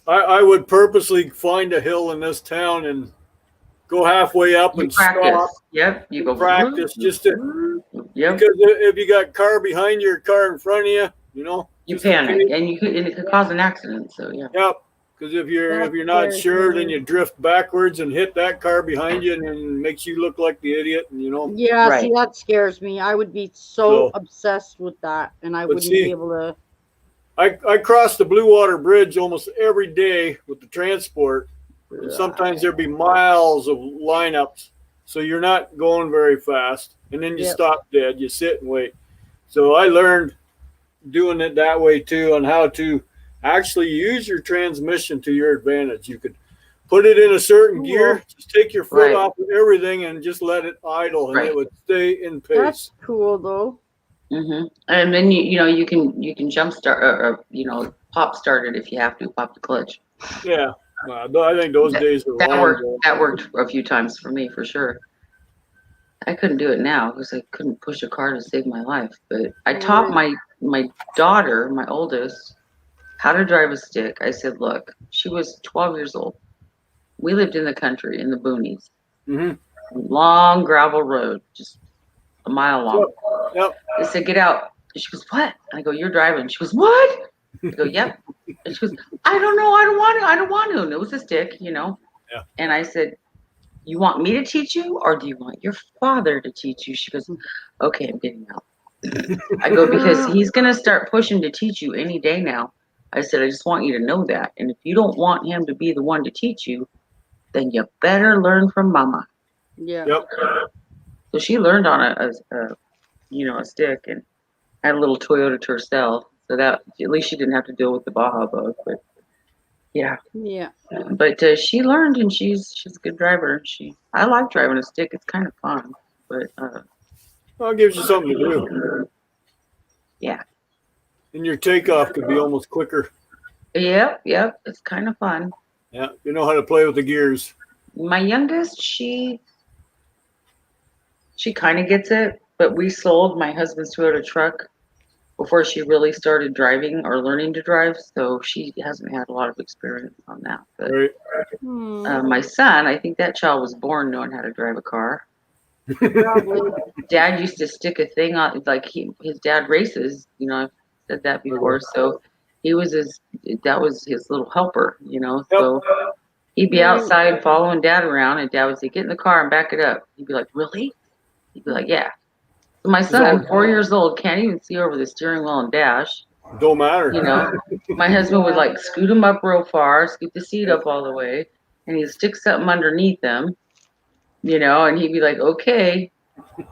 I would purposely find a hill in this town and go halfway up and stop. Yep. You go practice just to. Yep. Because if you got car behind you or car in front of you, you know. You panic, and it could cause an accident. So yeah. Yep. Because if you're not sure, then you drift backwards and hit that car behind you, and then makes you look like the idiot. And you know. Yeah. Right. See, that scares me. I would be so obsessed with that, and I wouldn't be able to. I cross the Blue Water Bridge almost every day with the transport, and sometimes there'd be miles of lineups, so you're not going very fast, and then you stop dead. You sit and wait. So I learned. Doing it that way too, on how to actually use your transmission to your advantage. You could put it in a certain gear, just take your foot off of everything and just let it idle, and it would stay in pace. That's cool though. Mm-hmm. And then you can jump start or pop start it if you have to, pop the clutch. Yeah, I think those days are long. That worked a few times for me for sure. I couldn't do it now because I couldn't push a car to save my life. But I taught my daughter, my oldest, how to drive a stick. I said, look, she was 12 years old. We lived in the country, in the boonies. Mm-hmm. Long gravel road, just a mile long. Yep. I said, get out. And she goes, what? And I go, you're driving. She goes, what? I go, yep. And she goes, I don't know. I don't want to. And it was a stick, Yeah. And I said, you want me to teach you, or do you want your father to teach you? She goes, okay, I'm getting out. I go, because he's going to start pushing to teach you any day now. I said, I just want you to know that. And if you don't want him to be the one to teach you, then you better learn from mama. Yeah. Yep. So she learned on a stick and had a little Toyota to herself. So that at least she didn't have to deal with the Baja bug. But yeah. Yeah. But she learned, and she's a good driver. I like driving a stick. It's kind of fun. But Well, it gives you something to do. yeah. And your takeoff could be almost quicker. Yep. It's kind of fun. Yeah, you know how to play with the gears. My youngest, she kind of gets it, but we sold my husband's Toyota truck before she really started driving or learning to drive, so she hasn't had a lot of experience on that. But Right. my son, I think that child was born knowing how to drive a car. Probably. Dad used to stick a thing on, like his dad races, I've said that before, so that was his little helper, so he'd be outside following Dad around, and Dad would say, get in the car and back it up. He'd be like, really? He'd be like, yeah. So my son, 4 years old, can't even see over the steering wheel and dash. Don't matter. My husband would like scoot him up real far, scoot the seat up all the way, and he'd stick something underneath him, and he'd be like, okay.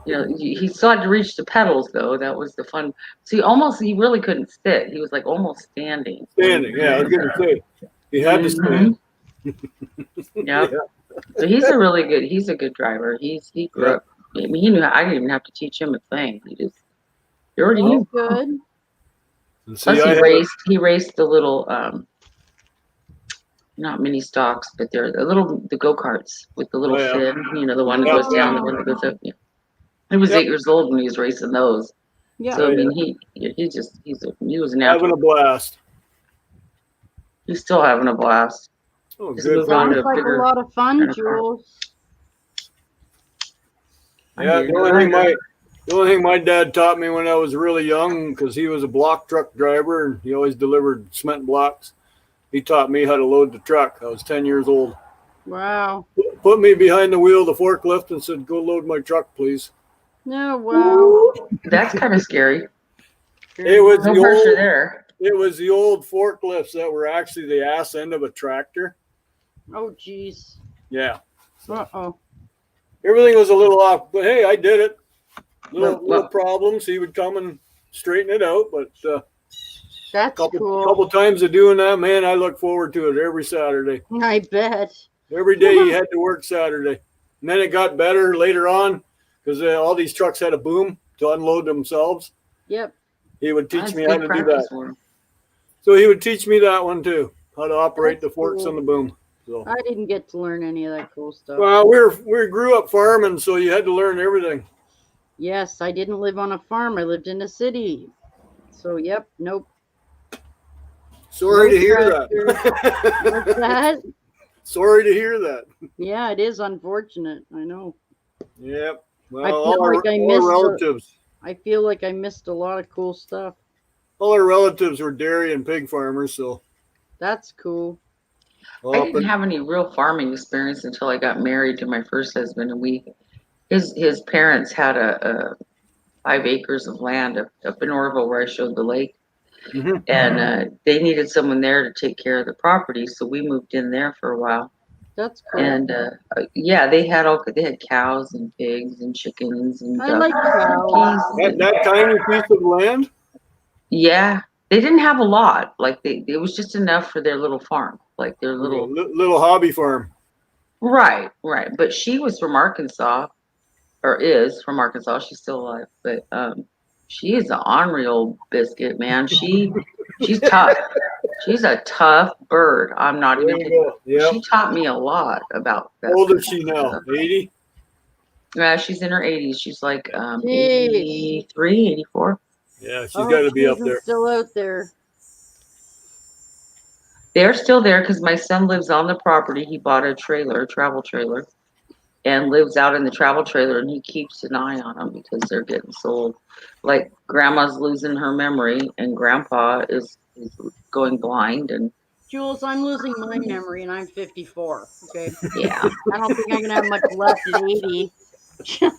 He still had to reach the pedals though. That was the fun. See, he really couldn't sit. He was like almost standing. Standing, yeah, I was gonna say. He had to stand. Yeah. So he's a good driver. He grew up. I mean, he knew. I didn't even have to teach him a thing. He already knew. Good. Plus, he raced the little, not mini stocks, but they're the go karts with the little fin. The one that goes down, the one that goes up. Yeah. He was 8 years old when he was racing those. Yeah. So I mean, he was a natural. Having a blast. He's still having a blast. Oh, Just good. moved on to Sounds like a lot of fun, kind of car. Jules. Yeah, the only thing my dad taught me when I was really young, because he was a block truck driver and he always delivered cement blocks, he taught me how to load the truck. I was 10 years old. Wow. Put me behind the wheel of the forklift and said, go load my truck, please. No, wow. That's kind of scary. It was No pressure there. It was the old forklifts that were actually the ass end of a tractor. Oh, geez. Yeah. Uh-oh. Everything was a little off, but hey, I did it. Little problems. He would come and straighten it out, but that's cool. Couple times of doing that, man, I look forward to it every Saturday. I bet. Every day he had to work Saturday. And then it got better later on because all these trucks had a boom to unload themselves. Yep. He would teach me how to do that. One. So he would teach me that one too, how to operate the forks on the boom. So I didn't get to learn any of that cool stuff. well, we grew up farming, so you had to learn everything. Yes, I didn't live on a farm. I lived in a city. So, yep, nope. Sorry to hear What's that. that? Sorry to hear that. Yeah, it is unfortunate. I know. Yep. Well, I feel all like I our missed relatives. I feel like I missed a lot of cool stuff. All our relatives were dairy and pig farmers, so That's cool. I didn't have any real farming experience until I got married to my first husband, and his parents had a 5 acres of land up in Orville where I showed the lake, and they needed someone there to take care of the property, so we moved in there for a while. That's cool. And yeah, they had cows and pigs and chickens and I like cows. that tiny piece of land. Yeah, they didn't have a lot. Like it was just enough for their little farm, like their little hobby farm. Right. But she was from Arkansas, or is from Arkansas. She's still alive, but she is an ornery old biscuit, man. She's tough. She's a tough bird. I'm not even kidding. Yep. She taught me a lot about that. How old is she now? 80? Yeah, she's in her 80s. She's like 83, 84. Yeah, she's got to be up there. Still out there. They're still there because my son lives on the property. He bought a travel trailer, and lives out in the travel trailer, and he keeps an eye on them because they're getting sold. Like grandma's losing her memory, and grandpa is going blind, and Jules, I'm losing my memory, and I'm 54. Okay, Yeah. I don't think I'm gonna have much left at 80.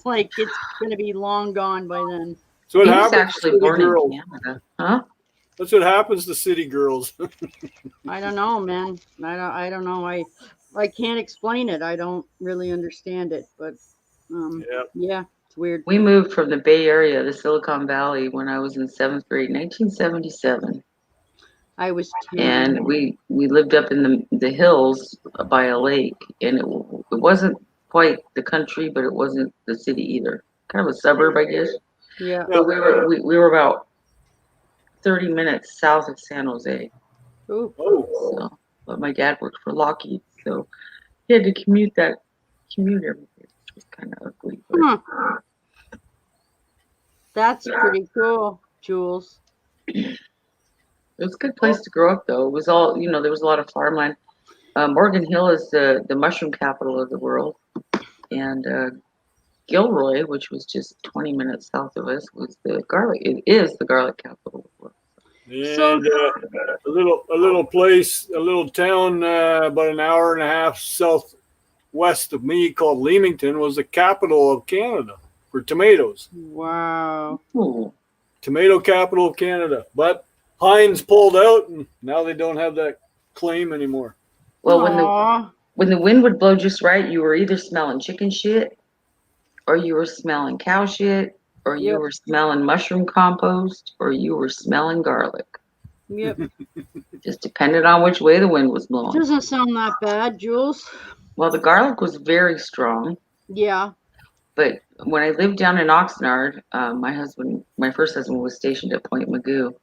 Like it's gonna be long gone by then. So what He was happens to actually city born in girls? Canada. Huh? That's what happens to city girls. I don't know, man. I don't know. I can't explain it. I don't really understand it, but Yeah. yeah, it's weird. We moved from the Bay Area to Silicon Valley when I was in 7th grade, 1977. I was 10. And we lived up in the hills by a lake, and it wasn't quite the country, but it wasn't the city either. Kind of a suburb, I guess. Yeah. Yeah. But we were about 30 minutes south of San Jose. Ooh. Oh. So, but my dad worked for Lockheed, so he had to commute every day, which was kind of ugly. But Huh. That's pretty cool, Jules. it was a good place to grow up, though. It was all, there was a lot of farmland. Morgan Hill is the mushroom capital of the world, and Gilroy, which was just 20 minutes south of us, was the garlic. It is the garlic capital of the world. So And a little place, a little town about an hour and a half southwest of me called Leamington was the capital of Canada for tomatoes. wow. Ooh. Tomato capital of Canada. But Heinz pulled out, and now they don't have that claim anymore. Well, Aw. when the wind would blow just right, you were either smelling chicken shit, or you were smelling cow shit, or you Yep. were smelling mushroom compost, or you were smelling garlic. Yep. Just depended on which way the wind was blowing. Doesn't sound that bad, Jules. Well, the garlic was very strong, Yeah. but when I lived down in Oxnard, my first husband was stationed at Point Magoo,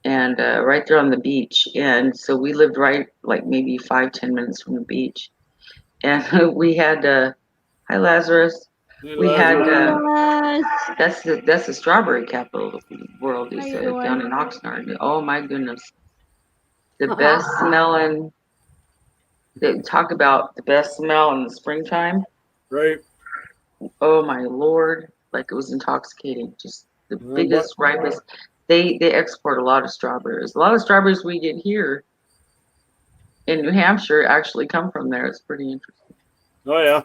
and right there on the beach, and so we lived right like maybe 5-10 minutes from the beach, and we had hi Lazarus. We had Yes. that's the strawberry capital of the world How is you down doing? in Oxnard. Oh my goodness, the best smelling. They talk about the best smell in the springtime. Right. Oh my lord, like it was intoxicating. Just the Well, biggest, ripest. They export a lot of strawberries. A lot of strawberries we get here in New Hampshire actually come from there. It's pretty interesting. Oh yeah.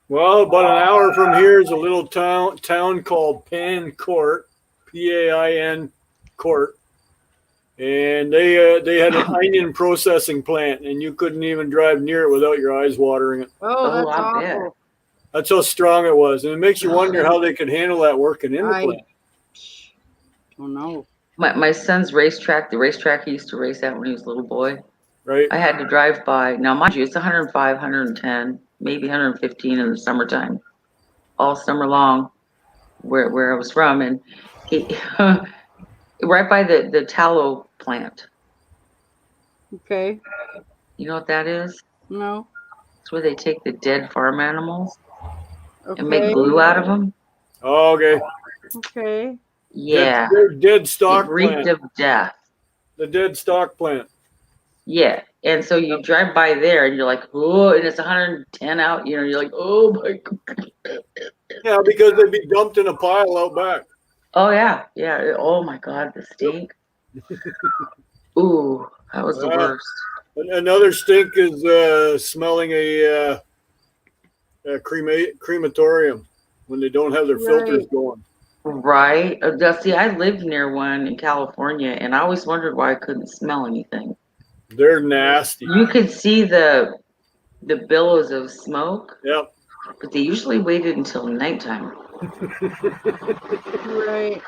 Well, about an hour from here is a little town called Pan Court, Pain Court, and they had an onion processing plant, and you couldn't even drive near it without your eyes watering it. Oh, Oh, that's I bet. awful. That's how strong it was, and it makes you wonder how they could handle that working in the I plant. don't know. My son's racetrack, the racetrack he used to race at when he was a little boy, Right? I had to drive by. Now, mind you, it's 105, 110, maybe 115 in the summertime, all summer long, where I was from, and he, right by the tallow plant. Okay. You know what that is? No. It's where they take the dead farm animals and make Okay. glue out of them. Oh, okay. Okay. Yeah, Dead it stock reeked plant. of death. The dead stock plant. Yeah, and so you drive by there and you're like, oh, and it's 110 out. You're like, oh my god. Yeah, because they'd be dumped in a pile out back. Oh yeah. Oh my god, the stink. Ooh, that was the worst. Another stink is smelling a crematorium when they don't have their filters going. Right. See, I lived near one in California, and I always wondered why I couldn't smell anything. They're nasty. You could see the billows of smoke. Yep. But they usually waited until nighttime. Right.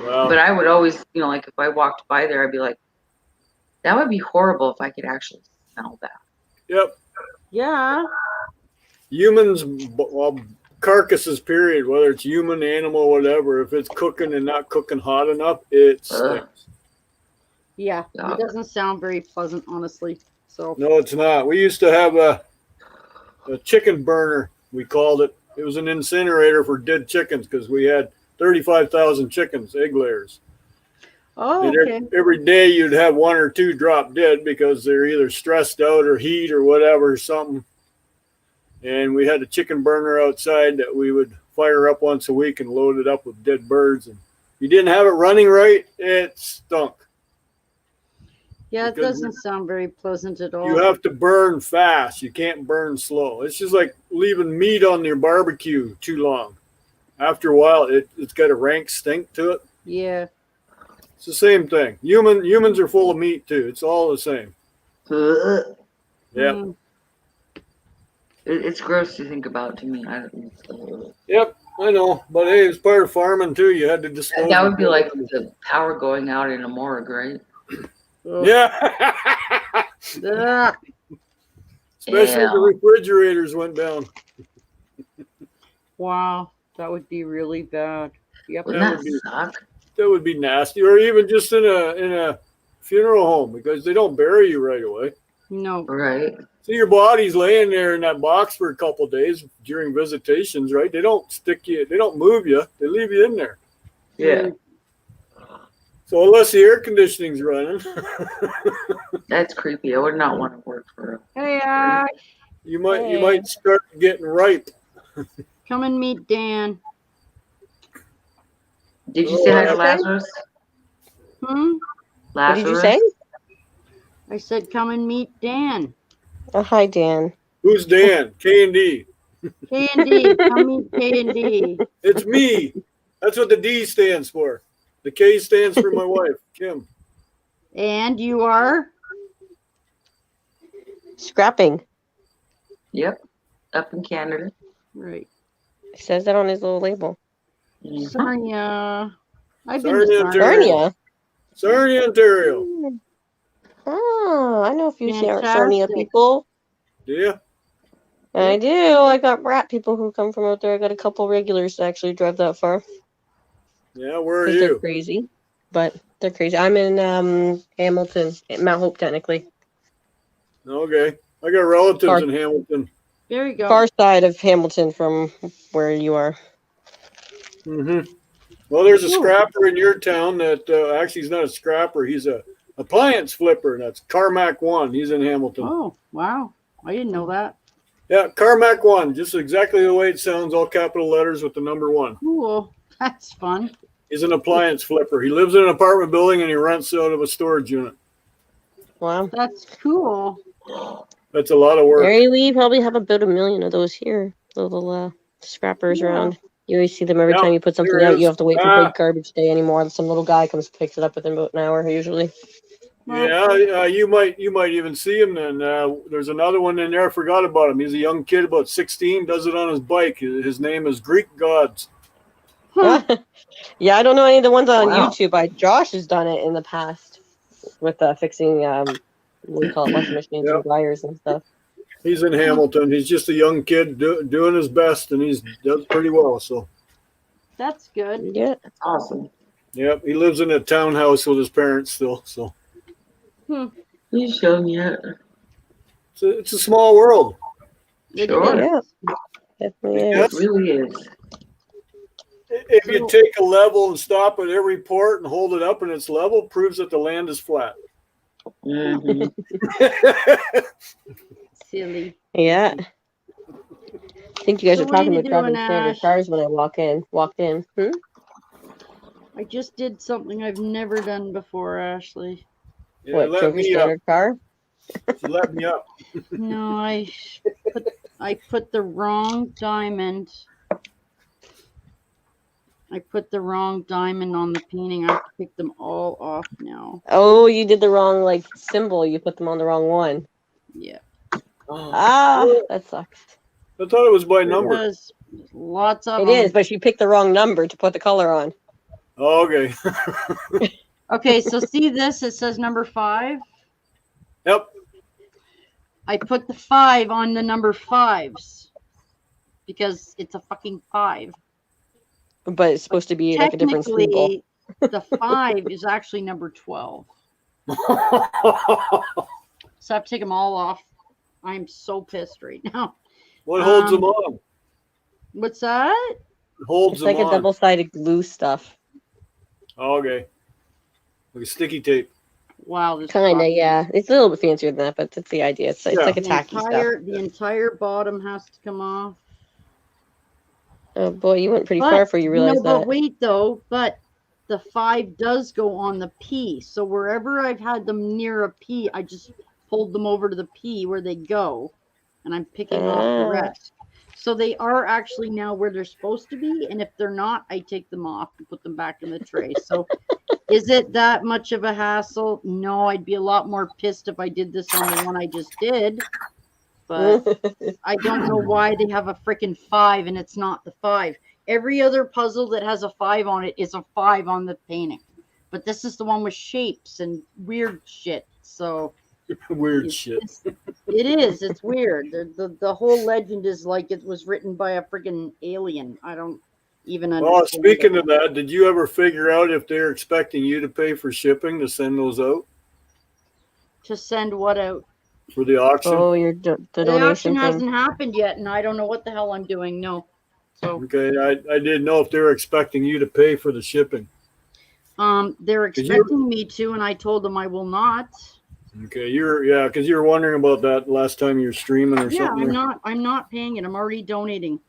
Wow. But I would always, like if I walked by there, I'd be like, that would be horrible if I could actually smell that. Yep. Yeah. Humans, well, carcasses, period, whether it's human, animal, whatever, if it's cooking and not cooking hot enough, it stinks. Yeah. It doesn't sound very pleasant, honestly. So. No, it's not. We used to have a chicken burner, we called it. It was an incinerator for dead chickens because we had 35,000 chickens, egg layers. Oh, and okay. every day you'd have one or two drop dead because they're either stressed out or heat or whatever, something. And we had a chicken burner outside that we would fire up once a week and load it up with dead birds. And if you didn't have it running right, it stunk. Yeah, it Because doesn't sound very pleasant at all. you have to burn fast. You can't burn slow. It's just like leaving meat on your barbecue too long. After a while, it's got a rank stink to it. Yeah. It's the same thing. Humans are full of meat too. It's all the same. Yep. Mm. It's gross to think about to me. Yep, I know. But hey, it's part of farming too. You had to dispose. That of would be it. like the power going out in a morgue, right? Ugh. Yeah. Ugh. Especially if the refrigerators went down. Wow, that would be really bad. Yep. Wouldn't that suck? That would be nasty. Or even just in a funeral home, because they don't bury you right away. No. Right. So your body's laying there in that box for a couple of days during visitations, right? They don't stick you, they don't move you, they leave you in there. Yeah. So unless the air conditioning's running, That's creepy. I would not want to work for Hey, Ash. you might start getting ripe. Come and meet Dan. Did you say hi to Lazarus? Hmm? What did you Lazarus? say? I said come and meet Dan. Oh, hi, Dan. Who's Dan? K&D. K&D. Come meet K&D. It's me. That's what the D stands for. The K stands for my wife, Kim. And you are? Scrapping. Yep. Up in Canada. Right. It says that on his little label. Mhm. Sarnia. I've been Sarnia, to Ontario. Sarnia. Sarnia. Sarnia, Ontario. Oh, I know a few Sarnia Fantastic. people. Yeah. I do. I got brat people who come from out there. I got a couple regulars that actually drive that far. Yeah, where are 'Cause they're you? crazy. But they're crazy. I'm in Hamilton, Mount Hope, technically. Okay. I got relatives Far- in Hamilton. There you go. Far side of Hamilton from where you are. Mm-hmm. Well, there's a Ooh. scrapper in your town that actually he's not a scrapper. He's a appliance flipper. And that's Carmack 1. He's in Hamilton. Oh, wow. I didn't know that. Yeah, Carmack 1. Just exactly the way it sounds, all capital letters with the number 1. Cool. That's fun. He's an appliance flipper. He lives in an apartment building and he rents out of a storage unit. Wow. That's cool. That's a lot of work. We probably have about 1 million of those here. Little scrappers Yeah. around. You always see them every Yeah, time you put something there out. is. You have to wait for Ah. big garbage day anymore. Some little guy comes picks it up within about an hour usually. Yeah, you might even see him then. There's another one in there. I forgot about him. He's a young kid, about 16, does it on his bike. His name is Greek Gods. Yeah, I don't know any of the ones on Wow. YouTube. Josh has done it in the past with fixing what do you call it, washing machines Yep. and dryers and stuff. He's in Hamilton. He's just a young kid doing his best, and he's does pretty well. So, That's good. Yeah. That's awesome. yep, he lives in a townhouse with his parents still. So He's young yet. it's a small world. It Sure. is. Yeah. Definitely is. Yes. It really is. If you take a level and stop at every port and hold it up and it's level, proves that the land is flat. hmm Silly. Yeah. I think you guys So are what are talking you about driving doing, standard Ash? cars when I walked in. I just did something I've never done before, Ashley. Yeah, What, let drove a me up. standard car? Let me up. No, I put the wrong diamond. I put the wrong diamond on the painting. I have to pick them all off now. Oh, you did the wrong symbol. You put them on the wrong one. Yeah. That sucks. I thought it was by number. There's lots of It them. is, but she picked the wrong number to put the color on. Oh, okay. Okay, so see this? It says number 5. Yep. I put the 5 on the number 5s because it's a fucking 5. But it's supposed to be like a different symbol. Technically, the 5 is actually number 12. So I have to take them all off. I'm so pissed right now. What holds them on? What's that? Holds It's them like a on. double-sided glue stuff. Oh, okay. Like a sticky tape. Wow. This Kind of, box- yeah. It's a little bit fancier than that, but that's the idea. It's Yeah. like a The tacky stuff. entire bottom has to come off. Oh boy, you went pretty But, far before you realized no, but that. wait though. But the 5 does go on the P. So wherever I've had them near a P, I just pulled them over to the P where they go, and I'm picking off the rest. So they are actually now where they're supposed to be, and if they're not, I take them off and put them back in the tray. So is it that much of a hassle? No, I'd be a lot more pissed if I did this on the one I just did. But I don't know why they have a freaking 5 and it's not the 5. Every other puzzle that has a 5 on it is a 5 on the painting. But this is the one with shapes and weird shit. So weird shit. It is. It's weird. The whole legend is like it was written by a freaking alien. I don't even understand. Well, speaking of that, did you ever figure out if they're expecting you to pay for shipping to send those out? To send what out? For the auction? Oh, the donation auction thing. hasn't happened yet, and I don't know what the hell I'm doing. No. So okay, I didn't know if they were expecting you to pay for the shipping. They're expecting me to, and I told them I will not. Okay, because you were wondering about that last time you were streaming or something. Yeah, I'm not paying it. I'm already donating.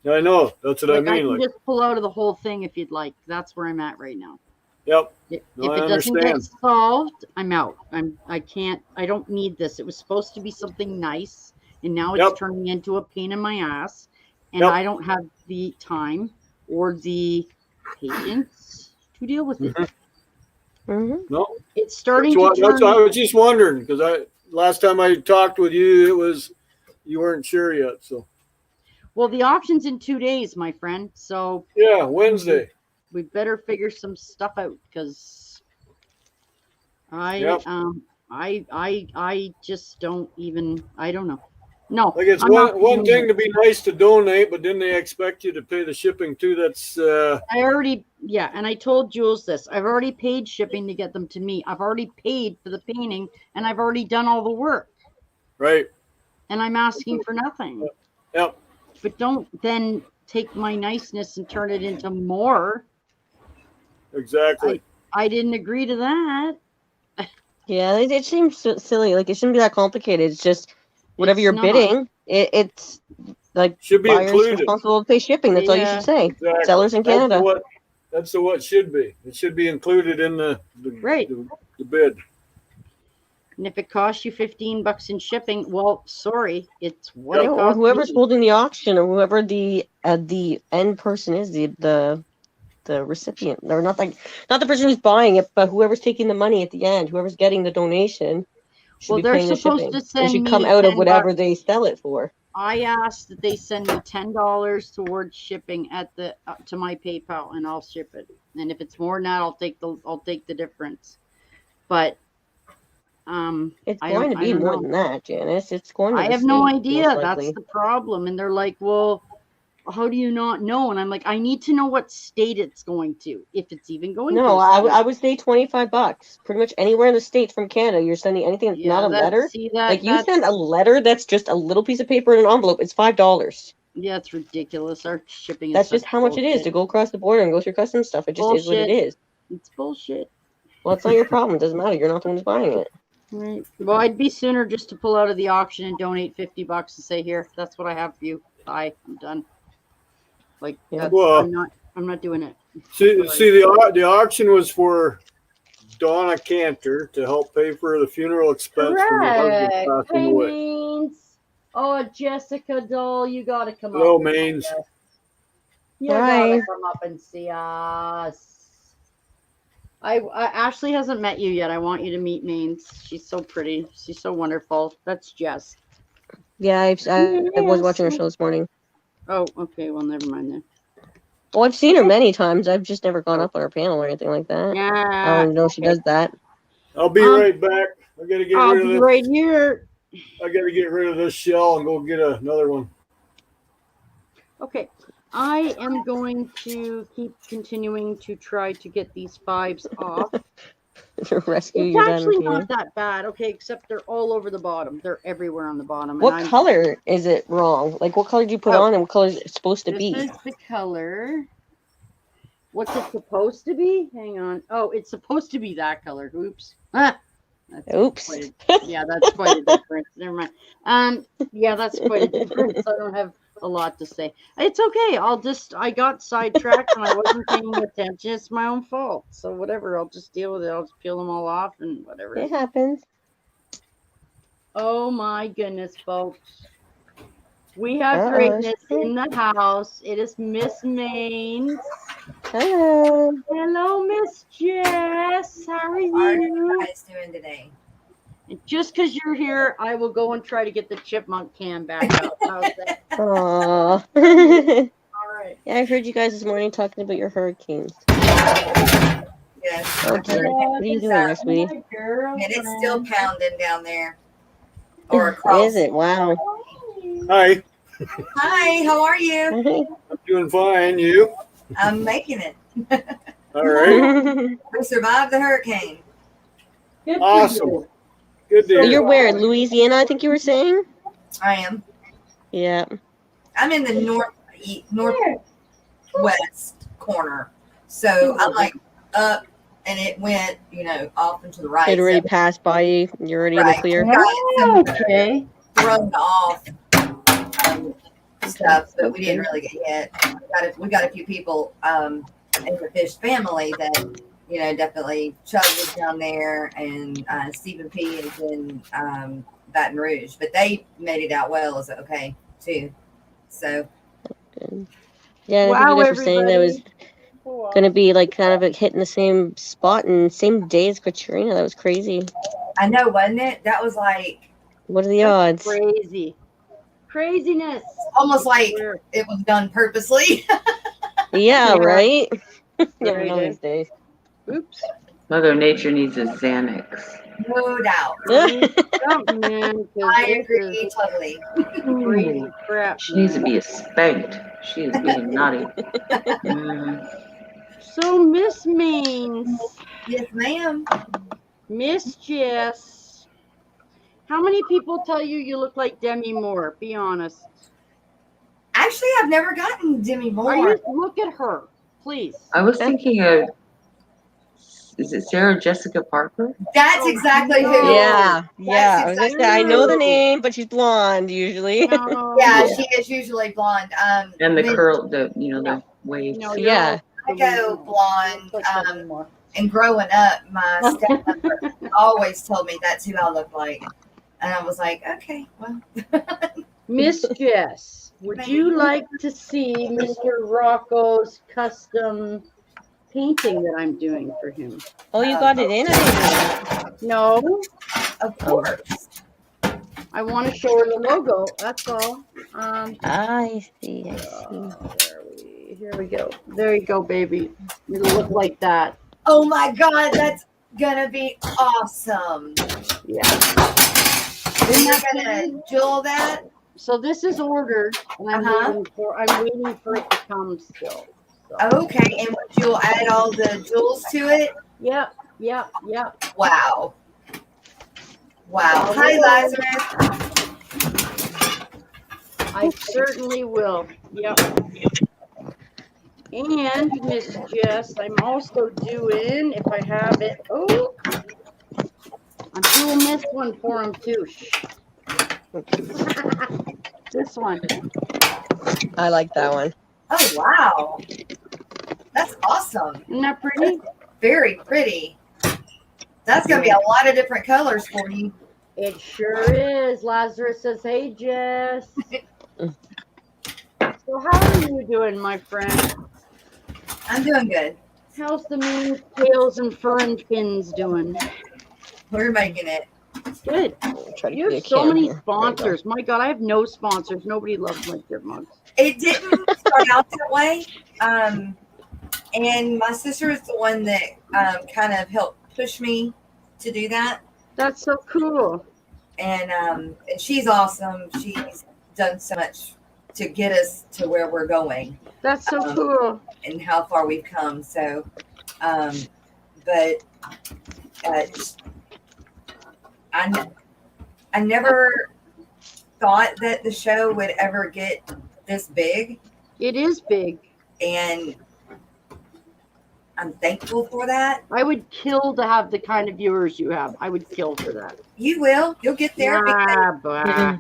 I know. That's what I mean. I can just pull out of the whole thing if you'd like. That's where I'm at right now. Yep. If it doesn't get solved, I'm out. I don't need this. It was supposed to be something nice, and now it's turning into a pain in my ass, and I don't have the time or the patience to deal with it. No, it's starting that's what I was just wondering, because last time I talked with you, you weren't sure yet. So, well, the auction's in 2 days, my friend. So yeah, Wednesday. We better figure some stuff out, because I just don't even. I don't know. No, like it's one thing to be nice to donate, but then they expect you to pay the shipping too. That's I already and I told Jules this. I've already paid shipping to get them to me. I've already paid for the painting, and I've already done all the work. Right. And I'm asking for nothing. Yep. But don't then take my niceness and turn it into more. Exactly. I didn't agree to that. Yeah, it seems silly. Like, it shouldn't be that complicated. It's just whatever you're bidding, it's like should be buyers included. Responsible to pay shipping. That's all you should say. Exactly. Sellers in Canada. That's what should be. It should be included in the bid. And if it costs you $15 in shipping, well, sorry, it's what it or costs whoever's me. holding the auction, or whoever the end person is, the recipient, or not the person who's buying it, but whoever's taking the money at the end, whoever's getting the donation, should be paying the shipping. It should come out of whatever they sell it for. I asked that they send me $10 towards shipping at the to my PayPal, and I'll ship it. And if it's more than that, I'll take the difference. But it's going to be more than that, Janice. It's going to. I have no idea. That's the problem. And they're like, well, how do you not know? And I'm like, I need to know what state it's going to, if it's even going to. No, I would say $25. Pretty much anywhere in the States from Canada, you're sending anything that's not a letter. You send a letter that's just a little piece of paper in an envelope, it's $5. Yeah, it's ridiculous. Our shipping that's just how much it is to go across the border and go through customs stuff. It just is what it is. It's bullshit. Well, it's not your problem. It doesn't matter. You're not the one who's buying it. Right. Well, I'd be sooner just to pull out of the auction and donate $50 and say, here, that's what I have for you. Bye. I'm done. Like, I'm not doing it. See, the auction was for Donna Cantor to help pay for the funeral expense from her husband passing away. Mains. Oh, Jessica doll, you gotta come up. Hello, Mains. You gotta come up and see us. Ashley hasn't met you yet. I want you to meet Mains. She's so pretty. She's so wonderful. That's Jess. Yeah, I was watching her show this morning. Oh, okay. Well, never mind then. Well, I've seen her many times. I've just never gone up on her panel or anything like that. Yeah. I don't even know if she does that. I'll be right back. I gotta get rid of this. Right here. I gotta get rid of this shell and go get another one. Okay. I am going to keep continuing to try to get these 5s off. To rescue it's your actually not that bad, okay, except they're all over the bottom. They're everywhere on the bottom. What color is it wrong? Like, what color do you put on, and what color is it supposed to be? This is the color. What's it supposed to be? Hang on. Oh, it's supposed to be that color. Oops. Oops. Yeah, that's quite a difference. Never mind. Yeah, that's quite a difference. I don't have a lot to say. It's okay. I got sidetracked and I wasn't paying attention. It's my own fault. So whatever. I'll just deal with it. I'll just peel them all off and whatever. It happens. Oh my goodness, folks. We have greatness in the house. It is Miss Maines. Hello. Hello, Miss Jess. How are How are you? you guys doing today? And just because you're here, I will go and try to get the chipmunk can back out. How's that? Aww. All right. Yeah, I heard you guys this morning talking about your hurricanes. Yes. Okay. What are you doing there, sweetie? And it's still pounding down there. Or across. Is it? Wow. Hi. Hi, how are you? I'm doing fine. You? I'm making it. All right. We survived the hurricane. Good for Awesome. you. Good to hear. You're where? Louisiana, I think you were saying? I am. Yeah. I'm in the northwest corner. So I'm like up and it went, off and to the right. It already So- passed by you. You're already in the Right. clear. Okay. thrown off stuff, but we didn't really get hit. We got a few people in the Fish family that, definitely Chuck was down there and Stephen P is in Baton Rouge, but they made it out well as okay too. So Yeah, I Wow, think you guys were saying that was Cool. going to be like kind of like hitting the same spot and same day as Katrina. That was crazy. I know, wasn't it? That was like What are the odds? Crazy. Craziness. almost like it was done purposely. Yeah, Yeah. right? Never Right, know eh? these days. Oops. Mother Nature needs a Xanax. No doubt. Something, man, 'cause I this agree is totally. crazy crap. She needs to man. be spanked. She is being naughty. Mhm. So, Miss Maines, Yes, ma'am. Miss Jess, how many people tell you look like Demi Moore? Be honest. Actually, I've never gotten Demi Moore. Are you? Look at her, please. I was thinking of, is it Sarah Jessica Parker? That's exactly who. Yeah, yeah. I was That's gonna say I know the exactly- name, but she's blonde usually. No, Yeah, Yeah. she is usually blonde. And the when curl, the waves. no, you're Yeah. all I go blonde. Look like Demi Moore. And growing up, my stepmother always told me that's who I look like, and I was like, okay, well, Miss Jess, would you like to see Mr. Rocco's custom painting that I'm doing for him? Oh, you got it in? I didn't know. No, of course. I want to show her the logo. That's all. I see. I see. Here we go. There you go, baby. It'll look like that. Oh my God, that's gonna be awesome. Yeah. And you're gonna jewel that? So this is ordered, and I'm waiting for it to come still. So. Okay, and would you add all the jewels to it? Yep. Wow. Wow. Hi, Lazarus. I certainly will. Yep. And Miss Jess, I'm also doing, if I have it, I'm doing this one for him too. Shh. This one. I like that one. Oh, wow. That's awesome. Isn't that pretty? Very pretty. That's going to be a lot of different colors for you. It sure is. Lazarus says, hey, Jess. So how are you doing, my friend? I'm doing good. How's the mean tails and fur and fins doing? We're making it. Good. Try to You get have a so can many here. There you go. sponsors. My God, I have no sponsors. Nobody loves my chipmunks. It didn't start out that way. And my sister is the one that kind of helped push me to do that. That's so cool. And she's awesome. She's done so much to get us to where we're going That's so cool. and how far we've come. So, but I never thought that the show would ever get this big, It is big. and I'm thankful for that. I would kill to have the kind of viewers you have. I would kill for that. You will. You'll get there. Bah, bah.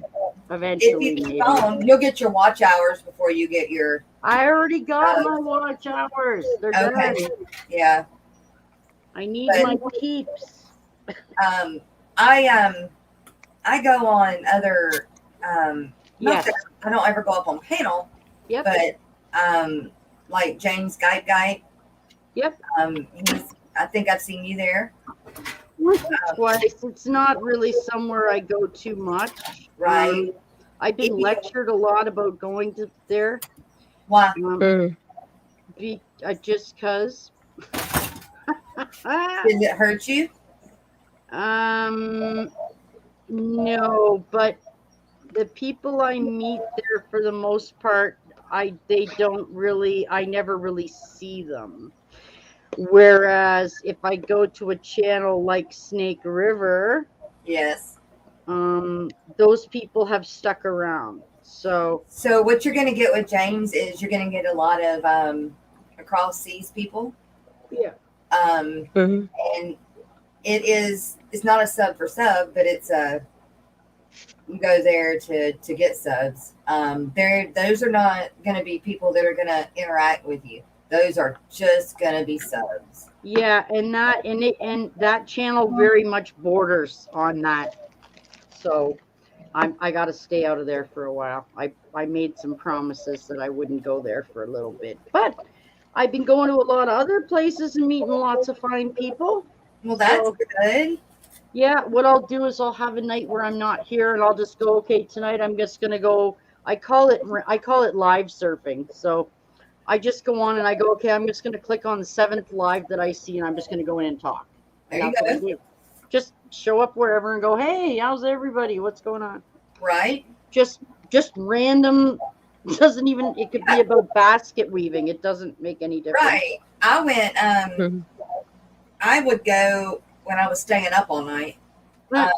Eventually, If you maybe. phone, you'll get your watch hours before you get your. I already got my watch hours. They're Okay. done. Yeah. I need my peeps. I go on other. Not Yes. that I don't ever go up on panel. Yep. But like James Guy. Yep. I think I've seen you there. Twice. It's not really somewhere I go too much. Right. I've been lectured a lot about going to there. Why? Just cause. Did it hurt you? No, but the people I meet there, for the most part, I never really see them. Whereas if I go to a channel like Snake River, yes, those people have stuck around. So what you're going to get with James is you're going to get a lot of across seas people. Yeah. And it's not a sub for sub, but it's you go there to get subs. Those are not going to be people that are going to interact with you. Those are just going to be subs. Yeah, and that channel very much borders on that. So I got to stay out of there for a while. I made some promises that I wouldn't go there for a little bit, but I've been going to a lot of other places and meeting lots of fine people. Well, that's good. Yeah, what I'll do is I'll have a night where I'm not here, and I'll just go, okay, tonight I'm just gonna go. I call it live surfing. So I just go on and I go, okay, I'm just gonna click on the 7th live that I see, and I'm just gonna go in and talk. There you go. Just show up wherever and go, hey, how's everybody? What's going on? Right. Just random. Doesn't even. It could be about basket weaving. It doesn't make any difference. Right. I went. I would go when I was staying up all night. I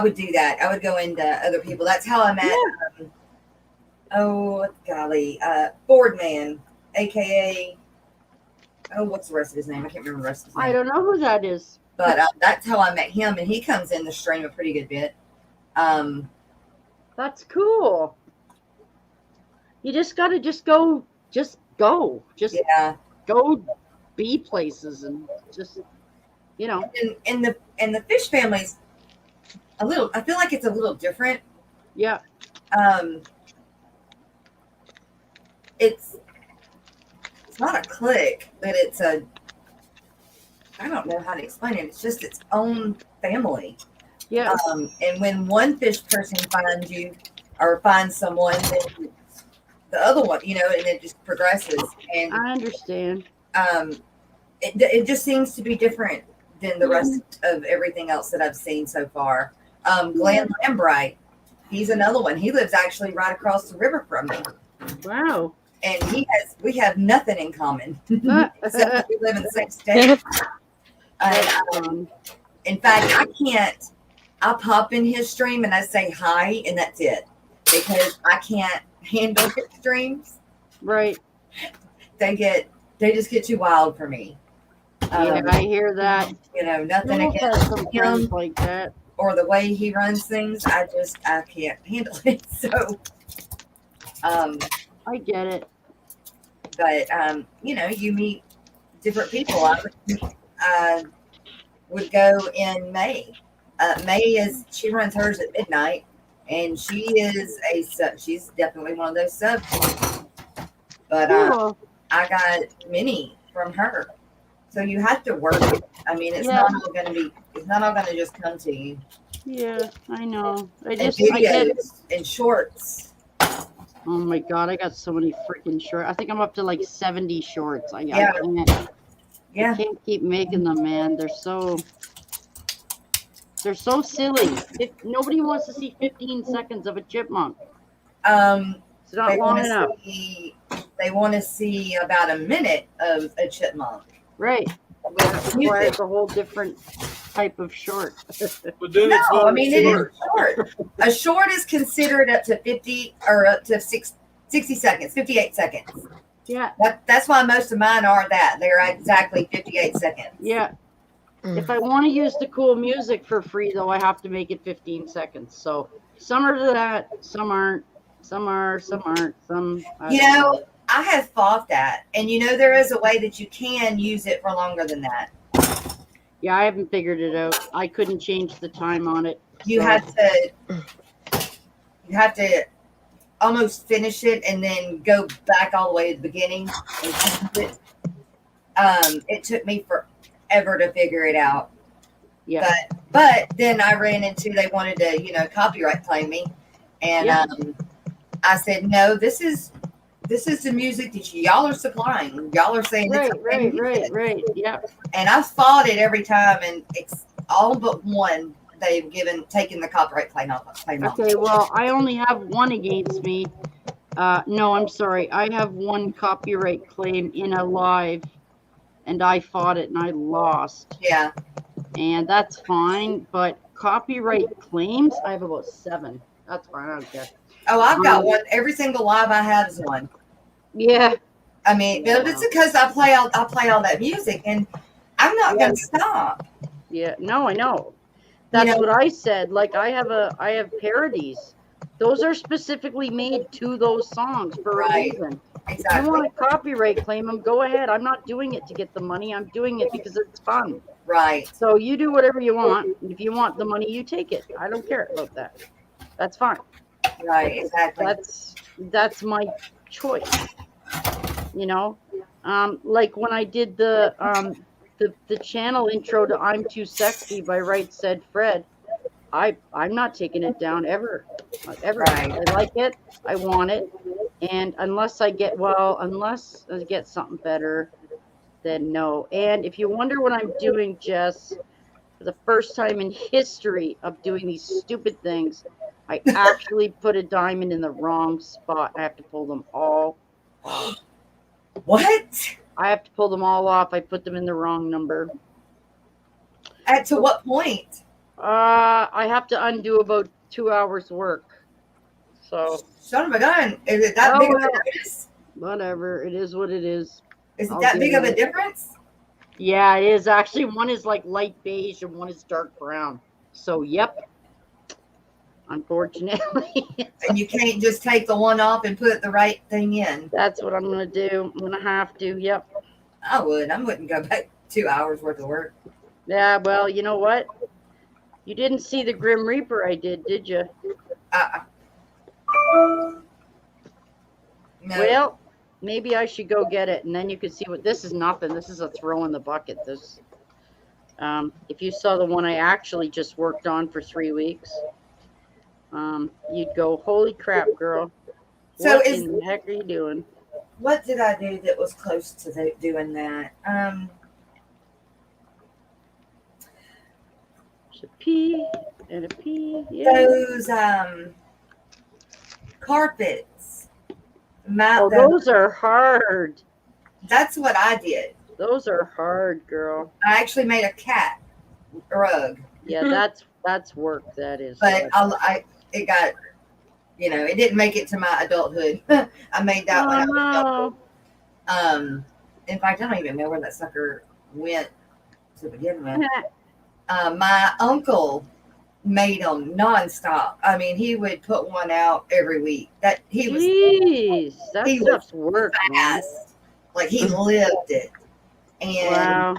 would do that. I would go into other people. That's how I met. Boardman, aka. Oh, what's the rest of his name? I can't remember the rest of his name. I don't know who that is. But that's how I met him, and he comes in the stream a pretty good bit. That's cool. You just gotta go, go be places and just, And the fish family's a little. I feel like it's a little different. Yeah. It's not a clique, but it's a. I don't know how to explain it. It's just its own family. Yeah. And when one fish person finds you or finds someone, then the other one, and it just progresses. And I understand. It just seems to be different than the rest of everything else that I've seen so far. Glenn Lambright, he's another one. He lives actually right across the river from me. Wow. And we have nothing in common except we live in the same state. In fact, I pop in his stream and I say hi, and that's it, because I can't handle his streams. Right. They just get too wild for me. I hear that. Nothing against him like that or the way he runs things. I can't handle it. So, I get it. But you meet different people. I would go in May. She runs hers at midnight, and she's definitely one of those subs. But cool. I got many from her, so you have to work it. I mean, it's not all going to just come to you. Yeah, I know. Videos and shorts. Oh my god, I got so many freaking shorts. I think I'm up to like 70 shorts. I can't keep making them, man. They're so silly. Nobody wants to see 15 seconds of a chipmunk. It's not long enough. They want to see about a minute of a chipmunk. Right. That requires a whole different type of short. But then it is short. A short is considered up to 50 or up to 60 seconds, 58 seconds. Yeah. That's why most of mine are that. They're exactly 58 seconds. Yeah. If I want to use the cool music for free, though, I have to make it 15 seconds. So some are that, some aren't, some are, some aren't, some. You know, I have thought that, and you know, there is a way that you can use it for longer than that. Yeah, I haven't figured it out. I couldn't change the time on it. You so. have to almost finish it and then go back all the way to the beginning and change it. It took me forever to figure it out. Yeah. But then I ran into, they wanted to, you know, copyright claim me, and I said, no, this is the music that y'all are supplying. Y'all are saying Right. Yeah. And I fought it every time, and it's all but one they've taken the copyright claim off. Okay, well, I only have one against me. No, I'm sorry. I have one copyright claim in a live, and I fought it and I lost. Yeah. And that's fine, but copyright claims, I have about 7. That's fine. I don't care. Oh, I've got one. Every single live I have is one. Yeah. I mean, it's because I play all that music, and I'm not going to stop. Yeah. No, I know. That's what I said. Like I have parodies. Those are specifically made to those songs for a reason. Exactly. If you want to copyright claim them, go ahead. I'm not doing it to get the money. I'm doing it because it's fun. Right. So you do whatever you want. If you want the money, you take it. I don't care about that. That's fine. Right. Exactly. That's my choice. You know, like when I did the channel intro to "I'm Too Sexy" by Right Said Fred. I'm not taking it down ever. Right. I like it. I want it. And unless I get something better, then no. And if you wonder what I'm doing, Jess, for the first time in history of doing these stupid things, I actually put a diamond in the wrong spot. I have to pull them all off. What? I have to pull them all off. I put them in the wrong number. To what point? I have to undo about 2 hours work. So. Son of a gun. Is it that big of a difference? Whatever. It is what it is. Is it that big of a difference? Yeah, it is. Actually, one is like light beige and one is dark brown. So, yep. Unfortunately. And you can't just take the one off and put the right thing in. That's what I'm going to do. I'm going to have to. Yep. I wouldn't go back 2 hours worth of work. Yeah, well, you know what? You didn't see the Grim Reaper I did you? No. Well, maybe I should go get it, and then you can see what this is. Nothing. This is a throw in the bucket. This, if you saw the one I actually just worked on for 3 weeks, you'd go, "Holy crap, girl! So what in the heck are you doing?" What did I do that was close to doing that? It's a P and a P. Yeah. Those carpets. Those are hard. That's what I did. Those are hard, girl. I actually made a cat rug. Yeah, that's work. That is. But it got, it didn't make it to my adulthood. I made that when I was adult. In fact, I don't even know where that sucker went to begin with. My uncle made them nonstop. I mean, he would put one out every week. That stuff's work fast. Man. Like he lived it. And wow.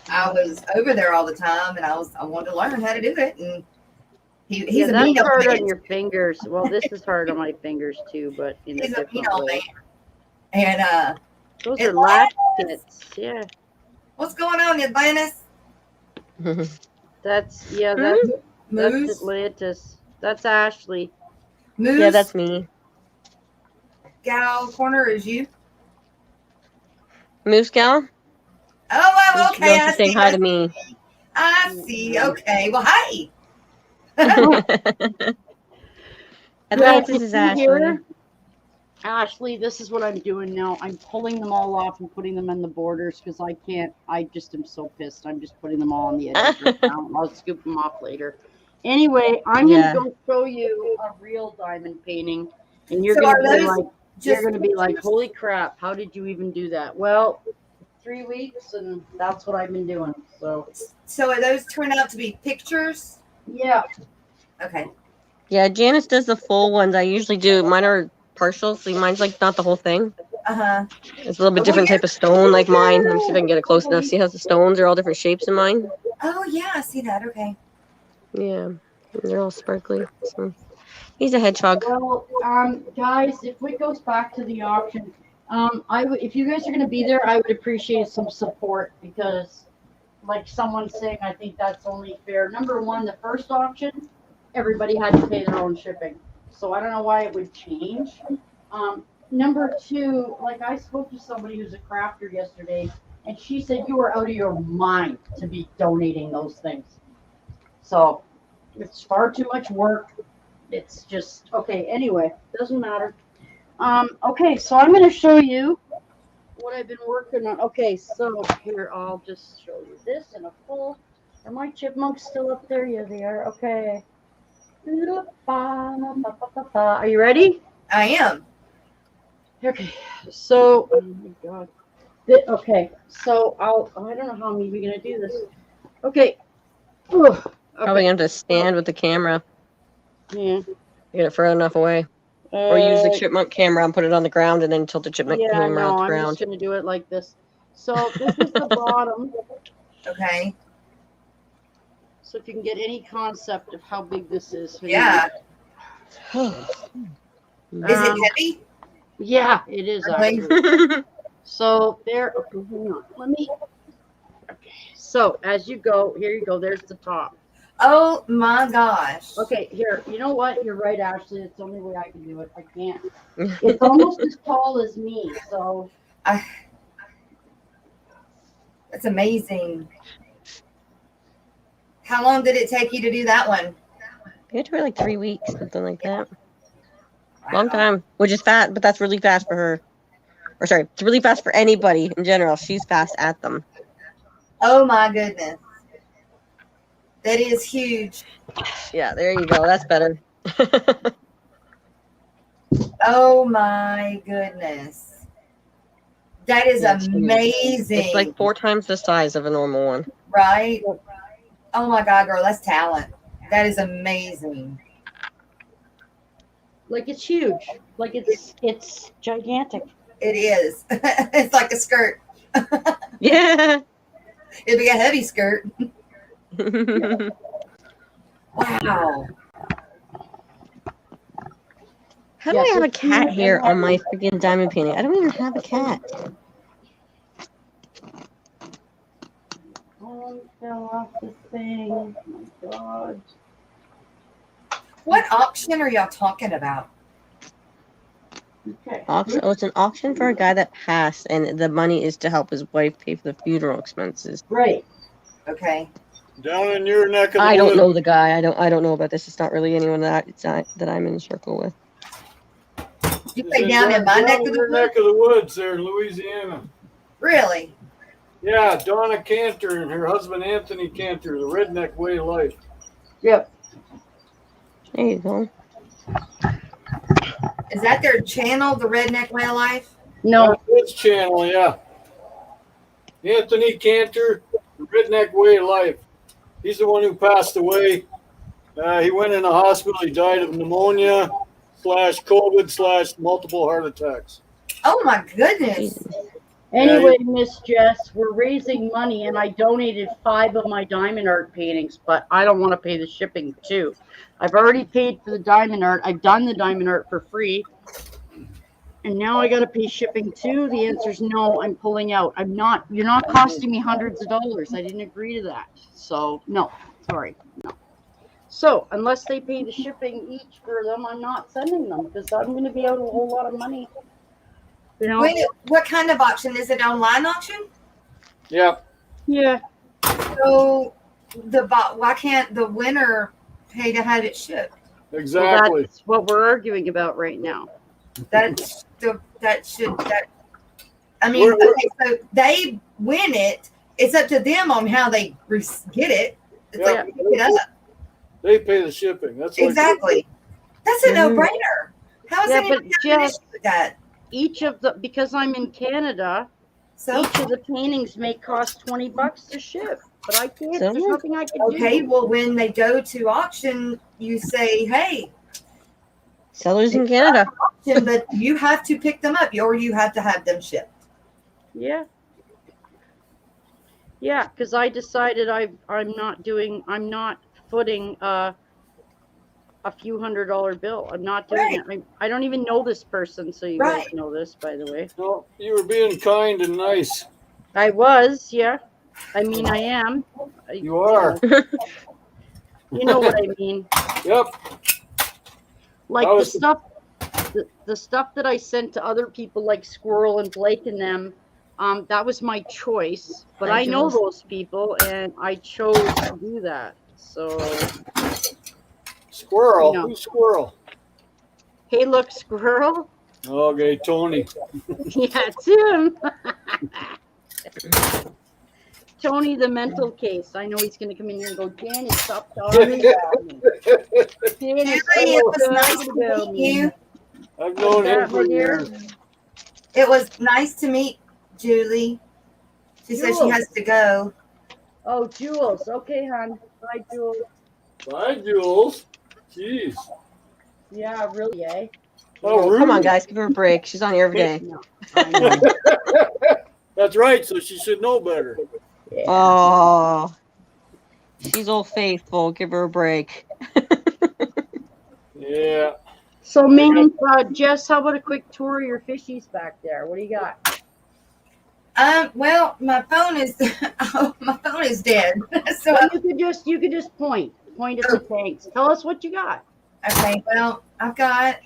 I was over there all the time, and I wanted to learn how to do it. And he's a that's hard on your fingers. Well, this is hard on my fingers too, but in he's a different way. Man. And those are latch kits. Yeah. What's going on, Atlantis? That's Atlantis. That's Ashley. Moose? Yeah, that's me. Gal Corner is you. Moose Gal? Oh, okay. I saying hi to me. I see. Okay. Well, hi. Atlantis is Ashley. Ashley, this is what I'm doing now. I'm pulling them all off and putting them in the borders because I can't. I just am so pissed. I'm just putting them all on the edges right now. I'll scoop them off later. Anyway, I'm going to go show you a real diamond painting, and you're going to be like, holy crap, how did you even do that? Well, 3 weeks, and that's what I've been doing. So are those turn out to be pictures? Yeah. Okay. Yeah, Janice does the full ones. I usually do. Mine are partial, so mine's like not the whole thing. Uh-huh. It's a little bit different type of stone, like mine. Let me see if I can get it close enough. See how the stones are all different shapes in mine? Oh yeah, I see that. Okay. Yeah, they're all sparkly. So he's a hedgehog. Well, guys, if it goes back to the auction, if you guys are going to be there, I would appreciate some support because, like someone's saying, I think that's only fair. Number one, the first auction, everybody had to pay their own shipping, so I don't know why it would change. Number two, like I spoke to somebody who's a crafter yesterday, and she said you were out of your mind to be donating those things. So it's far too much work. It's just okay. Anyway, doesn't matter. Okay, so I'm going to show you what I've been working on. Okay, so here I'll just show you this in a full. Are my chipmunks still up there? Yeah, they are. Okay. Are you ready? I am. Okay. So, oh my God. Okay. So I don't know how I'm even going to do this. Okay. Probably gonna have to stand with the camera. Yeah. Get it further enough away. Or use the chipmunk camera and put it on the ground and then tilt the chipmunk camera on the ground. I'm just going to do it like this. So this is the bottom. Okay. So if you can get any concept of how big this is. Yeah. Is it heavy? Yeah, it is. Actually. So there. Okay, hang on. Let me. Okay. So as you go, here you go. There's the top. Oh my gosh. Okay, here. You know what? You're right, Ashley. It's the only way I can do it. I can't. It's almost as tall as me. So. That's amazing. How long did it take you to do that one? You had to wait like 3 weeks, something like that. Long time, which is fast, but that's really fast for her. Or sorry, it's really fast for anybody in general. She's fast at them. Oh my goodness. That is huge. Yeah, there you go. That's better. Oh my goodness. That is amazing. It's like 4 times the size of a normal one. Right? Oh my God, girl, that's talent. That is amazing. Like it's huge. Like it's gigantic. It is. It's like a skirt. Yeah. It'd be a heavy skirt. Wow. How do I have a cat hair on my freaking diamond painting? I don't even have a cat. Oh, fell off the thing. Oh my God. What auction are y'all talking about? Okay. Auction. Oh, it's an auction for a guy that passed, and the money is to help his wife pay for the funeral expenses. Right. Okay. Down in your neck of the I don't woods. know the guy. I don't know about this. It's not really anyone that I'm in a circle with. You say down in my neck of the your neck woods? of the woods there in Louisiana. Really? Yeah, Donna Cantor and her husband Anthony Cantor, the Redneck Way of Life. Yep. There you go. Is that their channel, the Redneck Way of Life? No. His channel, yeah. Anthony Cantor, the Redneck Way of Life. He's the one who passed away. He went in the hospital. He died of pneumonia / COVID / multiple heart attacks. Oh my goodness. Anyway, Miss Jess, we're raising money, and I donated 5 of my diamond art paintings, but I don't want to pay the shipping too. I've already paid for the diamond art. I've done the diamond art for free, and now I got to pay shipping too. The answer is no. I'm pulling out. I'm not. You're not costing me hundreds of dollars. I didn't agree to that. So no, sorry, no. So unless they pay the shipping each for them, I'm not sending them because I'm going to be out a whole lot of money. You know? Wait, what kind of auction? Is it online auction? Yep. Yeah. So why can't the winner pay to have it shipped? Exactly. Well, that's what we're arguing about right now. I mean, okay, so they win it. It's up to them on how they get it. It's like pick it up. They pay the shipping. That's Exactly. That's a no-brainer. How is anyone but going to just that? each of the, because I'm in Canada, So each of the paintings may cost $20 to ship, but I can't. So- There's nothing I can okay, do. well, when they go to auction, you say, "Hey, Sellers in Canada. auction," but you have to pick them up, or you have to have them shipped. Yeah. Yeah, because I decided I'm not footing a few $100 bill. I'm not doing it. I don't even know this person, so you guys Right. know this, by the way. No, you were being kind and nice. I was, yeah. I mean, I am. You are. You know what I mean. Yep. Like That the was- stuff, the stuff that I sent to other people, like Squirrel and Blake and them. That was my choice, but I know those people, and I chose to do that. So, Squirrel. You know. Who's Squirrel? hey, look, Squirrel. Okay, Tony. Yeah, it's him. Tony, the mental case. I know he's going to come in here and go, Janet, stop talking about me. Janet, Jerry, stop it was nice talking to about meet me. you. I've known him Yeah, for my dear. years. It was nice to meet Julie. She says she Jules. has to go. Oh, Jules. Okay, hon. Bye, Jules. Bye, Jules. Jeez. Yeah, really, eh? Oh, Come on, rude. guys, give her a break. She's on here every day. No, I know. That's right. So she should know better. Yeah. Oh, she's old faithful. Give her a break. Yeah. So, man, Jess, how about a quick tour of your fishies back there? What do you got? Well, my phone is my phone is dead. So Well, you could just point at the tanks. Tell us what you got. okay, well, I've got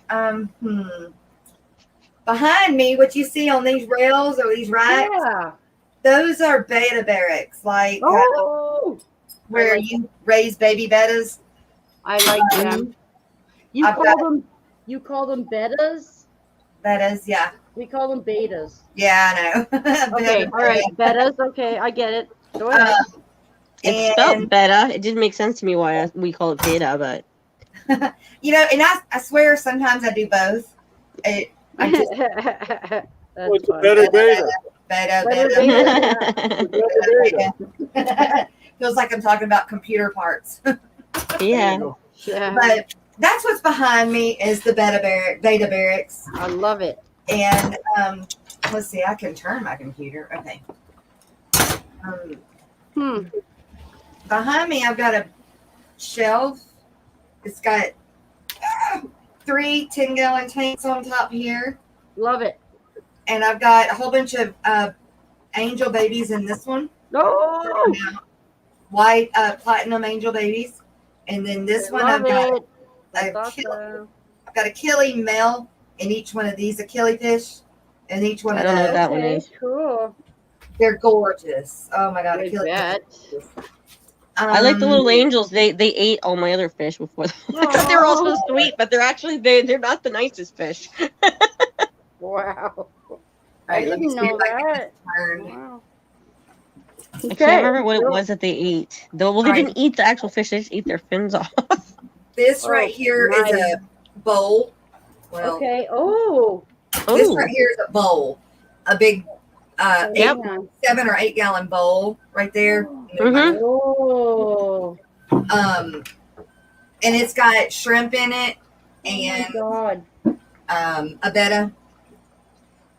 behind me, what you see on these rails or these racks, Yeah. those are beta barracks, like Oh, where you raise baby bettas. I like them. You I've call them betas. Bettas, yeah. We call them betas. Yeah, I know. Okay, all right, betas. Okay, I get it. Go ahead. It's spelled beta. It didn't make sense to me why we call it beta, but You know, and I swear sometimes I do both. I just That's What's a fun. better beta? beta, Better beta. beta. Better Feels like I'm talking about computer parts. yeah. Yeah, But that's what's behind me is the beta barracks. I love it. And let's see, I can turn my computer. Okay. Behind me, I've got a shelf. It's got 3 10-gallon tanks on top here. Love it. And I've got a whole bunch of angel babies in this one. Oh, White platinum angel babies. And then this one, love I've got it. That's awesome. I've got a killie male in each one of these, a killie fish in each one I of don't know those. what that one Okay, is. cool. They're gorgeous. Oh my god, a I killie bet. fish. I like the little angels. They ate all my other fish before. I thought they were all so sweet, but they're actually they're not the nicest fish. Wow. All I right, let me didn't see know if I can that. turn. Wow. I can't remember what it was that they ate. Well, they Alright. didn't eat the actual fish. They just ate their fins off. This Oh, right here is nice. a bowl. Well, Okay. Oh. this Oh, right here is a bowl. A big Yep. 7 or 8 gallon bowl right there. Mhm. Oh. And it's got shrimp in it Oh my and God. a betta.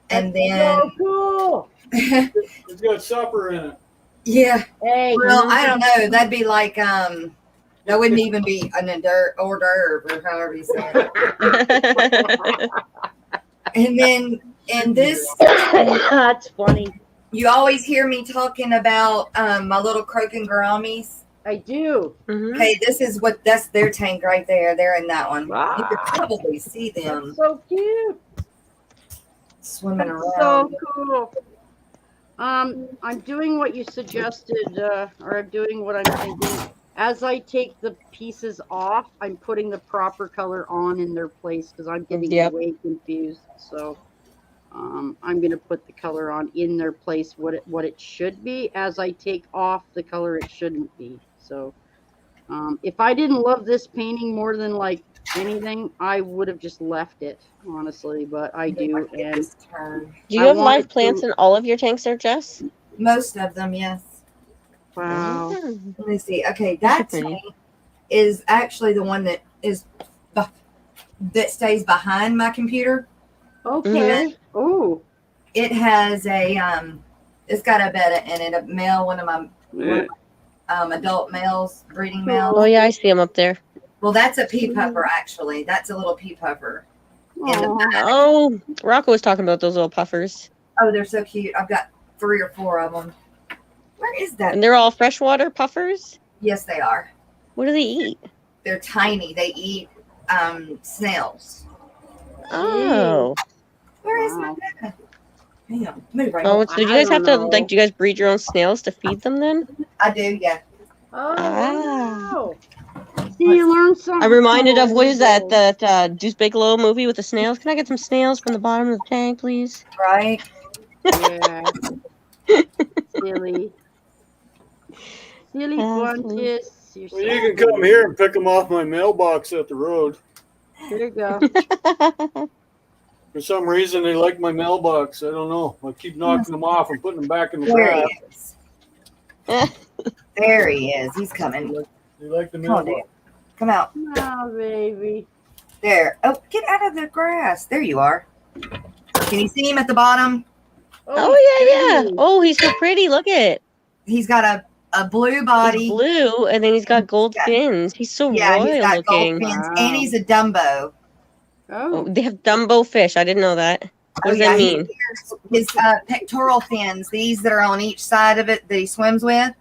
And That's then so cool. It's got supper in it. yeah. Hey. Well, I don't know. That'd be like that wouldn't even be an hors d'oeuvre or however you say it. And then in this, That's funny. you always hear me talking about my little croaking gouramis. I do. Mhm. Okay, that's their tank right there. They're in that one. Wow. You could probably see them That's so cute. swimming That's around. so cool. I'm doing what you suggested, or I'm doing what I'm thinking. As I take the pieces off, I'm putting the proper color on in their place because I'm getting Yep. way confused. So I'm going to put the color on in their place, what it should be. As I take off the color, it shouldn't be. So If I didn't love this painting more than like anything, I would have just left it, honestly. But I do, Get and this turn. Do you I have wanted live plants to- in all of your tanks there, Jess? Most of them, yes. wow. Mm. Let me see. Okay, Those are that pretty. tank is actually the one that that stays behind my computer. Okay. Oh. It has it's got a betta in it, a male, one of my adult males, breeding males. Oh yeah, I see them up there. Well, that's a pea puffer, actually. That's a little pea puffer. In the Aw. back. Oh, Rocco was talking about those little puffers, Oh, they're so cute. I've got 3 or 4 of them. Where is that? and they're all freshwater puffers. Yes, they are. What do they eat? They're tiny. They eat snails. Oh, Where is my Wow. betta? Hang on. Move right oh. over. So do you I guys have to don't know. do you guys breed your own snails to feed them then? I do, yeah. Oh, Ah. wow. See, you learned something. I'm reminded of cool what is that today. Deuce Bigelow movie with the snails? Can I get some snails from the bottom of the tank, please? Right? Yeah. Silly. Silly bunches. You're Well, so you can come here and pick them off my mailbox at the road. Here you go. For some reason, they like my mailbox. I don't know. I keep knocking them off and putting them back in the There grass. he is. There he is. He's coming. They like the Come on, mailbox. Dad. Come out. Oh, baby. There. Oh, get out of the grass. There you are. Can you see him at the bottom? Oh yeah, yeah. Oh, he's so pretty. Look at it. He's got a blue He's body. blue, and then he's got gold Yeah. fins. He's so Yeah, he's royal got looking. gold fins, Wow. and he's a Dumbo. Oh, Oh. they have Dumbo fish. I didn't know that. What does that mean? His pectoral fins, these that are on each side of it that he swims with,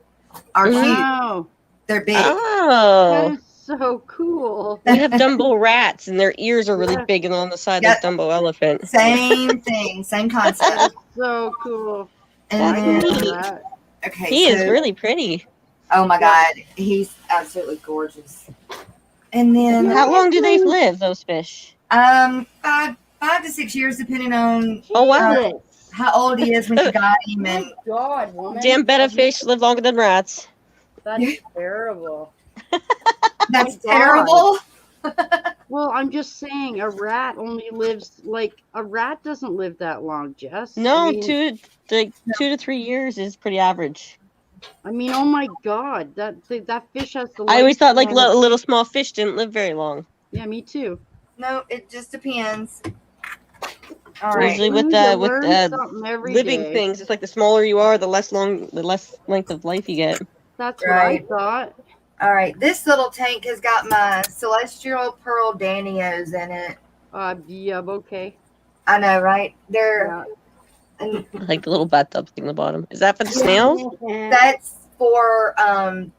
are huge. Wow. They're big. That Oh, is so cool. we have Dumbo rats, and their ears are really Yeah. big and on the side Yeah. like Dumbo elephant. Same thing, same That concept. is so cool. And That's then, neat. That. okay, He is so- really pretty. Oh my God, he's absolutely gorgeous. And then, How long do they live, those fish? 5 to 6 years, depending on Oh wow. how old he is when you got him. And Oh, God, woman. Damn betta fish live longer than rats. That's terrible. that's my God. terrible. Well, I'm just saying, a rat only lives a rat doesn't live that long, Jess. No, I mean, 2 to 3 years is pretty average. I mean, oh my God, that fish has the. I always thought like lifespan of- little small fish didn't live very long. Yeah, me too. No, it just depends. All right. Usually with You learn something every living day. things, it's like the smaller you are, the less length of life you get. That's Right. what I thought. All right. This little tank has got my celestial pearl danios in it. Yeah, okay. I know, right? They're Yeah. and Like the little bathtub thing in the bottom. Is that for the snails? that's for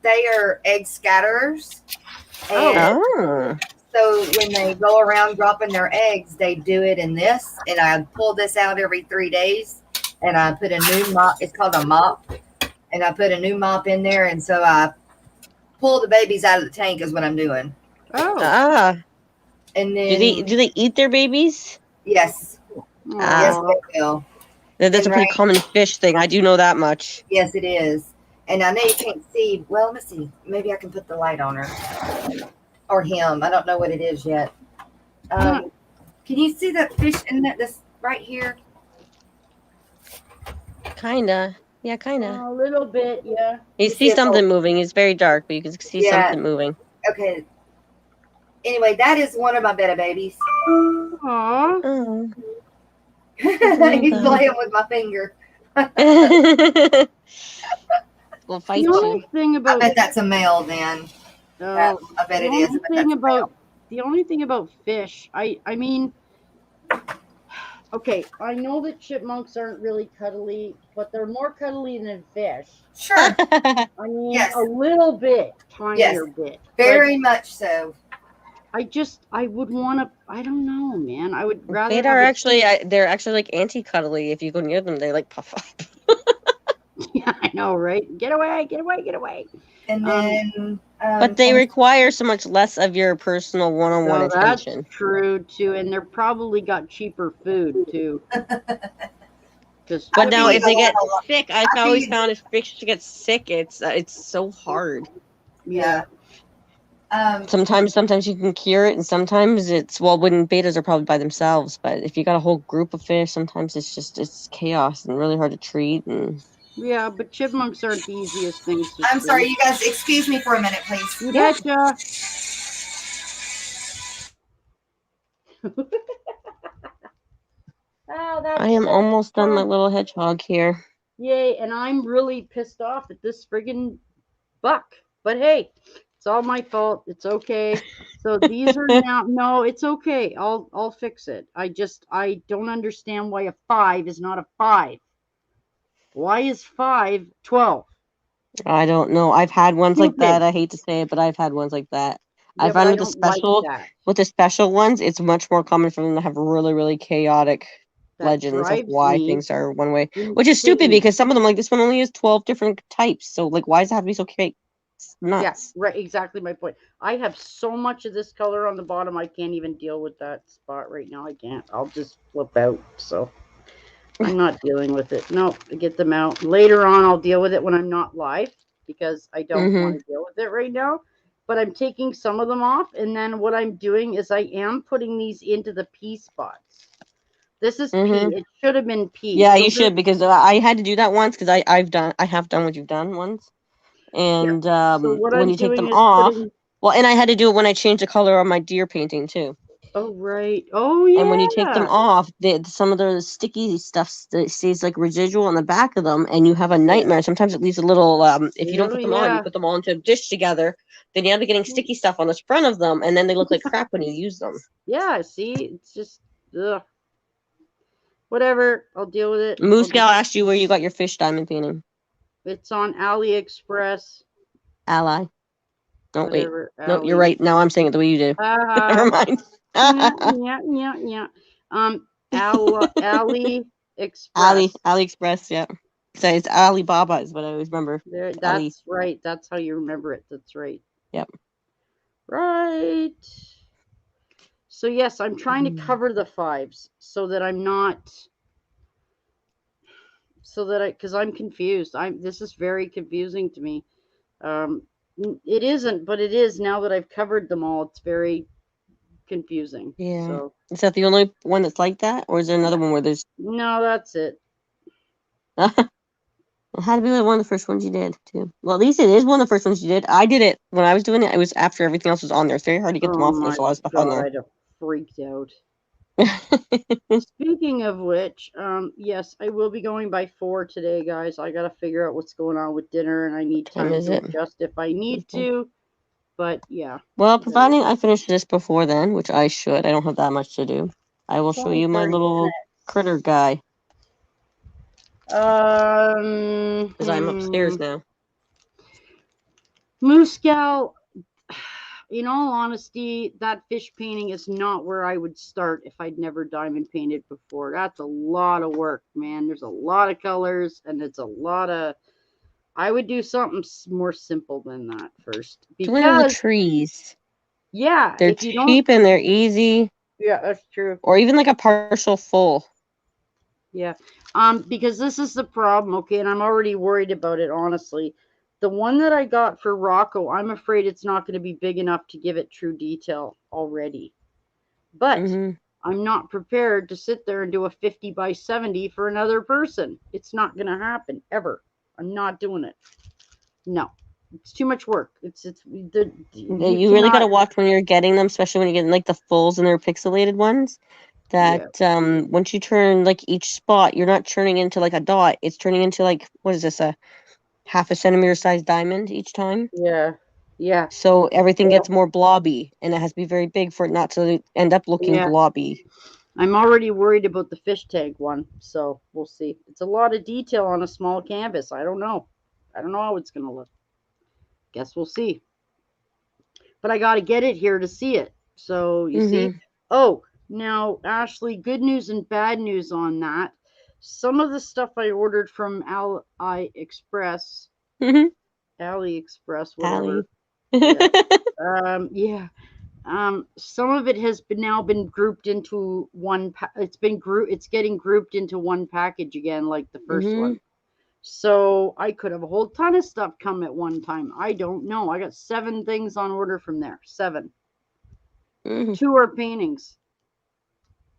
they are egg scatterers. And Oh. so when they go around dropping their eggs, they do it in this, and I pull this out every 3 days, and I put a new mop. It's called a mop, and I put a new mop in there, and so I pull the babies out of the tank is what I'm doing. Oh. Ah. And then Do they eat their babies? yes, Ah. yes they will. That's a pretty Right. common fish thing. I do know that much. Yes, it is. And I know you can't see. Well, let me see. Maybe I can put the light on her or him. I don't know what it is yet. Can you see that fish in this right here? Kinda. Yeah, kinda. A little bit, yeah. You see something moving. It's very dark, but you can see Yeah. something moving. Okay. Anyway, that is one of my betta babies. Aw. Oh. He's playing with my finger. We'll fight The only you. thing I about bet that's a male then. oh, I bet the it is. only But thing that's a male. about the only thing about fish, I mean, okay, I know that chipmunks aren't really cuddly, but they're more cuddly than fish. Sure. I mean, Yes. a little bit, tinier bit. Very much so. I would want to. I don't know, man. I would rather. They have are a- actually they're actually like anti-cuddly. If you go near them, they like puff up. Yeah, I know, right? Get away! Get away! Get away! And then, But they require so much less of your personal one-on-one No, that's attention. true too, and they're probably got cheaper food too. Just But I now, feed if they a get lot- sick, I've I always feed- found if fish get sick, it's so hard. yeah. Sometimes you can cure it, and sometimes it's when betas are probably by themselves. But if you got a whole group of fish, sometimes it's chaos and really hard to treat. And Yeah, but chipmunks aren't the easiest things to I'm sorry, treat. you guys. Excuse me for a minute, please. You Yeah. betcha. Oh, that's I am so almost done my fun. little hedgehog here. Yay, and I'm really pissed off at this friggin' buck. But hey, it's all my fault. It's okay. So these are now no, it's okay. I'll fix it. I don't understand why a 5 is not a 5. Why is 5 12? I don't know. I've had ones like that. Stupid. I hate to say it, but I've had ones like that. I Yeah, but find I with the don't like special that. ones, it's much more common for them to have really, really chaotic That legends of drives why me things are one way. Which is stupid insane. because some of them, like this one, only has 12 different types. So like why does it have to be so chaotic? It's Yeah, nuts. right. Exactly my point. I have so much of this color on the bottom. I can't even deal with that spot right now. I can't. I'll just flip out. So I'm not dealing with it. No, get them out later on. I'll deal with it when I'm not live because I don't Mm-hmm. want to deal with it right now. But I'm taking some of them off, and then what I'm doing is I am putting these into the P spots. This is Mm-hmm. P. It should have been P. Yeah, Those you are should because I had to do that once because I have done what you've done once. yeah. And So what when I'm you take them doing is off, putting. well, and I had to do it when I changed the color on my deer painting too. Oh right. Oh And when you take them yeah. off, some of the sticky stuff stays like residual on the back of them, and you have a nightmare. Sometimes it leaves a little. If you don't Oh put them on, you yeah. put them all into a dish together, then you end up getting sticky stuff on the front of them, and then they look like crap when you use them. Yeah. See, it's just ugh. Whatever. I'll deal with it. Moose Gal asked you where you got your fish diamond painting. It's on AliExpress. Ally. Don't wait. Whatever. No, you're Ali. right. Now I'm saying it the way you do. Never mind. Yeah, yeah, yeah, yeah. AliExpress. AliExpress, yeah. So it's Alibaba is what I always remember. There, Ali. that's right. That's how you remember it. That's right. Yep. Right. So yes, I'm trying to cover the 5s so that I'm not because I'm confused. This is very confusing to me. Um it isn't, but it is now that I've covered them all. It's very confusing. Yeah. So Is that the only one that's like that? Or is there another one where there's no, that's it. It had to be like one of the first ones you did too. Well, at least it is one of the first ones you did. I did it when I was doing it. It was after everything else was on there. It's very hard to get them Oh off when my there's a lot of stuff god, on there. I'd have freaked out. Speaking of which, yes, I will be going by 4 today, guys. I gotta figure out what's going on with dinner, and I need Time time is to it? adjust if I need to. But yeah, Well, providing I finish this before then, which I should. I don't have that much to do. I will show 20, you my 30 little minutes. critter guy because I'm upstairs now. Moose Gal, in all honesty, that fish painting is not where I would start if I'd never diamond painted before. That's a lot of work, man. There's a lot of colors, and it's a lot of. I would do something more simple than that first Do little because trees. yeah, They're if you don't, cheap and they're easy. yeah, that's true. Or even like a partial full. Yeah, because this is the problem, okay, and I'm already worried about it, honestly. The one that I got for Rocco, I'm afraid it's not going to be big enough to give it true detail already. But I'm not prepared to sit there and do a 50 by 70 for another person. It's not going to happen ever. I'm not doing it. No, it's too much work. You really got to watch when you're getting them, especially when you're getting like the fulls and they're pixelated ones. That once you turn like each spot, you're not turning into like a dot. It's turning into like what is this, a half a centimeter size diamond each time? Yeah. Yeah. So everything gets more blobby, and it has to be very big for it not to end up looking blobby. I'm already worried about the fish tank one, so we'll see. It's a lot of detail on a small canvas. I don't know how it's going to look. Guess we'll see. But I got to get it here to see it. So you see. Oh, now Ashley, good news and bad news on that. Some of the stuff I ordered from AliExpress, whatever. Some of it has now been grouped into one. It's getting grouped into one package again, like the first one. So I could have a whole ton of stuff come at one time. I don't know. I got 7 things on order from there. 7. Mm-hmm. 2 are paintings.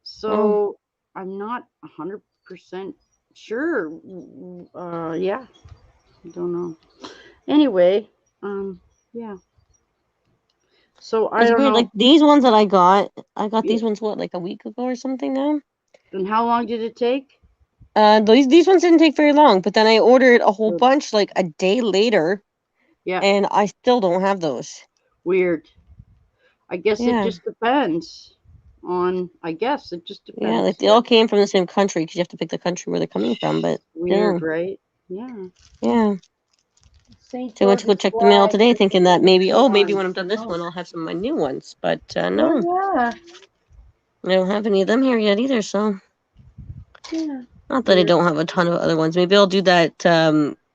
So I'm not 100% sure. Yeah, I don't know. Anyway, yeah. So I It's don't weird. know. Like these ones that I got these Yeah. ones like a week ago or something now. And how long did it take? These ones didn't take very long, but then I ordered a whole Good. bunch like a day later, Yeah. and I still don't have those. Weird. I guess it Yeah, just depends on. I guess it just yeah, like depends. they all came from the same country because you have to pick the country where they're coming from. But Weird, still, right? Yeah. yeah. St. So I went to go George's check the mail flag. today, thinking that maybe, maybe One. when I'm done this one, I'll have some of my new ones. But no, Oh yeah. I don't have any of them here yet either. So Yeah. not that I Weird. don't have a ton of other ones. Maybe I'll do that.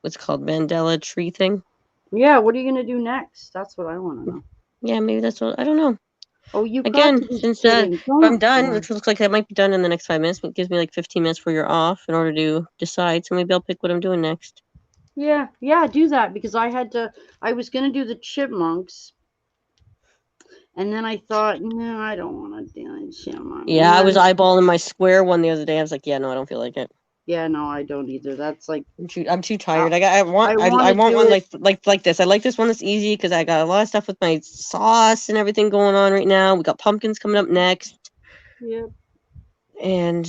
What's it called, Mandela tree thing. Yeah. What are you gonna do next? That's what I want to know. Yeah, maybe that's what I don't know. Oh, you got to Again, be since kidding! if I'm Don't. done, which looks like I might be done in the next 5 minutes, but it gives me like 15 minutes before you're off in order to decide. So maybe I'll pick what I'm doing next. Yeah. Yeah. Do that because I had to. I was gonna do the chipmunks, and then I thought, no, I don't want to do the chipmunks. Yeah, I was And then, eyeballing my square one the other day. I was like, yeah, no, I don't feel like it. yeah, no, I don't either. That's like I'm too tired. I I want wanna want do one it. like this. I like this one that's easy because I got a lot of stuff with my sauce and everything going on right now. We got pumpkins coming up next, Yeah. and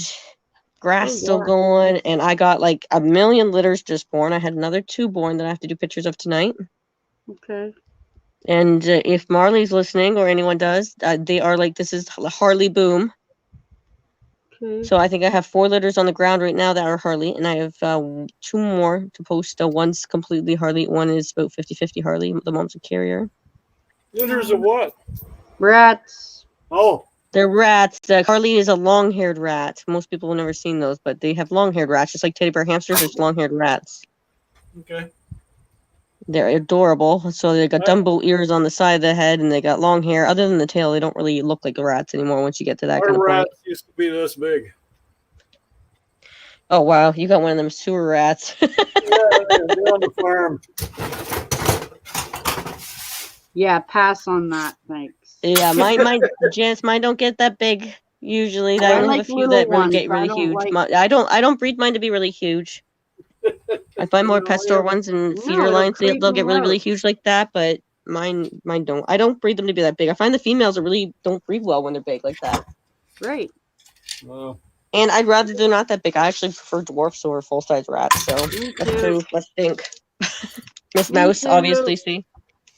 grass Oh still yeah. going. And I got like a million litters just born. I had another 2 born that I have to do pictures of tonight. Okay. And if Marley's listening or anyone does, they are like, this is Harley Boom. Okay. So I think I have 4 litters on the ground right now that are Harley, and I have 2 more to post. One's completely Harley, one is about 50-50 Harley. The mom's a carrier. Litters of what? Rats. Oh, They're rats. Harley is a long-haired rat. Most people have never seen those, but they have long-haired rats, just like teddy bear hamsters. It's long-haired rats. okay. They're adorable. So they got Dumbo ears on the side of the head, and they got long hair. Other than the tail, they don't really look like rats anymore once you get to that Our kind of point. rats used to be this big. Oh wow, you got one of them sewer rats. Yeah, they're on the farm. Yeah, pass on that. Thanks. Yeah, Janice, mine don't get that big usually. I I only like have a few little that really ones. get really I don't huge. like. I don't breed mine to be really huge. I find more pet store ones and feeder it'll lines. creep They'll them get really out. huge like that, but mine don't. I don't breed them to be that big. I find the females are really don't breed well when they're big like that. Right. Well, And I'd rather they're not that big. I actually prefer dwarfs over full size rats. So Me that's too. proof. Let's think. Miss Me Mouse, too. obviously, see.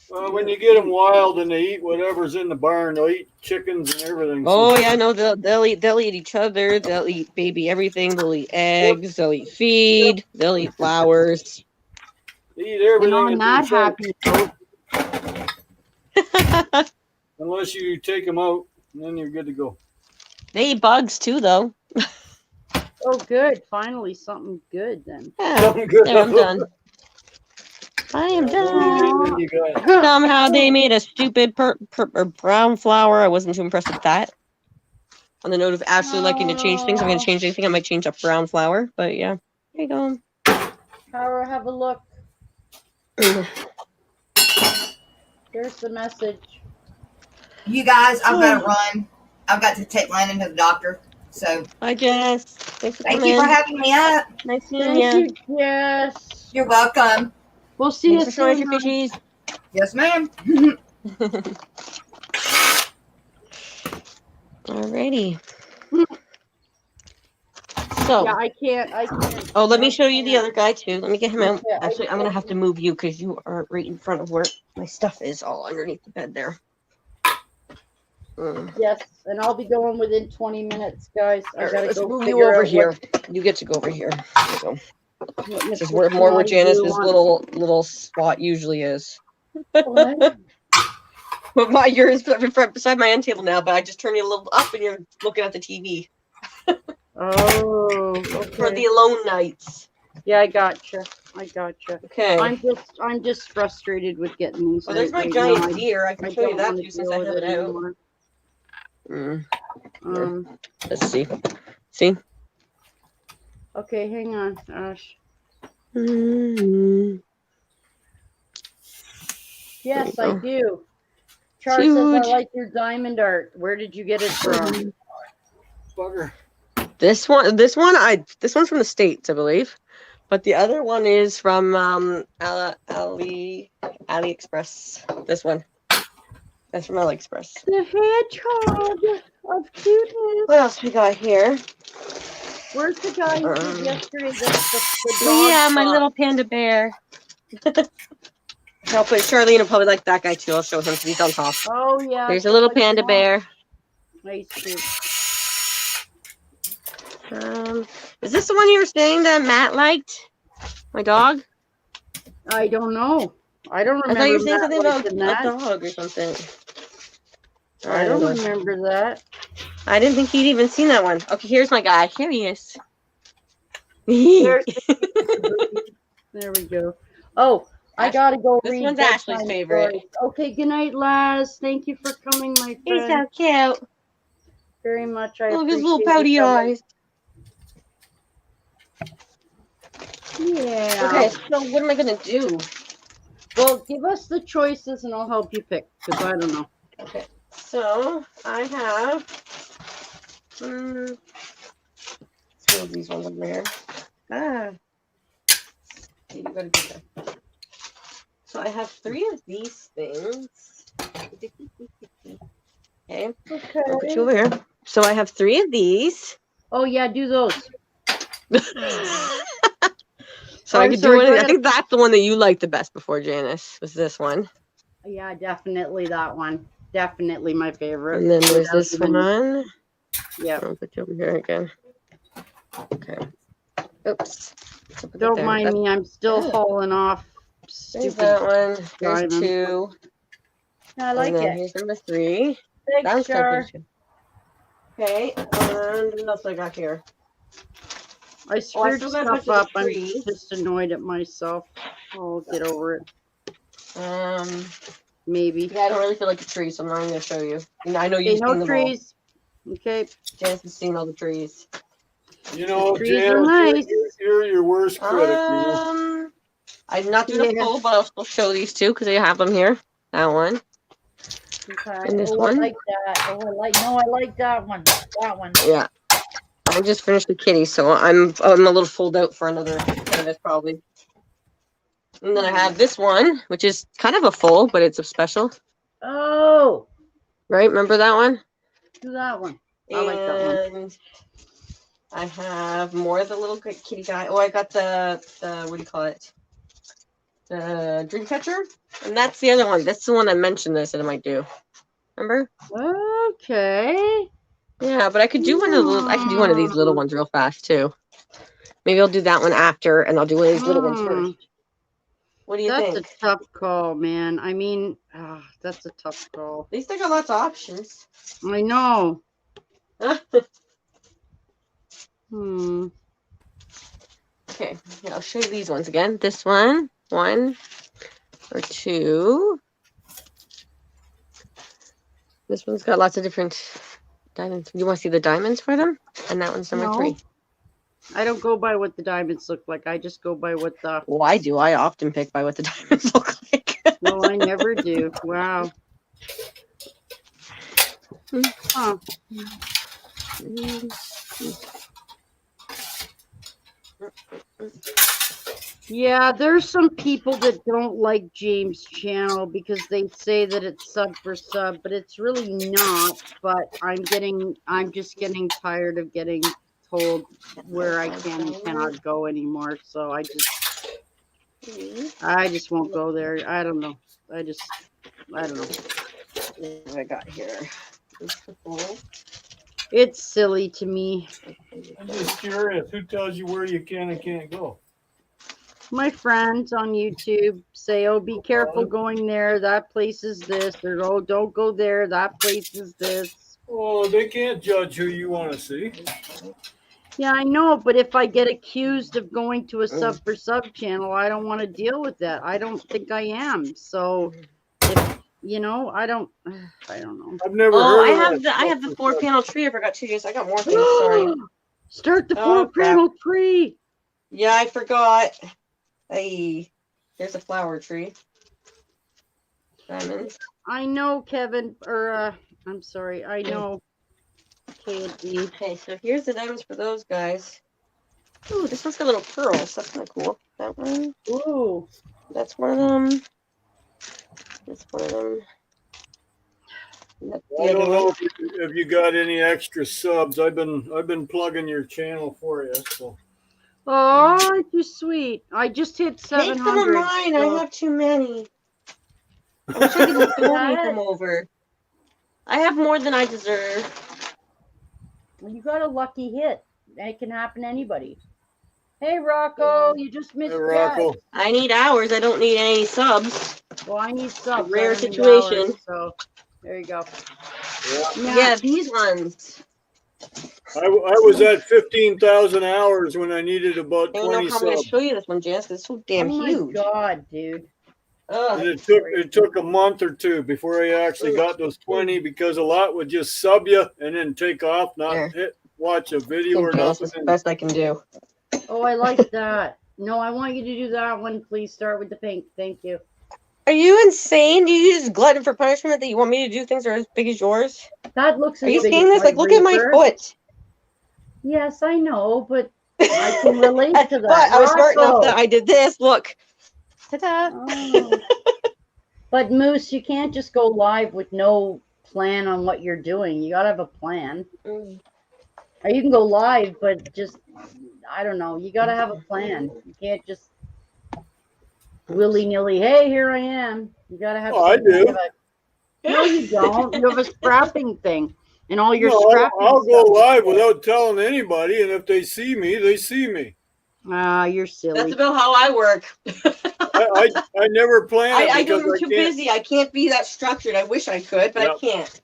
well, when you get them wild and they eat whatever's in the barn, they'll eat chickens and everything. Oh yeah, no, they'll eat each other. They'll eat baby everything. They'll eat eggs. They'll eat feed. They'll eat flowers. They eat everything. And on it's that inside. happy note, Unless you take them out, then you're good to go. They eat bugs too, though. oh good. Finally, something good then. Yeah, Something good. there, I'm done. I am done. Then you got Somehow they made a stupid or brown flower. I wasn't too impressed with that. On the note of absolutely liking to change things, I'm going to change anything. I might change up brown flower, but yeah, there you go. Power, have a look. Here's the message. You guys, I've got to run. I've got to take Landon to the doctor. So Bye, Jess. Thanks for thank coming. you for having me up. Nice seeing Thank you. you, Jess. You're welcome. We'll see you Thanks for showing soon. us your fishies. Yes, ma'am. Alrighty. So, Yeah, I can't. oh, let me show you the other guy too. Let me get him out. Okay, Actually, I'm gonna have to move you because you are right in front of where my stuff is, all underneath the bed there. Yes, and I'll be going within 20 minutes, guys. I All right, gotta let's go move figure you over out here. You get to go over here. There you go. What This is Mr. more where Swanee Janice's wants. little spot usually is. What? But yours beside my end table now, but I just turn you a little up and you're looking at the TV. Oh, For okay. the alone nights. Yeah, I gotcha. Okay. I'm just frustrated with getting these. Oh, there's my right giant now. deer. I can show you don't that wanna too since deal I with have it out. anymore. Let's see. See? Okay, hang on, Ash. Mm-hmm. Yes, There I you do. Char says, I Huge. like your diamond art. Where did you get it from? Bugger. This one's from the States, I believe. But the other one is from AliExpress. This one. That's from AliExpress. The hedgehog of cuteness. What else we got here? Where's the guy you did yesterday? The Oh, yeah, my dog little panda bear. I'll put Charlene will probably like that guy too. I'll show him because he's on top. Oh, yeah. There's a little panda bear. Nice, cute. Is this the one you were saying that Matt liked? My dog? I don't know. I don't remember. I thought you were saying Matt something about liking a that. dog or something. I don't remember that. I didn't think he'd even seen that one. Okay, here's my guy. Here he is. There we go. Oh, I gotta go This read. one's bedtime Ashley's favorite. stories. Okay, good night, Laz. Thank you for coming, my friend. He's so cute. Very much. I Look at his appreciate little pouty you coming. eyes. Yeah. Okay, so what am I gonna do? Well, give us the choices and I'll help you pick because I don't know. Okay, so I have let's move these ones over here. You gotta get that. So I have 3 of these things. Okay. I'll put you over here. So I have 3 of these. Oh yeah, do those. So I could do one. I think that's the one that you liked the best before, Janice, was this one. Yeah, definitely that one. Definitely my favorite. And then there's this one. Yeah. I'll put you over here again. Okay. Oops. Don't mind me. I'm still hauling off. There's that one. There's diamond. 2. I like and then it. Here's number 3. Thanks, Char. Okay. And what else I got here? I screwed still gotta stuff put up. the I'm trees. just annoyed at myself. I'll get over it. Maybe. Yeah, I don't really feel like a tree, so I'm not going to show you. I know you've Okay, seen no them all. trees. Okay. Janice has seen all the trees. You know, trees Jan, are nice. you're your worst critic. I'm not doing a full, but I'll still show these 2 because I have them here. That one. Okay. And this I one. like that. I like that one. That one. Yeah. I just finished the kitty, so I'm a little full out for another canvas probably. And then I have this one, which is kind of a full, but it's a special. Oh. Right? Remember that one? Do that one. I like that one. And I have more of the little kitty guy. Oh, I got the what do you call it? The dream catcher. And that's the other one. That's the one I mentioned this that I might do. Remember? Okay. Yeah, but I could do one of these little ones real fast too. Maybe I'll do that one after, and I'll do one of these little ones first. What do you think? That's a tough call, man. I mean, that's a tough call. At least I got lots of options. I know. Okay, yeah, I'll show you these ones again. This one, 1 or 2. This one's got lots of different diamonds. You want to see the diamonds for them? And that one's number 3. I don't go by what the diamonds look like. I just go by what the... Well, I do. I often pick by what the diamonds look like. No, I never do. Wow. Huh. Yeah, there's some people that don't like James' channel because they say that it's sub for sub, but it's really not. But I'm just getting tired of getting told where I can and cannot go anymore. So I just won't go there. I don't know. I don't know. What I got here. It's silly to me. I'm just curious. Who tells you where you can and can't go? My friends on YouTube say, "Oh, be careful going there. That place is this." Or, "Oh, don't go there. That place is this." Oh, they can't judge who you want to see. Yeah, I know, but if I get accused of going to a sub for sub channel, I don't want to deal with that. I don't think I am. So, if, I don't know. I've never heard of I have the 4-panel tree. I forgot to use. I got more things. Sorry. Start the 4-panel tree. Yeah, I forgot. Hey, here's a flower tree. Diamonds. I know, Kevin, or I'm sorry, I know, Candy. Okay, so here's the diamonds for those guys. Ooh, this one's got little pearls. That's kind of cool. That one. Ooh. That's one of them. That's one of them. That's the I don't other know one. if you got any extra subs. I've been plugging your channel for you. So Oh, you're sweet. I just hit Take 700. some of mine. so- I have too many. I wish I could just donate them over. I have more than I deserve. You got a lucky hit. That can happen to anybody. Hey, Rocco, you just missed hey, Rocco. Jet. I need hours. I don't need any subs. Well, I need subs. Rare I don't need situation. hours, so there you go. Yeah, these ones. I was at 15,000 hours when I needed about I don't 20 know how I'm going to subs. show you this one, Jess. It's so damn oh huge. my God, dude. Ugh. And it took a month or two before I actually got those 20 because a lot would just sub you and then take off, not There. watch a video Here, or Jess, nothing. it's the best I can do. Oh, I like that. No, I want you to do that one. Please start with the pink. Thank you. Are you insane? You just glutton for punishment that you want me to do things that are as big as yours? That looks Are as you big seeing as this? my Like, look at my reaper. foot. Yes, I know, but I can relate to that. But I was smart enough Rocco. that I did this. Look. Ta-da. Oh. But Moose, you can't just go live with no plan on what you're doing. You gotta have a plan. Mm. Or you can go live, but just I don't know. You gotta have a plan. You can't just willy nilly. Hey, here I am. You gotta have. Oh, I some kind do. of a- No, you don't. You have a scrapping thing, and all your No, scrapping. I'll go stuff is live there. without telling anybody, and if they see me, they see me. Ah, you're silly. That's about how I work. I never plan it I because don't. I'm I too can't. busy. I can't be that structured. I wish I could, but I Yep. can't.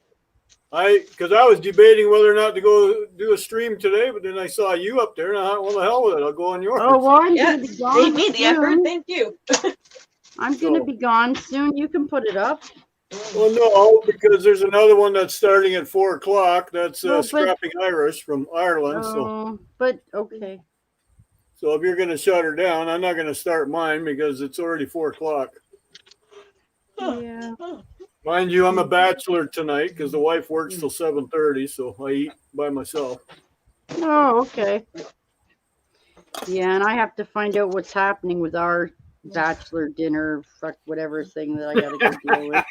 Because I was debating whether or not to go do a stream today, but then I saw you up there, and I thought, well, the hell with it, I'll go on yours. Oh, well, I'm Yeah, gonna be they gone made the effort. soon. Thank you. I'm gonna be gone soon. You can put it up. Well, no, because there's another one that's starting at 4:00. That's No, but- Scrapping Irish from Ireland. Oh, but okay. So if you're going to shut her down, I'm not going to start mine because it's already 4:00. Yeah. Mind you, I'm a bachelor tonight because the wife works till 7:30, so I eat by myself. Oh, okay. Yeah, and I have to find out what's happening with our bachelor dinner, fuck whatever thing that I gotta go deal with.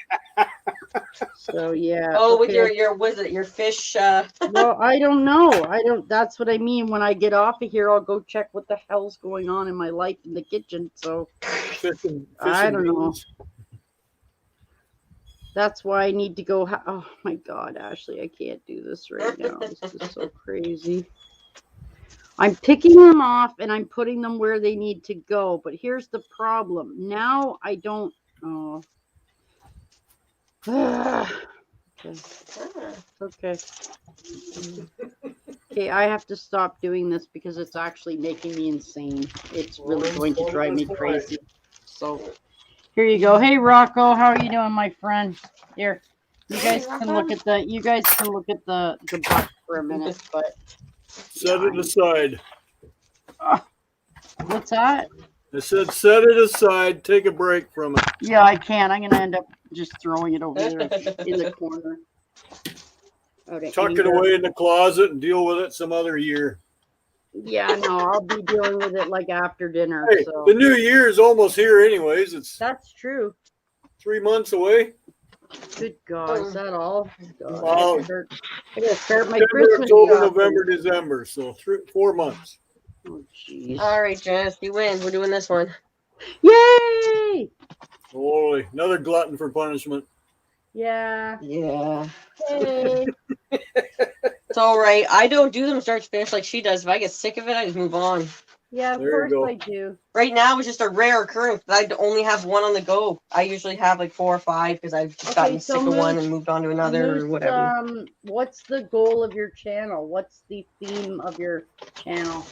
So yeah. Oh, with okay. your was it your fish? Well, I don't know. I don't. That's what I mean. When I get off of here, I'll go check what the hell's going on in my life in the kitchen. So Fishing I don't know. beans. That's why I need to go. Oh my God, Ashley, I can't do this right now. This is so crazy. I'm picking them off and I'm putting them where they need to go. But here's the problem. Now I don't. Oh. Okay. Okay, I have to stop doing this because it's actually making me insane. It's really going to drive me crazy. So here you go. Hey Rocco, how are you doing, my friend? Here. You guys can look at the butt for a minute, but Set it aside. what's that? I said set it aside. Take a break from it. Yeah, I can. I'm gonna end up just throwing it over there in the corner. Okay, Tuck it away in the closet and deal with it some other year. Yeah, no, I'll be dealing with it like after dinner. Hey, So the new year is almost here anyways. It's that's true. 3 months away. Good God, is that all? God, Wow. I gotta start my September, Christmas October, shopping. November, December. So 4 months. Oh, jeez. All right, Janice, you win. We're doing this one. Yay! Holy, another glutton for punishment. Yeah. Yeah. Yay. It's all right. I don't do them start to finish like she does. If I get sick of it, I just move on. Yeah, of There you course go. I do. Right now, it's just a rare occurrence that I only have one on the go. I usually have like 4 or 5 because I've just gotten so sick of one Moose- and moved on to another or Moose, whatever. What's the goal of your channel? What's the theme of your channel?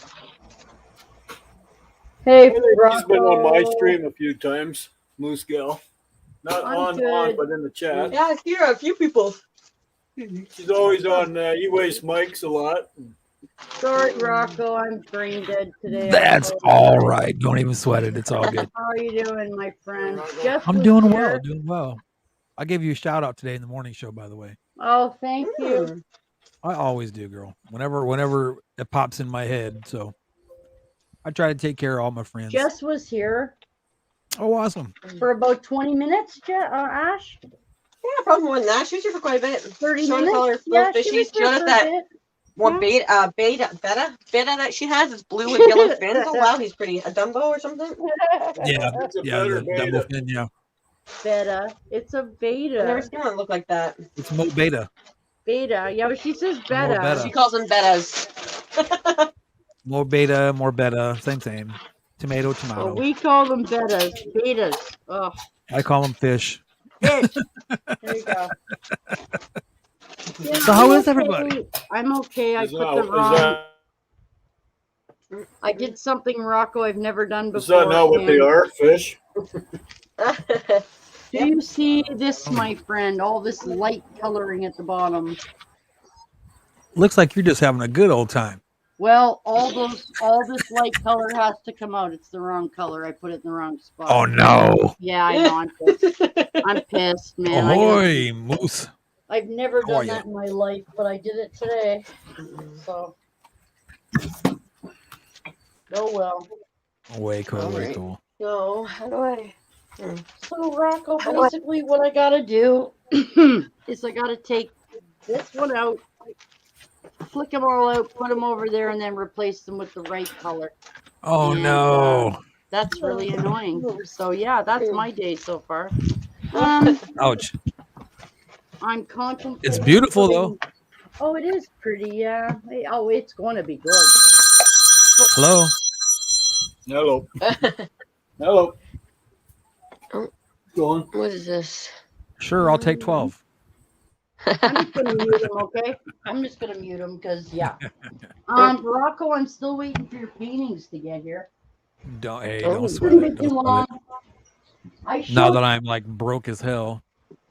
Hey, He's been on my Rocco. stream a few times, Moose Gal. Not I'm on, good. but in the chat. Yeah, here a few people. She's always on E-Waste mics a lot. Sorry, Rocco. I'm brain dead today. That's all right. Don't even sweat it. It's all good. How are you doing, my friend? Jeff I'm was doing here. well. Doing well. I gave you a shout out today in the morning show, by the way. Oh, thank you. I always do, girl. Whenever it pops in my head. So I try to take care of all my friends. Jess was here Oh, awesome. for about 20 minutes, Ash. Yeah, probably more than that. She was here for quite a bit. 30 Showing minutes. color Yeah, fishies. she was Do you here notice for a that bit. one beta that she has is blue with yellow fins? Oh wow, he's pretty. A Dumbo or something? Yeah, It's a yeah, better the double beta. fin, yeah. Beta. It's a I've never beta. seen one look like that. It's Mo Beta. Beta. Yeah, but she says More beta. beta. She calls them betas. More beta. Same. Tomato. Well, we call them betas. Betas. Oh, I call them fish. fish. There you go. Yeah, So how I'm is everybody? okay. I'm okay. I Is put that, the is wrong. that I did something, Rocco, I've never done before. is that not what they and are? Fish? Do you see this, my friend? All this light coloring at the bottom. Looks like you're just having a good old time. Well, all this light color has to come out. It's the wrong color. I put it in the wrong spot. Oh no. Yeah, I know. I'm pissed. I'm pissed, man. Ahoy, moose. I've never How are done ya? that in my life, but I did it today. So, oh well. Way cool, All way right. cool. So how do I? So, Rocco, basically what I gotta do is I gotta take this one out, flick them all out, put them over there, and then replace them with the right color. Oh And, no. That's really annoying. So yeah, that's my day so far. Ouch. I'm contemplating. It's beautiful though. Oh, it is pretty. Yeah. Oh, it's going to be good. Hello. Hello. Hello. Oh. Go on. What is this? Sure, I'll take 12. I'm just gonna mute him, okay? I'm just gonna mute him because yeah. Rocco, I'm still waiting for your paintings to get here. Don't Oh, sweat shouldn't it. be too Don't long. sweat it. I Now showed- that I'm like broke as hell.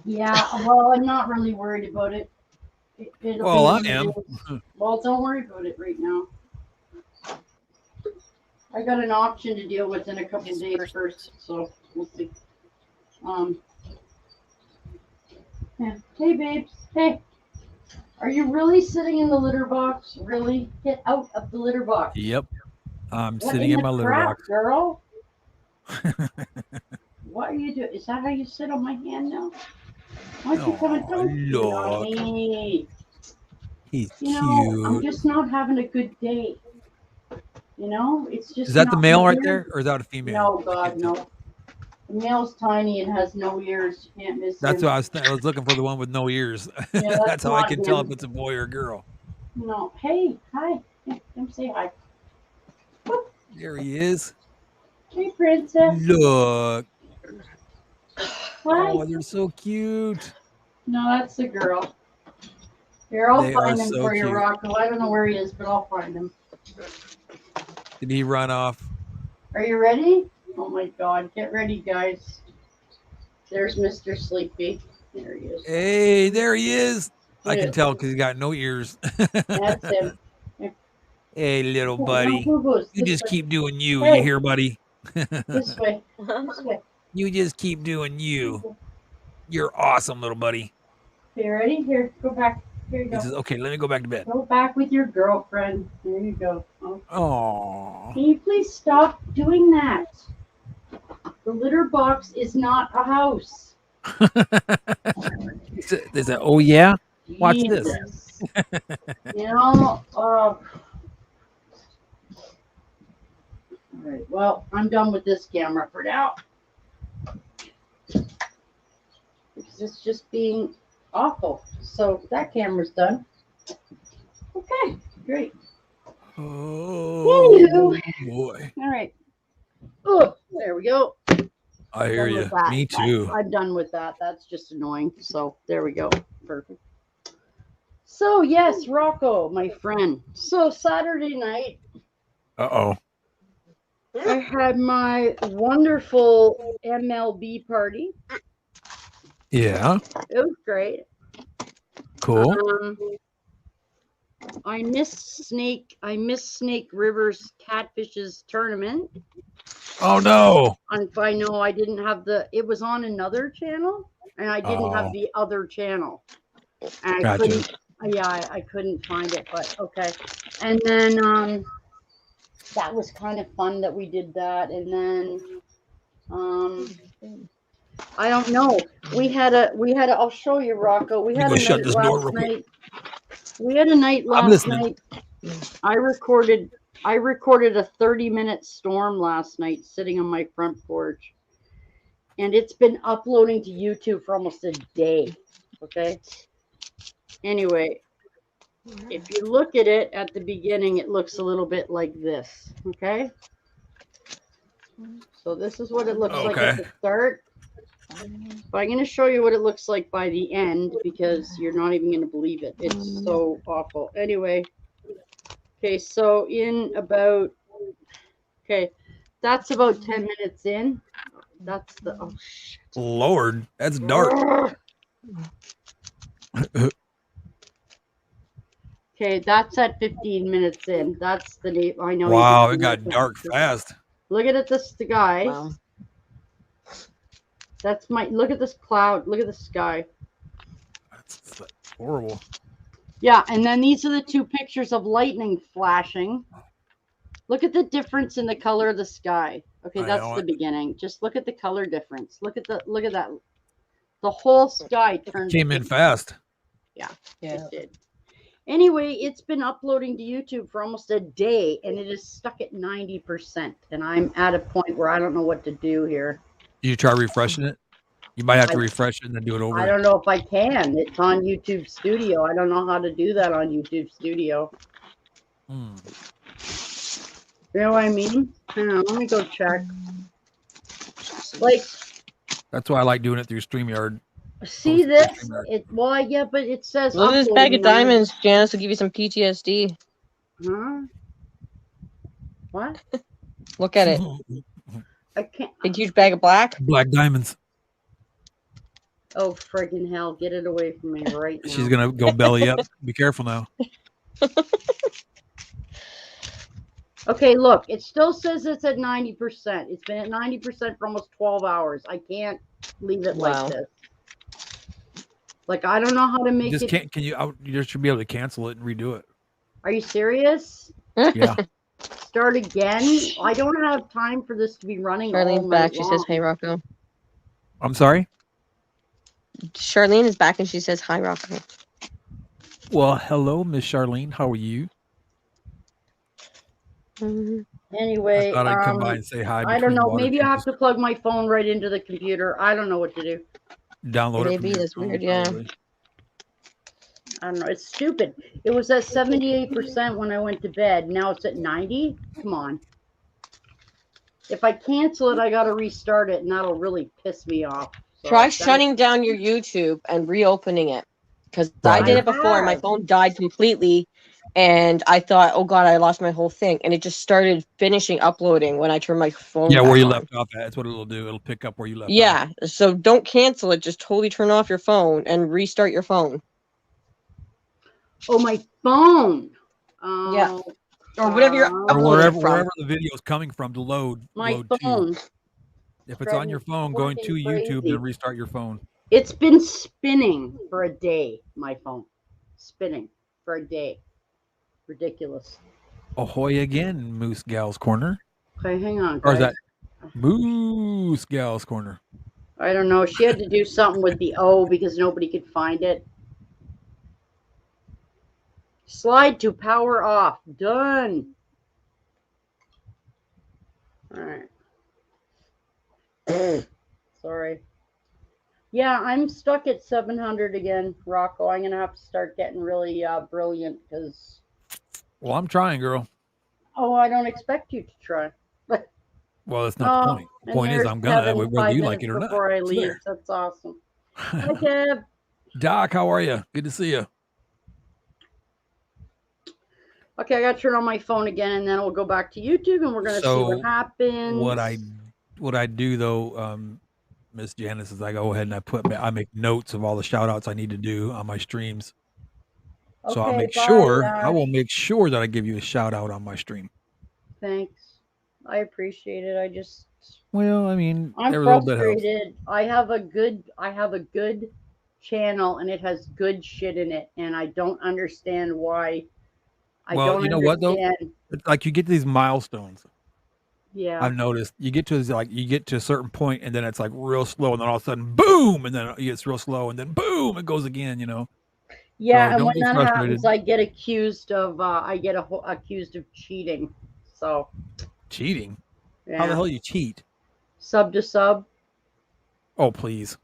Yeah, well, I'm not really worried about it. It'll Well, be I what it am. is. Well, don't worry about it right now. I got an auction to deal with in a couple of days first, so we'll see. Yeah. Hey, babes. Hey. Are you really sitting in the litter box? Really? Get out of the litter box. Yep. I'm What sitting in the my litter crap, box. girl? What are you doing? Is that how you sit on my hand now? Why don't you come and talk to me, look. honey? He's You know, I'm cute. just not having a good day. You know, it's just. Is that the not male my right ears. there, or is that a female? No, God, no. The male's tiny and has no ears. You can't miss That's him. what I was looking for, the one with no ears. Yeah, That's how I not can tell him. if it's a boy or a girl. No. Hey, hi. Come say hi. There he is. Hey, princess. Look. Hi. Oh, they're so cute. No, that's the girl. Here, I'll They find are him so for you, cute. Rocco. I don't know where he is, but I'll find him. Did he run off? Are you ready? Oh my God! Get ready, guys. There's Mr. Sleepy. There he is. Hey, there he is. I Yeah. can tell because he's got no ears. That's him. Hey, little No, buddy. boo-boos. You This just way. keep doing you. Hey. You hear, buddy? This way. This way. You just keep doing you. You're awesome, little buddy. Okay, ready? Here, go back. Here you He go. says, okay, let me go back to bed. Go back with your girlfriend. There you go. Oh. Oh. Can you please stop doing that? The litter box is not a house. They said, oh, yeah? Watch this. Jesus. You know, all right, well, I'm done with this camera for now. Because it's just being awful. So that camera's done. Okay, great. Oh, Anywho. boy. All right. Oh, there we go. I hear Done you. with that. Me too. I'm done with that. That's just annoying. So there we go. Perfect. So yes, Rocco, my friend. So Saturday night, Uh-oh. I had my wonderful MLB party. Yeah. It was great. Cool. I missed Snake River's Catfishes tournament. Oh no! I know I didn't have it was on another channel, and I didn't have the other channel. And I couldn't. Yeah, I couldn't find it, but okay. And then that was kind of fun that we did that, and then I don't know. We had a. I'll show you, Rocco. We had a night last night. We had a night last night. I recorded a 30-minute storm last night sitting on my front porch. And it's been uploading to YouTube for almost a day. Okay. Anyway, if you look at it at the beginning, it looks a little bit like this. Okay. So this is what it looks like at the start. But I'm going to show you what it looks like by the end because you're not even going to believe it. It's so awful. Anyway. Okay, so that's about 10 minutes in. That's the shit. Lord, that's dark. Okay, that's at 15 minutes in. That's the name. I know. Wow, it got dark fast. Look at this, the guys. Wow. Look at this cloud. Look at the sky. That's horrible. Yeah, and then these are the two pictures of lightning flashing. Look at the difference in the color of the sky. Okay, that's the beginning. Just look at the color difference. Look at that. The whole sky came in fast. Yeah, it did. Anyway, it's been uploading to YouTube for almost a day, and it is stuck at 90%. And I'm at a point where I don't know what to do here. You try refreshing it? You might have to refresh it and then do it over. I don't know if I can. It's on YouTube Studio. I don't know how to do that on YouTube Studio. You know what I mean? Hang on, let me go check. That's why I like doing it through StreamYard. See this? Yeah, but it says. Look at this bag of diamonds, Janice, will give you some PTSD. Huh? What? Look at it. I can't. Big huge bag of black diamonds. Oh, friggin' hell. Get it away from me right now. She's going to go belly up. Be careful now. Okay, look. It still says it's at 90%. It's been at 90% for almost 12 hours. I can't leave it like this. Like, I don't know how to make it. Can you just should be able to cancel it and redo it. Are you serious? Yeah. Start again? I don't have time for this to be running. Charlene's back. She says, "Hey, Rocco." I'm sorry? Charlene is back and she says, "Hi, Rocco." Well, hello, Miss Charlene. How are you? Anyway, I thought I'd come by and say hi. I don't know. Maybe I have to plug my phone right into the computer. I don't know what to do. Download it. Maybe that's weird, yeah. I don't know. It's stupid. It was at 78% when I went to bed. Now it's at 90. Come on. If I cancel it, I got to restart it, and that'll really piss me off. So try shutting down your YouTube and reopening it. Because I did it before, and my phone died completely. And I thought, oh God, I lost my whole thing. And it just started finishing uploading when I turned my phone where you on. left off at. That's what it'll do. It'll pick up where you left off. Yeah. So don't cancel it. Just totally turn off your phone and restart your phone. Oh, my phone. Yeah. Or whatever you're uploading wherever the video is coming from to load. My phone. If it's on your phone, go into YouTube and restart your phone. It's been spinning for a day, my phone. Spinning for a day. Ridiculous. Ahoy again, Moose Gal's Corner. Okay, hang on. Or is that Moose Gal's Corner? I don't know. She had to do something with the O because nobody could find it. Slide to power off. Done. All right. Sorry. Yeah, I'm stuck at 700 again, Rocco. I'm going to have to start getting really brilliant because... Well, I'm trying, girl. Oh, I don't expect you to try. Well, that's not the point. The point is I'm going to, whether you like it or not. Before I leave. That's awesome. Hi, Deb. Doc, how are you? Good to see you. Okay, I got to turn on my phone again, and then we'll go back to YouTube, and we're going to see what happens. What I do, though, Miss Janice, is I go ahead and I make notes of all the shout-outs I need to do on my streams. So I'll Okay, make bye, sure I Ash. will make sure that I give you a shout out on my stream. Thanks. I appreciate it. Well, I mean, I'm every little bit helps. frustrated. I have a good channel and it has good shit in it, and I don't understand why. Well, don't you know what though? understand. Like you get these milestones. Yeah. I've noticed you get to a certain point and then it's like real slow and then all of a sudden boom and then it gets real slow and then boom it goes again, Yeah, So and don't when be that frustrated. happens, I get accused of accused of cheating. So Cheating? yeah. How the hell you cheat? Sub to sub. Oh, please.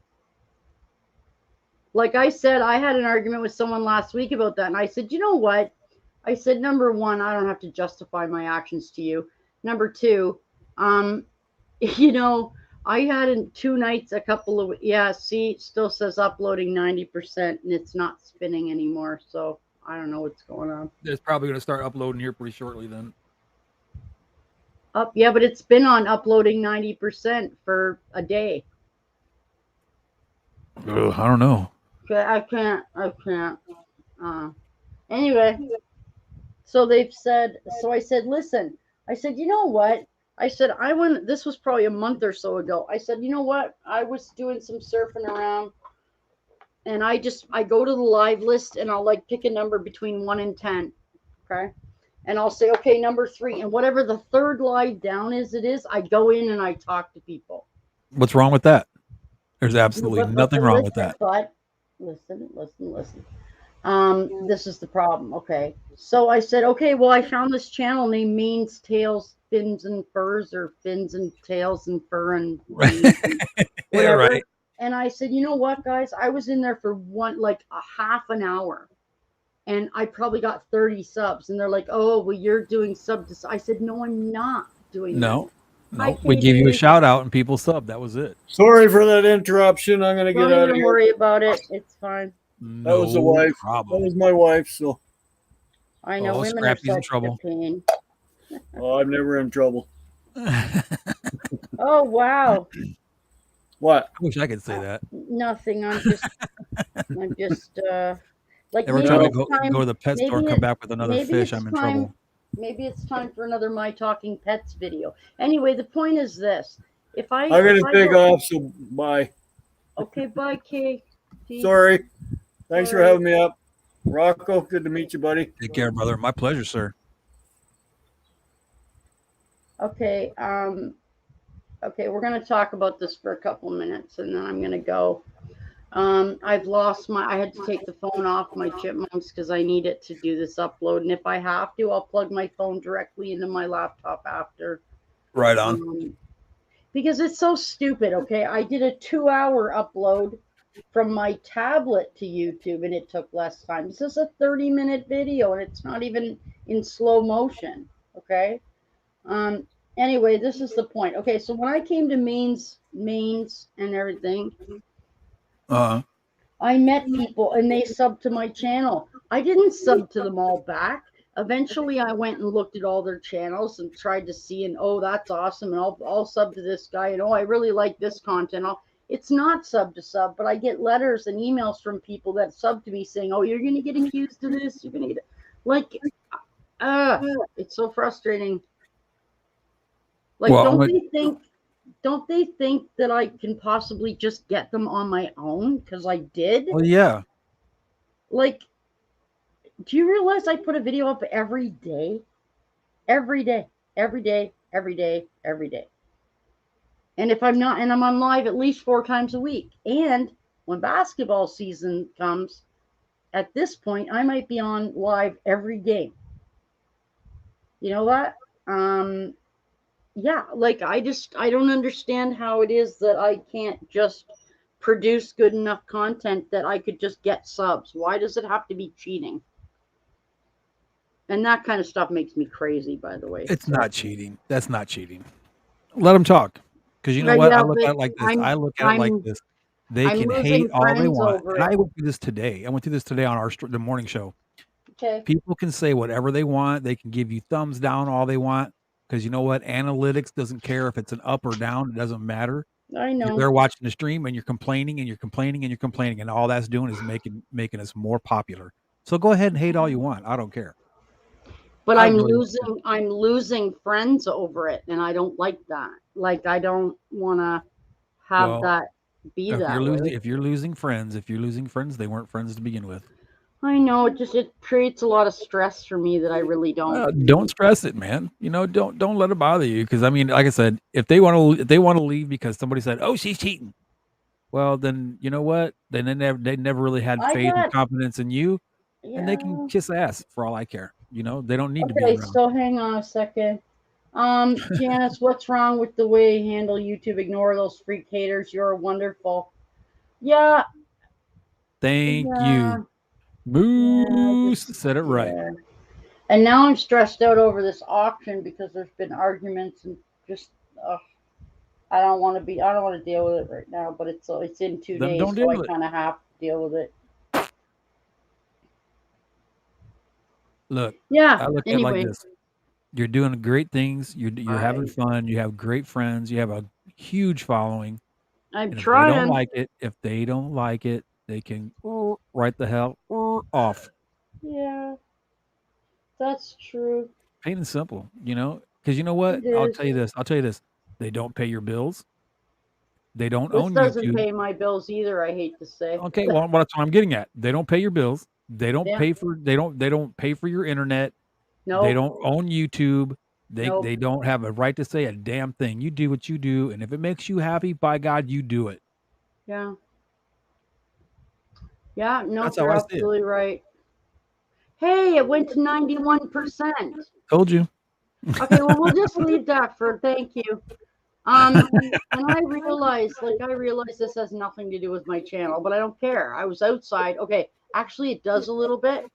Like I said, I had an argument with someone last week about that, and I said, you know what? I said, number one, I don't have to justify my actions to you. Number two, I had in 2 nights see, it still says uploading 90% and it's not spinning anymore. So I don't know what's going on. It's probably going to start uploading here pretty shortly then. Yeah, but it's been on uploading 90% for a day. I don't know. I can't. Anyway, so they've said, so I said, listen, I said, you know what? I said, this was probably a month or so ago. I said, you know what? I was doing some surfing around and I go to the live list and I'll like pick a number between 1 and 10. Okay. And I'll say, okay, number 3. And whatever the third live down is, I go in and I talk to people. What's wrong with that? There's absolutely nothing wrong with that. But listen. This is the problem. Okay. So I said, okay, well, I found this channel named Means, Tails, Fins and Furs, or Fins and Tails and Fur and whatever. Yeah, right. And I said, you know what, guys? I was in there for a half an hour. And I probably got 30 subs. And they're like, oh, well, you're doing sub to. I said, no, I'm not doing No. that. We gave you a shout out and people subbed. That was it. Sorry for that interruption. I'm going to get out of here. Don't worry about it. It's fine. That was the wife. Problem. That was my wife. So I know women are in trouble. Pain. Oh, I'm never in trouble. Oh, wow. What? I wish I could say that. Nothing. I'm just like every time I go to the pet store and come back with another fish, I'm in trouble. Maybe it's time for another My Talking Pets video. Anyway, the point is this. I'm going to take off, so bye. Okay, bye, Kay. Sorry. Thanks for having me up. Rocco, good to meet you, buddy. Take care, brother. My pleasure, sir. Okay, okay, we're going to talk about this for a couple minutes, and then I'm going to go. I had to take the phone off my Chipmunks because I need it to do this upload. And if I have to, I'll plug my phone directly into my laptop after. Right on. Because it's so stupid, okay? I did a 2-hour upload from my tablet to YouTube, and it took less time. This is a 30-minute video, and it's not even in slow motion, okay? Anyway, this is the point. Okay, so when I came to mains and everything, I met people and they subbed to my channel. I didn't sub to them all back. Eventually, I went and looked at all their channels and tried to see, and oh, that's awesome, and I'll sub to this guy, and oh, I really like this content. It's not sub to sub, but I get letters and emails from people that sub to me saying, oh, you're going to get accused of this. You're going to get it's so frustrating. Like, well, don't they think that I can possibly just get them on my own? Because I did. Well, yeah. Like, do you realize I put a video up every day? Every day. And if I'm not, and I'm on live at least 4 times a week. And when basketball season comes, at this point, I might be on live every game. You know what? Yeah, like I don't understand how it is that I can't just produce good enough content that I could just get subs. Why does it have to be cheating? And that kind of stuff makes me crazy, by the way. It's not cheating. That's not cheating. Let them talk. Because you know what? I look at it like this. They can hate all they want. And I went through this today. I went through this today on the morning show. Okay. People can say whatever they want. They can give you thumbs down all they want. Because you know what? Analytics doesn't care if it's an up or down. It doesn't matter. I know. They're watching the stream and you're complaining and you're complaining and you're complaining. And all that's doing is making us more popular. So go ahead and hate all you want. I don't care. But I'm losing friends over it, and I don't like that. Like, I don't want to have that be that way. If you're losing friends, they weren't friends to begin with. I know, it creates a lot of stress for me that I really don't. Don't stress it, man. Don't let it bother you, because I mean, like I said, if they want to leave because somebody said, "Oh, she's cheating," well, then you know what? Then they never really had faith and confidence in you, and they can kiss ass for all I care. They don't need to be around. Okay, so hang on a second. Janice, what's wrong with the way you handle YouTube? Ignore those freak haters. You're wonderful. Yeah. Thank you. Moose said it right. And now I'm stressed out over this auction because there's been arguments and just I don't want to deal with it right now, but it's in 2 days, so I kind of have to deal with it. Look, yeah. I look at it like this. You're doing great things. You're having fun. You have great friends. You have a huge following. I'm trying. If they don't like it, they can right the hell off. Yeah, that's true. Plain and simple, because you know what? I'll tell you this. They don't pay your bills. They don't own YouTube. This doesn't pay my bills either, I hate to say. Okay, well, that's what I'm getting at. They don't pay your bills. They don't pay for they don't pay for your internet. No. They don't own YouTube. They don't have a right to say a damn thing. You do what you do, and if it makes you happy, by God, you do it. Yeah. Yeah, no, you're absolutely right. Hey, it went to 91%. Told you. Okay, well, we'll just leave that for thank you. And I realized this has nothing to do with my channel, but I don't care. I was outside. Okay, actually, it does a little bit.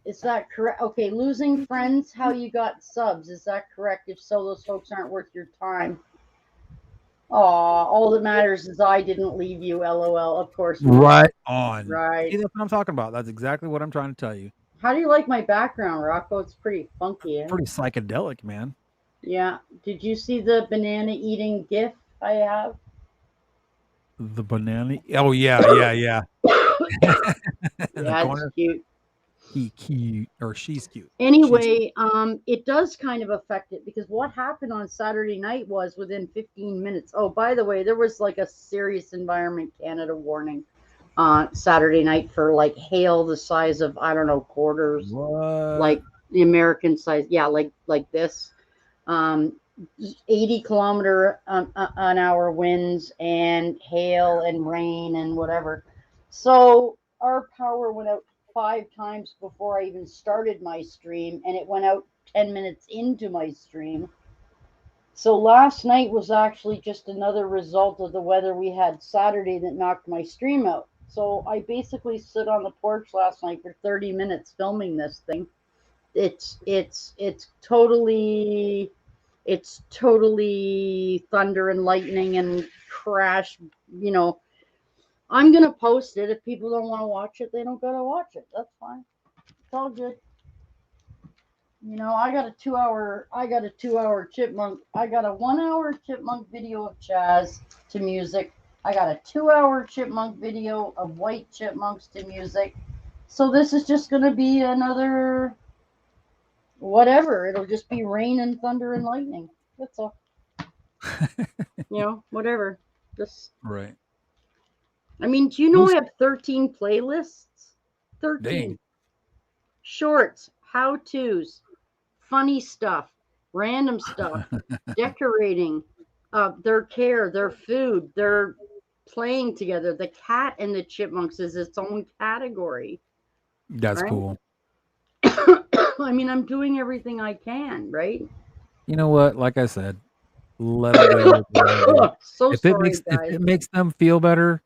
Is that correct? Okay, losing friends, how you got subs. Is that correct? If so, those folks aren't worth your time. All that matters is I didn't leave you, LOL. Of course. Right on. Right. See, that's what I'm talking about. That's exactly what I'm trying to tell you. How do you like my background, Rocco? It's pretty funky. Pretty psychedelic, man. Yeah. Did you see the banana eating GIF I have? The banana? Oh, yeah. Yeah, it's cute. He cute, or she's cute. Anyway, it does kind of affect it, because what happened on Saturday night was within 15 minutes. Oh, by the way, there was like a serious Environment Canada warning on Saturday night for like hail the size of, I don't know, quarters. What? Like the American size. Yeah, like this. 80 kilometer an hour winds and hail and rain and whatever. So our power went out 5 times before I even started my stream, and it went out 10 minutes into my stream. So last night was actually just another result of the weather we had Saturday that knocked my stream out. So I basically stood on the porch last night for 30 minutes filming this thing. It's totally thunder and lightning and crash, I'm going to post it. If people don't want to watch it, they don't got to watch it. That's fine. It's all good. I got a 2-hour chipmunk. I got a 1-hour chipmunk video of Chaz to music. I got a 2-hour chipmunk video of white chipmunks to music. So this is just going to be another whatever. It'll just be rain and thunder and lightning. That's all. Whatever. Just right. I mean, do you know I have 13 playlists? 13. Dang. Shorts, how-tos, funny stuff, random stuff, decorating, their care, their food, their playing together. The cat and the chipmunks is its own category. That's right? Cool. I mean, I'm doing everything I can, right? You know what? Like I said, let them go. So if it makes them feel better,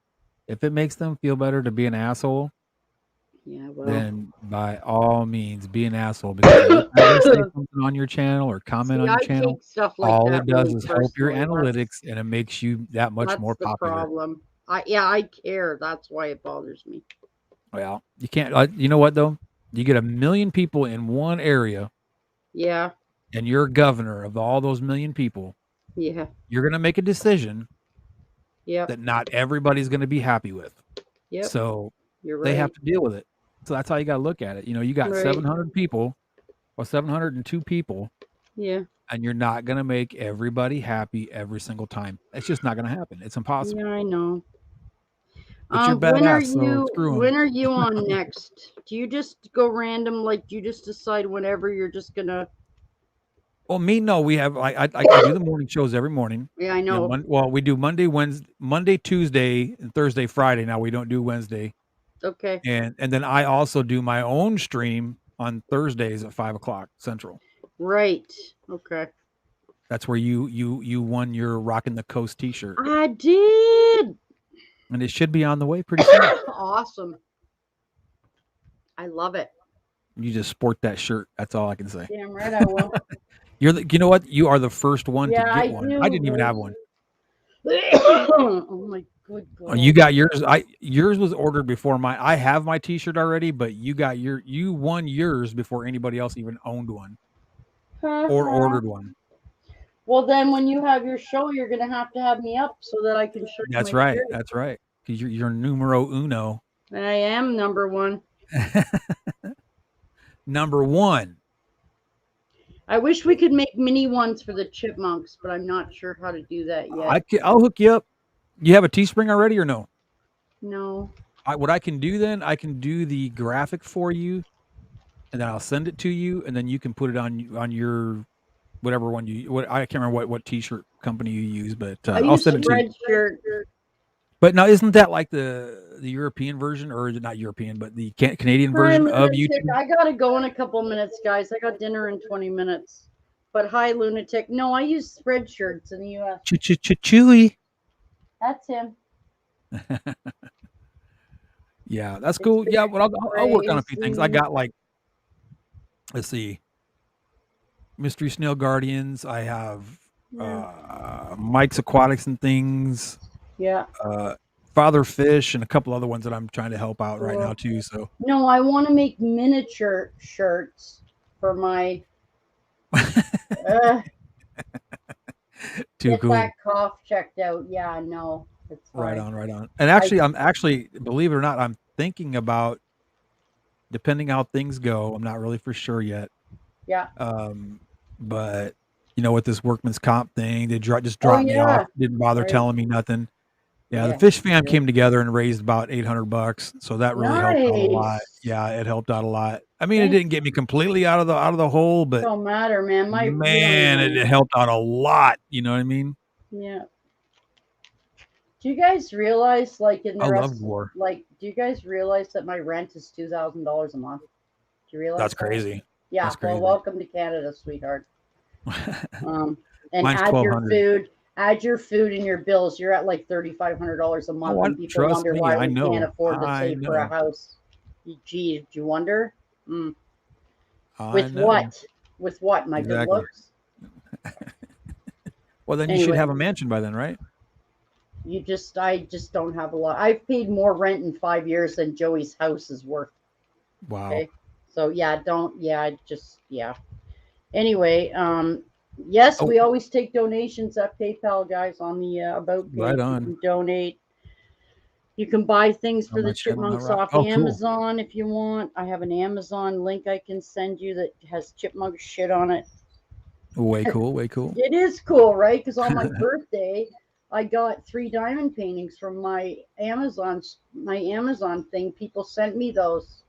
to be an asshole, then by all means be an asshole, because if you say something on your channel or comment on your channel, all it does is help your analytics, and it makes you that much more popular. That's the problem. I care. That's why it bothers me. Well, you can't. You know what though? You get 1 million people in one area. Yeah. And you're governor of all those 1 million people. Yeah. You're gonna make a decision. Yep. That not everybody's going to be happy with. Yep. So you're right. They have to deal with it. So that's how you got to look at it. You got 700 people or 702 people. Yeah. And you're not going to make everybody happy every single time. It's just not going to happen. It's impossible. Yeah, I know. But you're badass, so screw 'em. When are you on next? Do you just go random? Like, do you just decide whenever you're just gonna? Well, no. We have I do the morning shows every morning. Yeah, I know. We do Monday, Tuesday, and Thursday, Friday. Now we don't do Wednesday. Okay. And then I also do my own stream on Thursdays at 5:00 Central. Right. Okay. That's where you won your Rockin' the Coast T-shirt. I did. And it should be on the way pretty soon. Awesome. I love it. You just sport that shirt. That's all I can say. Damn right I will. You know what? You are the first one to get one. do. I didn't even have one. Oh my good God. You got yours. Yours was ordered before mine. I have my T-shirt already, but you won yours before anybody else even owned one or ordered one. Well, then when you have your show, you're gonna have to have me up so that I can show you. That's right. Shirt. That's right. Because you're numero uno. I am number one. Number one. I wish we could make mini ones for the Chipmunks, but I'm not sure how to do that yet. I'll hook you up. You have a Teespring already or no? No. What I can do then, I can do the graphic for you, and then I'll send it to you, and then you can put it on your whatever one I can't remember what T-shirt company you use, but I'll send it to you. But now, isn't that like the European version, or not European, but the Canadian version of YouTube? I gotta go in a couple minutes, guys. I got dinner in 20 minutes. But hi, Lunatic. No, I use Spreadshirts in the U.S. Chewy. That's him. Yeah, that's cool. Yeah, but I'll work on a few things. I got let's see, Mystery Snail Guardians. I have Mike's Aquatics and Things. Yeah. Father Fish and a couple other ones that I'm trying to help out right now too. So no, I want to make miniature shirts for my too cool. That cough checked out. Yeah, no. It's fine. Right on. And actually, I'm believe it or not, I'm thinking about, depending how things go, I'm not really for sure yet. Yeah. But with this workman's comp thing, they just dropped me off. Didn't bother telling me nothing. Yeah, the Fish Fam came together and raised about $800, so that really helped out a lot. Yeah, it helped out a lot. I mean, it didn't get me completely out of the hole, but don't matter, man. It helped out a lot. You know what I mean? Yeah. Do you guys realize, like in the love war. Do you guys realize that my rent is $2,000 a month? Do you realize that's crazy? Yeah. That's crazy. Well, welcome to Canada, sweetheart. And mine's add your food and your bills. You're at like $3,500 a month, and people wonder why we can't afford to save for a house. Gee, did you wonder? With what? With what? My good looks. Well, then you should have a mansion by then, right? I just don't have a lot. I've paid more rent in 5 years than Joey's house is worth. Wow. Okay? So Anyway, yes, we always take donations at PayPal, guys, on the About page. Right on. You can donate. You can buy things for the Chipmunks off Amazon if you want. I have an Amazon link I can send you that has chipmunk shit on it. Way cool, way cool. It is cool, right? Because on my birthday, I got 3 diamond paintings from my Amazon thing. People sent me those.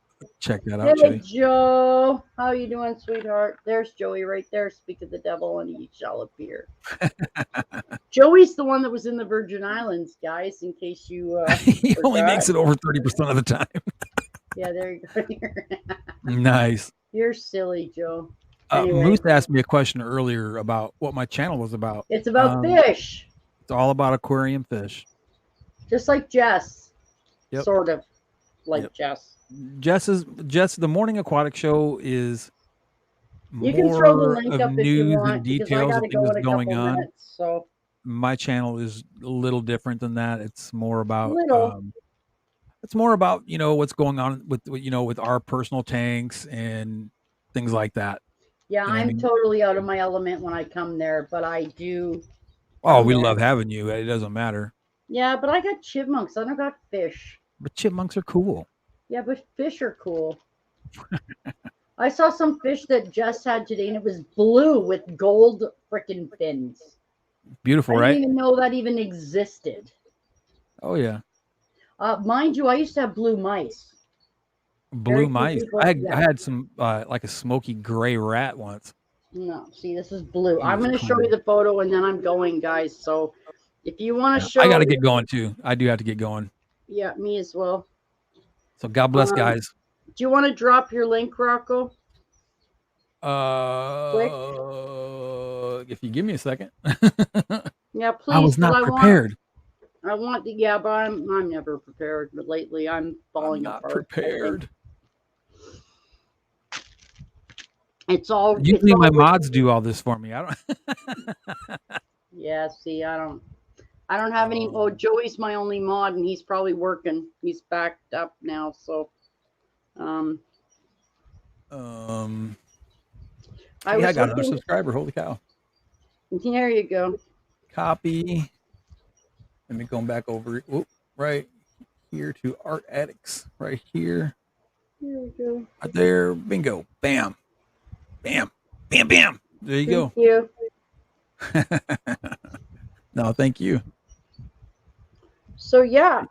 Check that out. Hey, Joe. How you doing, sweetheart? There's Joey right there. Speak of the devil and he shall appear. Joey's the one that was in the Virgin Islands, guys, in case you he only makes it over 30% of the time. Yeah, there you go. Nice. You're silly, Joe. Anyway. Moose asked me a question earlier about what my channel was about. It's about fish. It's all about aquarium fish. Just like Jess. Yep. Sort of like Jess. Jess, the morning aquatic show is you can throw the link up news if you want, and details of things going on. Minutes, so my channel is a little different than that. It's more about what's going on with our personal tanks and things like that. Yeah, I'm totally out of my element when I come there, but I do. Oh, we love having you. It doesn't matter. Yeah, but I got chipmunks. I don't got fish. But chipmunks are cool. Yeah, but fish are cool. I saw some fish that Jess had today, and it was blue with gold freaking fins. Beautiful, I right? didn't even know that even existed. Oh yeah. Mind you, I used to have blue mice. Blue mice. I Yeah. had some like a smoky gray rat once. No, see, this is blue. He I'm was going to show cool. you the photo, and then I'm going, guys. So if you want to show, I got to get going too. I do have to get going. Yeah, me as well. So God bless, guys. Do you want to drop your link, Rocco? Quick. If you give me a second. Yeah, please. I was not prepared. I want the, yeah, but I'm never prepared. But lately, I'm falling apart. Prepared. It's all. Usually, my mods do all this for me. I don't. Yeah. See, I don't have any. Oh, Joey's my only mod, and he's probably working. He's backed up now, so. I got another subscriber. Holy cow! There you go. Copy. Let me go back over. Whoop, right here to Art Addicts. Right here. Here we go. Right there. Bingo. Bam. Bam. Bam. Bam. There you go. Thank you. No, thank you. So yeah,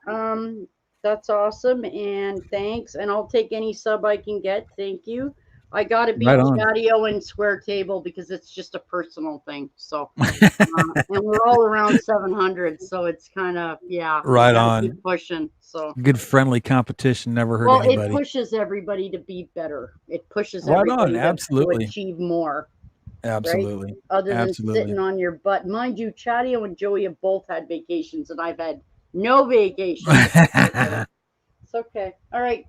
that's awesome, and thanks. And I'll take any sub I can get. Thank you. I got to be Chatio and Square Table because it's just a personal thing. So, and we're all around 700, so it's kind of right on. Keep pushing. So good friendly competition never hurt anybody. Well, it pushes everybody to be better. It pushes right everybody on. Absolutely to achieve more. Absolutely. Right? Other than sitting on your butt. Mind you, Chatio and Joey have both had vacations, and I've had no vacation. It's okay. All right.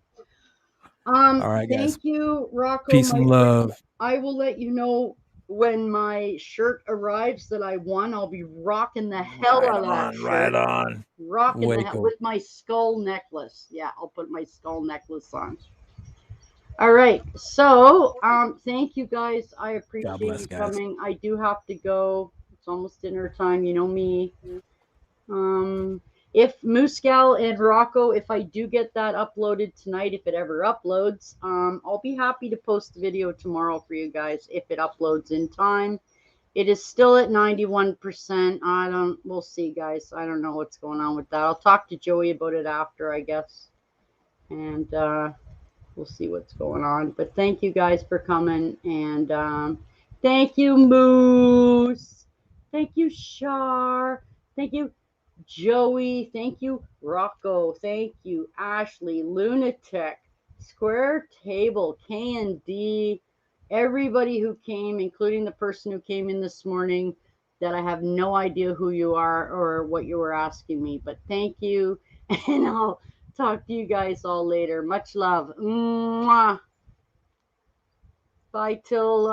All right, guys. Thank you, Rocco. Peace and love. I will let you know when my shirt arrives that I won. I'll be rocking the hell out of that shirt. Right on. Rocking the hell with my skull necklace. Yeah, I'll put my skull necklace on. All right. So, thank you guys. I appreciate you coming. I do have to go. It's almost dinner time. You know me. If Muscal and Rocco, if I do get that uploaded tonight, if it ever uploads, I'll be happy to post the video tomorrow for you guys if it uploads in time. It is still at 91%. We'll see, guys. I don't know what's going on with that. I'll talk to Joey about it after, I guess. And we'll see what's going on. But thank you guys for coming. And thank you, Moose. Thank you, Shar. Thank you, Joey. Thank you, Rocco. Thank you, Ashley, Lunatic, Square Table, K&D, everybody who came, including the person who came in this morning that I have no idea who you are or what you were asking me. But thank you, and I'll talk to you guys all later. Much love. Mwah. Bye till